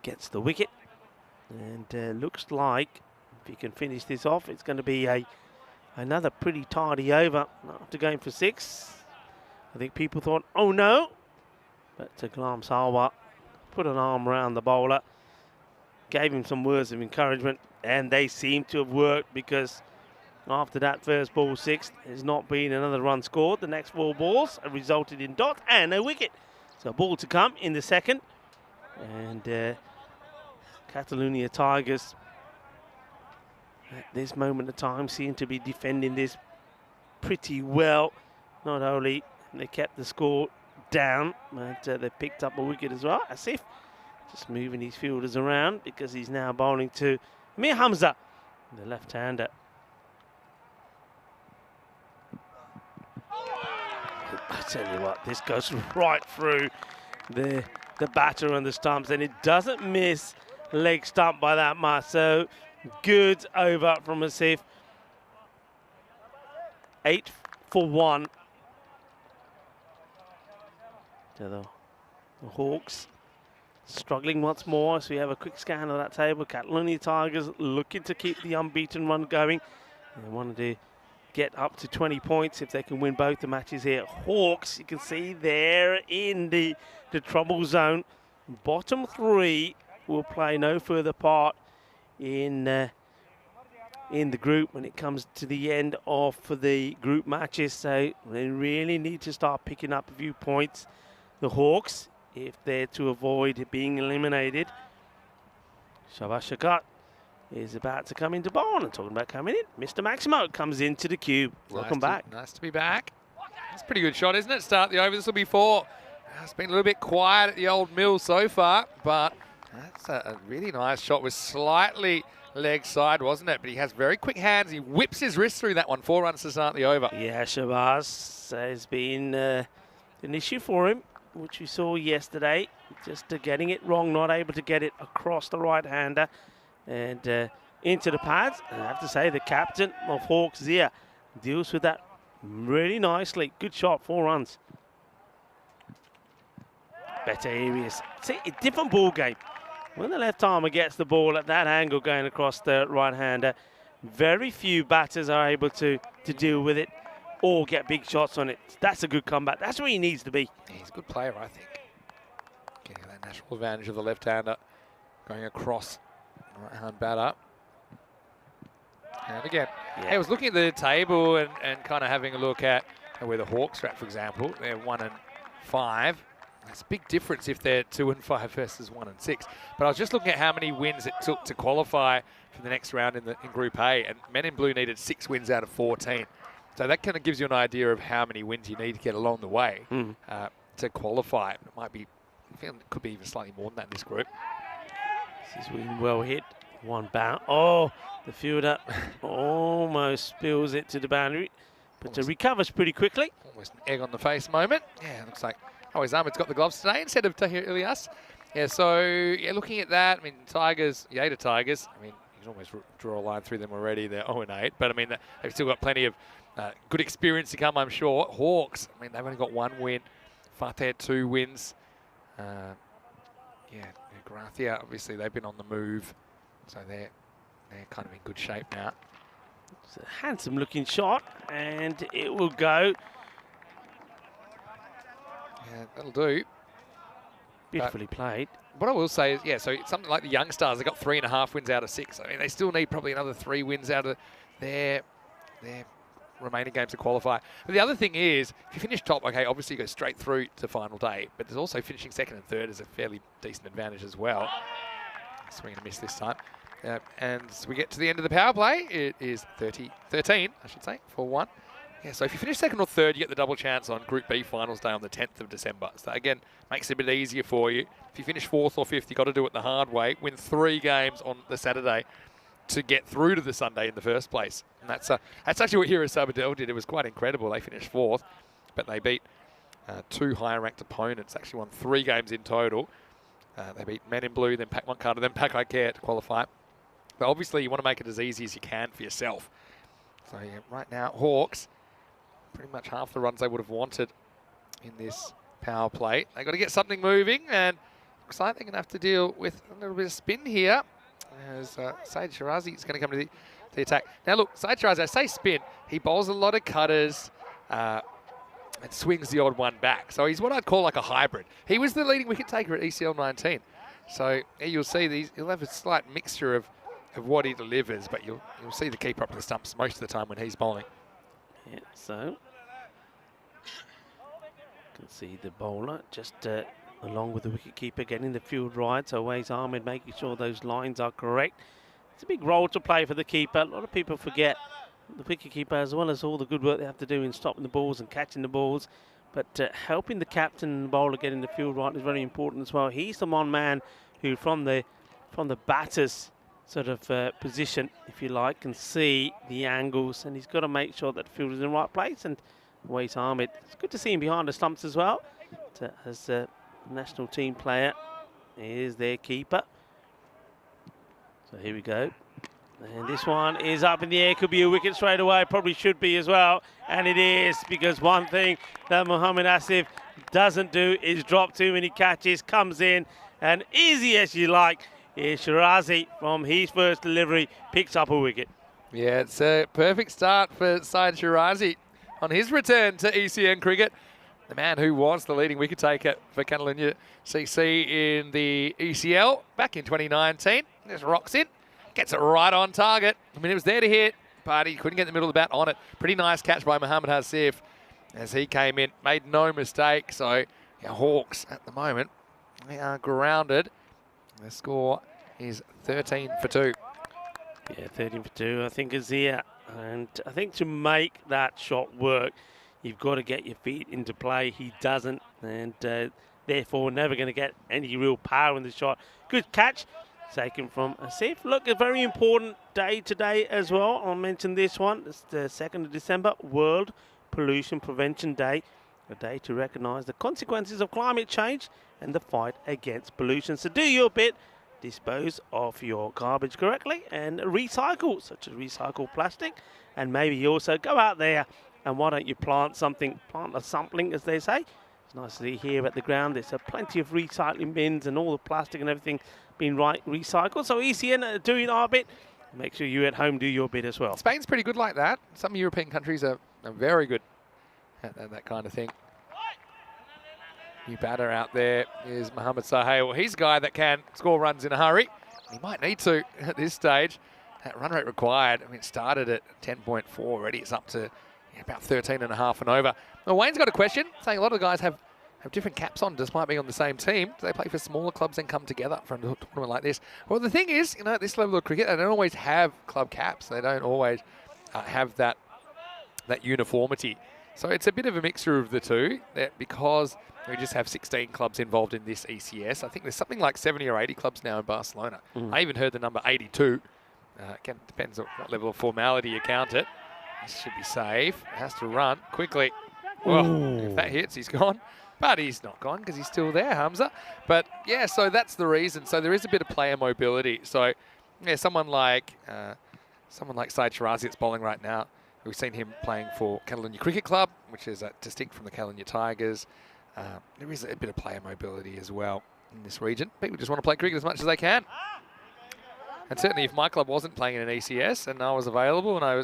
D: gets the wicket. And looks like, if he can finish this off, it's going to be another pretty tidy over after going for 6. I think people thought, oh no. But Glam Salwa put an arm around the bowler, gave him some words of encouragement, and they seem to have worked, because after that first ball 6, there's not been another run scored. The next 4 balls have resulted in dot and a wicket. So ball to come in the second. And Catalonia Tigers at this moment of time seem to be defending this pretty well. Not only they kept the score down, but they picked up a wicket as well. Asif just moving his fielders around because he's now bowling to Mir Hamza, the left-hander. I tell you what, this goes right through the batter and the stumps, and it doesn't miss leg stump by that much. So good over from Asif. 8 for 1. To the Hawks struggling once more, as we have a quick scan of that table. Catalonia Tigers looking to keep the unbeaten run going. They wanted to get up to 20 points if they can win both the matches here. Hawks, you can see there in the trouble zone. Bottom 3 will play no further part in the group when it comes to the end of the group matches. So they really need to start picking up a few points, the Hawks, if they're to avoid being eliminated. Shabaz Shakat is about to come into bowl, and talking about coming in, Mr. Maximo comes into the cube. Welcome back.
A: Nice to be back. That's a pretty good shot, isn't it? Start the over. This will be 4. It's been a little bit quiet at the old mill so far, but that's a really nice shot. Was slightly leg side, wasn't it? But he has very quick hands. He whips his wrist through that one. 4 runs to start the over.
D: Yeah, Shabaz has been an issue for him, which we saw yesterday. Just getting it wrong, not able to get it across the right-hander and into the pads. And I have to say, the captain of Hawks, Zia, deals with that really nicely. Good shot, 4 runs. Better areas. See, a different ball game. When the left-armer gets the ball at that angle going across the right-hander, very few batters are able to deal with it or get big shots on it. That's a good comeback. That's where he needs to be.
A: Yeah, he's a good player, I think. Getting that natural advantage of the left-hander going across the right-hand batter. And again, I was looking at the table and kind of having a look at where the Hawks are at, for example. They're 1 and 5. It's a big difference if they're 2 and 5 versus 1 and 6. But I was just looking at how many wins it took to qualify for the next round in Group A, and Men in Blue needed 6 wins out of 14. So that kind of gives you an idea of how many wins you need to get along the way to qualify. It might be, I feel it could be even slightly more than that in this group.
D: This is well hit. One bound. Oh, the fielder almost spills it to the boundary, but recovers pretty quickly.
A: Almost an egg on the face moment. Yeah, it looks like Ahmed's got the gloves today instead of Tahir Ilyas. Yeah, so yeah, looking at that, I mean, Tigers, Yada Tigers, I mean, you can almost draw a line through them already. They're 0-8, but I mean, they've still got plenty of good experience to come, I'm sure. Hawks, I mean, they've only got 1 win. Fateh 2 wins. Yeah, Grathia, obviously, they've been on the move, so they're kind of in good shape now.
D: It's a handsome looking shot, and it will go.
A: Yeah, that'll do.
D: Beautifully played.
A: What I will say is, yeah, so it's something like the Young Stars, they got 3.5 wins out of 6. I mean, they still need probably another 3 wins out of their remaining games to qualify. But the other thing is, if you finish top, okay, obviously you go straight through to final day, but there's also finishing second and third is a fairly decent advantage as well. Swing and a miss this time. And so we get to the end of the power play. It is 13, I should say, 4-1. Yeah, so if you finish second or third, you get the double chance on Group B Finals Day on the 10th of December. So again, makes it a bit easier for you. If you finish 4th or 5th, you've got to do it the hard way. Win 3 games on the Saturday to get through to the Sunday in the first place. And that's actually what Hero Sabadell did. It was quite incredible. They finished 4th, but they beat 2 higher ranked opponents. Actually won 3 games in total. They beat Men in Blue, then Pac Moncada, then Pac Care to qualify. But obviously you want to make it as easy as you can for yourself. So yeah, right now, Hawks, pretty much half the runs they would have wanted in this power play. They've got to get something moving, and looks like they're going to have to deal with a little bit of spin here as Saeed Shirazi is going to come to the attack. Now look, Saeed Shirazi, I say spin, he bowls a lot of cutters and swings the odd one back. So he's what I'd call like a hybrid. He was the leading wicket taker at ECL 19. So you'll see he'll have a slight mixture of what he delivers, but you'll see the keeper up to the stumps most of the time when he's bowling.
D: Yeah, so you can see the bowler just along with the wicketkeeper getting the field right. So Ways Ahmed making sure those lines are correct. It's a big role to play for the keeper. A lot of people forget the wicketkeeper, as well as all the good work they have to do in stopping the balls and catching the balls. But helping the captain and bowler getting the field right is very important as well. He's the one man who, from the batter's sort of position, if you like, can see the angles, and he's got to make sure that the field is in the right place. And Ways Ahmed, it's good to see him behind the stumps as well, as a national team player is their keeper. So here we go. And this one is up in the air, could be a wicket straight away, probably should be as well. And it is, because one thing that Mohammad Asif doesn't do is drop too many catches, comes in, and easy as you like, Shirazi from his first delivery picks up a wicket.
A: Yeah, it's a perfect start for Saeed Shirazi on his return to ECN cricket. The man who was the leading wicket taker for Catalunya CC in the ECL back in 2019. Just rocks in, gets it right on target. I mean, it was there to hit, but he couldn't get the middle of the bat on it. Pretty nice catch by Mohammad Asif as he came in, made no mistake. So yeah, Hawks at the moment, they are grounded. The score is 13 for 2.
D: Yeah, 13 for 2, I think, Azir. And I think to make that shot work, you've got to get your feet into play. He doesn't, and therefore never going to get any real power in the shot. Good catch taken from Asif. Look, a very important day today as well. I'll mention this one. It's the 2nd of December, World Pollution Prevention Day. A day to recognise the consequences of climate change and the fight against pollution. So do your bit, dispose of your garbage correctly and recycle, such as recycle plastic. And maybe also go out there and why don't you plant something, plant a sapling, as they say. It's nice to see here at the ground. There's plenty of recycling bins and all the plastic and everything being recycled. So ECN doing our bit. Make sure you at home do your bit as well.
A: Spain's pretty good like that. Some European countries are very good at that kind of thing. New batter out there is Mohammad Sahel. He's a guy that can score runs in a hurry. He might need to at this stage. That run rate required, I mean, it started at 10.4 already. It's up to about 13.5 and over. Now, Wayne's got a question, saying a lot of guys have have different caps on despite being on the same team. They play for smaller clubs and come together for a tournament like this. Well, the thing is, at this level of cricket, they don't always have club caps. They don't always have that uniformity. So it's a bit of a mixture of the two, because we just have 16 clubs involved in this ECS. I think there's something like 70 or 80 clubs now in Barcelona. I even heard the number 82. Again, depends on what level of formality you count it. This should be safe. It has to run quickly. Well, if that hits, he's gone. But he's not gone because he's still there, Hamza. But yeah, so that's the reason. So there is a bit of player mobility. So yeah, someone like Syed Shirazi that's bowling right now. We've seen him playing for Catalonia Cricket Club, which is distinct from the Catalonia Tigers. There is a bit of player mobility as well in this region. People just want to play cricket as much as they can. And certainly if my club wasn't playing in an ECS and I was available and I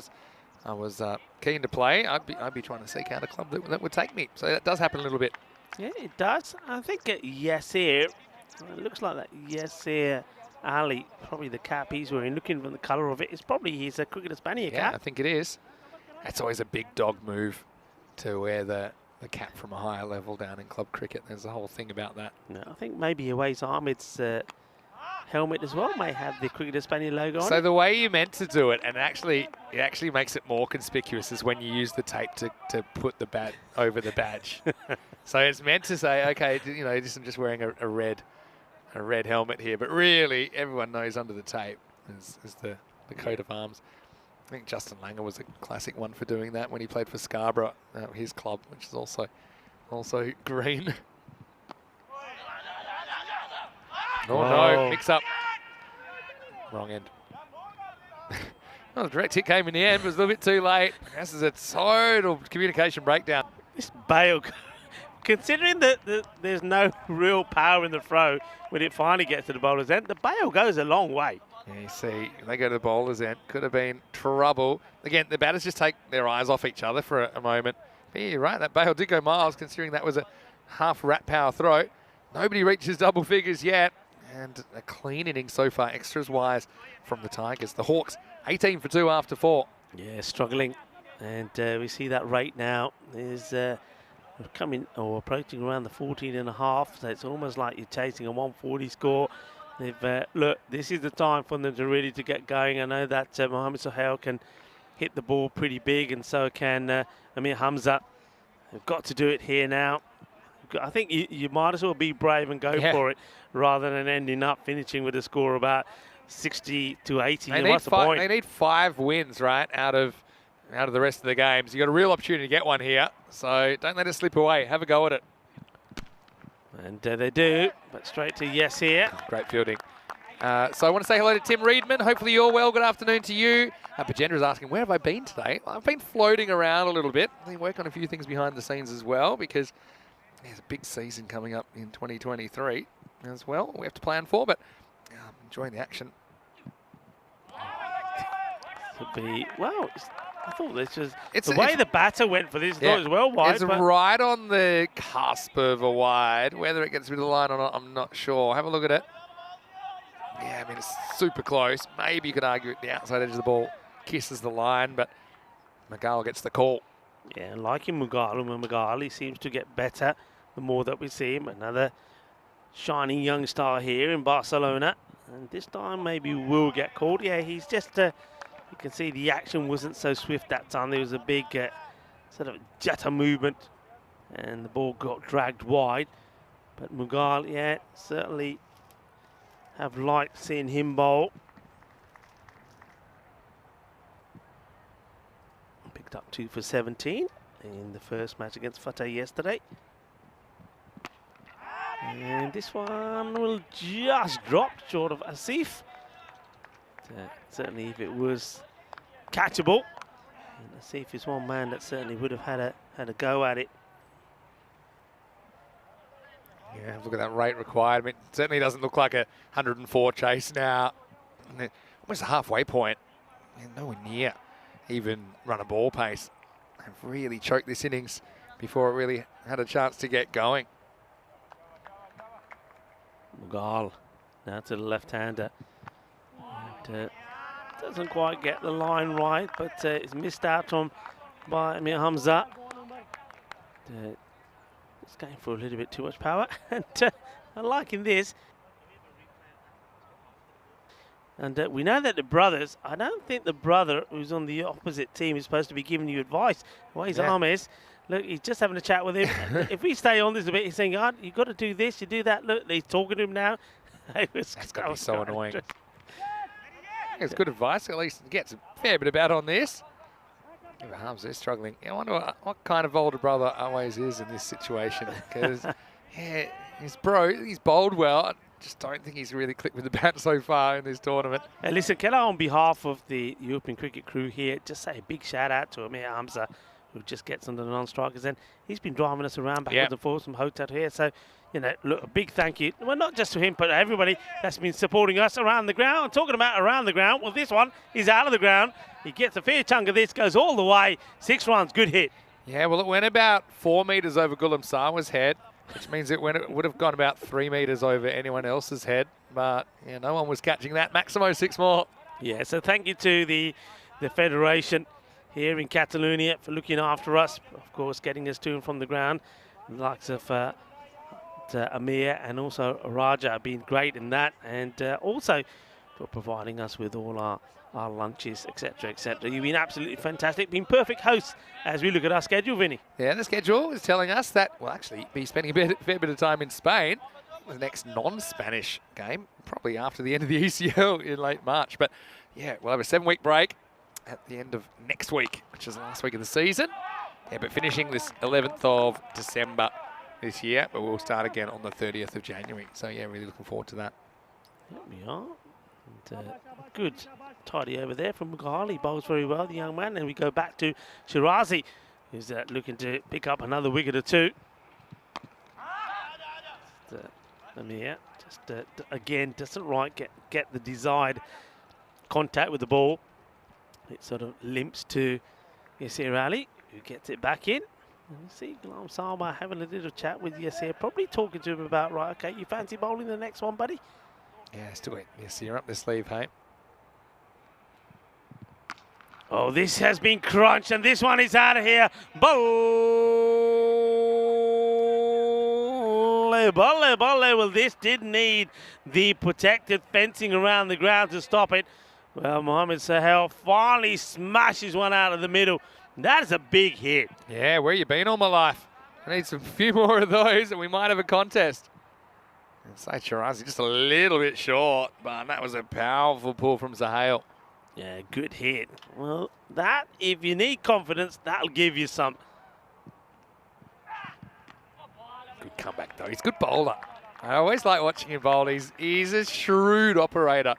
A: was keen to play, I'd be trying to seek out a club that would take me. So that does happen a little bit.
D: Yeah, it does. I think Yasir, it looks like that Yasir Ali, probably the cap he's wearing, looking from the colour of it, it's probably his Cricket Hispania cap.
A: I think it is. That's always a big dog move to wear the cap from a higher level down in club cricket. There's a whole thing about that.
D: No, I think maybe Awais Ahmed's helmet as well may have the Cricket Hispania logo on it.
A: So the way you meant to do it, and it actually makes it more conspicuous, is when you use the tape to put the bat over the badge. So it's meant to say, okay, I'm just wearing a red helmet here, but really everyone knows under the tape is the coat of arms. I think Justin Langer was a classic one for doing that when he played for Scarborough, his club, which is also green. Oh no, mix up. Wrong end. Well, the direct hit came in the end, but it was a little bit too late. This is a total communication breakdown.
D: This bail, considering that there's no real power in the throw when it finally gets to the bowler's end, the bail goes a long way.
A: Yeah, you see, they go to the bowler's end. Could have been trouble. Again, the batters just take their eyes off each other for a moment. But yeah, you're right, that bail did go miles, considering that was a half rat power throw. Nobody reaches double figures yet. And a clean inning so far, extras-wise, from the Tigers. The Hawks, 18 for 2 after 4.
D: Yeah, struggling. And we see that rate now is coming or approaching around the 14.5. So it's almost like you're chasing a 140 score. They've look, this is the time for them to really to get going. I know that Mohamed Sohail can hit the ball pretty big, and so can Amir Hamza. They've got to do it here now. I think you might as well be brave and go for it, rather than ending up finishing with a score about 60 to 80. What's the point?
A: They need 5 wins, right, out of the rest of the games. You've got a real opportunity to get one here, so don't let it slip away. Have a go at it.
D: And they do, but straight to yes here.
A: Great fielding. So I want to say hello to Tim Reedman. Hopefully you're well. Good afternoon to you. Bajendra is asking, where have I been today? I've been floating around a little bit. I've been working on a few things behind the scenes as well, because there's a big season coming up in 2023 as well. We have to plan for, but I'm enjoying the action.
D: I thought this was the way the batter went for this. I thought it was well wide.
A: It's right on the cusp of a wide. Whether it gets rid of the line or not, I'm not sure. Have a look at it. Yeah, I mean, it's super close. Maybe you could argue at the outside edge of the ball kisses the line, but Magal gets the call.
D: Yeah, liking Magal, he seems to get better the more that we see him. Another shining young star here in Barcelona. And this time maybe will get called. Yeah, he's just, you can see the action wasn't so swift that time. There was a big sort of jutta movement and the ball got dragged wide. But Mughal, yeah, certainly have liked seeing him bowl. Picked up 2 for 17 in the first match against Fateh yesterday. And this one will just drop short of Asif. Certainly if it was catchable, and Asif is one man that certainly would have had a go at it.
A: Yeah, look at that rate required. I mean, it certainly doesn't look like a 104 chase now. Almost a halfway point. And nowhere near even run a ball pace. They've really choked this innings before it really had a chance to get going.
D: Mughal now to the left-hander. Doesn't quite get the line right, but it's missed out on by Amir Hamza. It's going for a little bit too much power, and I'm liking this. And we know that the brothers, I don't think the brother who's on the opposite team is supposed to be giving you advice. What his arm is, look, he's just having a chat with him. If we stay on this a bit, he's saying, oh, you've got to do this, you do that. Look, he's talking to him now.
A: That's got to be so annoying. It's good advice. At least he gets a fair bit about on this. Harms, they're struggling. I wonder what kind of older brother always is in this situation. Because, yeah, he's bowled well. I just don't think he's really clicked with the bat so far in this tournament.
D: And listen, can I, on behalf of the European cricket crew here, just say a big shout out to Amir Hamza, who just gets under the non-strikers. And he's been driving us around backwards and forwards from hotel here. So, you know, look, a big thank you. Well, not just to him, but everybody that's been supporting us around the ground. And talking about around the ground, well, this one is out of the ground. He gets a fair chunk of this, goes all the way. 6 runs, good hit.
A: Yeah, well, it went about 4 metres over Ghulam Sawa's head, which means it would have gone about 3 metres over anyone else's head. But, yeah, no one was catching that. Maximo 6 more.
D: Yeah, so thank you to the Federation here in Catalonia for looking after us. Of course, getting us to and from the ground. The likes of Amir and also Raja have been great in that. And also for providing us with all our lunches, etc., etc. You've been absolutely fantastic, been perfect hosts as we look at our schedule, Vinny.
A: Yeah, the schedule is telling us that we'll actually be spending a fair bit of time in Spain. The next non-Spanish game, probably after the end of the ECL in late March. But yeah, we'll have a 7-week break at the end of next week, which is the last week of the season. Yeah, but finishing this 11th of December this year, but we'll start again on the 30th of January. So yeah, really looking forward to that.
D: Here we are. And, good tidy over there from Mughali. Bowls very well, the young man. And we go back to Shirazi, who's looking to pick up another wicket or two. Amir just again doesn't get the desired contact with the ball. It sort of limps to Yasir Ali, who gets it back in. And you see Ghulam Sawa having a little chat with Yasir, probably talking to him about, right, okay, you fancy bowling the next one, buddy?
A: Yeah, still it. Yasir up the sleeve, hey.
D: Oh, this has been crunched, and this one is out of here. Bolle. Well, this did need the protected fencing around the ground to stop it. Well, Mohamed Sahel finally smashes one out of the middle. That is a big hit.
A: Yeah, where you been all my life? I need some few more of those, and we might have a contest. And Saeed Shirazi just a little bit short, but that was a powerful pull from Sahel.
D: Yeah, good hit. Well, that, if you need confidence, that'll give you some.
A: Good comeback, though. He's a good bowler. I always like watching him bowl. He's a shrewd operator.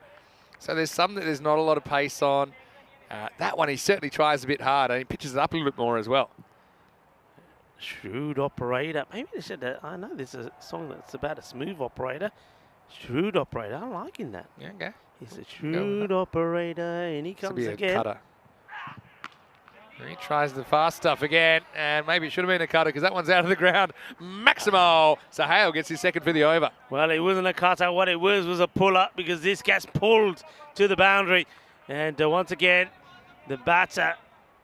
A: So there's some that there's not a lot of pace on. That one, he certainly tries a bit hard, and he pitches it up a little bit more as well.
D: Shrewd operator. Maybe they should, I know there's a song that's about a smooth operator. Shrewd operator. I'm liking that.
A: Yeah, okay.
D: He's a shrewd operator, and he comes again.
A: Cutter. He tries the fast stuff again, and maybe it should have been a cutter because that one's out of the ground. Maximo Sahel gets his second for the over.
D: Well, it wasn't a cutter. What it was a pull-up because this gets pulled to the boundary. And once again, the batter,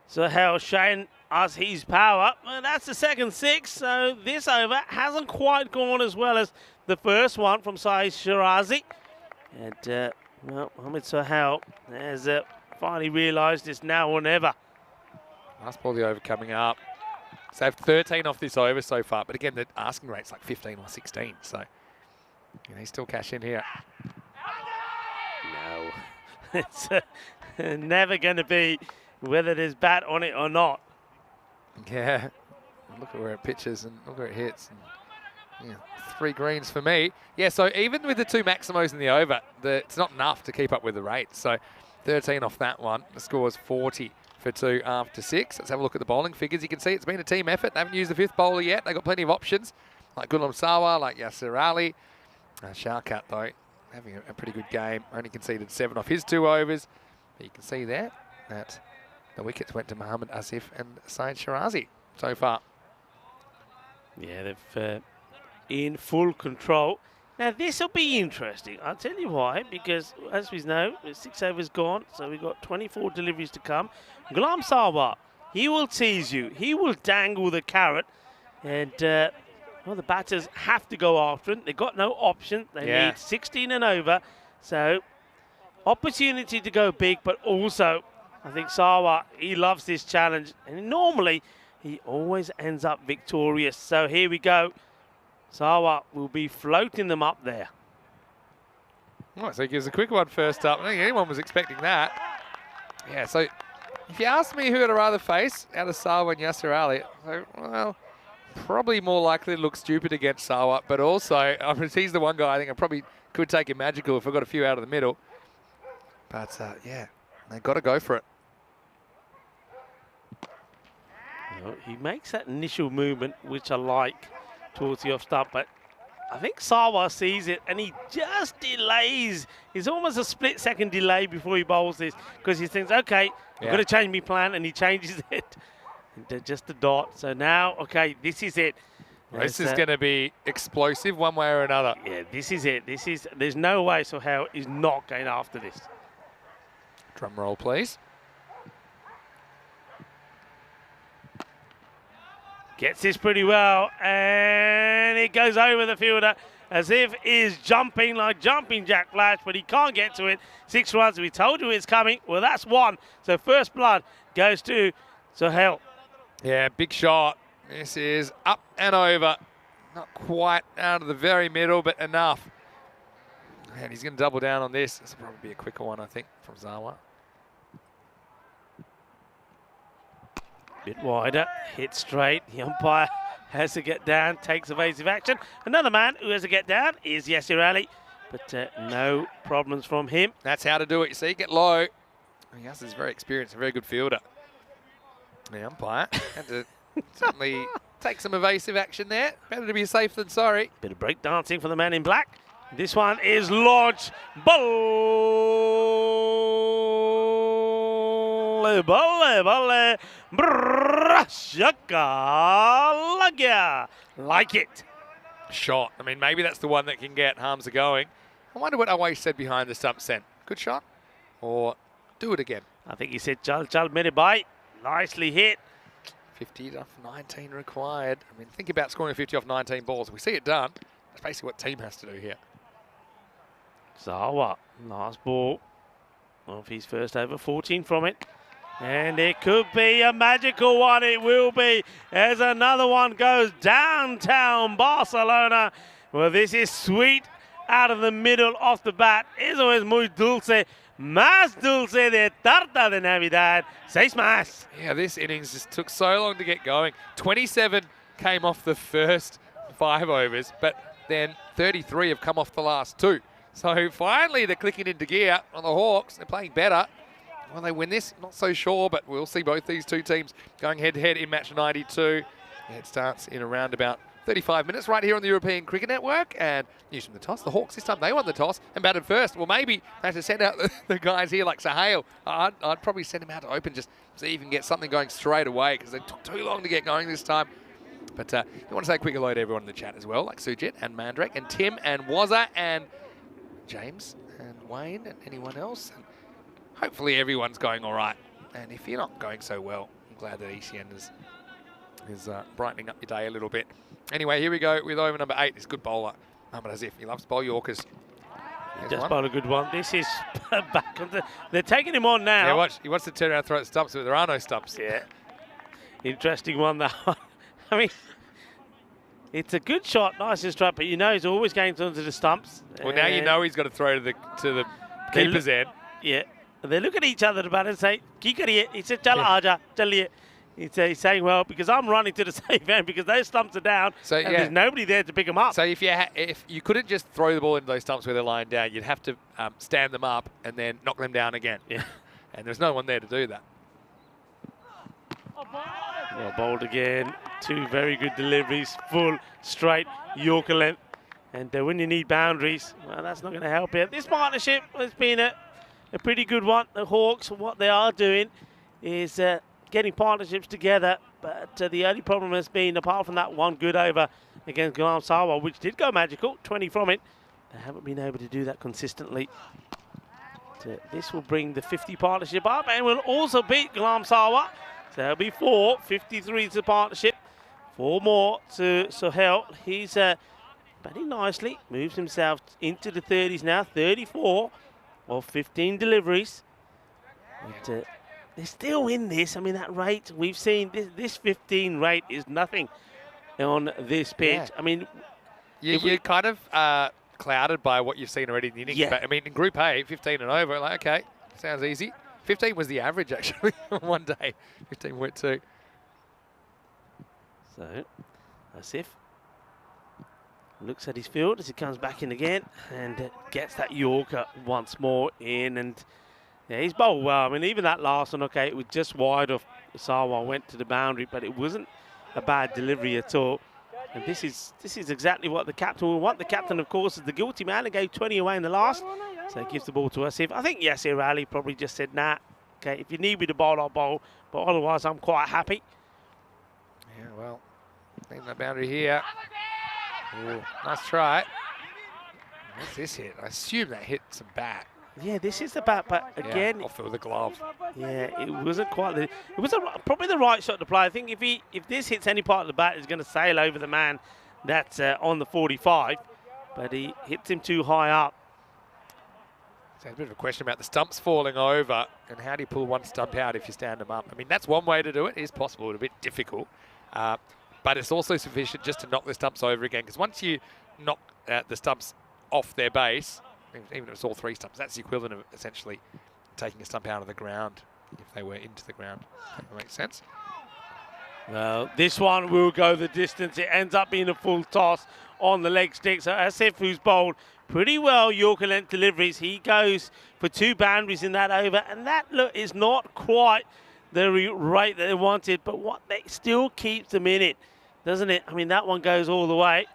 D: Sahel, showing us his power. Well, that's the second 6, so this over hasn't quite gone as well as the first one from Saeed Shirazi. And, well, Mohamed Sahel has finally realised it's now or never.
A: Last ball of the over coming up. So they've 13 off this over so far, but again, the asking rate's like 15 or 16, so they still cash in here.
D: No. It's never going to be whether there's bat on it or not.
A: Yeah, look at where it pitches and look where it hits. And, yeah, 3 greens for me. Yeah, so even with the 2 Maximos in the over, it's not enough to keep up with the rate. So 13 off that one. The score is 40 for 2 after 6. Let's have a look at the bowling figures. You can see it's been a team effort. They haven't used the 5th bowler yet. They've got plenty of options, like Ghulam Sawa, like Yasir Ali. Sharkat, though, having a pretty good game. Only conceded 7 off his 2 overs. But you can see there that the wickets went to Mohamed Asif and Saeed Shirazi so far.
D: Yeah, they've in full control. Now, this will be interesting. I'll tell you why, because as we know, 6 overs gone, so we've got 24 deliveries to come. Ghulam Sawa, he will tease you. He will dangle the carrot. And well, the batters have to go after it. They've got no option. They need 16 and over. So, opportunity to go big, but also, I think Sawa, he loves this challenge. And normally, he always ends up victorious. So, here we go. Sawa will be floating them up there.
A: Right, so he gives a quick one first up. I don't think anyone was expecting that. Yeah, so if you ask me who I'd rather face out of Sawa and Yasser Ali, well, probably more likely to look stupid against Sawa, but also, I mean, he's the one guy I think I probably could take him magical if I got a few out of the middle. But, yeah, they've got to go for it.
D: Well, he makes that initial movement, which I like, towards the off stump, but I think Sawa sees it and he just delays. It's almost a split-second delay before he bowls this because he thinks, okay, I'm going to change my plan, and he changes it into just a dot. So now, okay, this is it.
A: This is going to be explosive one way or another.
D: Yeah, this is it. There's no way Sohail is not going after this.
A: Drum roll, please.
D: Gets this pretty well, and it goes over the fielder as if he's jumping like jumping Jack Flash, but he can't get to it. 6 runs, we told you it's coming. Well, that's 1. So first blood goes to Sohail.
A: Yeah, big shot. This is up and over. Not quite out of the very middle, but enough. And he's going to double down on this. This will probably be a quicker one, I think, from Zawa.
D: Bit wider, hit straight. The umpire has to get down, takes evasive action. Another man who has to get down is Yasser Ali, but no problems from him.
A: That's how to do it, you see, get low. Yasser's very experienced, a very good fielder. The umpire had to certainly take some evasive action there. Better to be safe than sorry.
D: Bit of break dancing for the man in black. This one is launched. Balle, balle, balle. Brashaka. Like it.
A: Shot. I mean, maybe that's the one that can get Hamza going. I wonder what Awais said behind the stump sent. Good shot? Or do it again?
D: I think he said, chal chal mere bhai. Nicely hit.
A: 50 off 19 required. I mean, think about scoring a 50 off 19 balls. If we see it done, that's basically what team has to do here.
D: Zawa, last ball of his first over, 14 from it. And it could be a magical one. It will be, as another one goes downtown Barcelona. Well, this is sweet out of the middle off the bat. Eso es muy dulce. Más dulce de tarta de Navidad. 6 más.
A: Yeah, this innings just took so long to get going. 27 came off the first 5 overs, but then 33 have come off the last 2. So finally they're clicking into gear on the Hawks. They're playing better. Will they win this? Not so sure, but we'll see both these two teams going head-to-head in match 92. It starts in around about 35 minutes right here on the European Cricket Network. And news from the toss. The Hawks, this time they won the toss and batted first. Well, maybe they have to send out the guys here like Sohail. I'd probably send him out to open just so you can get something going straight away because they took too long to get going this time. But you want to say a quick hello to everyone in the chat as well, like Sujit and Mandrake and Tim and Wazza and James and Wayne and anyone else. And hopefully everyone's going all right. And if you're not going so well, I'm glad that ECN is brightening up your day a little bit. Anyway, here we go with over number 8. This good bowler, Muhammad Azif. He loves to bowl Yorkers.
D: Just bowled a good one. This is back on the... They're taking him on now.
A: Yeah, watch. He wants to turn around and throw at stumps, but there are no stumps.
D: Yeah. Interesting one, that one. I mean, it's a good shot, nice and straight, but you know he's always going onto the stumps.
A: Well, now you know he's got to throw to the keeper's end.
D: Yeah. They look at each other about it and say, Ki kariye? He said, Chal aaja, chaliye. He's saying, well, because I'm running to the safe end because those stumps are down and there's nobody there to pick them up.
A: So if you couldn't just throw the ball into those stumps where they're lying down, you'd have to stand them up and then knock them down again. Yeah. And there's no one there to do that.
D: Well bowled again. 2 very good deliveries, full, straight, Yorker length. And when you need boundaries, well, that's not going to help you. This partnership has been a pretty good one. The Hawks, what they are doing is getting partnerships together. But the only problem has been, apart from that one good over against Ghulam Sawa, which did go magical, 20 from it, they haven't been able to do that consistently. This will bring the 50 partnership up and will also beat Ghulam Sawa. So it'll be 4. 53 is the partnership 4 more to Sohail. He's batting nicely, moves himself into the 30s now, 34 of 15 deliveries. But they're still in this. I mean, that rate, we've seen this 15 rate is nothing on this pitch.
A: Yeah.
D: I mean,
A: you're kind of clouded by what you've seen already in the innings.
D: Yeah.
A: But, I mean, in Group A, 15 and over, like, okay, sounds easy. 15 was the average, actually, on one day. 15.2.
D: So, Asif looks at his field as he comes back in again and gets that Yorker once more in. And yeah, he's bowled well. I mean, even that last one, okay, it was just wide of Sawa, went to the boundary, but it wasn't a bad delivery at all. And this is exactly what the captain will want. The captain, of course, is the guilty man and gave 20 away in the last. So he gives the ball to Asif. I think Yasir Ali probably just said, nah, okay, if you need me to bowl, I'll bowl. But otherwise, I'm quite happy.
A: Yeah, well, leaving that boundary here. Ooh, nice try. What's this hit? I assume that hit some bat.
D: Yeah, this is the bat, but again,
A: Yeah, off it with a glove.
D: yeah, it wasn't quite the. It was probably the right shot to play. I think if this hits any part of the bat, it's going to sail over the man that's on the 45, but he hits him too high up.
A: So a bit of a question about the stumps falling over and how do you pull one stump out if you stand them up? I mean, that's one way to do it. It is possible. It's a bit difficult. But it's also sufficient just to knock the stumps over again, because once you knock the stumps off their base, even if it's all 3 stumps, that's the equivalent of essentially taking a stump out of the ground if they were into the ground. If that makes sense.
D: Well, this one will go the distance. It ends up being a full toss on the leg stick. So Asif, who's bowled pretty well Yorker length deliveries, he goes for 2 boundaries in that over, and that look is not quite the rate that they wanted, but what they still keeps them in it, doesn't it? I mean, that one goes all the way.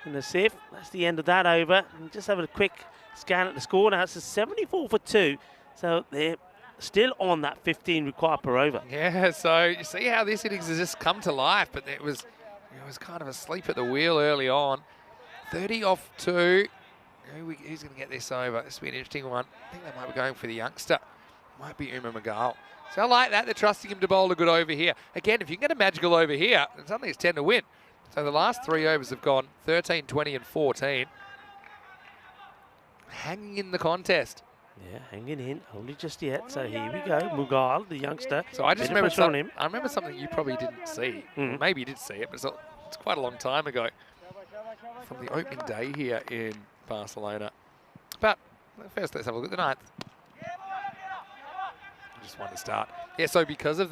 D: And Asif, that's the end of that over. And just having a quick scan at the score now. It's a 74 for 2. So they're still on that 15 required per over.
A: Yeah, so you see how this innings has just come to life, but it was kind of asleep at the wheel early on. 30 off 2. Who's going to get this over? This will be an interesting one. I think they might be going for the youngster. Might be Umar Magal. So I like that. They're trusting him to bowl a good over here. Again, if you can get a magical over here, then suddenly it's 10 to win. So the last 3 overs have gone 13, 20 and 14. Hanging in the contest.
D: Yeah, hanging in, only just yet. So here we go, Mughal, the youngster.
A: So I just remember
D: I
A: remember something you probably didn't see. Well, maybe you did see it, but it's quite a long time ago. From the opening day here in Barcelona. But first, let's have a look at the 9th. Just one to start. Yeah, so because of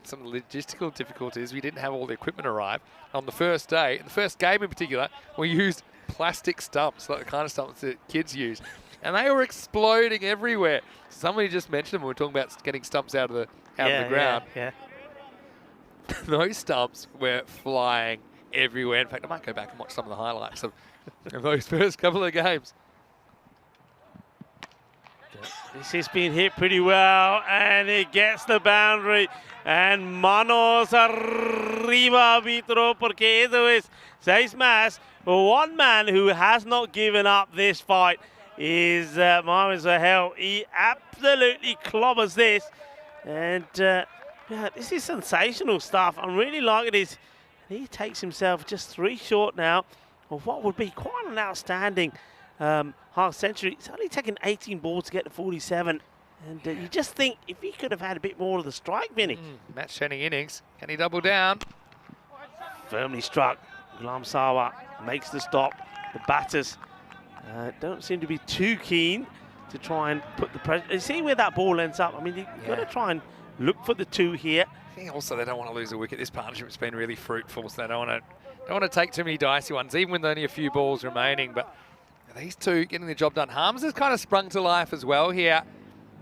A: some logistical difficulties, we didn't have all the equipment arrive on the first day. In the first game in particular, we used plastic stumps, like the kind of stumps that kids use. And they were exploding everywhere. Somebody just mentioned them when we were talking about getting stumps out of the ground.
D: Yeah.
A: Those stumps were flying everywhere. In fact, I might go back and watch some of the highlights of those first couple of games.
D: This has been hit pretty well, and it gets the boundary. And manos arriba, arbitro, porque eso es 6 más. One man who has not given up this fight is Mohamed Sohail. He absolutely clobbers this. And yeah, this is sensational stuff. I'm really liking this. He takes himself just 3 short now of what would be quite an outstanding half century. It's only taken 18 balls to get to 47. And you just think if he could have had a bit more of the strike, Vinny.
A: Match-winning innings. Can he double down?
D: Firmly struck. Ghulam Sawa makes the stop. The batters don't seem to be too keen to try and put the pressure. You see where that ball ends up? I mean, you've got to try and look for the 2 here.
A: I think also they don't want to lose a wicket. This partnership's been really fruitful, so they don't want to take too many dicey ones, even with only a few balls remaining. But these 2 getting the job done. Harms has kind of sprung to life as well here.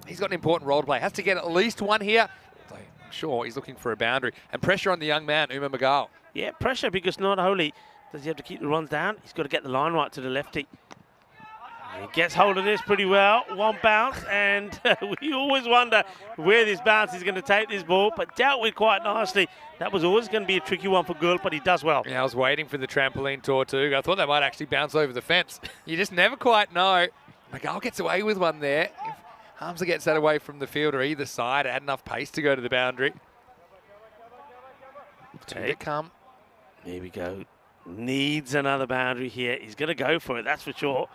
A: He's got an important role to play. Has to get at least 1 here. So I'm sure he's looking for a boundary. And pressure on the young man, Umar Magal.
D: Yeah, pressure, because not only does he have to keep the runs down, he's got to get the line right to the lefty. He gets hold of this pretty well. 1 bounce, and we always wonder where this bounce is going to take this ball, but dealt with quite nicely. That was always going to be a tricky one for Gul, but he does well.
A: Yeah, I was waiting for the trampoline Tortuga. I thought they might actually bounce over the fence. You just never quite know. Magal gets away with one there. If Hamza gets that away from the fielder either side, had enough pace to go to the boundary. 2 to come.
D: Here we go. Needs another boundary here. He's going to go for it, that's for sure.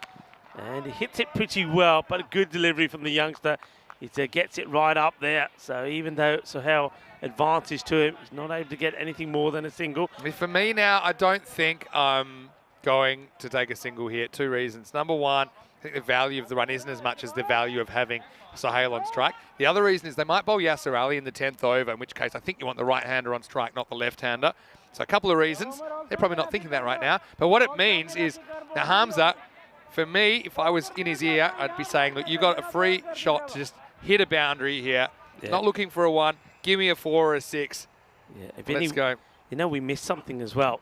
D: And he hits it pretty well, but a good delivery from the youngster. He gets it right up there. So even though Sohail advantage to him, he's not able to get anything more than a single.
A: For me now, I don't think I'm going to take a single here. 2 reasons. Number one, I think the value of the run isn't as much as the value of having Sohail on strike. The other reason is they might bowl Yasser Ali in the 10th over, in which case I think you want the right-hander on strike, not the left-hander. So a couple of reasons. They're probably not thinking that right now. But what it means is, now Hamza, for me, if I was in his ear, I'd be saying, look, you got a free shot to just hit a boundary here. Yeah. Not looking for a 1. Give me a 4 or a 6. Yeah, let's go.
D: You know, we missed something as well.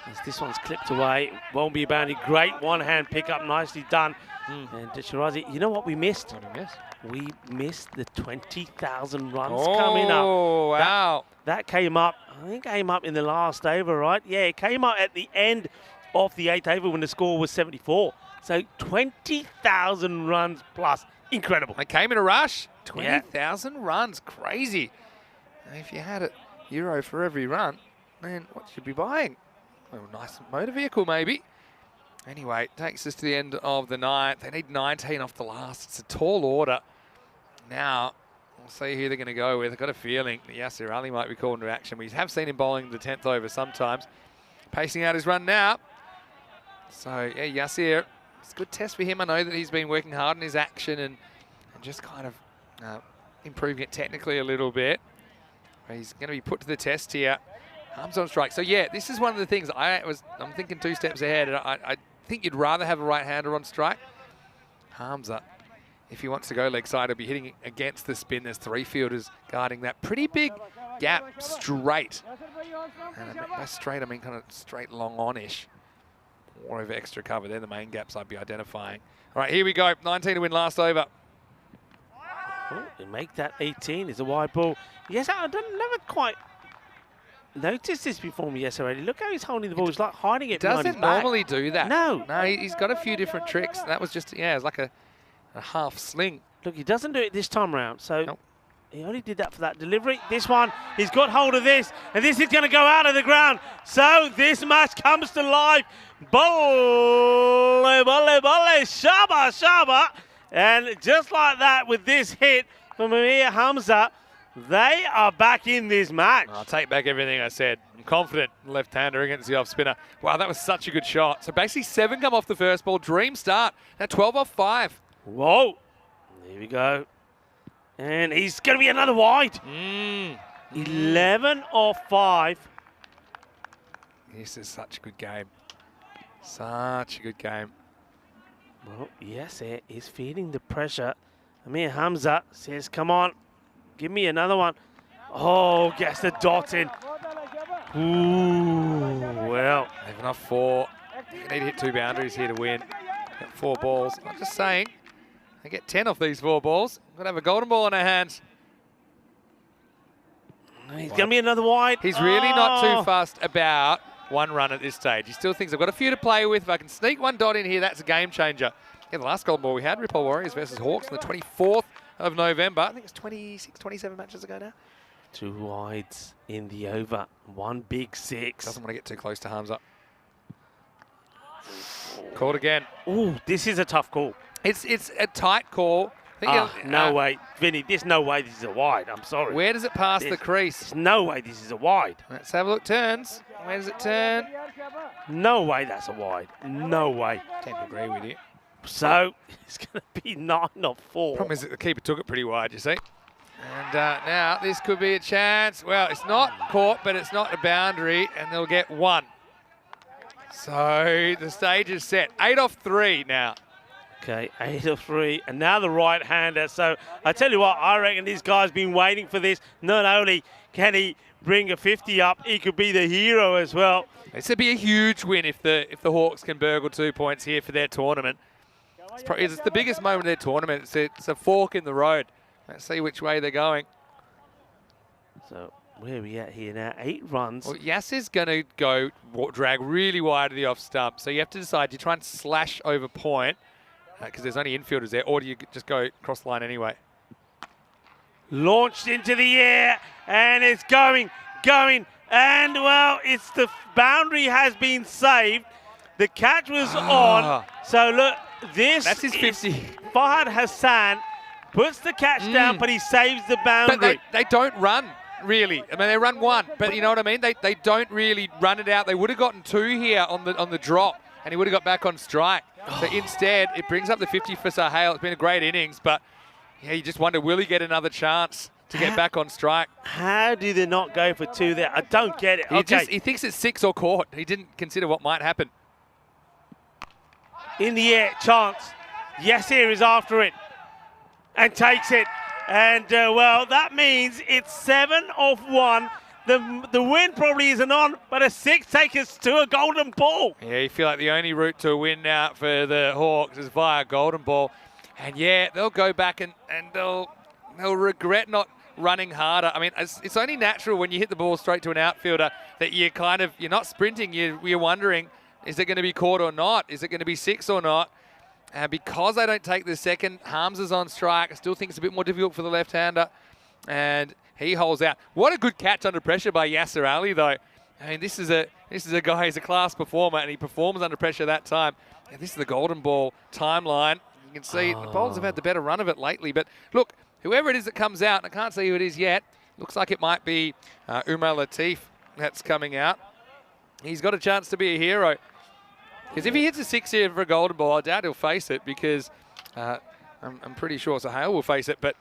D: As this one's clipped away. Won't be a boundary. Great one-hand pickup. Nicely done. And Shirazi, you know what we missed?
A: What did we miss?
D: We missed the 20,000 runs coming up.
A: Oh, wow.
D: That came up, I think came up in the last over, right? Yeah, it came up at the end of the 8th over when the score was 74. So 20,000 runs plus. Incredible.
A: It came in a rush. 20,000 runs. Crazy. Now, if you had a euro for every run, then what should you be buying? A nice motor vehicle, maybe. Anyway, it takes us to the end of the 9th. They need 19 off the last. It's a tall order. Now, we'll see who they're going to go with. I've got a feeling that Yasser Ali might be called into action. We have seen him bowling the 10th over sometimes. Pacing out his run now. So, yeah, Yasser, it's a good test for him. I know that he's been working hard on his action and just kind of improving it technically a little bit. But he's going to be put to the test here. Arms on strike. So, yeah, this is one of the things I'm thinking 2 steps ahead. And I think you'd rather have a right-hander on strike. Hamza, if he wants to go leg side, he'll be hitting against the spin. There's 3 fielders guarding that pretty big gap straight. And by straight, I mean kind of straight long on-ish. Or over extra cover. They're the main gaps I'd be identifying. All right, here we go. 19 to win last over.
D: Oh, they make that 18. It's a wide ball. Yes, I never quite noticed this before me yesterday. Look how he's holding the ball. He's like hiding it behind his back.
A: Doesn't normally do that.
D: No.
A: No, he's got a few different tricks. That was just, yeah, it's like a half sling.
D: Look, he doesn't do it this time around. So
A: nope.
D: He only did that for that delivery. This one, he's got hold of this, and this is going to go out of the ground. So this match comes to life. Bolle, bolle, bolle, shaba, shaba. And just like that, with this hit from Amir Hamza, they are back in this match.
A: I'll take back everything I said. I'm confident left-hander against the off-spinner. Wow, that was such a good shot. So basically 7 come off the first ball. Dream start. Now 12 off 5.
D: Whoa. There we go. And he's going to be another wide. 11 off 5.
A: This is such a good game. Such a good game.
D: Well, Yasser is feeling the pressure. Amir Hamza says, come on, give me another one. Oh, gets the dot in. Ooh, well.
A: 11 off 4. You need to hit 2 boundaries here to win. Got 4 balls. I'm just saying, they get 10 off these 4 balls. We're going to have a golden ball in our hands.
D: He's going to be another wide.
A: He's really not too fussed about 1 run at this stage. He still thinks I've got a few to play with. If I can sneak 1 dot in here, that's a game changer. Yeah, the last golden ball we had, Ripple Warriors versus Hawks on the 24th of November. I think it's 26, 27 matches ago now.
D: 2 wides in the over. 1 big 6.
A: Doesn't want to get too close to Hamza. Called again.
D: Ooh, this is a tough call.
A: It's a tight call.
D: No way. Vinny, there's no way this is a wide. I'm sorry.
A: Where does it pass the crease?
D: There's no way this is a wide.
A: Let's have a look. Turns. Where does it turn?
D: No way that's a wide. No way.
A: Tend to agree with you.
D: So it's going to be 9 off 4.
A: Problem is that the keeper took it pretty wide, you see. And now this could be a chance. Well, it's not caught, but it's not a boundary, and they'll get 1. So the stage is set. 8 off 3 now.
D: Okay, 8 off 3, and now the right-hander. So I tell you what, I reckon this guy's been waiting for this. Not only can he bring a 50 up, he could be the hero as well.
A: This would be a huge win if the Hawks can burgle 2 points here for their tournament. It's the biggest moment of their tournament. It's a fork in the road. Let's see which way they're going.
D: So where are we at here now? 8 runs.
A: Well, Yasser's going to go drag really wide to the off stump. So you have to decide, do you try and slash over point, because there's only infielders there, or do you just go cross the line anyway?
D: Launched into the air, and it's going, And, well, it's the boundary has been saved. The catch was on. So, look,
A: That's his 50.
D: Fahad Hassan puts the catch down, but he saves the boundary.
A: But they don't run, really. I mean, they run one, but you know what I mean? They don't really run it out. They would have gotten 2 here on the drop, and he would have got back on strike. So instead, it brings up the 50 for Sahel. It's been a great innings, but yeah, you just wonder, will he get another chance to get back on strike?
D: How do they not go for 2 there? I don't get it.
A: He thinks it's 6 or caught. He didn't consider what might happen.
D: In the air, chance. Yasir is after it and takes it. And, well, that means it's 7 off 1. The win probably isn't on, but a 6 takes us to a golden ball.
A: Yeah, you feel like the only route to a win now for the Hawks is via golden ball. And, yeah, they'll go back and they'll regret not running harder. I mean, it's only natural when you hit the ball straight to an outfielder that you're not sprinting. You're wondering, is it going to be caught or not? Is it going to be 6 or not? And because they don't take the second, Harms is on strike. I still think it's a bit more difficult for the left-hander. And he holds out. What a good catch under pressure by Yasser Ali, though. I mean, this is a guy who's a class performer, and he performs under pressure that time. And this is the golden ball timeline. You can see the bowlers have had the better run of it lately. But look, whoever it is that comes out, and I can't see who it is yet, looks like it might be Umar Latif that's coming out. He's got a chance to be a hero. Because if he hits a 6 here for a golden ball, I doubt he'll face it, because I'm pretty sure Sahel will face it. But,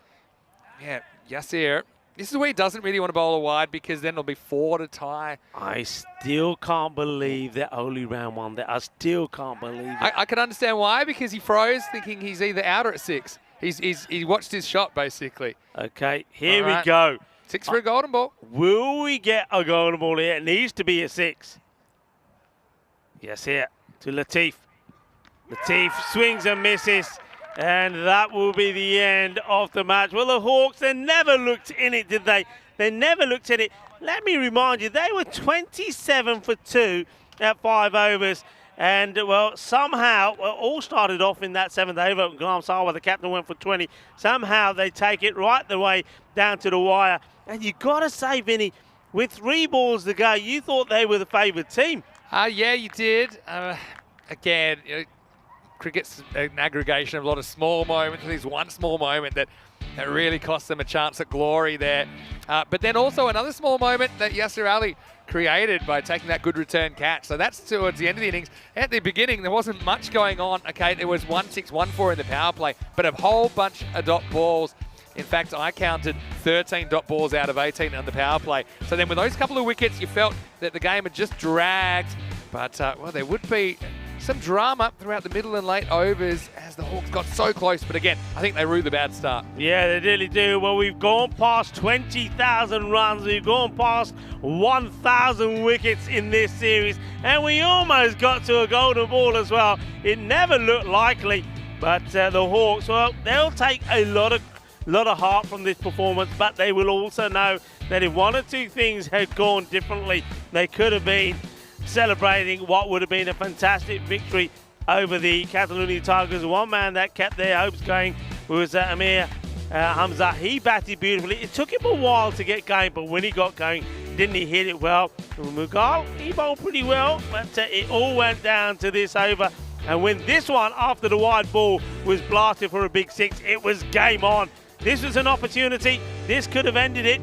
A: yeah, Yasir, this is where he doesn't really want to bowl a wide, because then it'll be 4 to tie.
D: I still can't believe that only round 1 there. I still can't believe it.
A: I can understand why, because he froze thinking he's either out or at 6. He watched his shot, basically.
D: Okay, here we go.
A: 6 for a golden ball.
D: Will we get a golden ball here? It needs to be a 6. Yes, here to Latif. Latif swings and misses, and that will be the end of the match. Well, the Hawks, they never looked in it, did they? They never looked in it. Let me remind you, they were 27 for 2 at 5 overs. And, well, somehow, all started off in that 7th over. Glam Sawa, the captain, went for 20. Somehow they take it right the way down to the wire. And you got to say, Vinny, with 3 balls to go, you thought they were the favoured team.
A: Yeah, you did. Again, cricket's an aggregation of a lot of small moments. There's one small moment that really cost them a chance at glory there. But then also another small moment that Yasser Ali created by taking that good return catch. So that's towards the end of the innings. At the beginning, there wasn't much going on. Okay, there was 1-6, 1-4 in the power play, but a whole bunch of dot balls. In fact, I counted 13 dot balls out of 18 on the power play. So then with those couple of wickets, you felt that the game had just dragged. But, well, there would be some drama throughout the middle and late overs as the Hawks got so close. But again, I think they rue the bad start.
D: Yeah, they really do. Well, we've gone past 20,000 runs. We've gone past 1,000 wickets in this series. And we almost got to a golden ball as well. It never looked likely. But the Hawks, well, they'll take a lot of heart from this performance, but they will also know that if 1 or 2 things had gone differently, they could have been celebrating what would have been a fantastic victory over the Catalonia Tigers. One man that kept their hopes going was Amir Hamza. He batted beautifully. It took him a while to get going, but when he got going, didn't he hit it well? Mughal, he bowled pretty well, but it all went down to this over. And when this one, after the wide ball, was blasted for a big 6, it was game on. This was an opportunity. This could have ended it.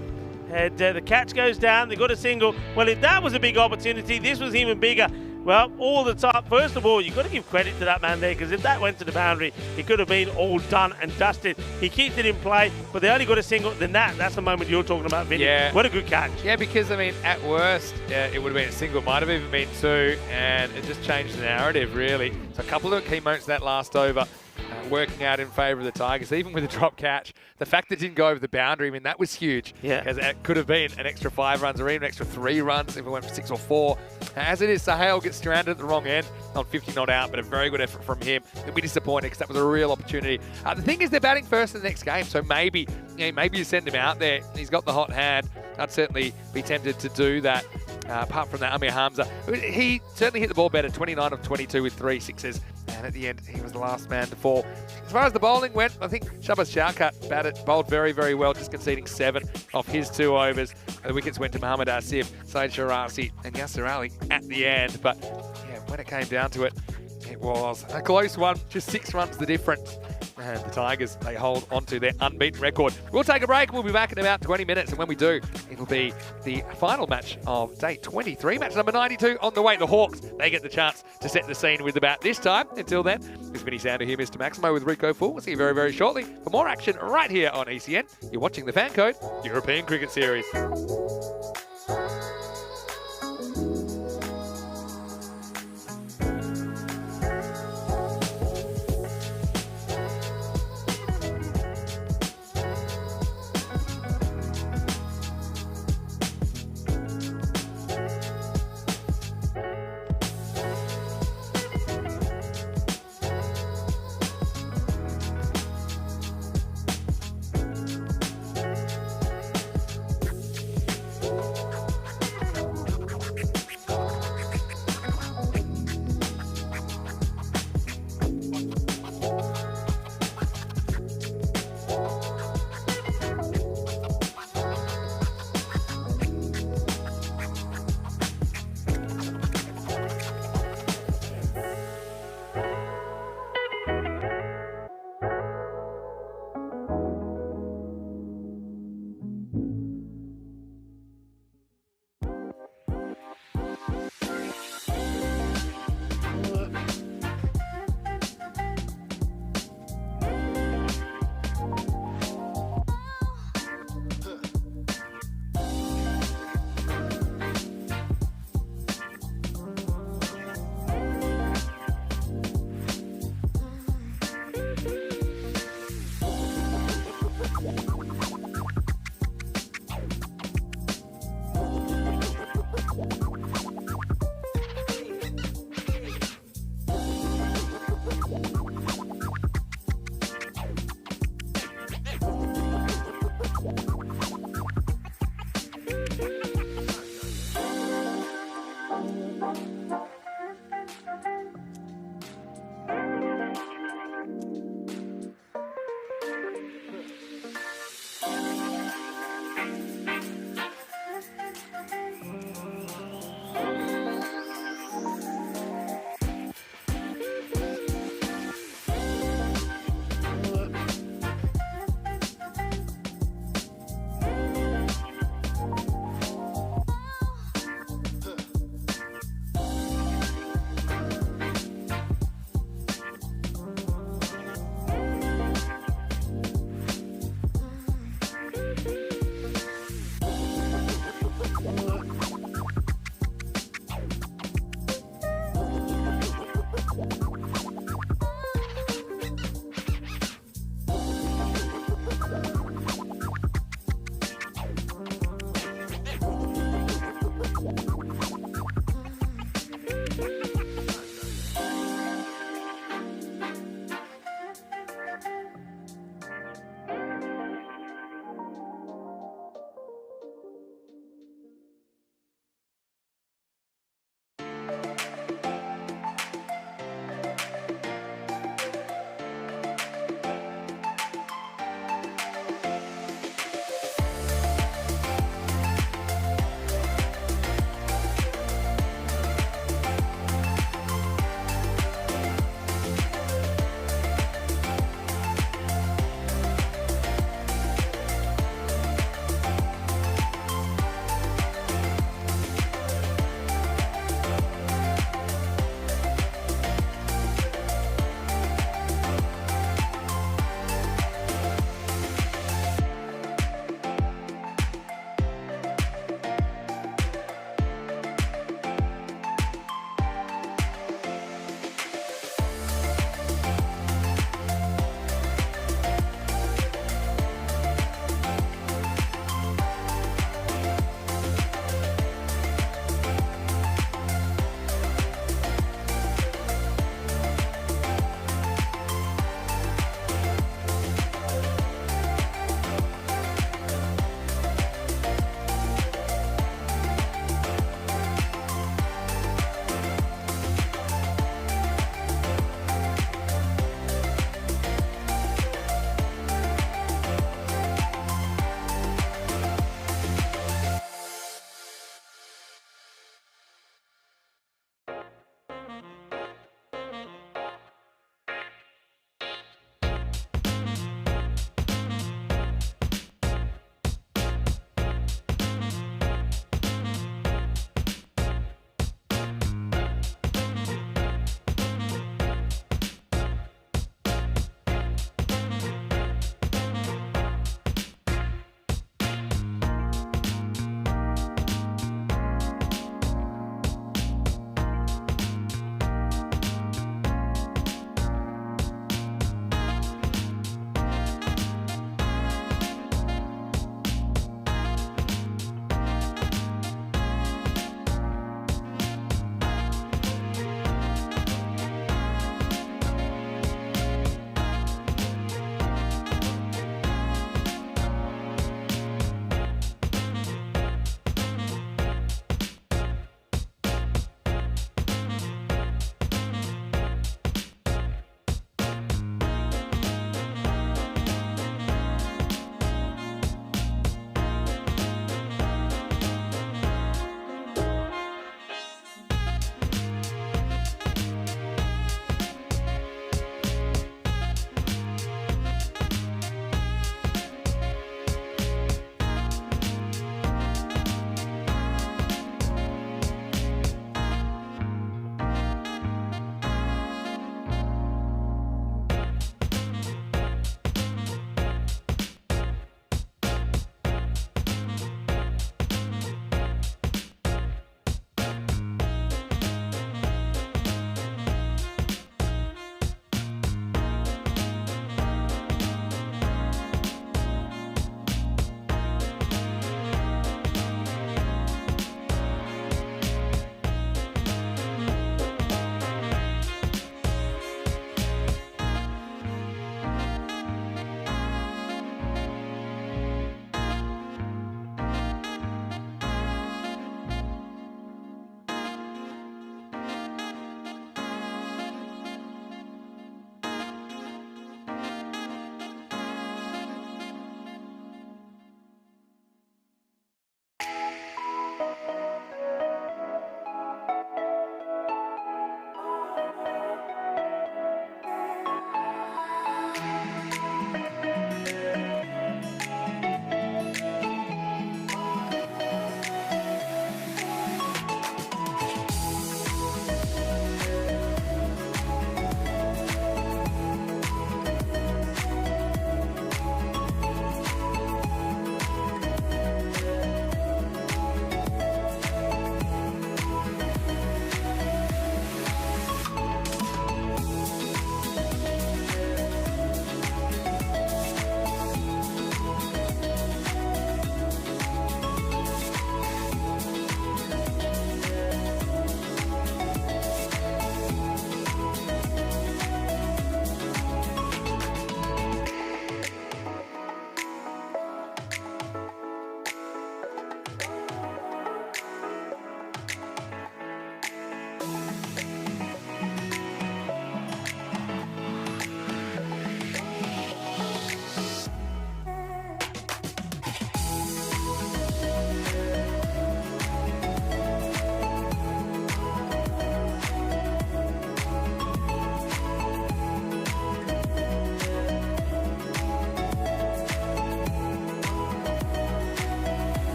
D: And the catch goes down. They got a single. Well, if that was a big opportunity, this was even bigger. Well, all the time. First of all, you've got to give credit to that man there, because if that went to the boundary, it could have been all done and dusted. He keeps it in play, but they only got a single. Then that's the moment you're talking about, Vinny.
A: Yeah.
D: What a good catch.
A: Yeah, because, I mean, at worst, it would have been a single. Might have even been 2, and it just changed the narrative, really. So a couple of key moments that last over. Working out in favour of the Tigers, even with a drop catch. The fact that it didn't go over the boundary, I mean, that was huge.
D: Yeah.
A: Because it could have been an extra 5 runs or even an extra 3 runs if it went for 6 or 4. As it is, Sahel gets stranded at the wrong end. Not 50 not out, but a very good effort from him. He'll be disappointed because that was a real opportunity. The thing is, they're batting first in the next game, so maybe you send him out there. He's got the hot hand. I'd certainly be tempted to do that. apart from that, Amir Hamza, he certainly hit the ball better, 29 of 22 with 3 sixes. And at the end, he was the last man to fall. As far as the bowling went, I think Shabazz Shaukat bowled very, very well, just conceding 7 off his 2 overs. The wickets went to Mohammad Asif, Saeed Sharasi, and Yasser Ali at the end. But yeah, when it came down to it, it was a close one, just 6 runs the difference. And the Tigers, they hold onto their unbeaten record. We'll take a break. We'll be back in about 20 minutes. And when we do, it'll be the final match of day 23, match number 92 on the way. The Hawks, they get the chance to set the scene with the bat this time. Until then, it's Vinny Sander here, Mr. Maximo with Rico Full. We'll see you very, very shortly for more action right here on ECN. You're watching the FanCode European Cricket Series.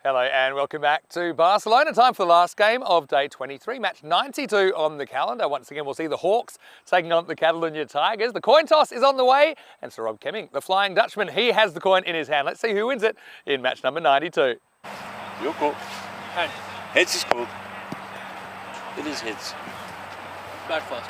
A: Hello and welcome back to Barcelona. Time for the last game of day 23, match 92 on the calendar. Once again, we'll see the Hawks taking on the Catalonia Tigers. The coin toss is on the way, and Sir Rob Kemming, the Flying Dutchman, he has the coin in his hand. Let's see who wins it in match number 92.
B: Your call.
E: Hand.
B: Heads is called.
C: It is heads.
E: Bat first.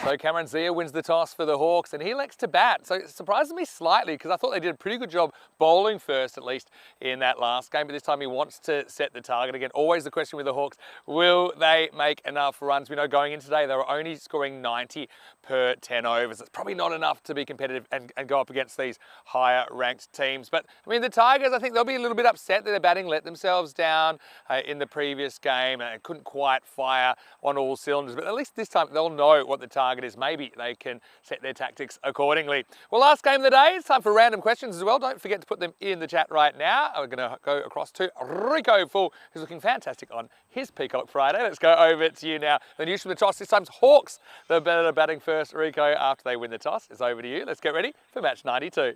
A: So Cameron Zia wins the toss for the Hawks and he elects to bat. So it surprises me slightly because I thought they did a pretty good job bowling first, at least in that last game. But this time he wants to set the target again. Always the question with the Hawks, will they make enough runs? We know going in today they were only scoring 90 per 10 overs. It's probably not enough to be competitive and go up against these higher ranked teams. But I mean, the Tigers, I think they'll be a little bit upset that their batting let themselves down in the previous game and couldn't quite fire on all cylinders. But at least this time they'll know what the target is. Maybe they can set their tactics accordingly. Well, last game of the day, it's time for random questions as well. Don't forget to put them in the chat right now. We're going to go across to Rico Full, who's looking fantastic on his Peacock Friday. Let's go over to you now. The news from the toss, this time's Hawks. The better batting first. Rico, after they win the toss, is over to you. Let's get ready for match 92.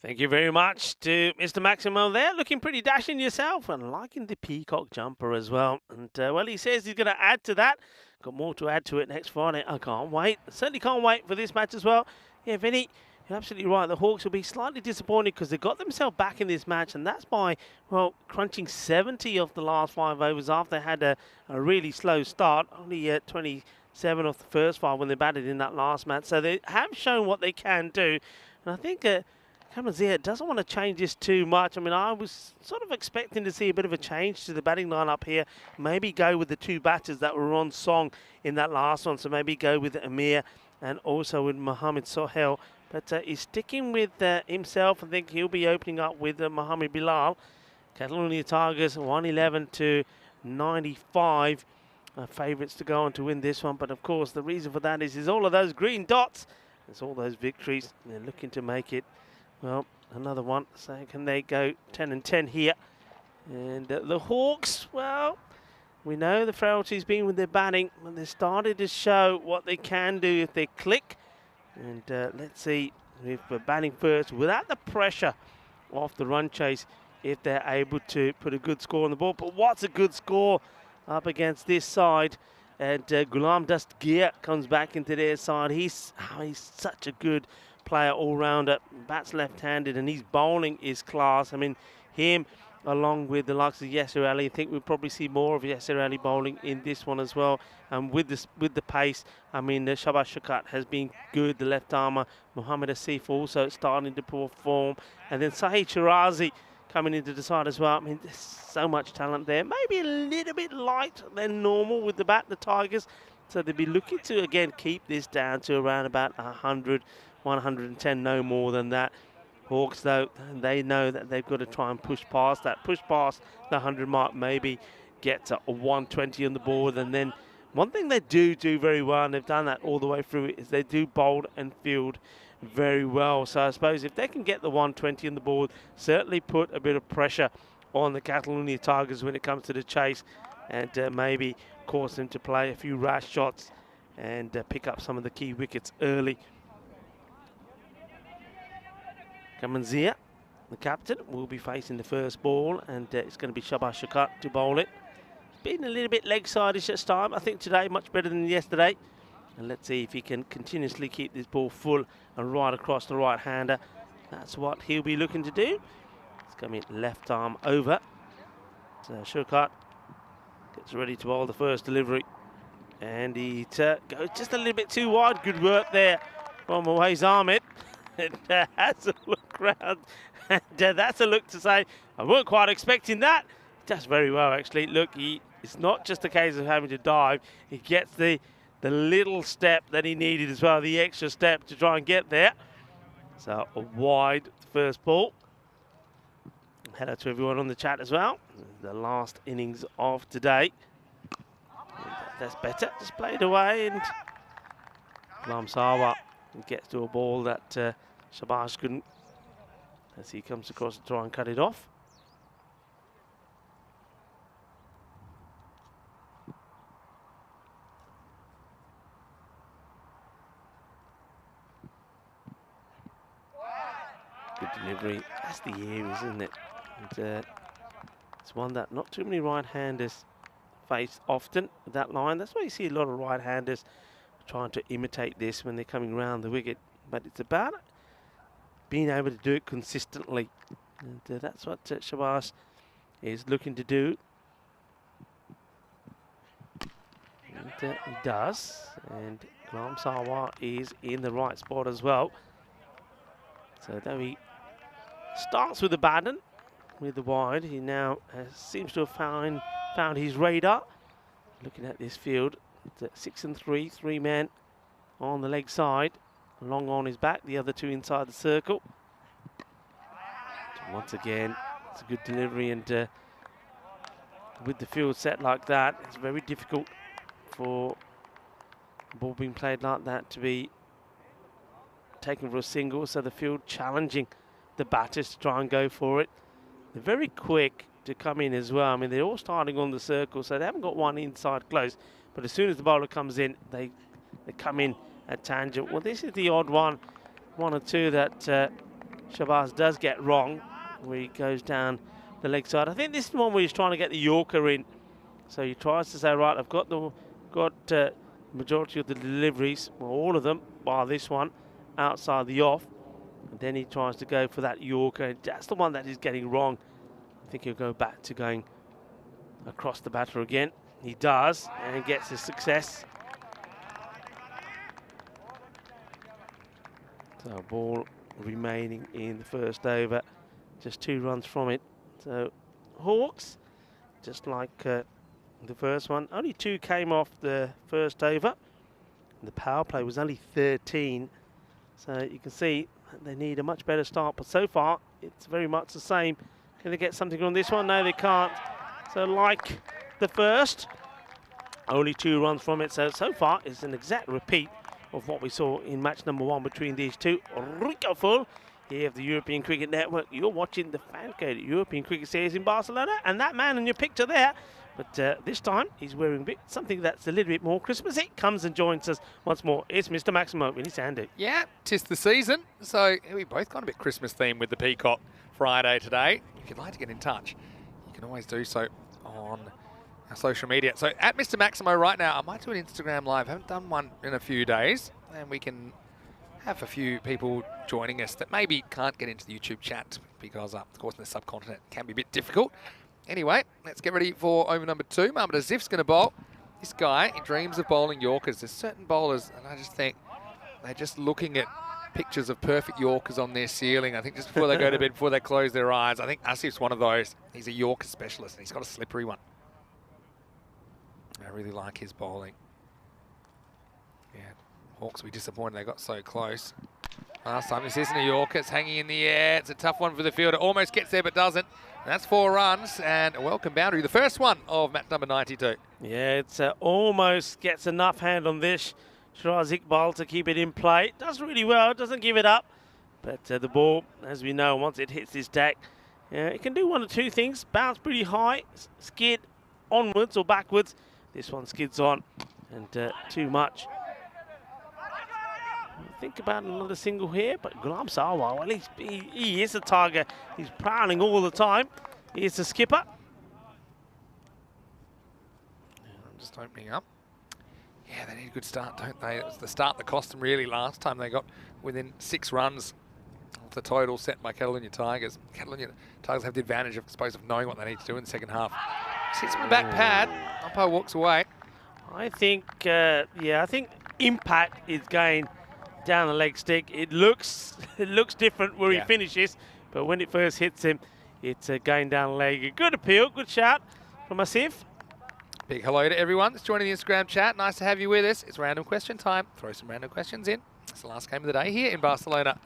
D: Thank you very much to Mr. Maximo there. Looking pretty dashing yourself and liking the peacock jumper as well. And, well, he says he's going to add to that. Got more to add to it next Friday. I can't wait. Certainly can't wait for this match as well. Yeah, Vinny, you're absolutely right. The Hawks will be slightly disappointed because they got themselves back in this match. And that's by, well, crunching 70 of the last 5 overs after they had a really slow start. Only 27 off the first 5 when they batted in that last match. So they have shown what they can do. And I think Cameron Zia doesn't want to change this too much. I mean, I was sort of expecting to see a bit of a change to the batting lineup here. Maybe go with the 2 batters that were on song in that last one. So maybe go with Amir and also with Mohamed Sohail. But he's sticking with himself. I think he'll be opening up with Mohamed Bilal. Catalonia Tigers 111 to 95. Favourites to go on to win this one. But of course, the reason for that is all of those green dots. It's all those victories. They're looking to make it. Well, another one. So can they go 10 and 10 here? And the Hawks, well, we know the frailty's been with their batting, but they started to show what they can do if they click. And let's see if we're batting first without the pressure of the run chase, if they're able to put a good score on the board. But what's a good score up against this side? And Ghulam Dastgir comes back into their side. He's such a good player all-rounder, bats left-handed, and his bowling is class. I mean, him along with the likes of Yasser Ali, I think we'll probably see more of Yasser Ali bowling in this one as well. And with the pace, I mean, Shahbaz Shukat has been good, the left armour. Mohamed Asif also starting to perform. And then Sahid Shirazi coming into the side as well. I mean, there's so much talent there. Maybe a little bit light than normal with the bat, the Tigers. So they'll be looking to, again, keep this down to around about 100, 110, no more than that. Hawks, though, they know that they've got to try and push past that. Push past the 100 mark, maybe get to a 120 on the board. And then one thing they do very well, and they've done that all the way through, is they do bowl and field very well. So I suppose if they can get the 120 on the board, certainly put a bit of pressure on the Catalonia Tigers when it comes to the chase, and maybe cause them to play a few rash shots and pick up some of the key wickets early. Cameron Zia, the captain, will be facing the first ball, and it's going to be Shahbaz Shukat to bowl it. It's been a little bit leg-sideish at time. I think today much better than yesterday. And let's see if he can continuously keep this ball full and right across the right-hander. That's what he'll be looking to do. It's coming left arm over. So Shukat gets ready to bowl the first delivery. And he goes just a little bit too wide. Good work there from Awais Ahmed. And has a look round. And that's a look to say, I weren't quite expecting that. He does very well, actually. Look, it's not just a case of having to dive. He gets the little step that he needed as well, the extra step to try and get there. So a wide first ball. Hello to everyone on the chat as well. The last innings of today. That's better. Just played away, and Ghulam Sawa gets to a ball that Shahbaz couldn't, as he comes across to try and cut it off. Good delivery. That's the air, isn't it? And, it's one that not too many right-handers face often, that line. That's why you see a lot of right-handers trying to imitate this when they're coming round the wicket. But it's about being able to do it consistently. And that's what Shabazz is looking to do. And he does. And Ghulam Sarwar is in the right spot as well. So though he starts with the baton, with the wide, he now seems to have found his radar. Looking at this field, it's at 6 and 3, 3 men on the leg side, Long on his back, the other two inside the circle. So once again, it's a good delivery, and with the field set like that, it's very difficult for the ball being played like that to be taken for a single, so the field challenging the batters to try and go for it. They're very quick to come in as well. I mean, they're all starting on the circle, so they haven't got one inside close, but as soon as the bowler comes in, they come in at tangent. Well, this is the odd one or two that Shabazz does get wrong, where he goes down the leg side. I think this is the one where he's trying to get the Yorker in, so he tries to say, right, I've got the majority of the deliveries, well, all of them, bar this one, outside the off, and then he tries to go for that Yorker, and that's the one that he's getting wrong. I think he'll go back to going across the batter again. He does, and gets his success. So ball remaining in the first over, just 2 runs from it. So Hawks, just like the first one, only 2 came off the first over. The power play was only 13. So you can see they need a much better start, but so far it's very much the same. Can they get something on this one? No, they can't. So like the first, only 2 runs from it. So far it's an exact repeat of what we saw in match number 1 between these two. Rico Full here of the European Cricket Network. You're watching the FanCode European Cricket Series in Barcelona, and that man in your picture there, but this time he's wearing something that's a little bit more Christmassy, comes and joins us once more. It's Mr. Maximo in his hand.
A: Yeah, 'tis the season, so we both got a bit Christmas themed with the Peacock Friday today. If you'd like to get in touch, you can always do so on our social media. So at Mr. Maximo right now, I might do an Instagram live. I haven't done one in a few days, and we can have a few people joining us that maybe can't get into the YouTube chat because, of course, in the subcontinent it can be a bit difficult. Anyway, let's get ready for over number 2. Mohammad Azif's going to bowl. This guy, he dreams of bowling Yorkers. There's certain bowlers, and I just think they're just looking at pictures of perfect Yorkers on their ceiling. I think just before they go to bed, before they close their eyes. I think Asif's one of those. He's a Yorker specialist, and he's got a slippery one. I really like his bowling. Yeah, Hawks will be disappointed they got so close. Last time this isn't a Yorker, it's hanging in the air. It's a tough one for the fielder. Almost gets there but doesn't. And that's 4 runs and a welcome boundary. The first one of match number 92.
D: Yeah, it's almost gets enough hand on this. Shiraz Iqbal to keep it in play. Does really well, doesn't give it up. But the ball, as we know, once it hits this deck, it can do one of 2 things. Bounce pretty high, skid onwards or backwards. This one skids on, and too much. Think about another single here, but Ghulam Sarwar, well, he is a tiger. He's prowling all the time. He is the skipper.
A: I'm just opening up. Yeah, they need a good start, don't they? It was the start that cost them really last time. They got within 6 runs of the total set by Catalonia Tigers. Catalonia Tigers have the advantage, I suppose, of knowing what they need to do in the second half. Sits from the back pad. Umpire walks away.
D: I think, I think impact is going down the leg stick. It looks different where he finishes, but when it first hits him, it's going down the leg. A good appeal, good shout from Asif.
A: Big hello to everyone that's joining the Instagram chat. Nice to have you with us. It's random question time. Throw some random questions in. It's the last game of the day here in Barcelona.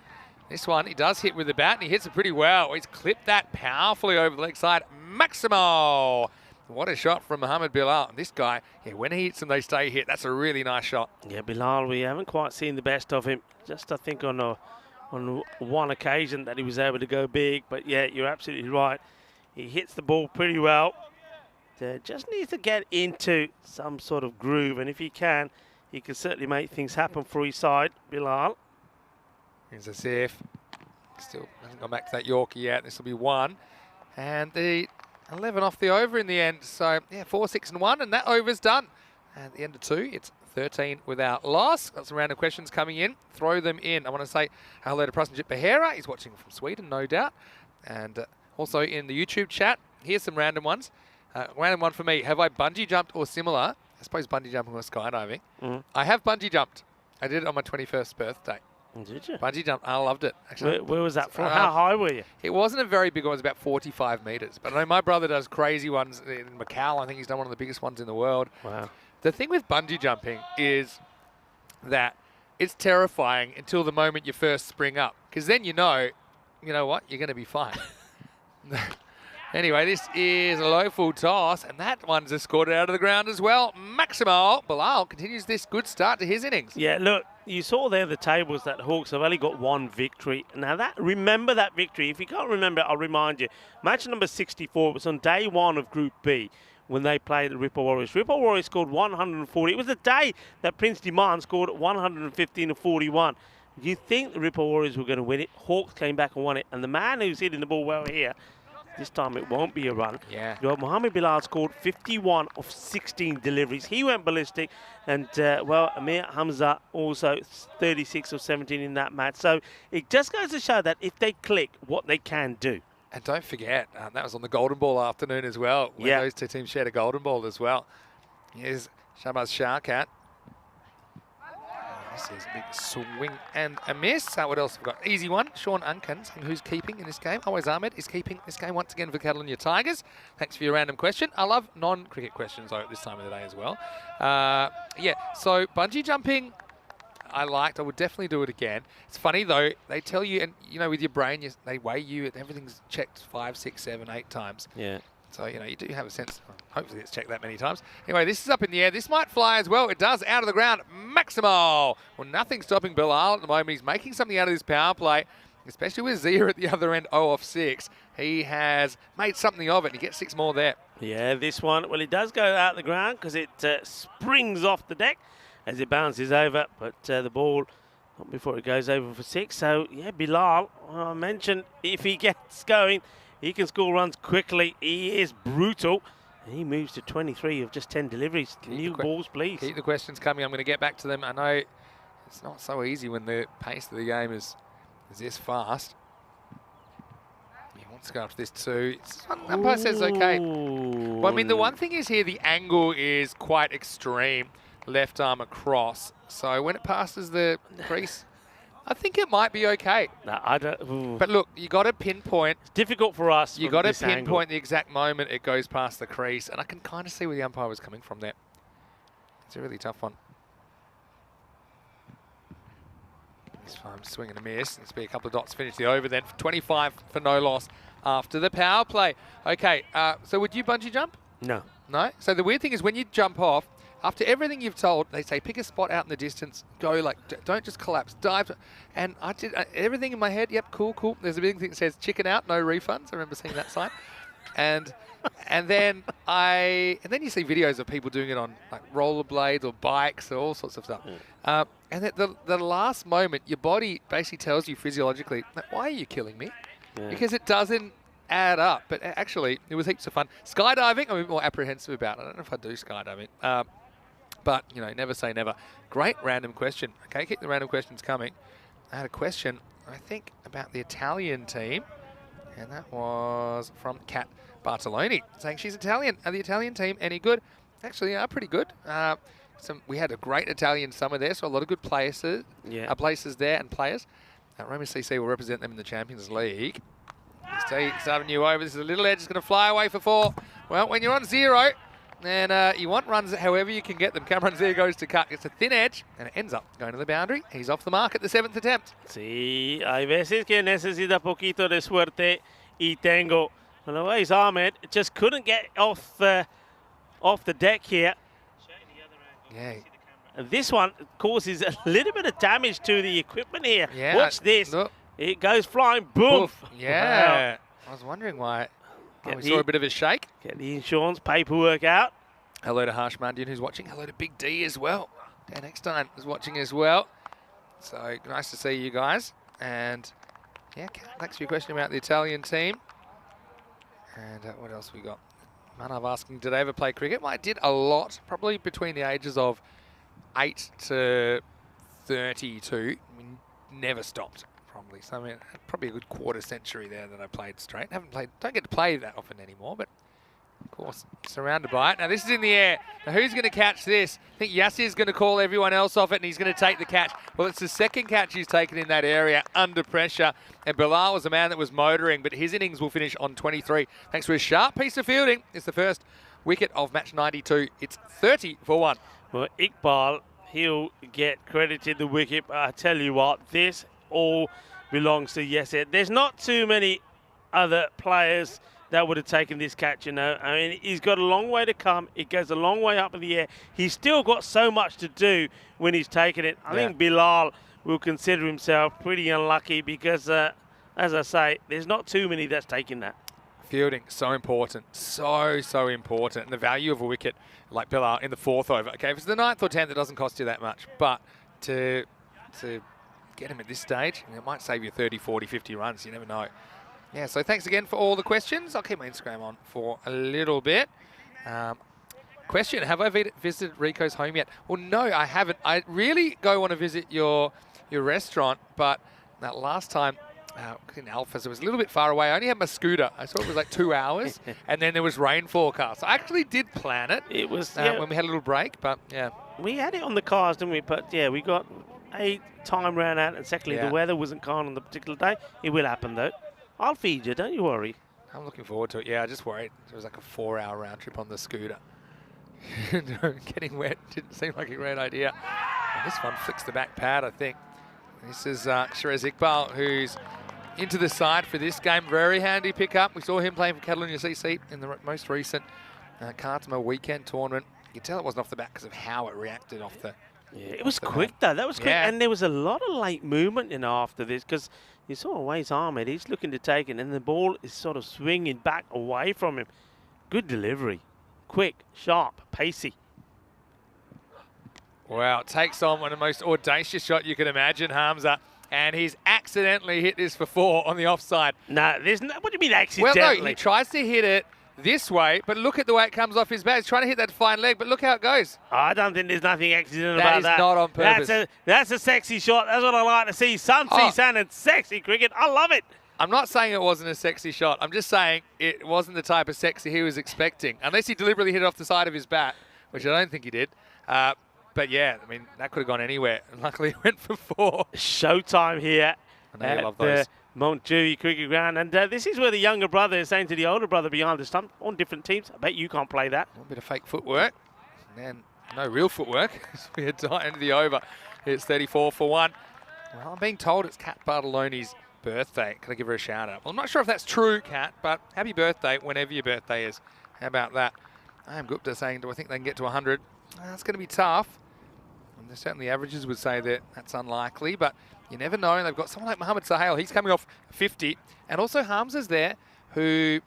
A: This one, he does hit with the bat, and he hits it pretty well. He's clipped that powerfully over the leg side. Maximo! What a shot from Mohamed Bilal. And this guy, when he hits them, they stay hit. That's a really nice shot.
D: Yeah, Bilal, we haven't quite seen the best of him. Just, I think, on one occasion that he was able to go big. But, yeah, you're absolutely right. He hits the ball pretty well. Just needs to get into some sort of groove. And if he can certainly make things happen for his side, Bilal.
A: Here's Asif. Still hasn't gone back to that Yorker yet. This will be 1. And the 11 off the over in the end. So, yeah, 4, 6 and 1, and that over's done. And at the end of 2, it's 13 without loss. Got some random questions coming in. Throw them in. I want to say hello to Prasenjit Behera. He's watching from Sweden, no doubt. And also in the YouTube chat, here's some random ones. Random one for me. Have I bungee jumped or similar? I suppose bungee jumping or skydiving. I have bungee jumped. I did it on my 21st birthday.
D: Did you?
A: Bungee jump. I loved it. Actually,
D: Where was that from? How high were you?
A: it wasn't a very big one. It was about 45 metres. But I know my brother does crazy ones in Macau. I think he's done one of the biggest ones in the world.
D: Wow.
A: The thing with bungee jumping is that it's terrifying until the moment you first spring up. Because then you know what? You're going to be fine. Anyway, this is a low full toss, and that one's escorted out of the ground as well. Maximo Bilal continues this good start to his innings.
D: Yeah, look, you saw there the tables that Hawks have only got 1 victory. Now, remember that victory. If you can't remember it, I'll remind you. Match number 64 was on day 1 of Group B when they played the Ripple Warriors. Ripple Warriors scored 140. It was the day that Prince Demand scored 115 to 41. You think the Ripple Warriors were going to win it. Hawks came back and won it. And the man who's hitting the ball well here, this time it won't be a run.
A: Yeah.
D: Mohamed Bilal scored 51 of 16 deliveries. He went ballistic. And, Amir Hamza also 36 of 17 in that match. So it just goes to show that if they click, what they can do.
A: And don't forget, that was on the Golden Ball afternoon as well. When those two teams shared a Golden Ball as well. Here's Shabazz Sharkat. This is a big swing and a miss. What else have we got? Easy one. Sean Unkins, who's keeping in this game. Always Ahmed is keeping this game once again for Catalonia Tigers. Thanks for your random question. I love non-cricket questions at this time of the day as well. So bungee jumping, I would definitely do it again. It's funny though, they tell you, and with your brain, they weigh you, everything's checked 5, 6, 7, 8 times.
D: Yeah.
A: So, you do have a sense. Hopefully it's checked that many times. Anyway, this is up in the air. This might fly as well. It does, out of the ground. Maximo. Well, nothing stopping Bilal at the moment. He's making something out of this power play, especially with Zia at the other end, 0 off 6. He has made something of it, and he gets 6 more there.
D: Yeah, this one, well, it does go out the ground because it springs off the deck as it bounces over, but the ball, not before it goes over for 6. So, yeah, Bilal, I mentioned if he gets going, he can score runs quickly. He is brutal. He moves to 23 of just 10 deliveries. New balls, please.
A: Keep the questions coming. I'm going to get back to them. I know it's not so easy when the pace of the game is this fast. He wants to go up to this too. Umpire says okay. Well, I mean, the one thing is here, the angle is quite extreme. Left arm across. So when it passes the crease, I think it might be okay.
D: No, I don't. Ooh.
A: But look, you got to pinpoint.
D: It's difficult for us.
A: You got to pinpoint the exact moment it goes past the crease, and I can kind of see where the umpire was coming from there. It's a really tough one. This time, swing and a miss. Let's be a couple of dots. Finish the over then. 25 for no loss after the power play. Okay, so would you bungee jump?
D: No.
A: No? So the weird thing is when you jump off, after everything you've told, they say pick a spot out in the distance, go don't just collapse, dive. And I did everything in my head, yep, cool. There's a big thing that says chicken out, no refunds. I remember seeing that sign. And then you see videos of people doing it on like rollerblades or bikes or all sorts of stuff. And at the last moment, your body basically tells you physiologically, why are you killing me? Yeah. Because it doesn't add up. But actually, it was heaps of fun. Skydiving, I'm a bit more apprehensive about. I don't know if I do skydiving. But, never say never. Great random question. Okay, keep the random questions coming. I had a question, I think, about the Italian team. And that was from Kat Barcelona, saying she's Italian. Are the Italian team any good? Actually, they are pretty good. We had a great Italian summer there, so a lot of good places there and players. Roma CC will represent them in the Champions League. Starting you over. This is a little edge. It's going to fly away for 4. Well, when you're on 0, and you want runs however you can get them. Cameron Zia goes to cut. It's a thin edge, and it ends up going to the boundary. He's off the mark at the 7th attempt.
D: Sí, hay veces que necesita poquito de suerte y tengo. Otherwise, Ahmed just couldn't get off the deck here.
A: Yeah.
D: And this one causes a little bit of damage to the equipment here.
A: Yeah.
D: Watch this.
A: Look.
D: It goes flying. Boom.
A: Poof. Yeah.
D: Wow.
A: I was wondering why. We saw a bit of a shake.
D: Get the insurance paperwork out.
A: Hello to Harsh Mandian who's watching. Hello to Big D as well. Dan Eckstein is watching as well. So nice to see you guys. And Yeah, thanks for your question about the Italian team. And what else we got? Manav asking, did I ever play cricket? Well, I did a lot, probably between the ages of 8 to 32. We never stopped, probably. So, I mean, probably a good quarter century there that I played straight. Don't get to play that often anymore, but of course, surrounded by it. Now, this is in the air. Now, who's going to catch this? I think Yassir's going to call everyone else off it, and he's going to take the catch. Well, it's the second catch he's taken in that area under pressure. And Bilal was a man that was motoring, but his innings will finish on 23. Thanks to a sharp piece of fielding. It's the first wicket of match 92. It's 30 for 1.
D: Well, Iqbal, he'll get credited the wicket, but I tell you what, this all belongs to Yassir. There's not too many other players that would have taken this catch, you know. I mean, he's got a long way to come. It goes a long way up in the air. He's still got so much to do when he's taken it. I think Bilal will consider himself pretty unlucky because, as I say, there's not too many that's taken that.
A: Fielding, so important. So important. And the value of a wicket like Bilal in the 4th over. Okay, if it's the 9th or 10th, it doesn't cost you that much. But to get him at this stage, it might save you 30, 40, 50 runs. You never know. Yeah, so thanks again for all the questions. I'll keep my Instagram on for a little bit. Question, have I visited Rico's home yet? Well, no, I haven't. I really want to visit your restaurant, but that last time in Alphas, it was a little bit far away. I only had my scooter. I saw it was like 2 hours, and then there was rain forecast. I actually did plan it.
D: It was
A: when we had a little break, but yeah.
D: We had it on the cars, didn't we? But yeah, we got time ran out, and secondly, the weather wasn't kind on the particular day. It will happen though. I'll feed you, don't you worry.
A: I'm looking forward to it. Yeah, I just worried. It was like a 4-hour round trip on the scooter. Getting wet didn't seem like a great idea. And this one flicks the back pad, I think. This is Shrez Iqbal, who's into the side for this game. Very handy pickup. We saw him playing for Catalunya CC in the most recent Kartama weekend tournament. You can tell it wasn't off the bat because of how it reacted off the...
D: Yeah, it was quick though. That was quick, and there was a lot of late movement after this because you saw Wais Ahmed. He's looking to take it, and the ball is sort of swinging back away from him. Good delivery, quick, sharp, pacey.
A: Wow, takes on one of the most audacious shot you could imagine, Hamza, and he's accidentally hit this for 4 on the offside.
D: No, there's no. What do you mean accidentally?
A: Well, no, he tries to hit it this way, but look at the way it comes off his bat. He's trying to hit that fine leg, but look how it goes.
D: I don't think there's nothing accidental about that.
A: That is not on purpose.
D: That's a sexy shot. That's what I like to see. Sun and sexy cricket. I love it.
A: I'm not saying it wasn't a sexy shot. I'm just saying it wasn't the type of sexy he was expecting, unless he deliberately hit it off the side of his bat, which I don't think he did. But yeah, I mean, that could have gone anywhere. And luckily it went for 4.
D: Showtime here.
A: I know you love those.
D: Montjuic cricket ground, and this is where the younger brother is saying to the older brother behind the stump on different teams, I bet you can't play that.
A: A little bit of fake footwork, and no real footwork. We had to end the over. It's 34 for 1. Well, I'm being told it's Kat Bartolone's birthday. Can I give her a shout out? Well, I'm not sure if that's true, Kat, but happy birthday whenever your birthday is. How about that? I am Gupta saying, do I think they can get to 100? That's going to be tough. And certainly averages would say that that's unlikely, but you never know. They've got someone like Mohammad Sahel. He's coming off 50. And also Hamza's there, who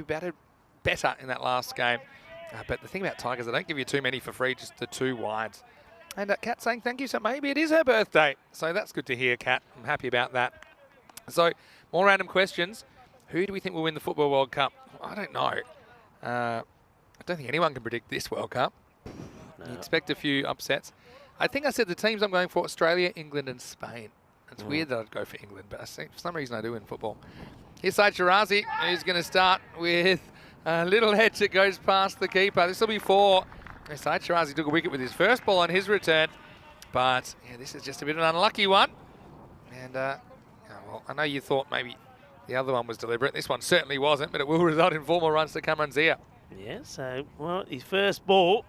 A: batted better in that last game. But the thing about Tigers, they don't give you too many for free, just the 2 wides. And Kat saying thank you, so maybe it is her birthday. So that's good to hear, Kat. I'm happy about that. So more random questions. Who do we think will win the Football World Cup? I don't know. I don't think anyone can predict this World Cup. No. You expect a few upsets. I think I said the teams I'm going for: Australia, England and Spain. It's weird that I'd go for England, but for some reason I do in football. Here's Said Shirazi, who's going to start with a little edge that goes past the keeper. This will be 4. Said Shirazi took a wicket with his first ball on his return, but yeah, this is just a bit of an unlucky one. And well, I know you thought maybe the other one was deliberate. This one certainly wasn't, but it will result in 4 more runs to Kamran Zia.
D: Yeah, so, well, his first ball,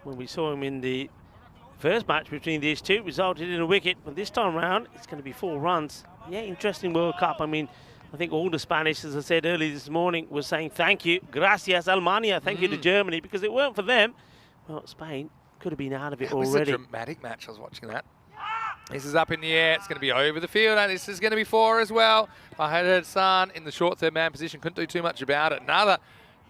D: when we saw him in the first match between these two, resulted in a wicket, but this time round it's going to be 4 runs. Yeah, interesting World Cup. I mean, I think all the Spanish, as I said earlier this morning, were saying thank you, gracias Almania, thank you to Germany, because it weren't for them, well, Spain could have been out of it already.
A: It was a dramatic match. I was watching that. This is up in the air. It's going to be over the field, and this is going to be 4 as well. Fahad Hassan in the short third man position, couldn't do too much about it. Another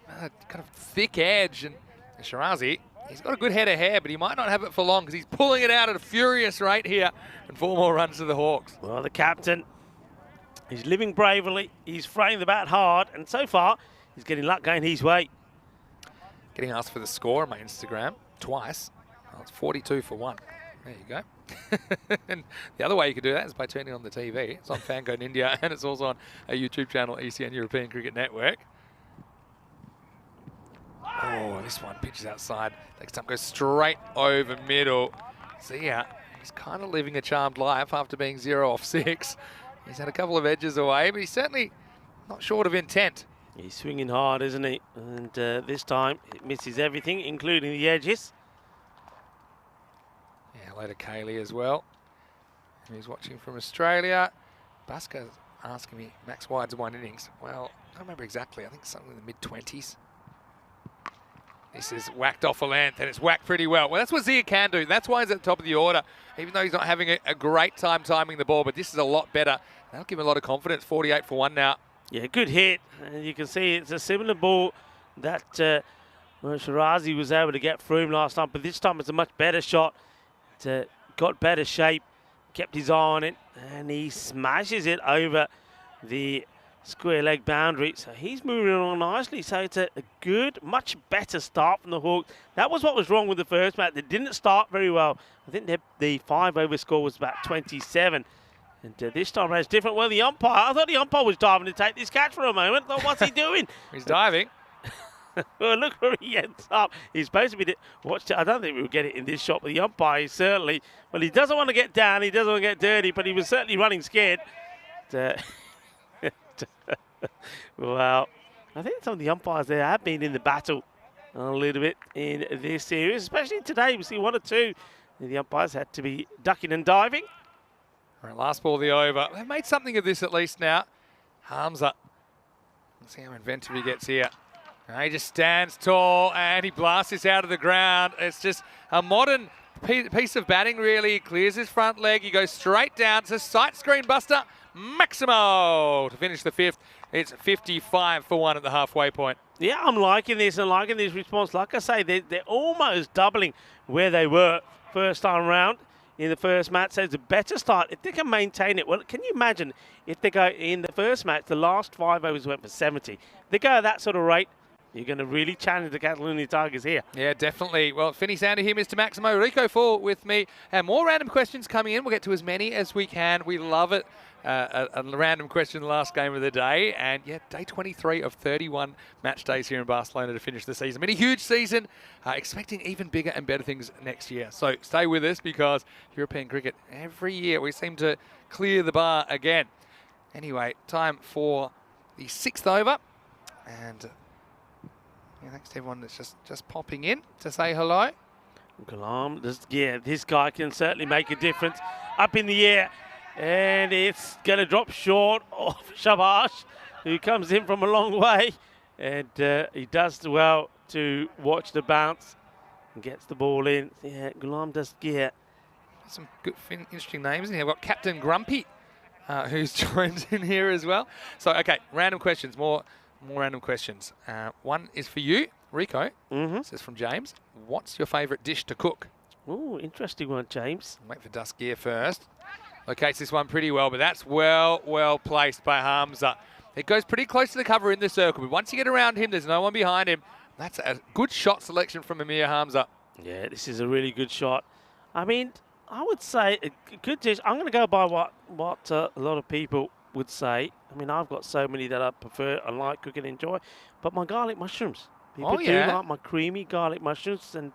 A: kind of thick edge, and Shirazi, he's got a good head of hair, but he might not have it for long because he's pulling it out at a furious rate here, and 4 more runs to the Hawks.
D: Well, the captain He's living bravely. He's throwing the bat hard. And so far, he's getting luck going his way.
A: Getting asked for the score on my Instagram twice. Well, it's 42 for 1. There you go. And the other way you could do that is by turning on the TV. It's on FanCode in India, and it's also on a YouTube channel, ECN European Cricket Network. Oh, this one pitches outside. Next time goes straight over middle. See ya. He's kind of living a charmed life after being 0 off 6. He's had a couple of edges away, but he's certainly not short of intent.
D: He's swinging hard, isn't he? And this time, it misses everything, including the edges.
A: Yeah, hello to Kaylee as well, who's watching from Australia. Baska's asking me, max wides 1 innings. Well, I don't remember exactly. I think something in the mid-20s. This is whacked off a length, and it's whacked pretty well. Well, that's what Zia can do. That's why he's at the top of the order, even though he's not having a great time timing the ball, but this is a lot better. That'll give him a lot of confidence. 48 for 1 now.
D: Yeah, good hit. And you can see it's a similar ball that Shirazi was able to get through him last time, but this time it's a much better shot. It got better shape, kept his eye on it, and he smashes it over the square leg boundary. So he's moving along nicely. So it's a good, much better start from the Hawks. That was what was wrong with the first match. They didn't start very well. I think the 5-over score was about 27. And this time around it's different. Well, the umpire, I thought the umpire was diving to take this catch for a moment. I thought, what's he doing?
A: He's diving.
D: Well, look where he ends up. He's supposed to be watched. I don't think we'll get it in this shot, but the umpire is certainly, well, he doesn't want to get down. He doesn't want to get dirty, but he was certainly running scared. Well, I think some of the umpires there have been in the battle a little bit in this series, especially today. We see 1 or 2. The umpires had to be ducking and diving.
A: All right, last ball of the over. They've made something of this at least now. Hamza. Let's see how inventive he gets here. He just stands tall and he blasts this out of the ground. It's just a modern piece of batting, really. He clears his front leg. He goes straight down. It's a sight screen buster. Maximo to finish the 5th. It's 55 for 1 at the halfway point.
D: Yeah, I'm liking this and liking this response. Like I say, they're almost doubling where they were first time round in the first match. So it's a better start. If they can maintain it, well, can you imagine if they go in the first match, the last 5 overs went for 70. If they go at that sort of rate, you're going to really challenge the Catalonia Tigers here. Yeah,
A: definitely. Well, Finny Sander here, Mr. Maximo. Rico Fall with me. And more random questions coming in. We'll get to as many as we can. We love it. A random question the last game of the day. And, yeah, day 23 of 31 match days here in Barcelona to finish the season. Been a huge season. Expecting even bigger and better things next year. So stay with us because European cricket, every year we seem to clear the bar again. Anyway, time for the 6th over. And yeah, thanks to everyone that's just popping in to say hello.
D: Ghulam, this guy can certainly make a difference. Up in the air. And it's going to drop short of Shabash, who comes in from a long way. And he does well to watch the bounce and gets the ball in. Yeah, Ghulam Dasgir.
A: Some good, interesting names in here. We've got Captain Grumpy, who's joined in here as well. So, okay, random questions, more random questions. One is for you, Rico. This is from James. What's your favourite dish to cook?
D: Oh, interesting one, James.
A: Wait for Dasgir first. Locates this one pretty well, but that's well placed by Hamza. It goes pretty close to the cover in the circle, but once you get around him, there's no one behind him. That's a good shot selection from Amir Hamza.
D: Yeah, this is a really good shot. I mean, I would say a good dish. I'm going to go by what a lot of people would say. I mean, I've got so many that I prefer and like, cook and enjoy. But my garlic mushrooms. People do like my creamy garlic mushrooms, and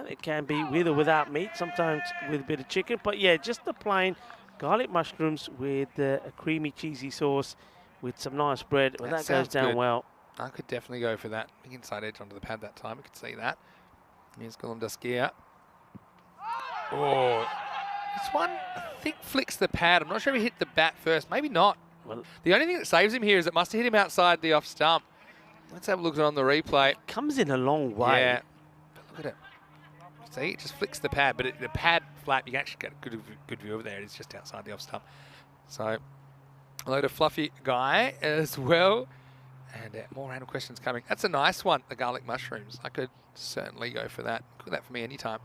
D: it can be with or without meat, sometimes with a bit of chicken. But yeah, just the plain garlic mushrooms with a creamy cheesy sauce with some nice bread. Well, that goes down well.
A: I could definitely go for that. Big inside edge onto the pad that time. We could see that. Here's Ghulam Dasgir. Oh, this one, I think, flicks the pad. I'm not sure if he hit the bat first. Maybe not. Well, the only thing that saves him here is it must have hit him outside the off stump. Let's have a look on the replay.
D: It comes in a long way.
A: Yeah. But look at it. See, it just flicks the pad, but the pad flap, you can actually get a good view of there. It's just outside the off stump. So, hello to Fluffy Guy as well. And more random questions coming. That's a nice one, the garlic mushrooms. I could certainly go for that. Cook that for me anytime.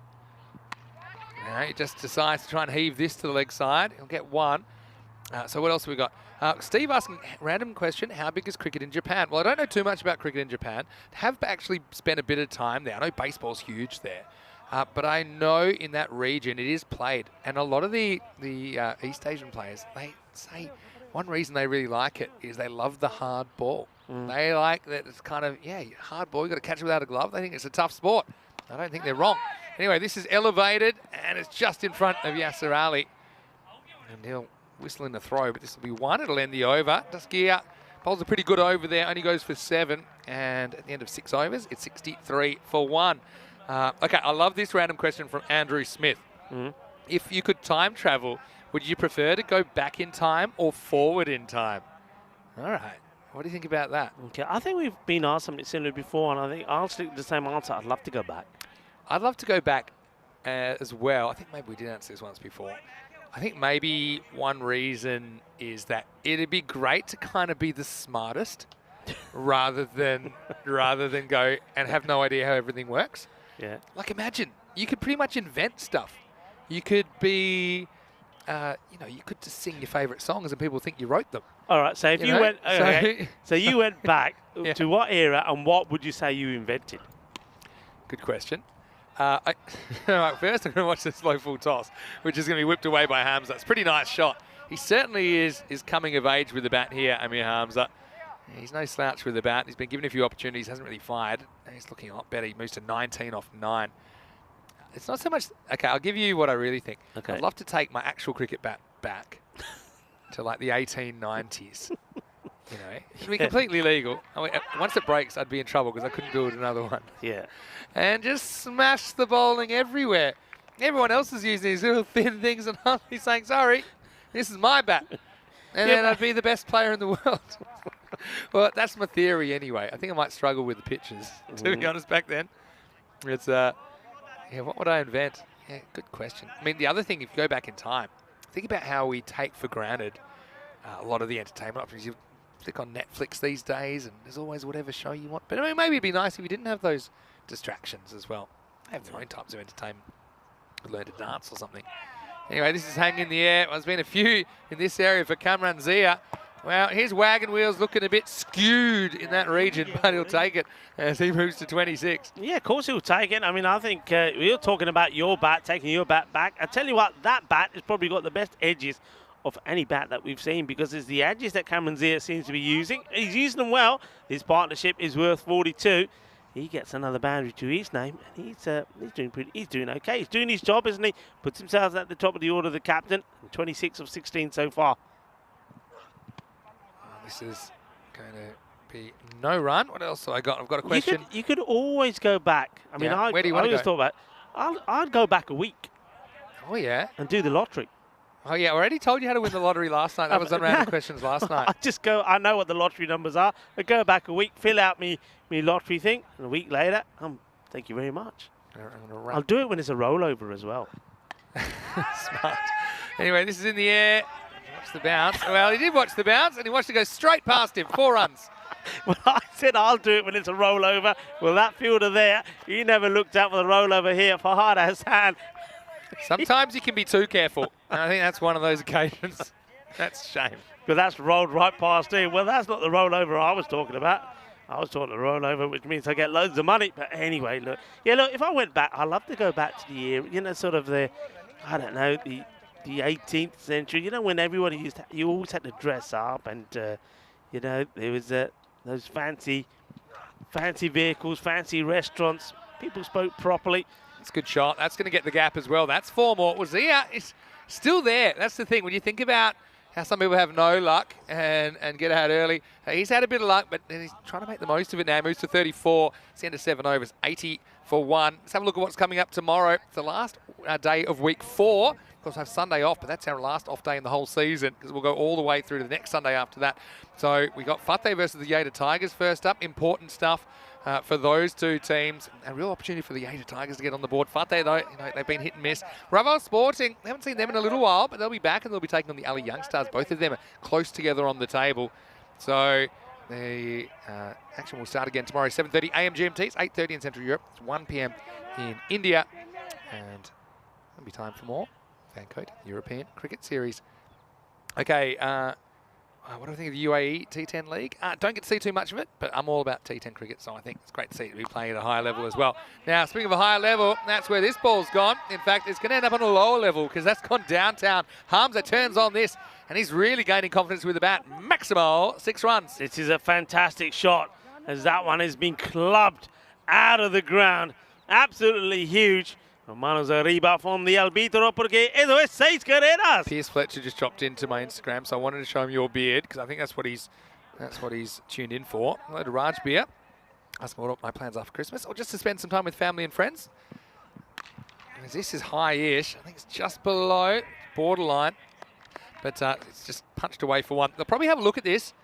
A: All right, he just decides to try and heave this to the leg side. He'll get one. So what else have we got? Steve asking, random question, how big is cricket in Japan? Well, I don't know too much about cricket in Japan. Have actually spent a bit of time there. I know baseball's huge there. But I know in that region it is played. And a lot of the East Asian players, they say one reason they really like it is they love the hard ball. They like that it's kind of, hard ball, you've got to catch it without a glove. They think it's a tough sport. I don't think they're wrong. Anyway, this is elevated, and it's just in front of Yasser Ali. And he'll whistle in the throw, but this will be one. It'll end the over. Daskia bowls a pretty good over there, only goes for 7. And at the end of 6 overs, it's 63 for 1. Okay, I love this random question from Andrew Smith. If you could time travel, would you prefer to go back in time or forward in time? All right. What do you think about that?
D: Okay, I think we've been asked something similar before, and I think I'll stick with the same answer. I'd love to go back.
A: I'd love to go back as well. I think maybe we did answer this once before. I think maybe one reason is that it'd be great to kind of be the smartest rather than go and have no idea how everything works.
D: Yeah.
A: Like imagine, you could pretty much invent stuff. You could be, you could just sing your favourite songs and people think you wrote them.
D: All right, so if you went, okay, so you went back to what era and what would you say you invented?
A: Good question. Right, first, I'm going to watch the slow full toss, which is going to be whipped away by Hamza. It's a pretty nice shot. He certainly is coming of age with the bat here, Amir Hamza. He's no slouch with the bat. He's been given a few opportunities, hasn't really fired. He's looking a lot better. He moves to 19 off 9. It's not so much... Okay, I'll give you what I really think. Okay. I'd love to take my actual cricket bat back to like the 1890s. You know, it'd be completely legal. I mean, once it breaks, I'd be in trouble because I couldn't build another one.
D: Yeah.
A: And just smash the bowling everywhere. Everyone else is using these little thin things and I'm saying, sorry, this is my bat. And then I'd be the best player in the world. Well, that's my theory anyway. I think I might struggle with the pitches, to be honest, back then. It's, what would I invent? Yeah, good question. I mean, the other thing, if you go back in time, think about how we take for granted a lot of the entertainment options. You click on Netflix these days and there's always whatever show you want. But I mean, maybe it'd be nice if you didn't have those distractions as well. They have their own types of entertainment. Learn to dance or something. Anyway, this is hanging in the air. There's been a few in this area for Kamran Zia. Well, his wagon wheel's looking a bit skewed in that region, but he'll take it as he moves to 26.
D: Yeah, of course he'll take it. I mean, I think we're talking about your bat, taking your bat back. I tell you what, that bat has probably got the best edges of any bat that we've seen because it's the edges that Kamran Zia seems to be using. He's using them well. His partnership is worth 42. He gets another boundary to his name, and he's doing okay. He's doing his job, isn't he? Puts himself at the top of the order, the captain. 26 of 16 so far.
A: This is going to be no run. What else have I got? I've got a question.
D: You could always go back. I mean,
A: where do you want to go?
D: Thought about, I'd go back a week.
A: Oh, yeah.
D: And do the lottery.
A: Oh, yeah. I already told you how to win the lottery last night. That was on Random Questions last night.
D: I know what the lottery numbers are. I go back a week, fill out me lottery thing, and a week later, thank you very much. I'll do it when it's a rollover as well.
A: Smart. Anyway, this is in the air. Watch the bounce. Well, he did watch the bounce, and he watched it go straight past him. 4 runs.
D: Well, I said I'll do it when it's a rollover. Well, that fielder there, he never looked out for the rollover here. Fahad Hassan.
A: Sometimes you can be too careful. And I think that's one of those occasions. That's a shame.
D: But that's rolled right past him. Well, that's not the rollover I was talking about. I was talking the rollover, which means I get loads of money. But anyway, look. Yeah, look, if I went back, I'd love to go back to the year, sort of the 18th century, when everybody you always had to dress up and, there was those fancy vehicles, fancy restaurants. People spoke properly.
A: It's a good shot. That's going to get the gap as well. That's 4 more. Well, Zia is still there. That's the thing. When you think about how some people have no luck and get out early, he's had a bit of luck, but he's trying to make the most of it now. He moves to 34. It's the end of 7 overs, 80 for 1. Let's have a look at what's coming up tomorrow. It's the last day of week 4. Of course, I have Sunday off, but that's our last off day in the whole season because we'll go all the way through to the next Sunday after that. So we got Fateh versus the Yada Tigers first up. Important stuff for those two teams. A real opportunity for the Yada Tigers to get on the board. Fateh, though, they've been hit and miss. Raval Sporting, we haven't seen them in a little while, but they'll be back and they'll be taking on the Ali Young Stars. Both of them are close together on the table. So the action will start again tomorrow, 7:30 a.m. GMT. It's 8:30 in Central Europe. It's 1 p.m. in India. And there'll be time for more FanCode European Cricket Series. Okay, what do I think of the UAE T10 League? Don't get to see too much of it, but I'm all about T10 cricket, so I think it's great to see it be playing at a higher level as well. Now, speaking of a higher level, that's where this ball's gone. In fact, it's going to end up on a lower level because that's gone downtown. Hamza turns on this, and he's really gaining confidence with the bat. Maximal 6 runs.
D: This is a fantastic shot, as that one has been clubbed out of the ground. Absolutely huge. Manos arriba from the árbitro porque eso es 6 carreras.
A: Pierce Fletcher just dropped into my Instagram, so I wanted to show him your beard because I think that's what he's tuned in for. Hello to Raj Beer. Ask him what my plans are for Christmas, or just to spend some time with family and friends. Because this is high-ish. I think it's just below borderline, but it's just punched away for one. They'll probably have a look at this.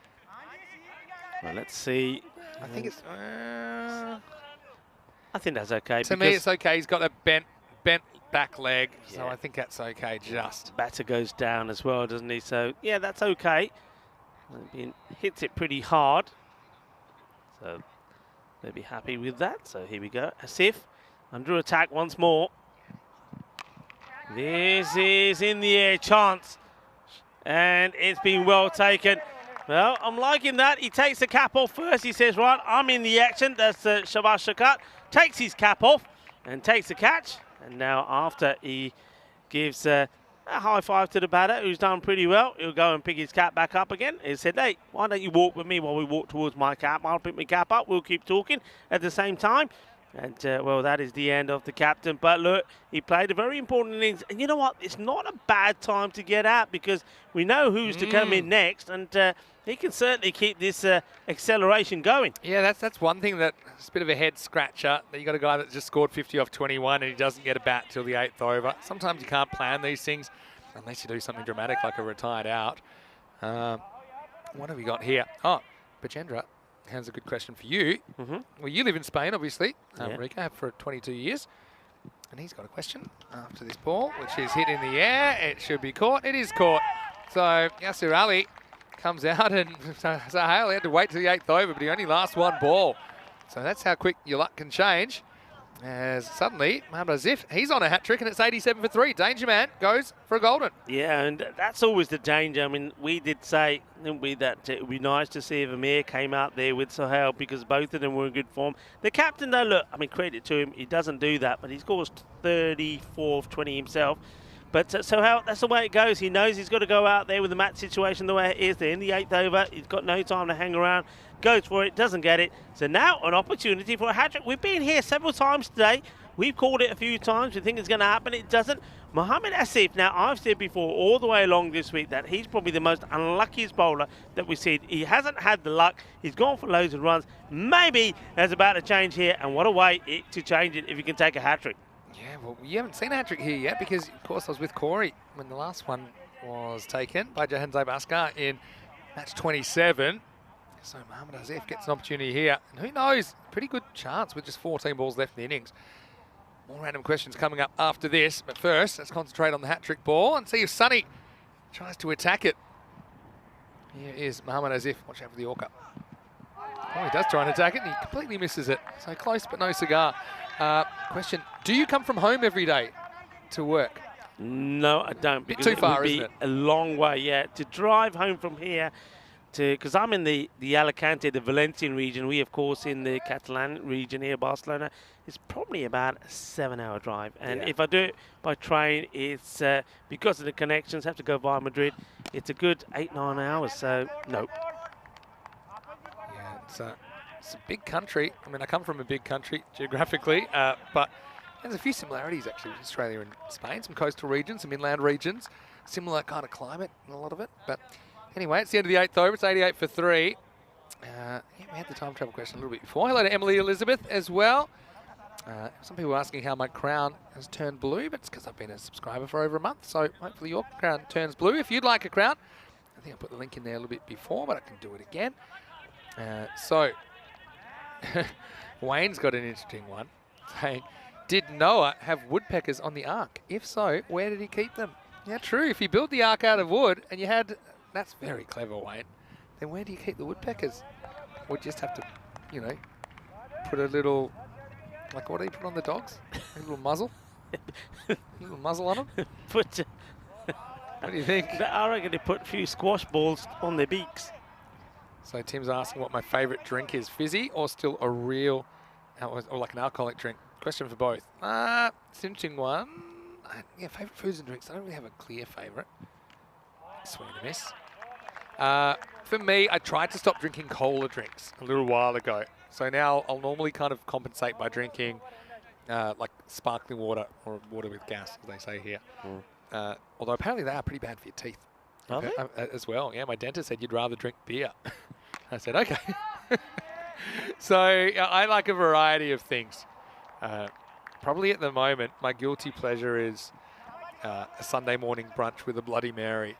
D: Well, let's see.
A: I think it's.
D: I think that's okay.
A: To me, it's okay. He's got a bent back leg, so
D: Yeah.
A: I think that's okay. Just
D: batter goes down as well, doesn't he? So yeah, that's okay. Hits it pretty hard, so they'll be happy with that. So here we go. Asif under attack once more. This is in the air chance, and it's been well taken. Well, I'm liking that. He takes the cap off first. He says, right, I'm in the action. That's Shabaz Shakat. Takes his cap off and takes the catch. And now after he gives a high five to the batter, who's done pretty well, he'll go and pick his cap back up again. He said, hey, why don't you walk with me while we walk towards my cap? I'll pick my cap up. We'll keep talking at the same time. And, well, that is the end of the captain. But, look, he played a very important innings. And you know what? It's not a bad time to get out because we know who's to come in next. And he can certainly keep this acceleration going.
A: yeah, that's one thing that's a bit of a head scratcher. That you got a guy that just scored 50 off 21 and he doesn't get a bat till the 8th over. Sometimes you can't plan these things unless you do something dramatic like a retired out. What have we got here? Oh, Bachendra has a good question for you. Well, you live in Spain, obviously, Rico, have for 22 years. And he's got a question after this ball, which is hit in the air. It should be caught. It is caught. So Yasir Ali comes out and Sahel had to wait till the 8th over, but he only lasts one ball. So that's how quick your luck can change. As suddenly, Mohamed Azif, he's on a hat-trick and it's 87 for 3. Danger Man goes for a golden.
D: Yeah, and that's always the danger. I mean, we did say, didn't we, that it would be nice to see if Amir came out there with Sohail because both of them were in good form. The captain, though, look, I mean, credit to him, he doesn't do that, but he scores 34 of 20 himself. But Sohail, that's the way it goes. He knows he's got to go out there with the match situation the way it is. They're in the 8th over. He's got no time to hang around. Goes for it, doesn't get it. So now an opportunity for a hat-trick. We've been here several times today. We've called it a few times. We think it's going to happen. It doesn't. Mohamed Asif, now I've said before all the way along this week that he's probably the most unluckiest bowler that we've seen. He hasn't had the luck. He's gone for loads of runs. Maybe there's about to change here, and what a way to change it if you can take a hat-trick.
A: Yeah, well, you haven't seen a hat-trick here yet because, of course, I was with Corey when the last one was taken by Jahan Zabaskar in match 27. So Mohamed Azif gets an opportunity here. And who knows, pretty good chance with just 14 balls left in the innings. More random questions coming up after this. But first, let's concentrate on the hat-trick ball and see if Sonny tries to attack it. Here is Mohamed Azif. Watch out for the Orca. Oh, he does try and attack it and he completely misses it. So close but no cigar. Question, do you come from home every day to work?
D: No, I don't.
A: Bit
D: Because
A: too far,
D: it would be
A: isn't it?
D: a long way, yeah. To drive home from here because I'm in the Alicante, the Valencian region. We, of course, in the Catalan region here, Barcelona. It's probably about a 7-hour drive. And if I do it by train, it's because of the connections, have to go via Madrid. It's a good 8-9 hours. So, nope.
A: Yeah, it's a big country. I mean, I come from a big country geographically, but there's a few similarities actually with Australia and Spain. Some coastal regions, some inland regions, similar kind of climate in a lot of it. But anyway, it's the end of the 8th over. It's 88 for 3. Yeah, we had the time travel question a little bit before. Hello to Emily Elizabeth as well. Some people are asking how my crown has turned blue, but it's because I've been a subscriber for over a month. So hopefully your crown turns blue. If you'd like a crown, I think I put the link in there a little bit before, but I can do it again. So Wayne's got an interesting one saying, did Noah have woodpeckers on the ark? If so, where did he keep them? Yeah, true. If you built the ark out of wood and you had, that's very clever, Wayne. Then where do you keep the woodpeckers? We'd just have to, you know, put a little, like what do you put on the dogs? A little muzzle? A little muzzle on them?
D: Put
A: What do you think?
D: I reckon they put a few squash balls on their beaks.
A: So Tim's asking what my favourite drink is, fizzy or still a real, or like an alcoholic drink? Question for both. It's an interesting one. Yeah, favourite foods and drinks. I don't really have a clear favourite. Swing and a miss. For me, I tried to stop drinking cola drinks a little while ago. So now I'll normally kind of compensate by drinking like sparkling water or water with gas, as they say here. Although apparently they are pretty bad for your teeth.
D: Are they?
A: As well. Yeah, my dentist said you'd rather drink beer. I said, okay. So I like a variety of things. Probably at the moment, my guilty pleasure is a Sunday morning brunch with a Bloody Mary.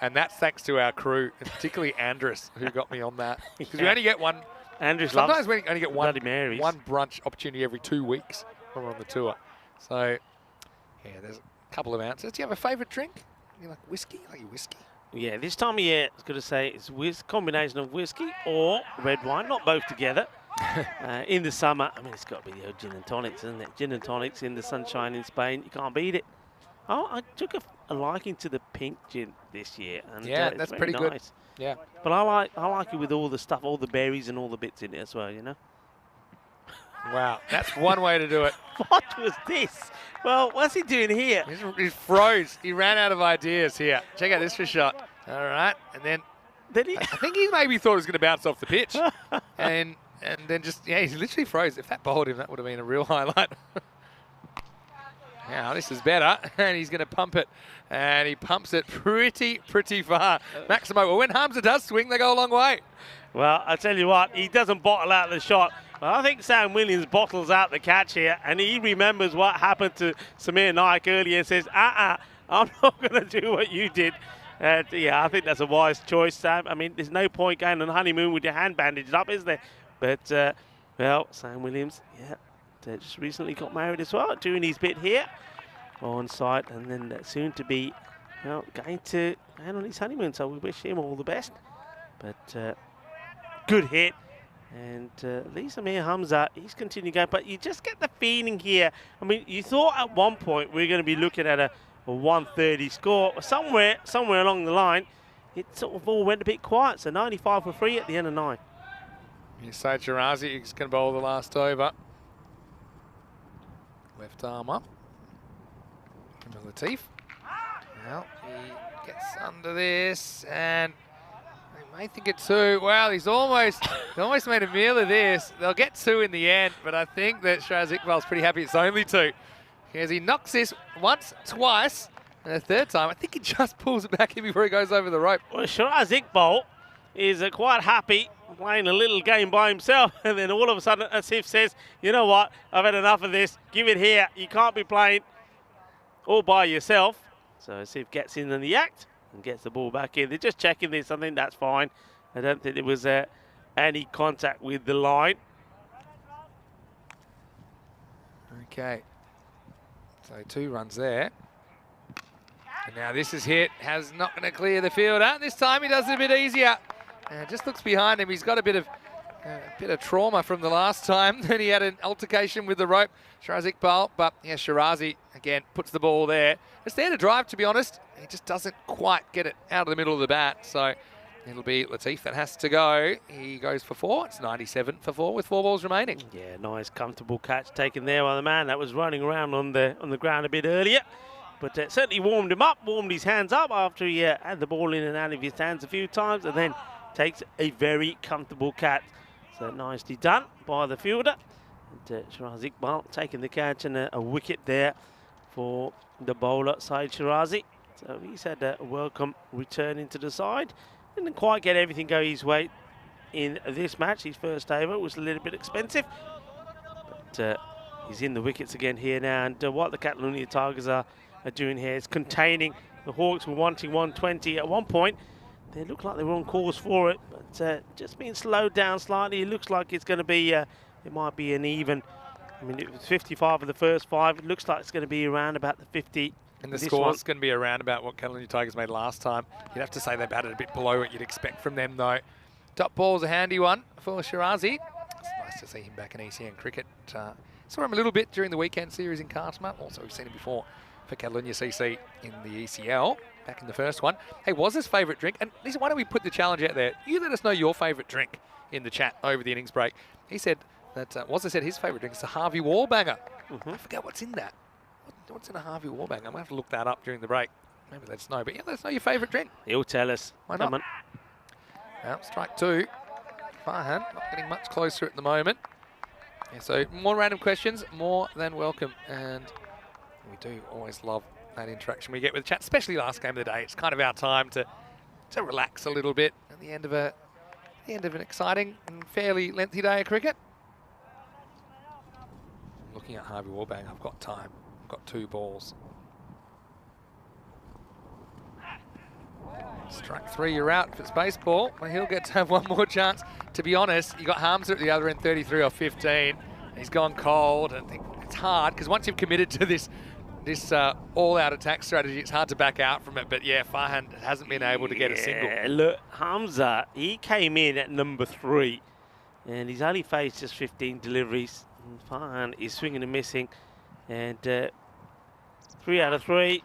A: And that's thanks to our crew, and particularly Andrus, who got me on that. Because we only get one.
D: Andrew's
A: Sometimes we only get
D: Bloody Marys.
A: one brunch opportunity every 2 weeks when we're on the tour. So, yeah, there's a couple of answers. Do you have a favourite drink? You like whiskey? Like your whiskey?
D: Yeah, this time of year, I was going to say it's a combination of whiskey or red wine, not both together. In the summer, I mean, it's got to be the old gin and tonics, isn't it? Gin and tonics in the sunshine in Spain, you can't beat it. Oh, I took a liking to the pink gin this year. And,
A: Yeah,
D: it's
A: that's
D: very
A: pretty good.
D: nice.
A: Yeah.
D: But I like it with all the stuff, all the berries and all the bits in it as well, you know?
A: Wow, that's one way to do it.
D: What was this? Well, what's he doing here?
A: He froze. He ran out of ideas here. Check out this for shot. All right, and then
D: Did he?
A: I think he maybe thought it was going to bounce off the pitch, and then just he literally froze. If that bowled him, that would have been a real highlight. Now this is better, and he's going to pump it, and he pumps it pretty far. Maximo. Well, when Hamza does swing, they go a long way.
D: Well, I tell you what, he doesn't bottle out the shot. But I think Sam Williams bottles out the catch here, and he remembers what happened to Samir Naik earlier and says, I'm not going to do what you did. Yeah, I think that's a wise choice, Sam. I mean, there's no point going on honeymoon with your hand bandaged up, is there? But, well, Sam Williams, yeah, just recently got married as well, doing his bit here on site, and then soon to be, well, going to hand on his honeymoon, so we wish him all the best. But good hit. And Samir Hamza, he's continuing going, but you just get the feeling here. I mean, you thought at one point we were going to be looking at a 130 score. Somewhere along the line, it sort of all went a bit quiet. So 95 for free at the end of 9.
A: Said Shirazi is going to bowl the last over. Left arm up. Latif. Now he gets under this, and I think it's 2. Well, he's almost made a meal of this. They'll get 2 in the end, but I think that Shiraz Iqbal's pretty happy it's only 2. As he knocks this once, twice, and a third time, I think he just pulls it back in before he goes over the rope.
D: Well, Shiraz Iqbal is quite happy playing a little game by himself, and then all of a sudden Asif says, you know what, I've had enough of this, give it here. You can't be playing all by yourself. So Asif gets in the act and gets the ball back in. They're just checking this. I think that's fine. I don't think there was any contact with the line.
A: Okay. So 2 runs there. And now this is hit. Has not going to clear the fielder. This time he does it a bit easier. Just looks behind him. He's got a bit of trauma from the last time. Then he had an altercation with the rope, Shiraz Iqbal. But yeah, Shirazi again puts the ball there. It's there to drive, to be honest. He just doesn't quite get it out of the middle of the bat. So it'll be Latif that has to go. He goes for 4. It's 97 for 4 with 4 balls remaining.
D: Yeah, nice, comfortable catch taken there by the man that was running around on the ground a bit earlier. But certainly warmed him up, warmed his hands up after he had the ball in and out of his hands a few times, and then takes a very comfortable catch. So nicely done by the fielder. And Shiraz Iqbal taking the catch, and a wicket there for the bowler, Saeed Shirazi. So he's had a welcome return into the side. Didn't quite get everything go his way in this match. His first over was a little bit expensive. But he's in the wickets again here now. And what the Catalonia Tigers are doing here is containing. The Hawks were wanting 120 at one point. They look like they were on course for it, but just being slowed down slightly. It looks like it's going to be, it might be an even. I mean, it was 55 of the first 5. It looks like it's going to be around about the 50.
A: And the score's going to be around about what Catalonia Tigers made last time. You'd have to say they batted a bit below what you'd expect from them, though. Top ball's a handy one for Shirazi. It's nice to see him back in ECN cricket. Saw him a little bit during the weekend series in Kartma. Also, we've seen him before for Catalunya CC in the ECL back in the first one. Hey, was his favourite drink? And listen, why don't we put the challenge out there? You let us know your favourite drink in the chat over the innings break. He said that Wazza said his favourite drink is a Harvey Warbanger. I forget what's in that. What's in a Harvey Warbanger? I'm going to have to look that up during the break. Maybe let us know. But yeah, let us know your favourite drink.
D: He'll tell us.
A: Why not? Now, strike two. Farhan not getting much closer at the moment. Yeah, so more random questions, more than welcome. And we do always love that interaction we get with the chat, especially last game of the day. It's kind of our time to relax a little bit at the end of an exciting and fairly lengthy day of cricket. Looking at Harvey Warbanger, I've got time. I've got 2 balls. Strike 3, you're out. If it's baseball, well, he'll get to have one more chance. To be honest, you got Hamza at the other end, 33 off 15. He's gone cold, and I think it's hard because once you've committed to this all-out attack strategy, it's hard to back out from it. But yeah, Farhan hasn't been able to get a single.
D: Look, Hamza, he came in at number 3, and he's only faced just 15 deliveries. And Farhan is swinging and missing, and 3 out of 3.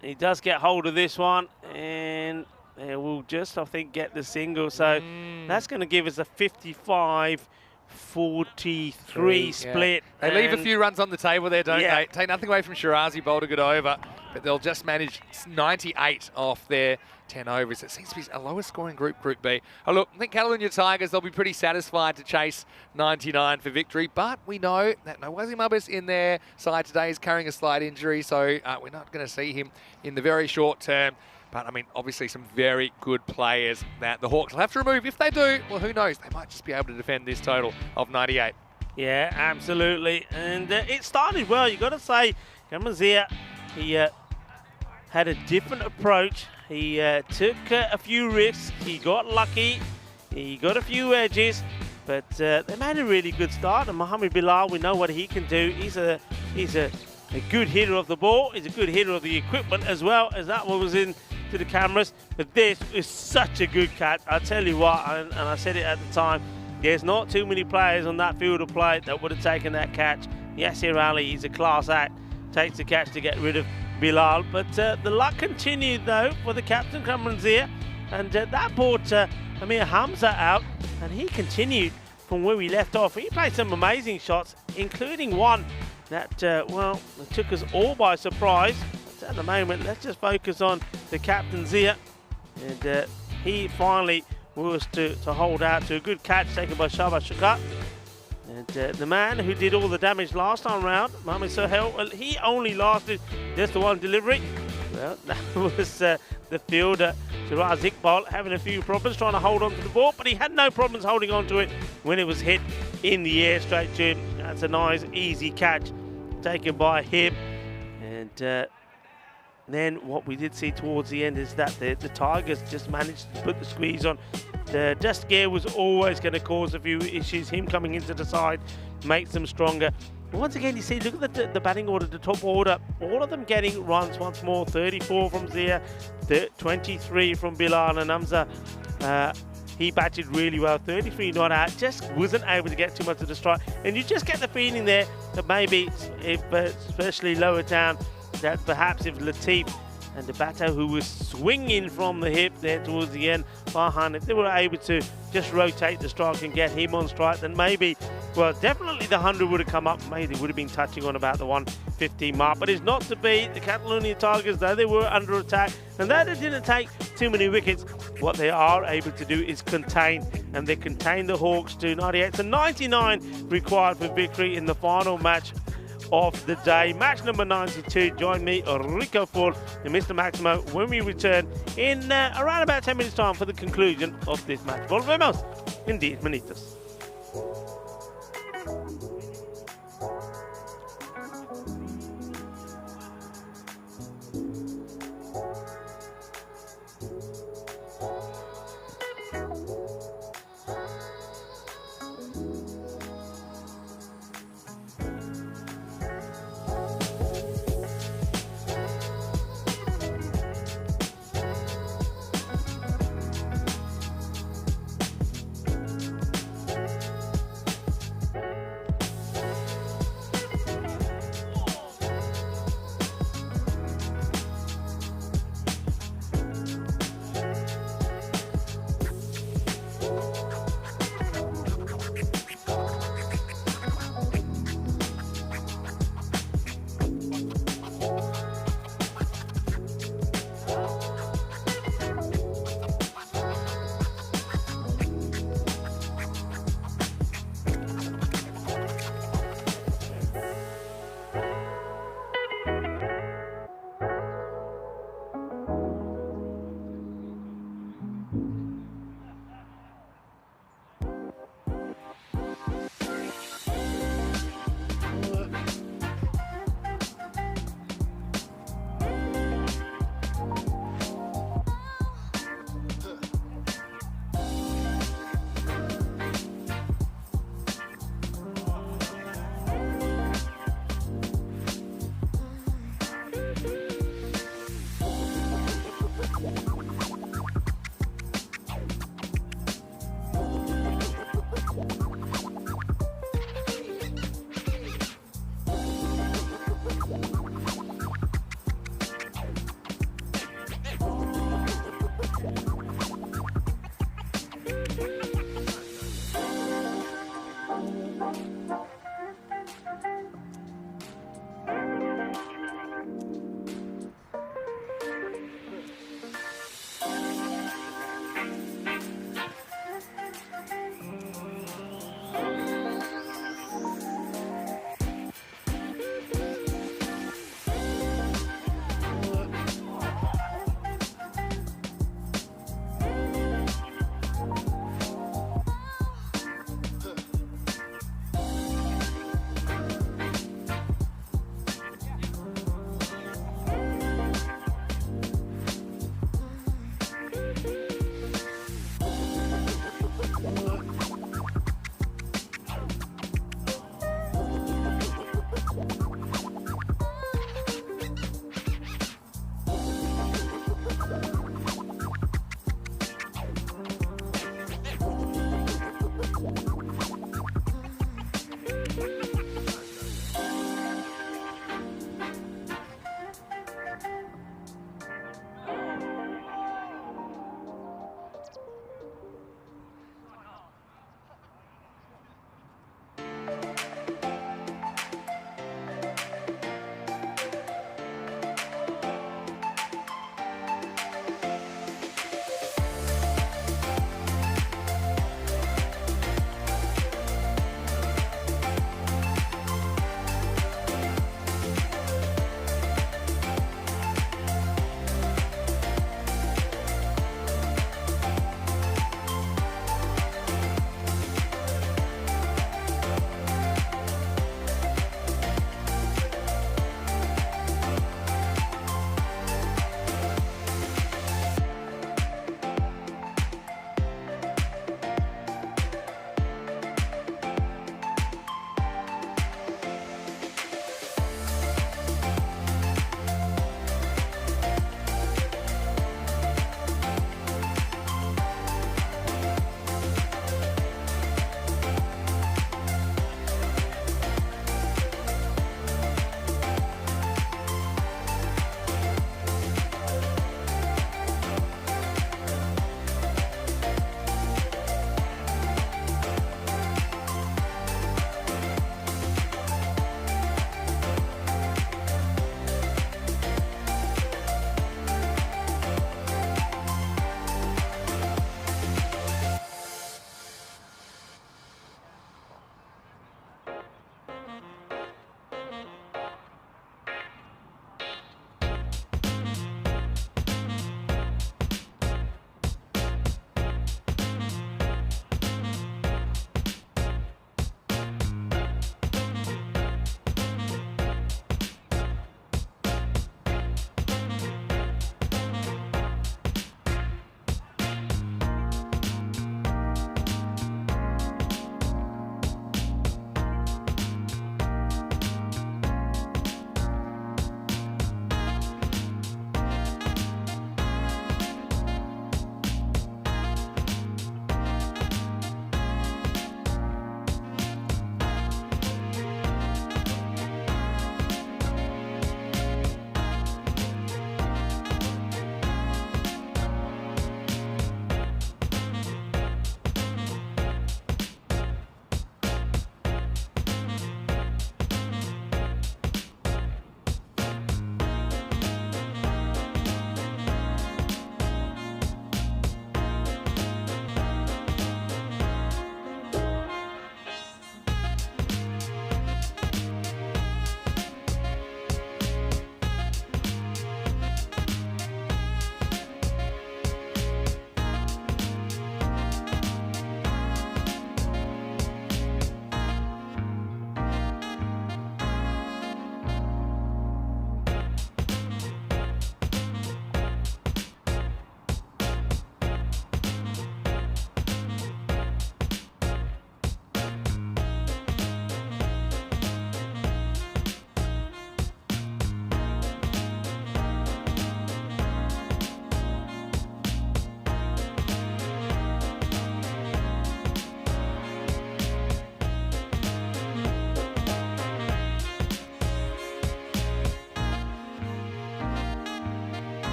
D: He does get hold of this one, and we'll just, I think, get the single. So that's going to give us a 55-43 split.
A: They leave a few runs on the table there, don't they? Take nothing away from Shirazi, bowled a good over, but they'll just manage 98 off their 10 overs. It seems to be a lower scoring group, Group B. Oh, look, I think Catalunya Tigers, they'll be pretty satisfied to chase 99 for victory, but we know that Nawazim Abbas in their side today is carrying a slight injury, so we're not going to see him in the very short term. But, I mean, obviously some very good players that the Hawks will have to remove. If they do, well, who knows? They might just be able to defend this total of 98.
D: Yeah, absolutely. And it started well. You've got to say, Kamazia, he had a different approach. He took a few risks. He got lucky. He got a few edges. But they made a really good start. And Mohamed Bilal, we know what he can do. He's a good hitter of the ball. He's a good hitter of the equipment as well, as that one was in to the cameras. But this is such a good catch. I tell you what, and I said it at the time, there's not too many players on that field of play that would have taken that catch. Yasir Ali, he's a class act, takes the catch to get rid of Bilal. But the luck continued, though, for the captain, Kamran Zia. And that brought Amir Hamza out, and he continued from where we left off. He played some amazing shots, including one that, well, took us all by surprise. But at the moment, let's just focus on the captain Zia. And he finally was to hold out to a good catch taken by Shahbaz Shakat. And the man who did all the damage last time round, Mohamed Sohail, well, he only lasted just the one delivery. Well, that was the fielder, Shiraz Iqbal, having a few problems trying to hold on to the ball, but he had no problems holding on to it when it was hit in the air straight to him. That's a nice, easy catch taken by him. And then what we did see towards the end is that the Tigers just managed to put the squeeze on. The dust gear was always going to cause a few issues. Him coming into the side makes them stronger. But once again, you see, look at the batting order, the top order. All of them getting runs once more. 34 from Zia, 23 from Bilal and Hamza. He batted really well, 33 not out, just wasn't able to get too much of the strike. And you just get the feeling there that maybe, if especially lower down, that perhaps if Latif and the batter who was swinging from the hip there towards the end, Farhan, if they were able to just rotate the strike and get him on strike, then maybe, well, definitely the 100 would have come up. Maybe they would have been touching on about the 115 mark. But it's not to be. The Catalunya Tigers, though they were under attack, and though they didn't take too many wickets, what they are able to do is contain, and they contain the Hawks to 98. So 99 required for victory in the final match of the day. Match number 92. Join me, Rico Full and Mr. Maximo, when we return in around about 10 minutes time for the conclusion of this match. Volvemos in 10 minutos.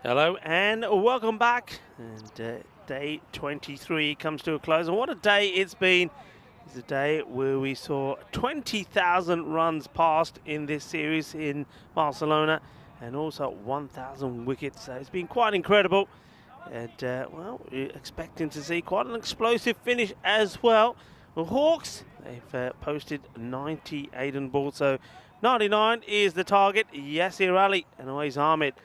D: Hello and welcome back. And day 23 comes to a close. And what a day it's been. It's a day where we saw 20,000 runs passed in this series in Barcelona and also 1,000 wickets. So it's been quite incredible. And, well, we're expecting to see quite an explosive finish as well. The Hawks, they've posted 98 on board. So 99 is the target. Yasir Ali and Awais Ahmed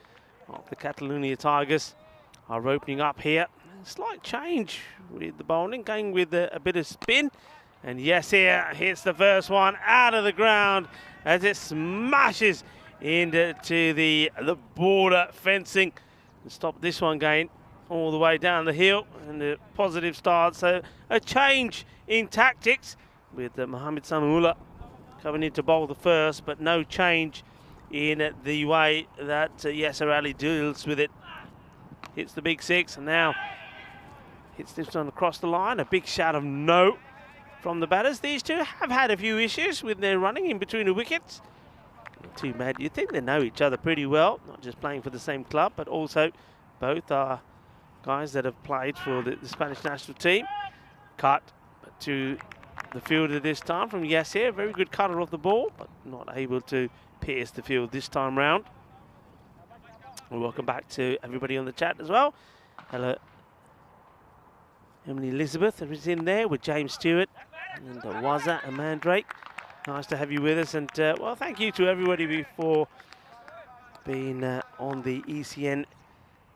D: of the Catalonia Tigers are opening up here. Slight change with the bowling, going with a bit of spin. And Yasir hits the first one out of the ground as it smashes into the border fencing. And stop this one going all the way down the hill, and a positive start. So a change in tactics with Mohamed Sanullah coming in to bowl the first, but no change in the way that Yasir Ali deals with it. Hits the big six, and now hits this one across the line. A big shout of no from the batters. These two have had a few issues with their running in between the wickets. Not too mad. You'd think they know each other pretty well, not just playing for the same club, but also both are guys that have played for the Spanish national team. Cut to the fielder this time from Yasir. Very good cutter of the ball, but not able to pierce the field this time round. Well, welcome back to everybody on the chat as well. Hello, Emily Elizabeth is in there with James Stewart and Waza and Mandrake. Nice to have you with us, and well, thank you to everybody for being on the ECN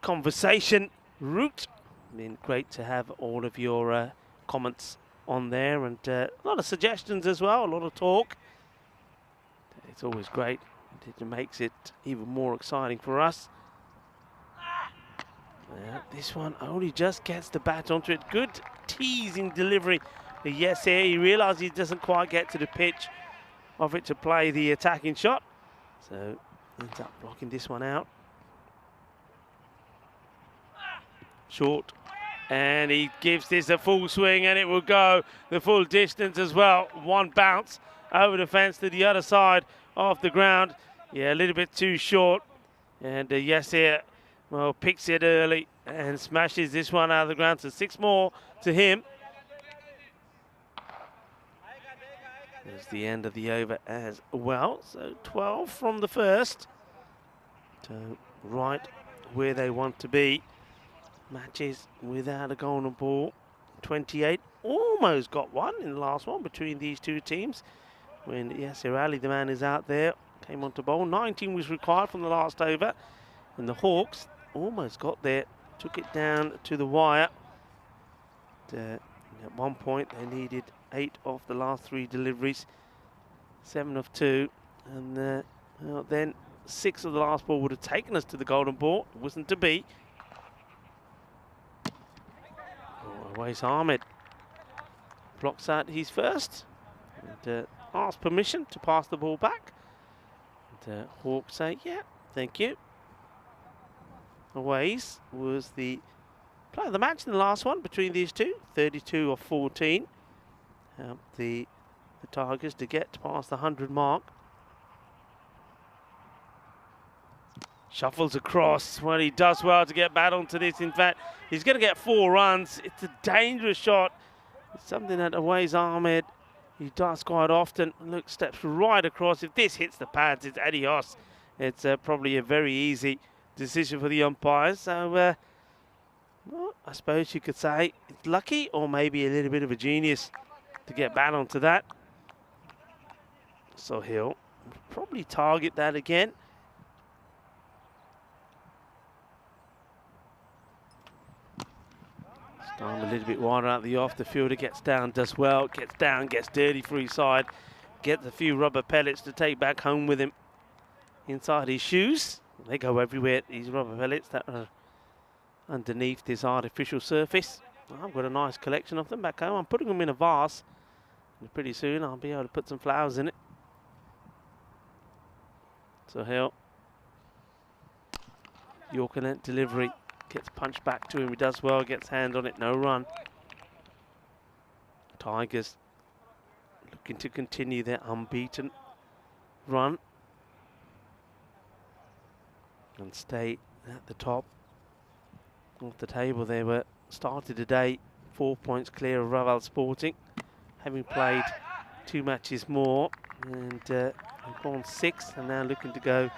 D: conversation route. Been great to have all of your comments on there, and a lot of suggestions as well, a lot of talk. It's always great. It makes it even more exciting for us. This one only just gets the bat onto it. Good teasing delivery. Yes, here he realised he doesn't quite get to the pitch of it to play the attacking shot. So ends up blocking this one out. Short. And he gives this a full swing, and it will go the full distance as well. One bounce over the fence to the other side of the ground. Yeah, a little bit too short. And Yasir, well, picks it early and smashes this one out of the ground. So 6 more to him. There's the end of the over as well. So 12 from the first. So right where they want to be. Matches without a golden ball. 28, almost got one in the last one between these two teams. When Yasir Ali, the man, is out there, came on to bowl. 19 was required from the last over. And the Hawks almost got there, took it down to the wire. At one point, they needed 8 of the last 3 deliveries, 7 of 2. And well, then 6 of the last ball would have taken us to the golden ball. It wasn't to be. Awais Ahmed blocks out his first and asks permission to pass the ball back. And Hawks say, yeah, thank you. Awais was the player of the match in the last one between these two, 32 of 14. Helped the Tigers to get past the 100 mark. Shuffles across. Well, he does well to get back onto this. In fact, he's going to get 4 runs. It's a dangerous shot. It's something that Awais Ahmed, he does quite often. Look, steps right across. If this hits the pads, it's adios. It's probably a very easy decision for the umpires. So, well, I suppose you could say it's lucky or maybe a little bit of a genius to get back onto that. So he'll probably target that again. Time a little bit wider out the off. The fielder gets down, does well, gets down, gets dirty for his side, gets a few rubber pellets to take back home with him inside his shoes. They go everywhere, these rubber pellets that are underneath this artificial surface. I've got a nice collection of them back home. I'm putting them in a vase, and pretty soon I'll be able to put some flowers in it. So here, Yorker length delivery. Gets punched back to him, he does well, gets hand on it, no run. Tigers looking to continue their unbeaten run and stay at the top of the table. They were started today 4 points clear of Raval Sporting, having played 2 matches more, and they've gone 6th and now looking to go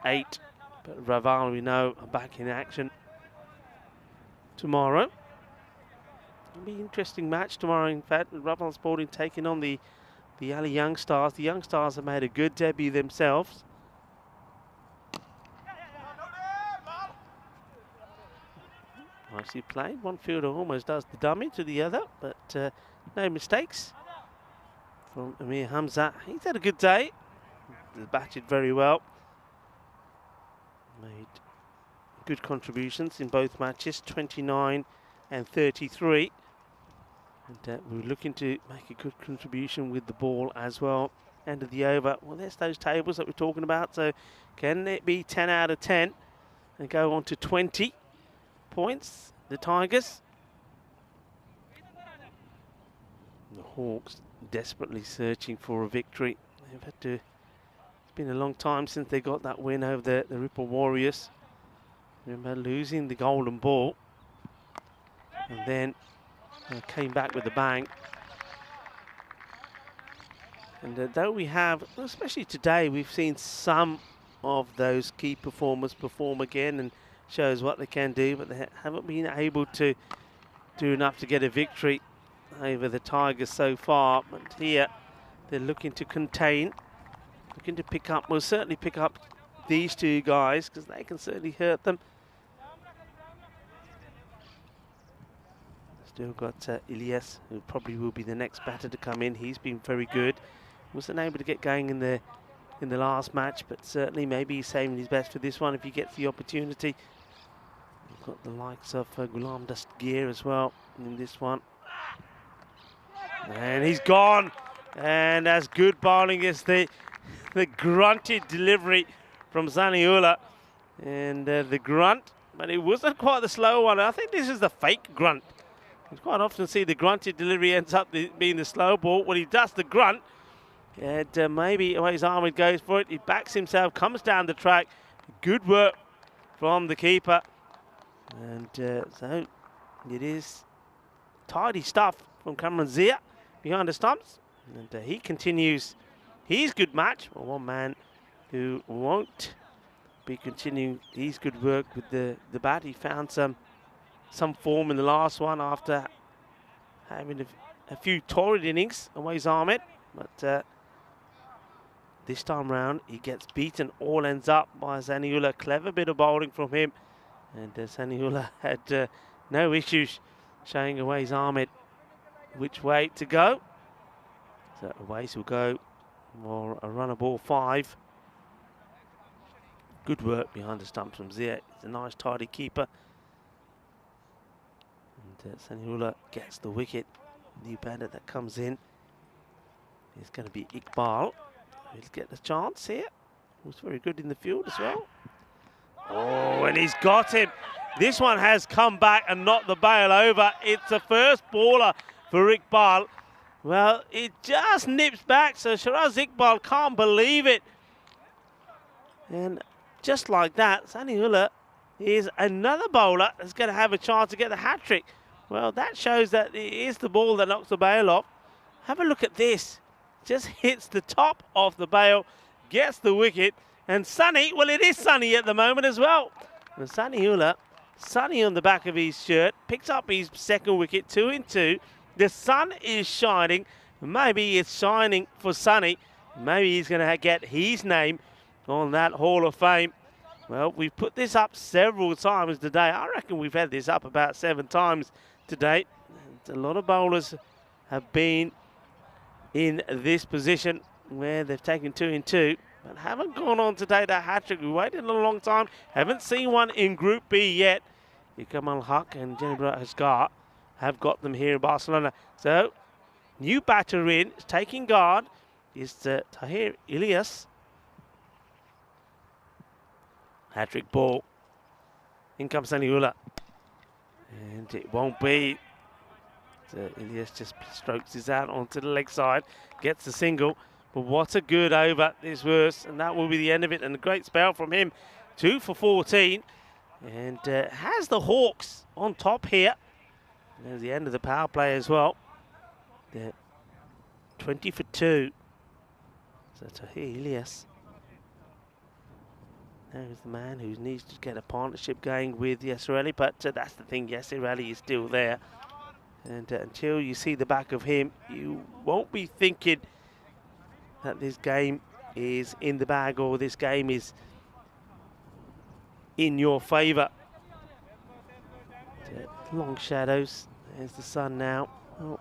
D: 8. But Raval, we know, are back in action tomorrow. It'll be an interesting match tomorrow. In fact, Raval Sporting taking on the Ali Young Stars. The Young Stars have made a good debut themselves. Nicely played. One fielder almost does the dummy to the other, but no mistakes from Amir Hamza. He's had a good day. He's batted very well. Made good contributions in both matches, 29 and 33. And we're looking to make a good contribution with the ball as well. End of the over. Well, there's those tables that we're talking about. So can it be 10 out of 10 and go on to 20 points, the Tigers? The Hawks desperately searching for a victory. They've had to, it's been a long time since they got that win over the Ripple Warriors. Remember losing the golden ball and then came back with a bang. And though we have, especially today, we've seen some of those key performers perform again and shows what they can do, but they haven't been able to do enough to get a victory over the Tigers so far. But here they're looking to contain, looking to pick up, well, certainly pick up these 2 guys, because they can certainly hurt them. Still got Ilyas, who probably will be the next batter to come in. He's been very good. Wasn't able to get going in the last match, but certainly maybe he's saving his best for this one if he gets the opportunity. We've got the likes of Ghulam Dastgir as well in this one. And he's gone. And as good bowling as the grunted delivery from Zaniula. And the grunt, but it wasn't quite the slow one. I think this is the fake grunt. You quite often see the grunted delivery ends up being the slow ball. When he does the grunt, and maybe Awais Ahmed goes for it. He backs himself, comes down the track. Good work from the keeper. And so it is tidy stuff from Cameron Zia behind the stumps. And he continues his good match. Well, one man who won't be continuing his good work with the bat. He found some form in the last one after having a few torrid innings, Awais Ahmed. But this time round, he gets beaten. All ends up by Zaniula. Clever bit of bowling from him. And Zaniula had no issues showing Awais Ahmed which way to go. So Awais will go for a run of ball 5. Good work behind the stumps from Zia. He's a nice tidy keeper. And Zaniula gets the wicket. New batter that comes in is going to be Iqbal. He'll get the chance here. Was very good in the field as well. Oh, and he's got him. This one has come back and knocked the bail over. It's a first baller for Iqbal. Well, it just nips back, so Shiraz Iqbal can't believe it. And just like that, Zaniula is another bowler that's going to have a chance to get the hat-trick. Well, that shows that it is the ball that knocks the bail off. Have a look at this. Just hits the top of the bail, gets the wicket, and sunny, well, it is sunny at the moment as well. And Zaniula, sunny on the back of his shirt, picks up his second wicket, 2 in 2. The sun is shining. Maybe it's shining for Sunny. Maybe he's going to get his name on that Hall of Fame. Well, we've put this up several times today. I reckon we've had this up about 7 times today. And a lot of bowlers have been in this position where they've taken 2 in 2, but haven't gone on to take that hat-trick. We waited a long time. Haven't seen one in Group B yet. Kamal Haq and Jennifer Asgar have got them here in Barcelona. So, new batter in, taking guard, is Tahir Ilyas. Hat-trick ball. In comes Zaniula. And it won't be. So Ilyas just strokes his out onto the leg side, gets the single. But what a good over this was, and that will be the end of it. And a great spell from him. 2 for 14. and has the Hawks on top here. And there's the end of the power play as well. They're 20 for 2. So Tahir Ilyas. There's the man who needs to get a partnership going with Yasser Ali, but that's the thing, Yasser Ali is still there. And until you see the back of him, you won't be thinking that this game is in the bag or this game is in your favour. Long shadows. There's the sun now. Oh,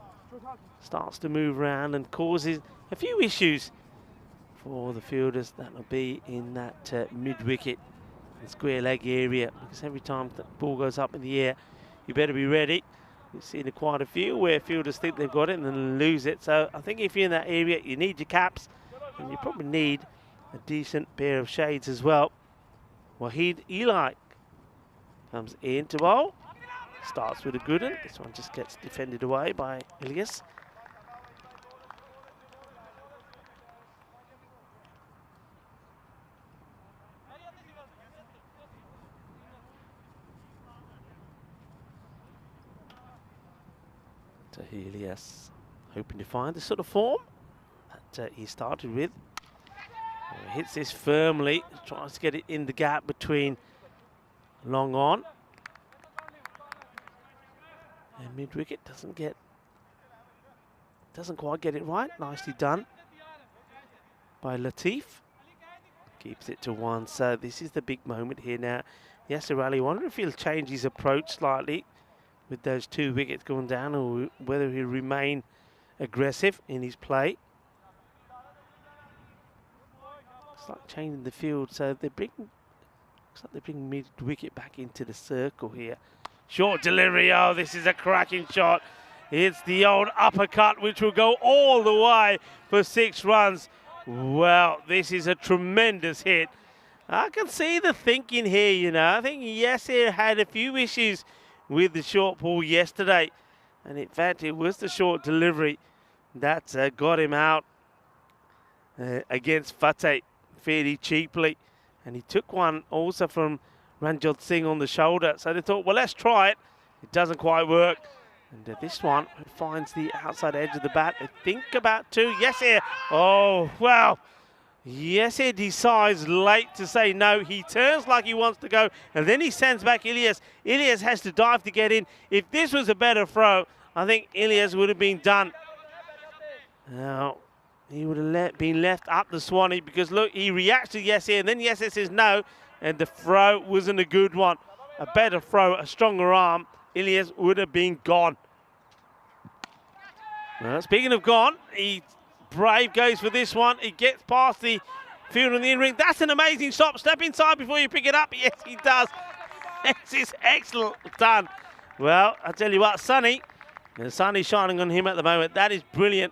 D: starts to move around and causes a few issues for the fielders that will be in that mid-wicket and square leg area, because every time the ball goes up in the air, you better be ready. You've seen quite a few where fielders think they've got it and then lose it. So I think if you're in that area, you need your caps, and you probably need a decent pair of shades as well. Wahid Eli comes in to bowl. Starts with a good one. This one just gets defended away by Ilyas. Tahir Ilyas hoping to find the sort of form that he started with. Hits this firmly, tries to get it in the gap between long on and mid wicket. Doesn't quite get it right. Nicely done by Latif. Keeps it to 1. So this is the big moment here now. Yasser Ali, wonder if he'll change his approach slightly with those 2 wickets going down, or whether he'll remain aggressive in his play. It's like changing the field, so they bring, looks like they bring mid-wicket back into the circle here. Short delivery, oh, this is a cracking shot. It's the old uppercut, which will go all the way for 6 runs. Well, this is a tremendous hit. I can see the thinking here, you know. I think Yasser had a few issues with the short ball yesterday, and in fact, it was the short delivery that got him out against Fateh fairly cheaply, and he took one also from Ranjot Singh on the shoulder. So they thought, well, let's try it. It doesn't quite work. And this one finds the outside edge of the bat. I think about 2. Yasser. Oh, wow. Yasser decides late to say no. He turns like he wants to go, and then he sends back Ilyas. Ilyas has to dive to get in. If this was a better throw, I think Ilyas would have been done. Now, he would have been left up the Swanee, because look, he reacts to Yasser, and then Yasser says no, and the throw wasn't a good one. A better throw, a stronger arm, Ilyas would have been gone. Well, speaking of gone, Brave goes for this one. He gets past the field in the in-ring. That's an amazing stop. Step inside before you pick it up. Yes, he does. This is excellent done. Well, I tell you what, Sonny, the sun is shining on him at the moment. That is brilliant.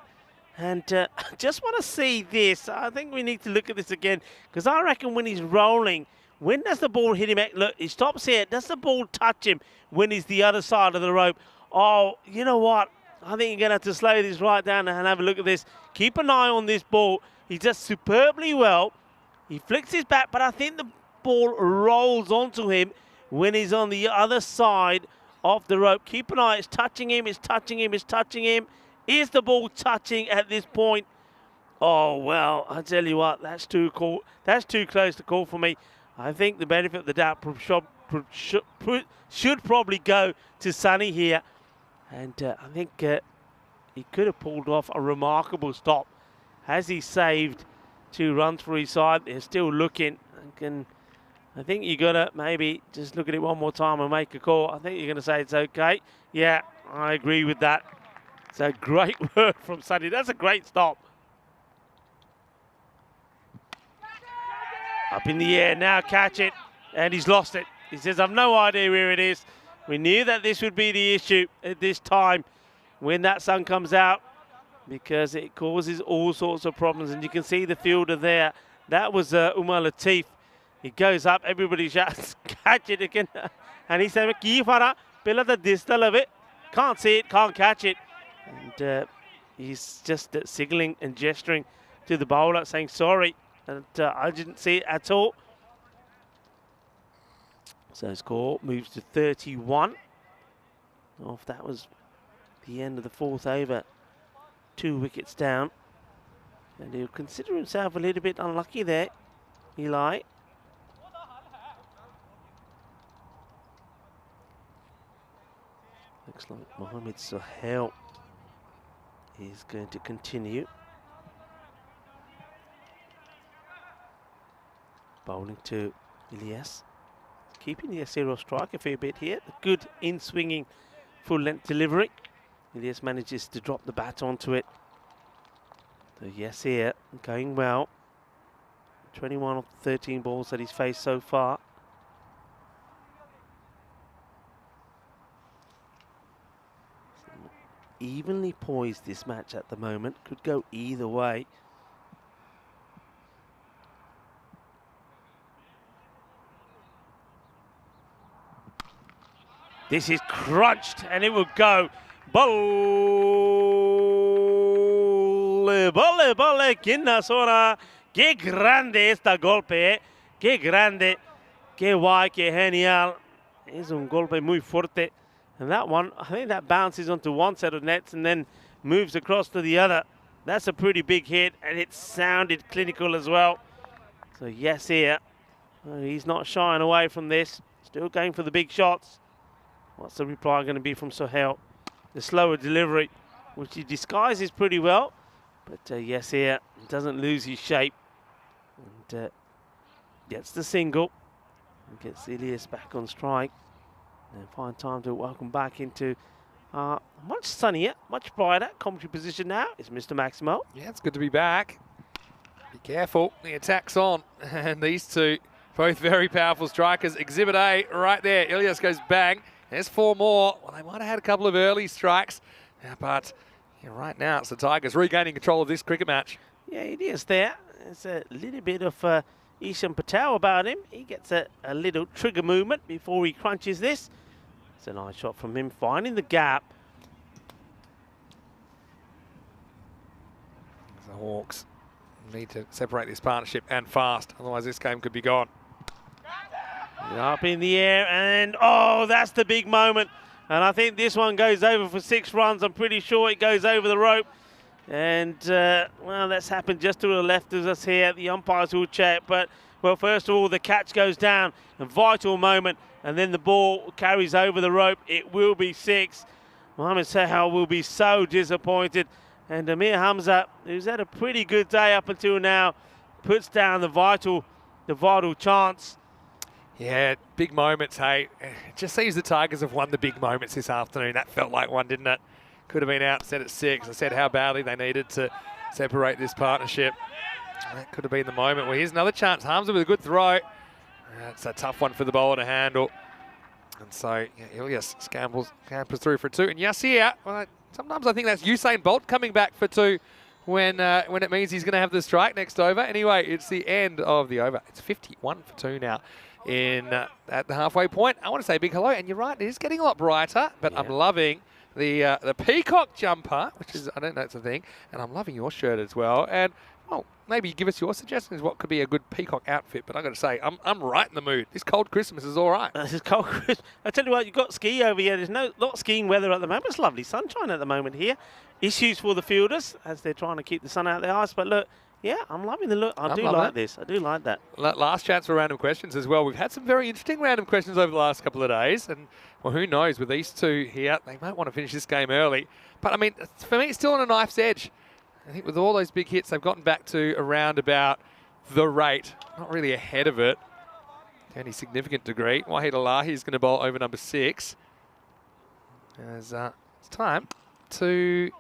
D: And I just want to see this. I think we need to look at this again, because I reckon when he's rolling, when does the ball hit him? Look, he stops here. Does the ball touch him when he's the other side of the rope? Oh, you know what? I think you're going to have to slow this right down and have a look at this. Keep an eye on this ball. He does superbly well. He flicks his bat, but I think the ball rolls onto him when he's on the other side of the rope. Keep an eye. It's touching him. It's touching him. It's touching him. Is the ball touching at this point? Oh, well, I tell you what, that's too close to call for me. I think the benefit of the doubt should probably go to Sonny here. And I think he could have pulled off a remarkable stop. Has he saved 2 runs for his side? They're still looking. I think you got to maybe just look at it one more time and make a call. I think you're going to say it's okay. Yeah, I agree with that. It's a great work from Sonny. That's a great stop. Up in the air, now catch it. And he's lost it. He says, I've no idea where it is. We knew that this would be the issue at this time when that sun comes out, because it causes all sorts of problems. And you can see the fielder there. That was Umar Latif. He goes up, everybody shouts, catch it again. And he said, "Ki fara, pela the distal of it. Can't see it, can't catch it." And he's just signaling and gesturing to the bowler, saying sorry. And I didn't see it at all. So score moves to 31. Oh, if that was the end of the 4th over, 2 wickets down. And he'll consider himself a little bit unlucky there, Eli. Looks like Mohamed Sohail is going to continue. Bowling to Ilyas. Keeping the zero strike a fair bit here. Good in-swinging full-length delivery. Ilyas manages to drop the bat onto it. So yes, here going well. 21 of the 13 balls that he's faced so far. Evenly poised this match at the moment. Could go either way. This is crunched and it will go. Bolle, bolle, bolle, quinna zona. Qué grande este golpe, qué grande, qué guay, qué genial. Es un golpe muy fuerte. And that one, I think that bounces onto one set of nets and then moves across to the other. That's a pretty big hit and it sounded clinical as well. So yes here, he's not shying away from this. Still going for the big shots. What's the reply going to be from Sohail? The slower delivery, which he disguises pretty well. But yes, here, doesn't lose his shape. And gets the single. And gets Ilyas back on strike. And find time to welcome back into much sunnier, much brighter commentary position now is Mr. Maximo.
A: Yeah, it's good to be back. Be careful, the attack's on. And these two, both very powerful strikers. Exhibit A right there. Ilyas goes bang. There's 4 more. Well, they might have had a couple of early strikes, but right now it's the Tigers regaining control of this cricket match.
D: Yeah, it is there. There's a little bit of Ishan Patel about him. He gets a little trigger movement before he crunches this. It's a nice shot from him, finding the gap.
A: The Hawks need to separate this partnership and fast, otherwise this game could be gone.
D: Up in the air, and oh, that's the big moment. And I think this one goes over for 6 runs. I'm pretty sure it goes over the rope. And, well, that's happened just to the left of us here. The umpires will check. But, well, first of all, the catch goes down. A vital moment. And then the ball carries over the rope. It will be 6. Mohamed Sohail will be so disappointed. And Amir Hamza, who's had a pretty good day up until now, puts down the vital chance.
A: Yeah, big moments, hey. It just seems the Tigers have won the big moments this afternoon. That felt like one, didn't it? Could have been out, set at 6. I said how badly they needed to separate this partnership. That could have been the moment. Well, here's another chance. Hamza with a good throw. That's a tough one for the bowler to handle. And so, yeah, Ilyas scampers through for 2. And Yasir, well, sometimes I think that's Usain Bolt coming back for 2 when it means he's going to have the strike next over. Anyway, it's the end of the over. It's 51 for 2 now. At the halfway point. I want to say big hello, and you're right, it is getting a lot brighter, but yeah. I'm loving the peacock jumper, which is, I don't know, it's a thing, and I'm loving your shirt as well. And well, maybe give us your suggestions what could be a good peacock outfit. But I got to say, I'm right in the mood. This cold Christmas is all right.
D: This is cold Christmas. I tell you what, you've got ski over here. There's not skiing weather at the moment. It's lovely sunshine at the moment here. Issues for the fielders as they're trying to keep the sun out of their eyes. But look. Yeah, I'm loving the look. I do like this. I do like that.
A: Last chance for random questions as well. We've had some very interesting random questions over the last couple of days. And, well, who knows, with these two here, they might want to finish this game early. But, I mean, for me, it's still on a knife's edge. I think with all those big hits, they've gotten back to around about the rate. Not really ahead of it to any significant degree. Wahid Alahi is going to bowl over number 6. As it's time to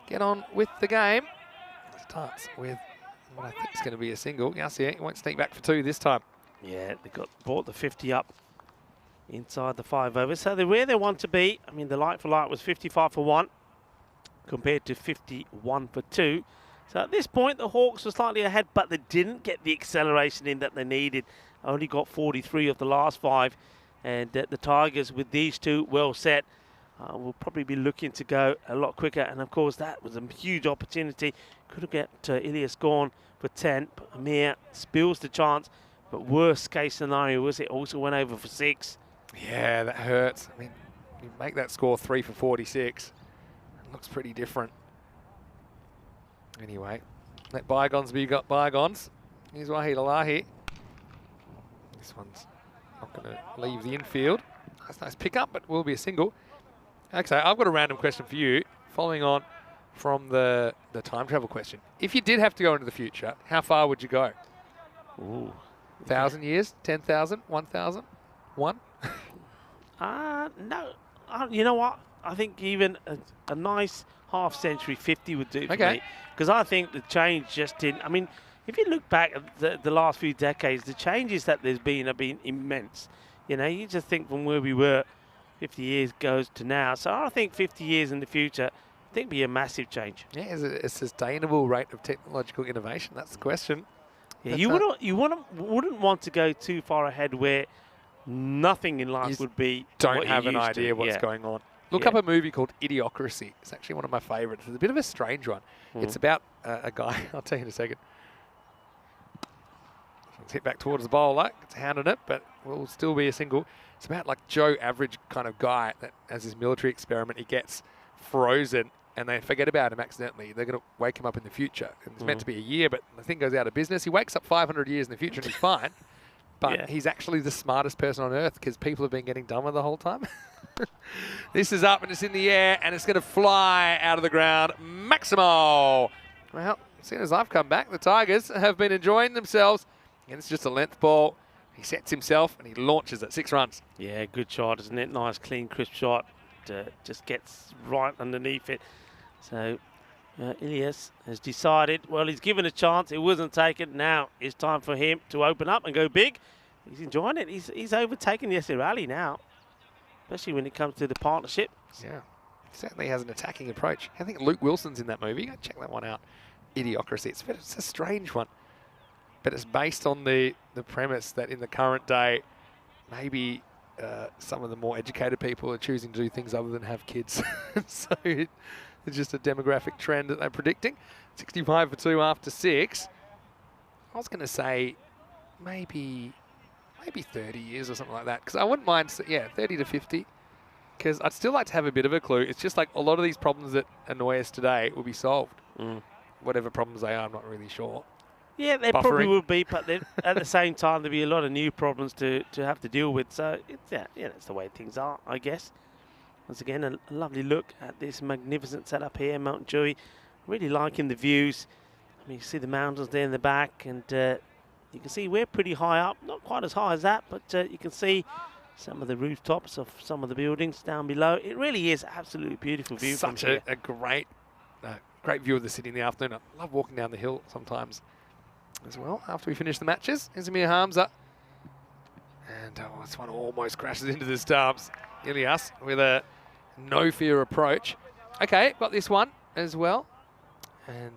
A: get on with the game. It starts with what I think is going to be a single. Yasir won't sneak back for 2 this time.
D: Yeah, they brought the 50 up inside the 5 overs. So they're where they want to be. I mean, the light for light was 55 for 1 compared to 51 for 2. So at this point, the Hawks were slightly ahead, but they didn't get the acceleration in that they needed. Only got 43 of the last 5. And the Tigers, with these two well set, will probably be looking to go a lot quicker. And, of course, that was a huge opportunity. Could have got Ilyas gone for 10, but Amir spills the chance But worst case scenario was it also went over for 6.
A: Yeah, that hurts. I mean, you make that score 3 for 46. It looks pretty different. Anyway, let bygones be got bygones. Here's Wahilalahi. This one's not going to leave the infield. That's a nice pickup, but will be a single. Okay, I've got a random question for you, following on from the time travel question. If you did have to go into the future, how far would you go?
D: Ooh.
A: 1,000 years? 10,000? 1,000? 1?
D: No. You know what? I think even a nice half century, 50 would do it for me. Because I think the change just didn't. I mean, if you look back at the last few decades, the changes that there's been have been immense. You know, you just think from where we were 50 years goes to now. So I think 50 years in the future, I think be a massive change.
A: Yeah, is it a sustainable rate of technological innovation? That's the question.
D: Yeah, you wouldn't want to go too far ahead where nothing in life would be.
A: Don't have an idea what's going on. Look up a movie called Idiocracy. It's actually one of my favourites. It's a bit of a strange one. It's about a guy. I'll tell you in a second. Let's hit back towards the bowler. It's hounding it, but will still be a single. It's about like Joe Average kind of guy that, as his military experiment, he gets frozen and they forget about him accidentally. They're going to wake him up in the future. And it's meant to be a year, but the thing goes out of business. He wakes up 500 years in the future and he's fine. But he's actually the smartest person on earth because people have been getting dumber the whole time. This is up and it's in the air and it's going to fly out of the ground. Maximo! Well, as soon as I've come back, the Tigers have been enjoying themselves. And it's just a length ball. He sets himself and he launches at 6 runs.
D: Yeah, good shot, isn't it? Nice, clean, crisp shot. Just gets right underneath it. So Ilias has decided, well, he's given a chance. It wasn't taken. Now it's time for him to open up and go big. He's enjoying it. He's overtaken the Rally now, especially when it comes to the partnership.
A: Yeah, he certainly has an attacking approach. I think Luke Wilson's in that movie. Go check that one out. Idiocracy. It's a strange one. But it's based on the premise that in the current day, maybe some of the more educated people are choosing to do things other than have kids. So it's just a demographic trend that they're predicting. 65 for 2 after 6. I was going to say maybe 30 years or something like that. Because I wouldn't mind, 30 to 50. Because I'd still like to have a bit of a clue. It's just like a lot of these problems that annoy us today will be solved. Whatever problems they are, I'm not really sure.
D: Yeah, they probably would be, but at the same time, there'll be a lot of new problems to have to deal with. So, it's the way things are, I guess. Once again, a lovely look at this magnificent setup here, Mount Dewey. Really liking the views. I mean, you see the mountains there in the back, and you can see we're pretty high up. Not quite as high as that, but you can see some of the rooftops of some of the buildings down below. It really is absolutely beautiful view.
A: Such a great view of the city in the afternoon. I love walking down the hill sometimes as well, after we finish the matches. Here's Amir Hamza. And this one almost crashes into the stumps. Ilias with a no-fear approach. Okay, got this one as well. And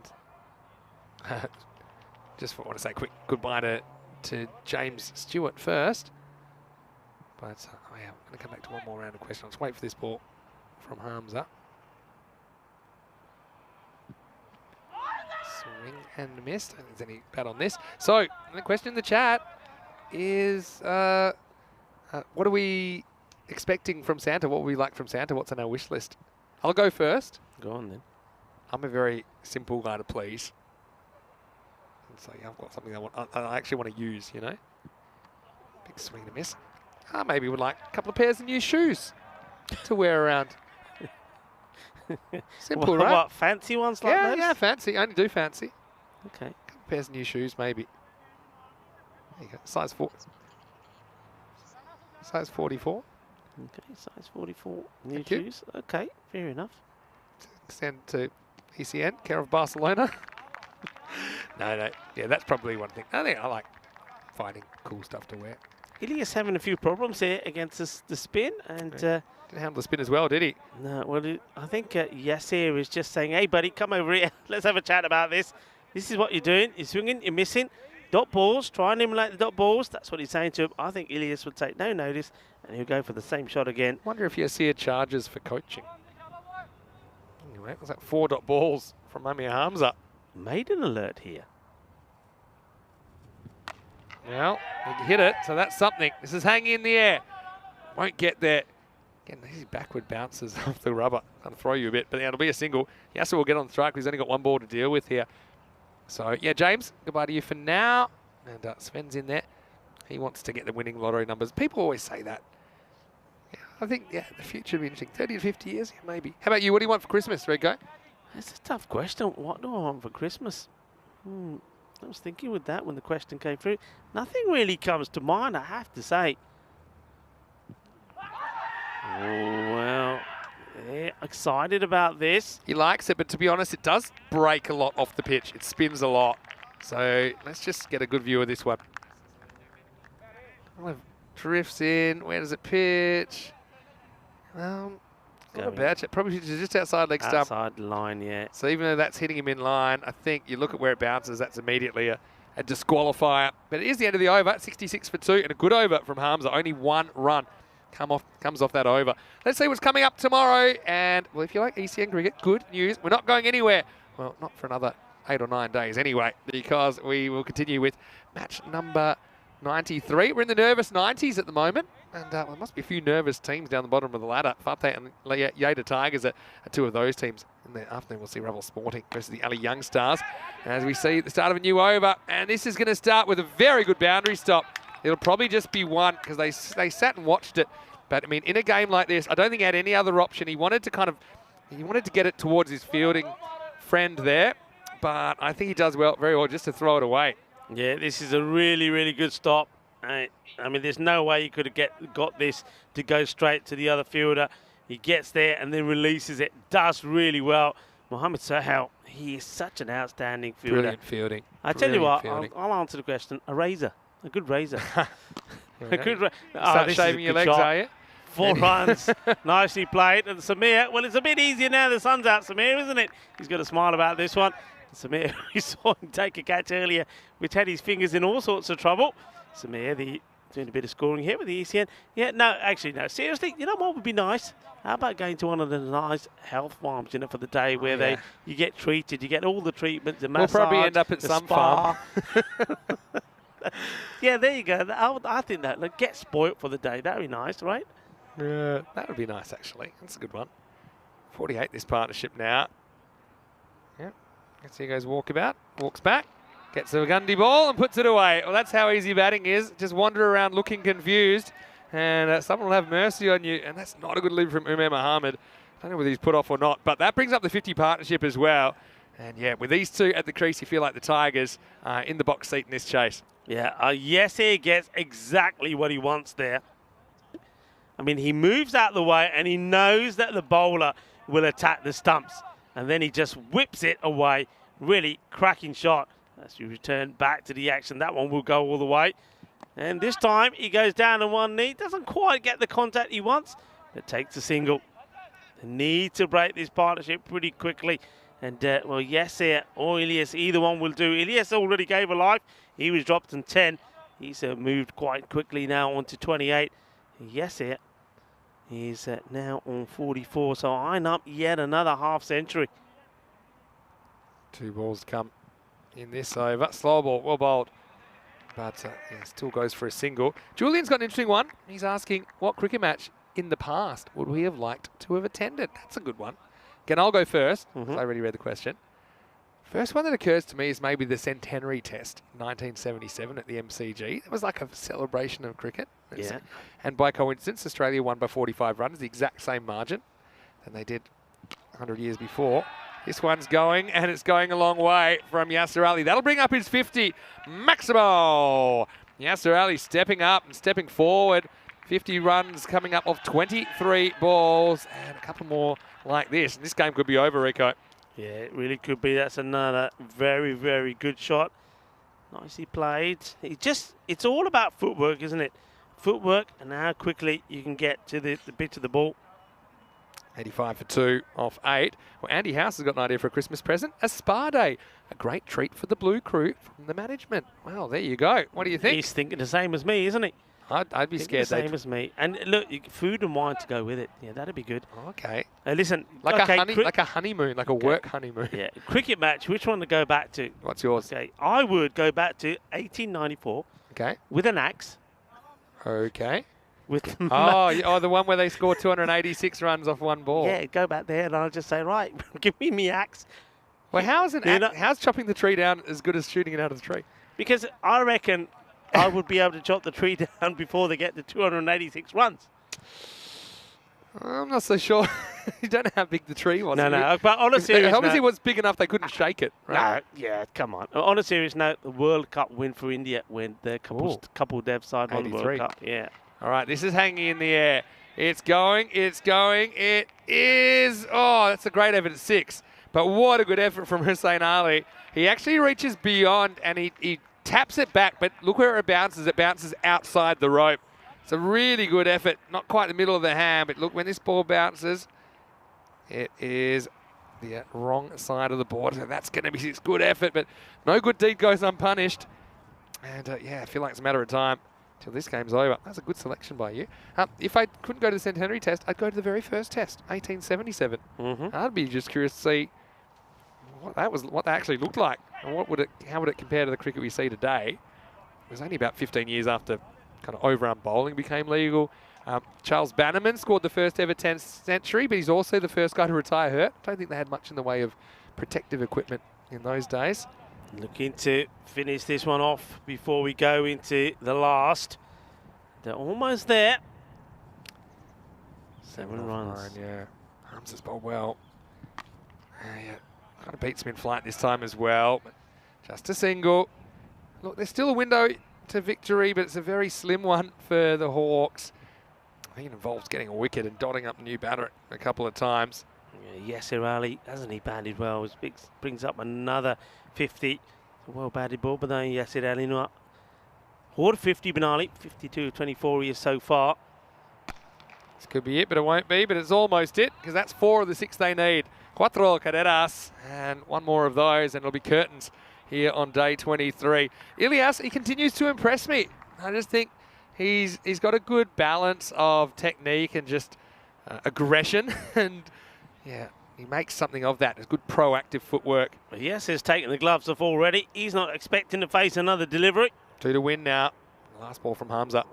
A: just want to say a quick goodbye to James Stewart first. But I'm going to come back to one more round of questions. Let's wait for this ball from Hamza. Swing and miss. I don't think there's any bat on this. So the question in the chat is, what are we expecting from Santa? What would we like from Santa? What's on our wish list? I'll go first.
D: Go on then.
A: I'm a very simple guy to please. And so I've got something I actually want to use, you know. Big swing and a miss. Maybe we'd like a couple of pairs of new shoes to wear around. Simple, right?
D: What, fancy ones like those?
A: Yeah, fancy. I only do fancy.
D: Okay.
A: A couple of pairs of new shoes, maybe. There you go. Size 4. Size 44.
D: Okay, size 44. New shoes. Okay, fair enough.
A: Send to ECN, care of Barcelona. No. Yeah, that's probably one thing. I think I like finding cool stuff to wear.
D: Ilias having a few problems here against the spin, and
A: didn't handle the spin as well, did he?
D: No. Well, I think Yasir is just saying, "Hey, buddy, come over here. Let's have a chat about this. This is what you're doing. You're swinging. You're missing. Dot balls. Try and emulate the dot balls." That's what he's saying to him. I think Ilias would take no notice, and he'll go for the same shot again.
A: Wonder if Yasir charges for coaching. Anyway, it was like 4 dot balls from Amir Hamza.
D: Maiden alert here.
A: Well, he hit it, so that's something. This is hanging in the air. Won't get there. Again, these backward bounces off the rubber. Kind of throw you a bit, but it'll be a single. Yasser will get on the strike. He's only got one ball to deal with here. So, yeah, James, goodbye to you for now. And Sven's in there. He wants to get the winning lottery numbers. People always say that. Yeah, I think, the future will be interesting. 30 to 50 years, yeah, maybe. How about you? What do you want for Christmas, Rico?
D: That's a tough question. What do I want for Christmas? I was thinking with that when the question came through. Nothing really comes to mind, I have to say. Well, yeah, excited about this.
A: He likes it, but to be honest, it does break a lot off the pitch. It spins a lot. So let's just get a good view of this one. Drifts in. Where does it pitch? Not a bad shot. Probably just outside leg stump.
D: Outside line, yeah.
A: So even though that's hitting him in line, I think you look at where it bounces, that's immediately a disqualifier. But it is the end of the over, 66 for 2, and a good over from Hamza. Only one run comes off that over. Let's see what's coming up tomorrow. And, well, if you like ECN cricket, good news. We're not going anywhere. Well, not for another 8 or 9 days anyway, because we will continue with match number 93. We're in the nervous 90s at the moment. And there must be a few nervous teams down the bottom of the ladder. Fateh and Yada Tigers are two of those teams. In the afternoon, we'll see Rebel Sporting versus the Ali Young Stars. As we see the start of a new over. And this is going to start with a very good boundary stop. It'll probably just be one because they sat and watched it. But, I mean, in a game like this, I don't think he had any other option. He wanted to get it towards his fielding friend there. But I think he does very well just to throw it away.
D: Yeah, this is a really, really good stop. I mean, there's no way he could have got this to go straight to the other fielder. He gets there and then releases it. Does really well. Mohamed Sahel, he is such an outstanding fielder.
A: Brilliant fielding.
D: I tell you what, I'll answer the question. A razor. A good razor. A good
A: Start shaving your legs, are you?
D: 4 runs. Nicely played. And Samir, well, it's a bit easier now the sun's out, Samir, isn't it? He's got a smile about this one. Samir, we saw him take a catch earlier, which had his fingers in all sorts of trouble. Samir, doing a bit of scoring here with the ECN. Yeah, no, actually, no. Seriously, you know what would be nice? How about going to one of the nice health farms, for the day where you get treated, you get all the treatments, the massage,
A: we'll probably end up at some farm.
D: Yeah, there you go. I think that, get spoilt for the day. That would be nice, right?
A: Yeah, that would be nice, actually. That's a good one. 48, this partnership now. Yeah. Let's see he goes walkabout, walks back, gets a Gundy ball and puts it away. Well, that's how easy batting is. Just wander around looking confused, and someone will have mercy on you. And that's not a good lead from Umair Mohammed. I don't know whether he's put off or not, but that brings up the 50 partnership as well. And yeah, with these two at the crease, you feel like the Tigers are in the box seat in this chase.
D: Yeah, yes, he gets exactly what he wants there. I mean, he moves out the way and he knows that the bowler will attack the stumps. And then he just whips it away. Really cracking shot. As you return back to the action, that one will go all the way. And this time he goes down on one knee. Doesn't quite get the contact he wants, but takes a single. They need to break this partnership pretty quickly. And, well, Yasser or Ilyas, either one will do. Ilyas already gave a life. He was dropped in 10. He's moved quite quickly now on to 28. Yasser is now on 44. So eyeing up yet another half century.
A: 2 balls come in this over. Slow ball, well bowled. But still goes for a single. Julian's got an interesting one. He's asking, what cricket match in the past would we have liked to have attended? That's a good one. Again, I'll go first, because I already read the question. First one that occurs to me is maybe the Centenary Test, 1977 at the MCG. It was like a celebration of cricket.
D: Yeah.
A: And by coincidence, Australia won by 45 runs, the exact same margin than they did 100 years before. This one's going, and it's going a long way from Yasser Ali. That'll bring up his 50. Maximo! Yasser Ali stepping up and stepping forward. 50 runs coming up off 23 balls, and a couple more like this. And this game could be over, Rico.
D: Yeah, it really could be. That's another very, very good shot. Nicely played. It's all about footwork, isn't it? Footwork and how quickly you can get to the bit of the ball.
A: 85 for 2 off 8. Well, Andy House has got an idea for a Christmas present. A spa day. A great treat for the Blue Crew from the management. Well, there you go. What do you think?
D: He's thinking the same as me, isn't he?
A: I'd be scared.
D: The same as me. And look, food and wine to go with it. Yeah, that'd be good.
A: Okay.
D: Listen,
A: like a honeymoon, like a work honeymoon.
D: Yeah. Cricket match. Which one to go back to?
A: What's yours?
D: Okay. I would go back to 1894.
A: Okay.
D: with an axe.
A: Okay.
D: With
A: Oh, the one where they scored 286 runs off one ball.
D: yeah, go back there and I'll just say, right, give me me axe.
A: Well,
D: You know-
A: how's chopping the tree down as good as shooting it out of the tree?
D: Because I reckon I would be able to chop the tree down before they get to 286 runs.
A: I'm not so sure. You don't know how big the tree was.
D: No, but on a serious
A: Obviously, it
D: note,
A: was big enough they couldn't shake it. Right?
D: no, yeah, come on. On a serious note, the World Cup win for India when the couple dev side won the
A: 83.
D: World Cup. Yeah.
A: All right, this is hanging in the air. It's going. It is. Oh, that's a great effort at 6. But what a good effort from Hussein Ali. He actually reaches beyond and he taps it back, but look where it bounces. It bounces outside the rope. It's a really good effort. Not quite the middle of the hand, but look, when this ball bounces, it is the wrong side of the board. So that's going to be his good effort, but no good deed goes unpunished. And yeah, I feel like it's a matter of time till this game's over. That's a good selection by you. If I couldn't go to the centenary test, I'd go to the very first test, 1877. I'd be just curious to see what that actually looked like, and how would it compare to the cricket we see today? It was only about 15 years after kind of overarm bowling became legal. Charles Bannerman scored the first ever 10th century, but he's also the first guy to retire hurt. I don't think they had much in the way of protective equipment in those days.
D: Looking to finish this one off before we go into the last. They're almost there. 7 runs.
A: Yeah, Hamza's bowled well. Yeah, kind of beats him in flight this time as well. But just a single. Look, there's still a window to victory, but it's a very slim one for the Hawks. I think it involves getting a wicket and dotting up a new batter a couple of times.
D: Yeah, Yasser Ali, hasn't he batted well? It brings up another 50. It's a well batted ball, but then Yasser Ali not. Horde 50, Benali, 52-24 he is so far.
A: This could be it, but it won't be, but it's almost it, because that's 4 of the 6 they need. Cuatro carreras, and one more of those, and it'll be curtains here on day 23. Ilias, he continues to impress me. I just think he's got a good balance of technique and just aggression, and yeah, he makes something of that. It's good proactive footwork.
D: Well, yes, he's taken the gloves off already. He's not expecting to face another delivery.
A: 2 to win now. Last ball from Hamza.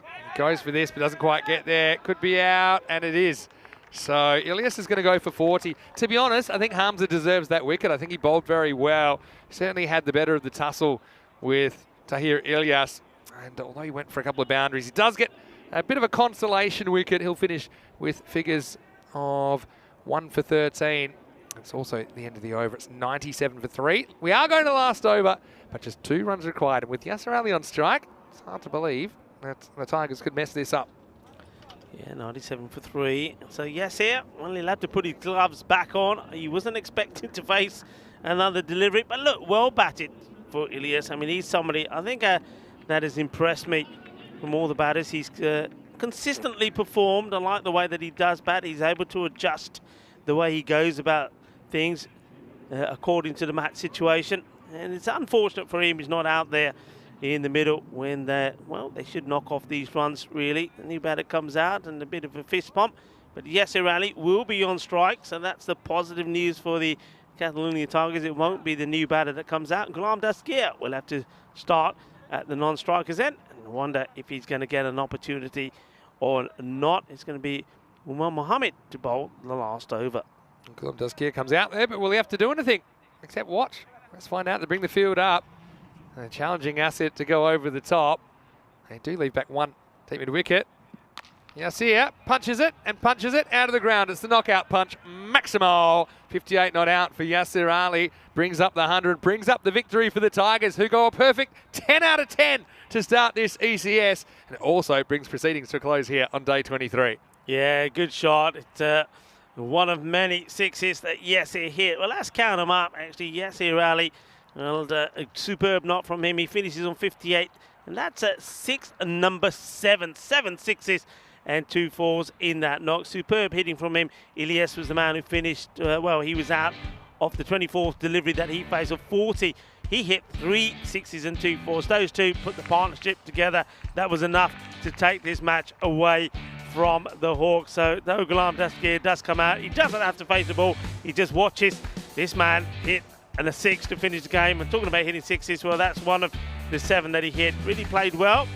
A: He goes for this, but doesn't quite get there. Could be out, and it is. So Ilias is going to go for 40. To be honest, I think Hamza deserves that wicket. I think he bowled very well. Certainly had the better of the tussle with Tahir Ilias. And although he went for a couple of boundaries, he does get a bit of a consolation wicket. He'll finish with figures of 1 for 13. It's also the end of the over. It's 97 for 3. We are going to last over, but just 2 runs required. And with Yasser Ali on strike, it's hard to believe that the Tigers could mess this up.
D: Yeah, 97 for 3. So yes, here, well, he'll have to put his gloves back on. He wasn't expecting to face another delivery, but look, well batted for Ilias. I mean, he's somebody, I think that has impressed me from all the batters. He's consistently performed. I like the way that he does bat. He's able to adjust the way he goes about things according to the match situation. And it's unfortunate for him he's not out there in the middle when they should knock off these runs, really. The new batter comes out and a bit of a fist pump. But Yasser Ali will be on strike, so that's the positive news for the Catalonia Tigers. It won't be the new batter that comes out. Ghulam Dasgir will have to start at the non-strikers end. And I wonder if he's going to get an opportunity or not. It's going to be Umar Mohammed to bowl the last over.
A: Ghulam Dasgir comes out there, but will he have to do anything except watch? Let's find out to bring the field up. A challenging asset to go over the top. They do leave back 1 take me to wicket. Yasser punches it out of the ground. It's the knockout punch. Maximo. 58 not out for Yasser Ali. Brings up the 100, brings up the victory for the Tigers, who go a perfect 10 out of 10 to start this ECS. And it also brings proceedings to a close here on day 23.
D: Yeah, good shot. It's one of many sixes that Yasser hit. Well, let's count them up, actually. Yasser Ali, well, a superb knock from him. He finishes on 58, and that's at number 7. 7 sixes and 2 fours in that knock. Superb hitting from him. Ilias was the man who finished, he was out off the 24th delivery that he faced of 40. He hit 3 sixes and 2 fours. Those two put the partnership together. That was enough to take this match away from the Hawks. So though Ghulam Dasgir does come out, he doesn't have to face the ball. He just watches this man hit and a 6 to finish the game. And talking about hitting 6s, well, that's one of the 7 that he hit. Really played well.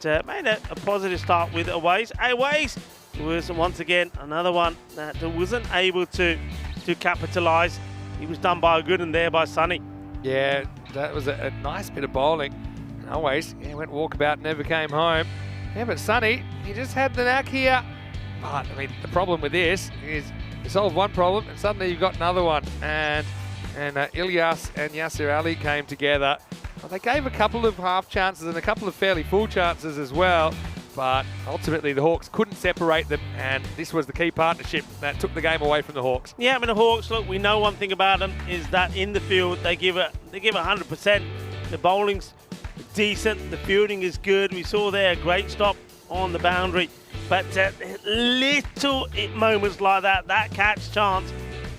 D: It made a positive start with Aways. Aways was once again another one that wasn't able to capitalise. He was done by a good one there by Sonny.
A: Yeah, that was a nice bit of bowling. Always, went walkabout, never came home. Yeah, but Sonny, he just had the knack here. But, I mean, the problem with this is you solve one problem and suddenly you've got another one. And Ilyas and Yasser Ali came together. Well, they gave a couple of half chances and a couple of fairly full chances as well. But ultimately the Hawks couldn't separate them, and this was the key partnership that took the game away from the Hawks.
D: Yeah, I mean the Hawks, look, we know one thing about them is that in the field they give 100%. The bowling's decent, the fielding is good. We saw there a great stop on the boundary, but little moments like that catch chance,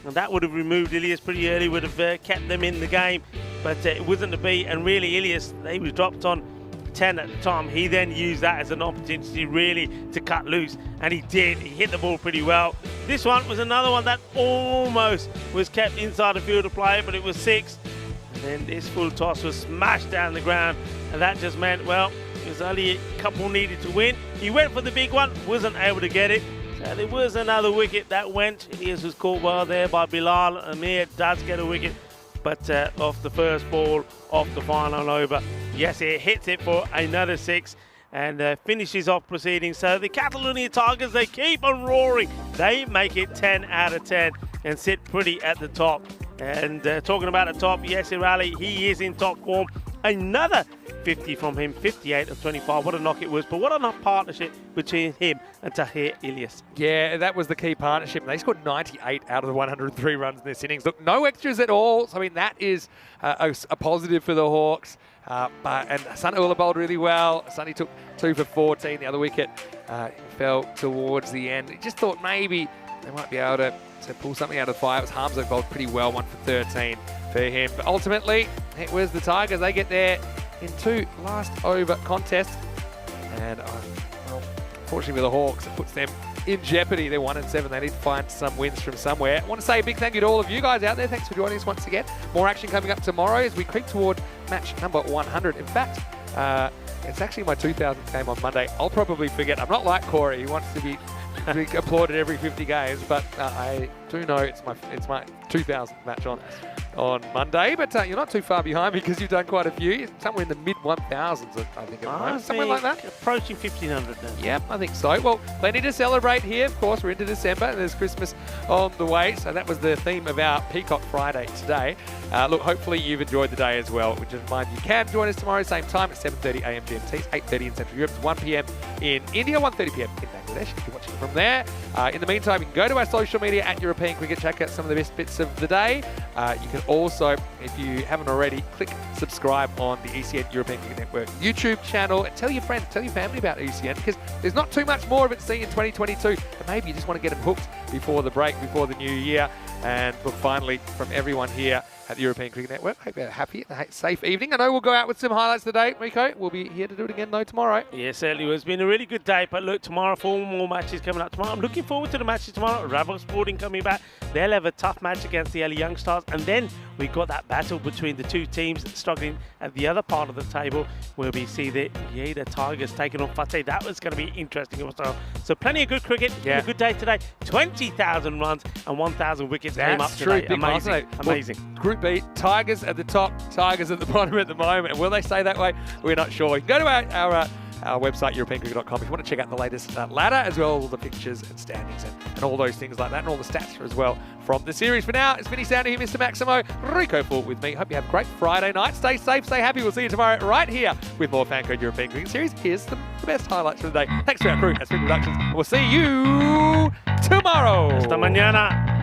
D: and that would have removed Ilyas pretty early, would have kept them in the game, but it wasn't to be. And really Ilyas, he was dropped on 10 at the time. He then used that as an opportunity really to cut loose, and he did. He hit the ball pretty well. This one was another one that almost was kept inside the field of play, but it was 6. And then this full toss was smashed down the ground, and that just meant, well, it was only a couple needed to win. He went for the big one, wasn't able to get it. So there was another wicket that went. Ilyas was caught well there by Bilal. Amir does get a wicket, but off the first ball, off the final over. Yes, it hits it for another 6 and finishes off proceedings. So the Catalonia Tigers, they keep on roaring. They make it 10 out of 10 and sit pretty at the top. And talking about the top, Yasser Ali, he is in top form. Another 50 from him, 58 of 25. What a knock it was, but what a partnership between him and Tahir Ilyas.
A: Yeah, that was the key partnership. They scored 98 out of the 103 runs in this innings. Look, no extras at all. So, I mean, that is a positive for the Hawks. And Sonny Ullah bowled really well. Sonny took 2 for 14. The other wicket fell towards the end. He just thought maybe they might be able to pull something out of the fire. It was Harmso bowled pretty well, 1 for 13 for him. But ultimately, it was the Tigers. They get there in 2 last over contests. And unfortunately for the Hawks, it puts them in jeopardy. They're 1-7. They need to find some wins from somewhere. I want to say a big thank you to all of you guys out there. Thanks for joining us once again. More action coming up tomorrow as we creep toward match number 100. In fact, it's actually my 2000th game on Monday. I'll probably forget. I'm not like Corey. He wants to be applauded every 50 games, but I do know it's my 2000th match on Monday, but you're not too far behind because you've done quite a few, somewhere in the mid-1000s, I think, at the moment. Somewhere like that.
D: Approaching 1500 then.
A: Yep, I think so. Well, plenty to celebrate here. Of course, we're into December and there's Christmas on the way, so that was the theme of our Peacock Friday today. Look, hopefully you've enjoyed the day as well. Just remind you can join us tomorrow, same time at 7:30 a.m. GMT, it's 8:30 in Central Europe, it's 1 p.m. in India, 1:30 p.m. in Bangladesh, if you're watching from there. In the meantime, you can go to our social media at European Cricket, check out some of the best bits of the day. You can also, if you haven't already, click subscribe on the ECN European Cricket Network YouTube channel and tell your friends, tell your family about ECN because there's not too much more of it to see in 2022. But maybe you just want to get them hooked before the break, before the new year. And look, finally, from everyone here at the European Cricket Network, hope you're happy and a safe evening. I know we'll go out with some highlights today, Rico. We'll be here to do it again, though, tomorrow.
D: Yeah, certainly. It's been a really good day, but look, tomorrow, 4 more matches coming up tomorrow. I'm looking forward to the matches tomorrow. Rabo Sporting coming back. They'll have a tough match against the LA Young Stars. And then we've got that battle between the 2 teams struggling at the other part of the table, where we see the Lleida Tigers taking on Fateh. That was going to be interesting also. So plenty of good cricket. Yeah. A good day today. 20,000 runs and 1,000 wickets came up today. Amazing. Amazing.
A: Group B, Tigers at the top, Tigers at the bottom at the moment. And will they stay that way? We're not sure. Go to our website, europeancricket.com, if you want to check out the latest ladder, as well as all the pictures and standings and all those things like that, and all the stats as well from the series. For now, it's Vinny Sounder here, Mr. Maximo, Rico Full with me. Hope you have a great Friday night. Stay safe, stay happy. We'll see you tomorrow right here with more FanCode European Cricket Series. Here's the best highlights for the day. Thanks to our crew at Spring Productions. We'll see you tomorrow.
D: Hasta mañana.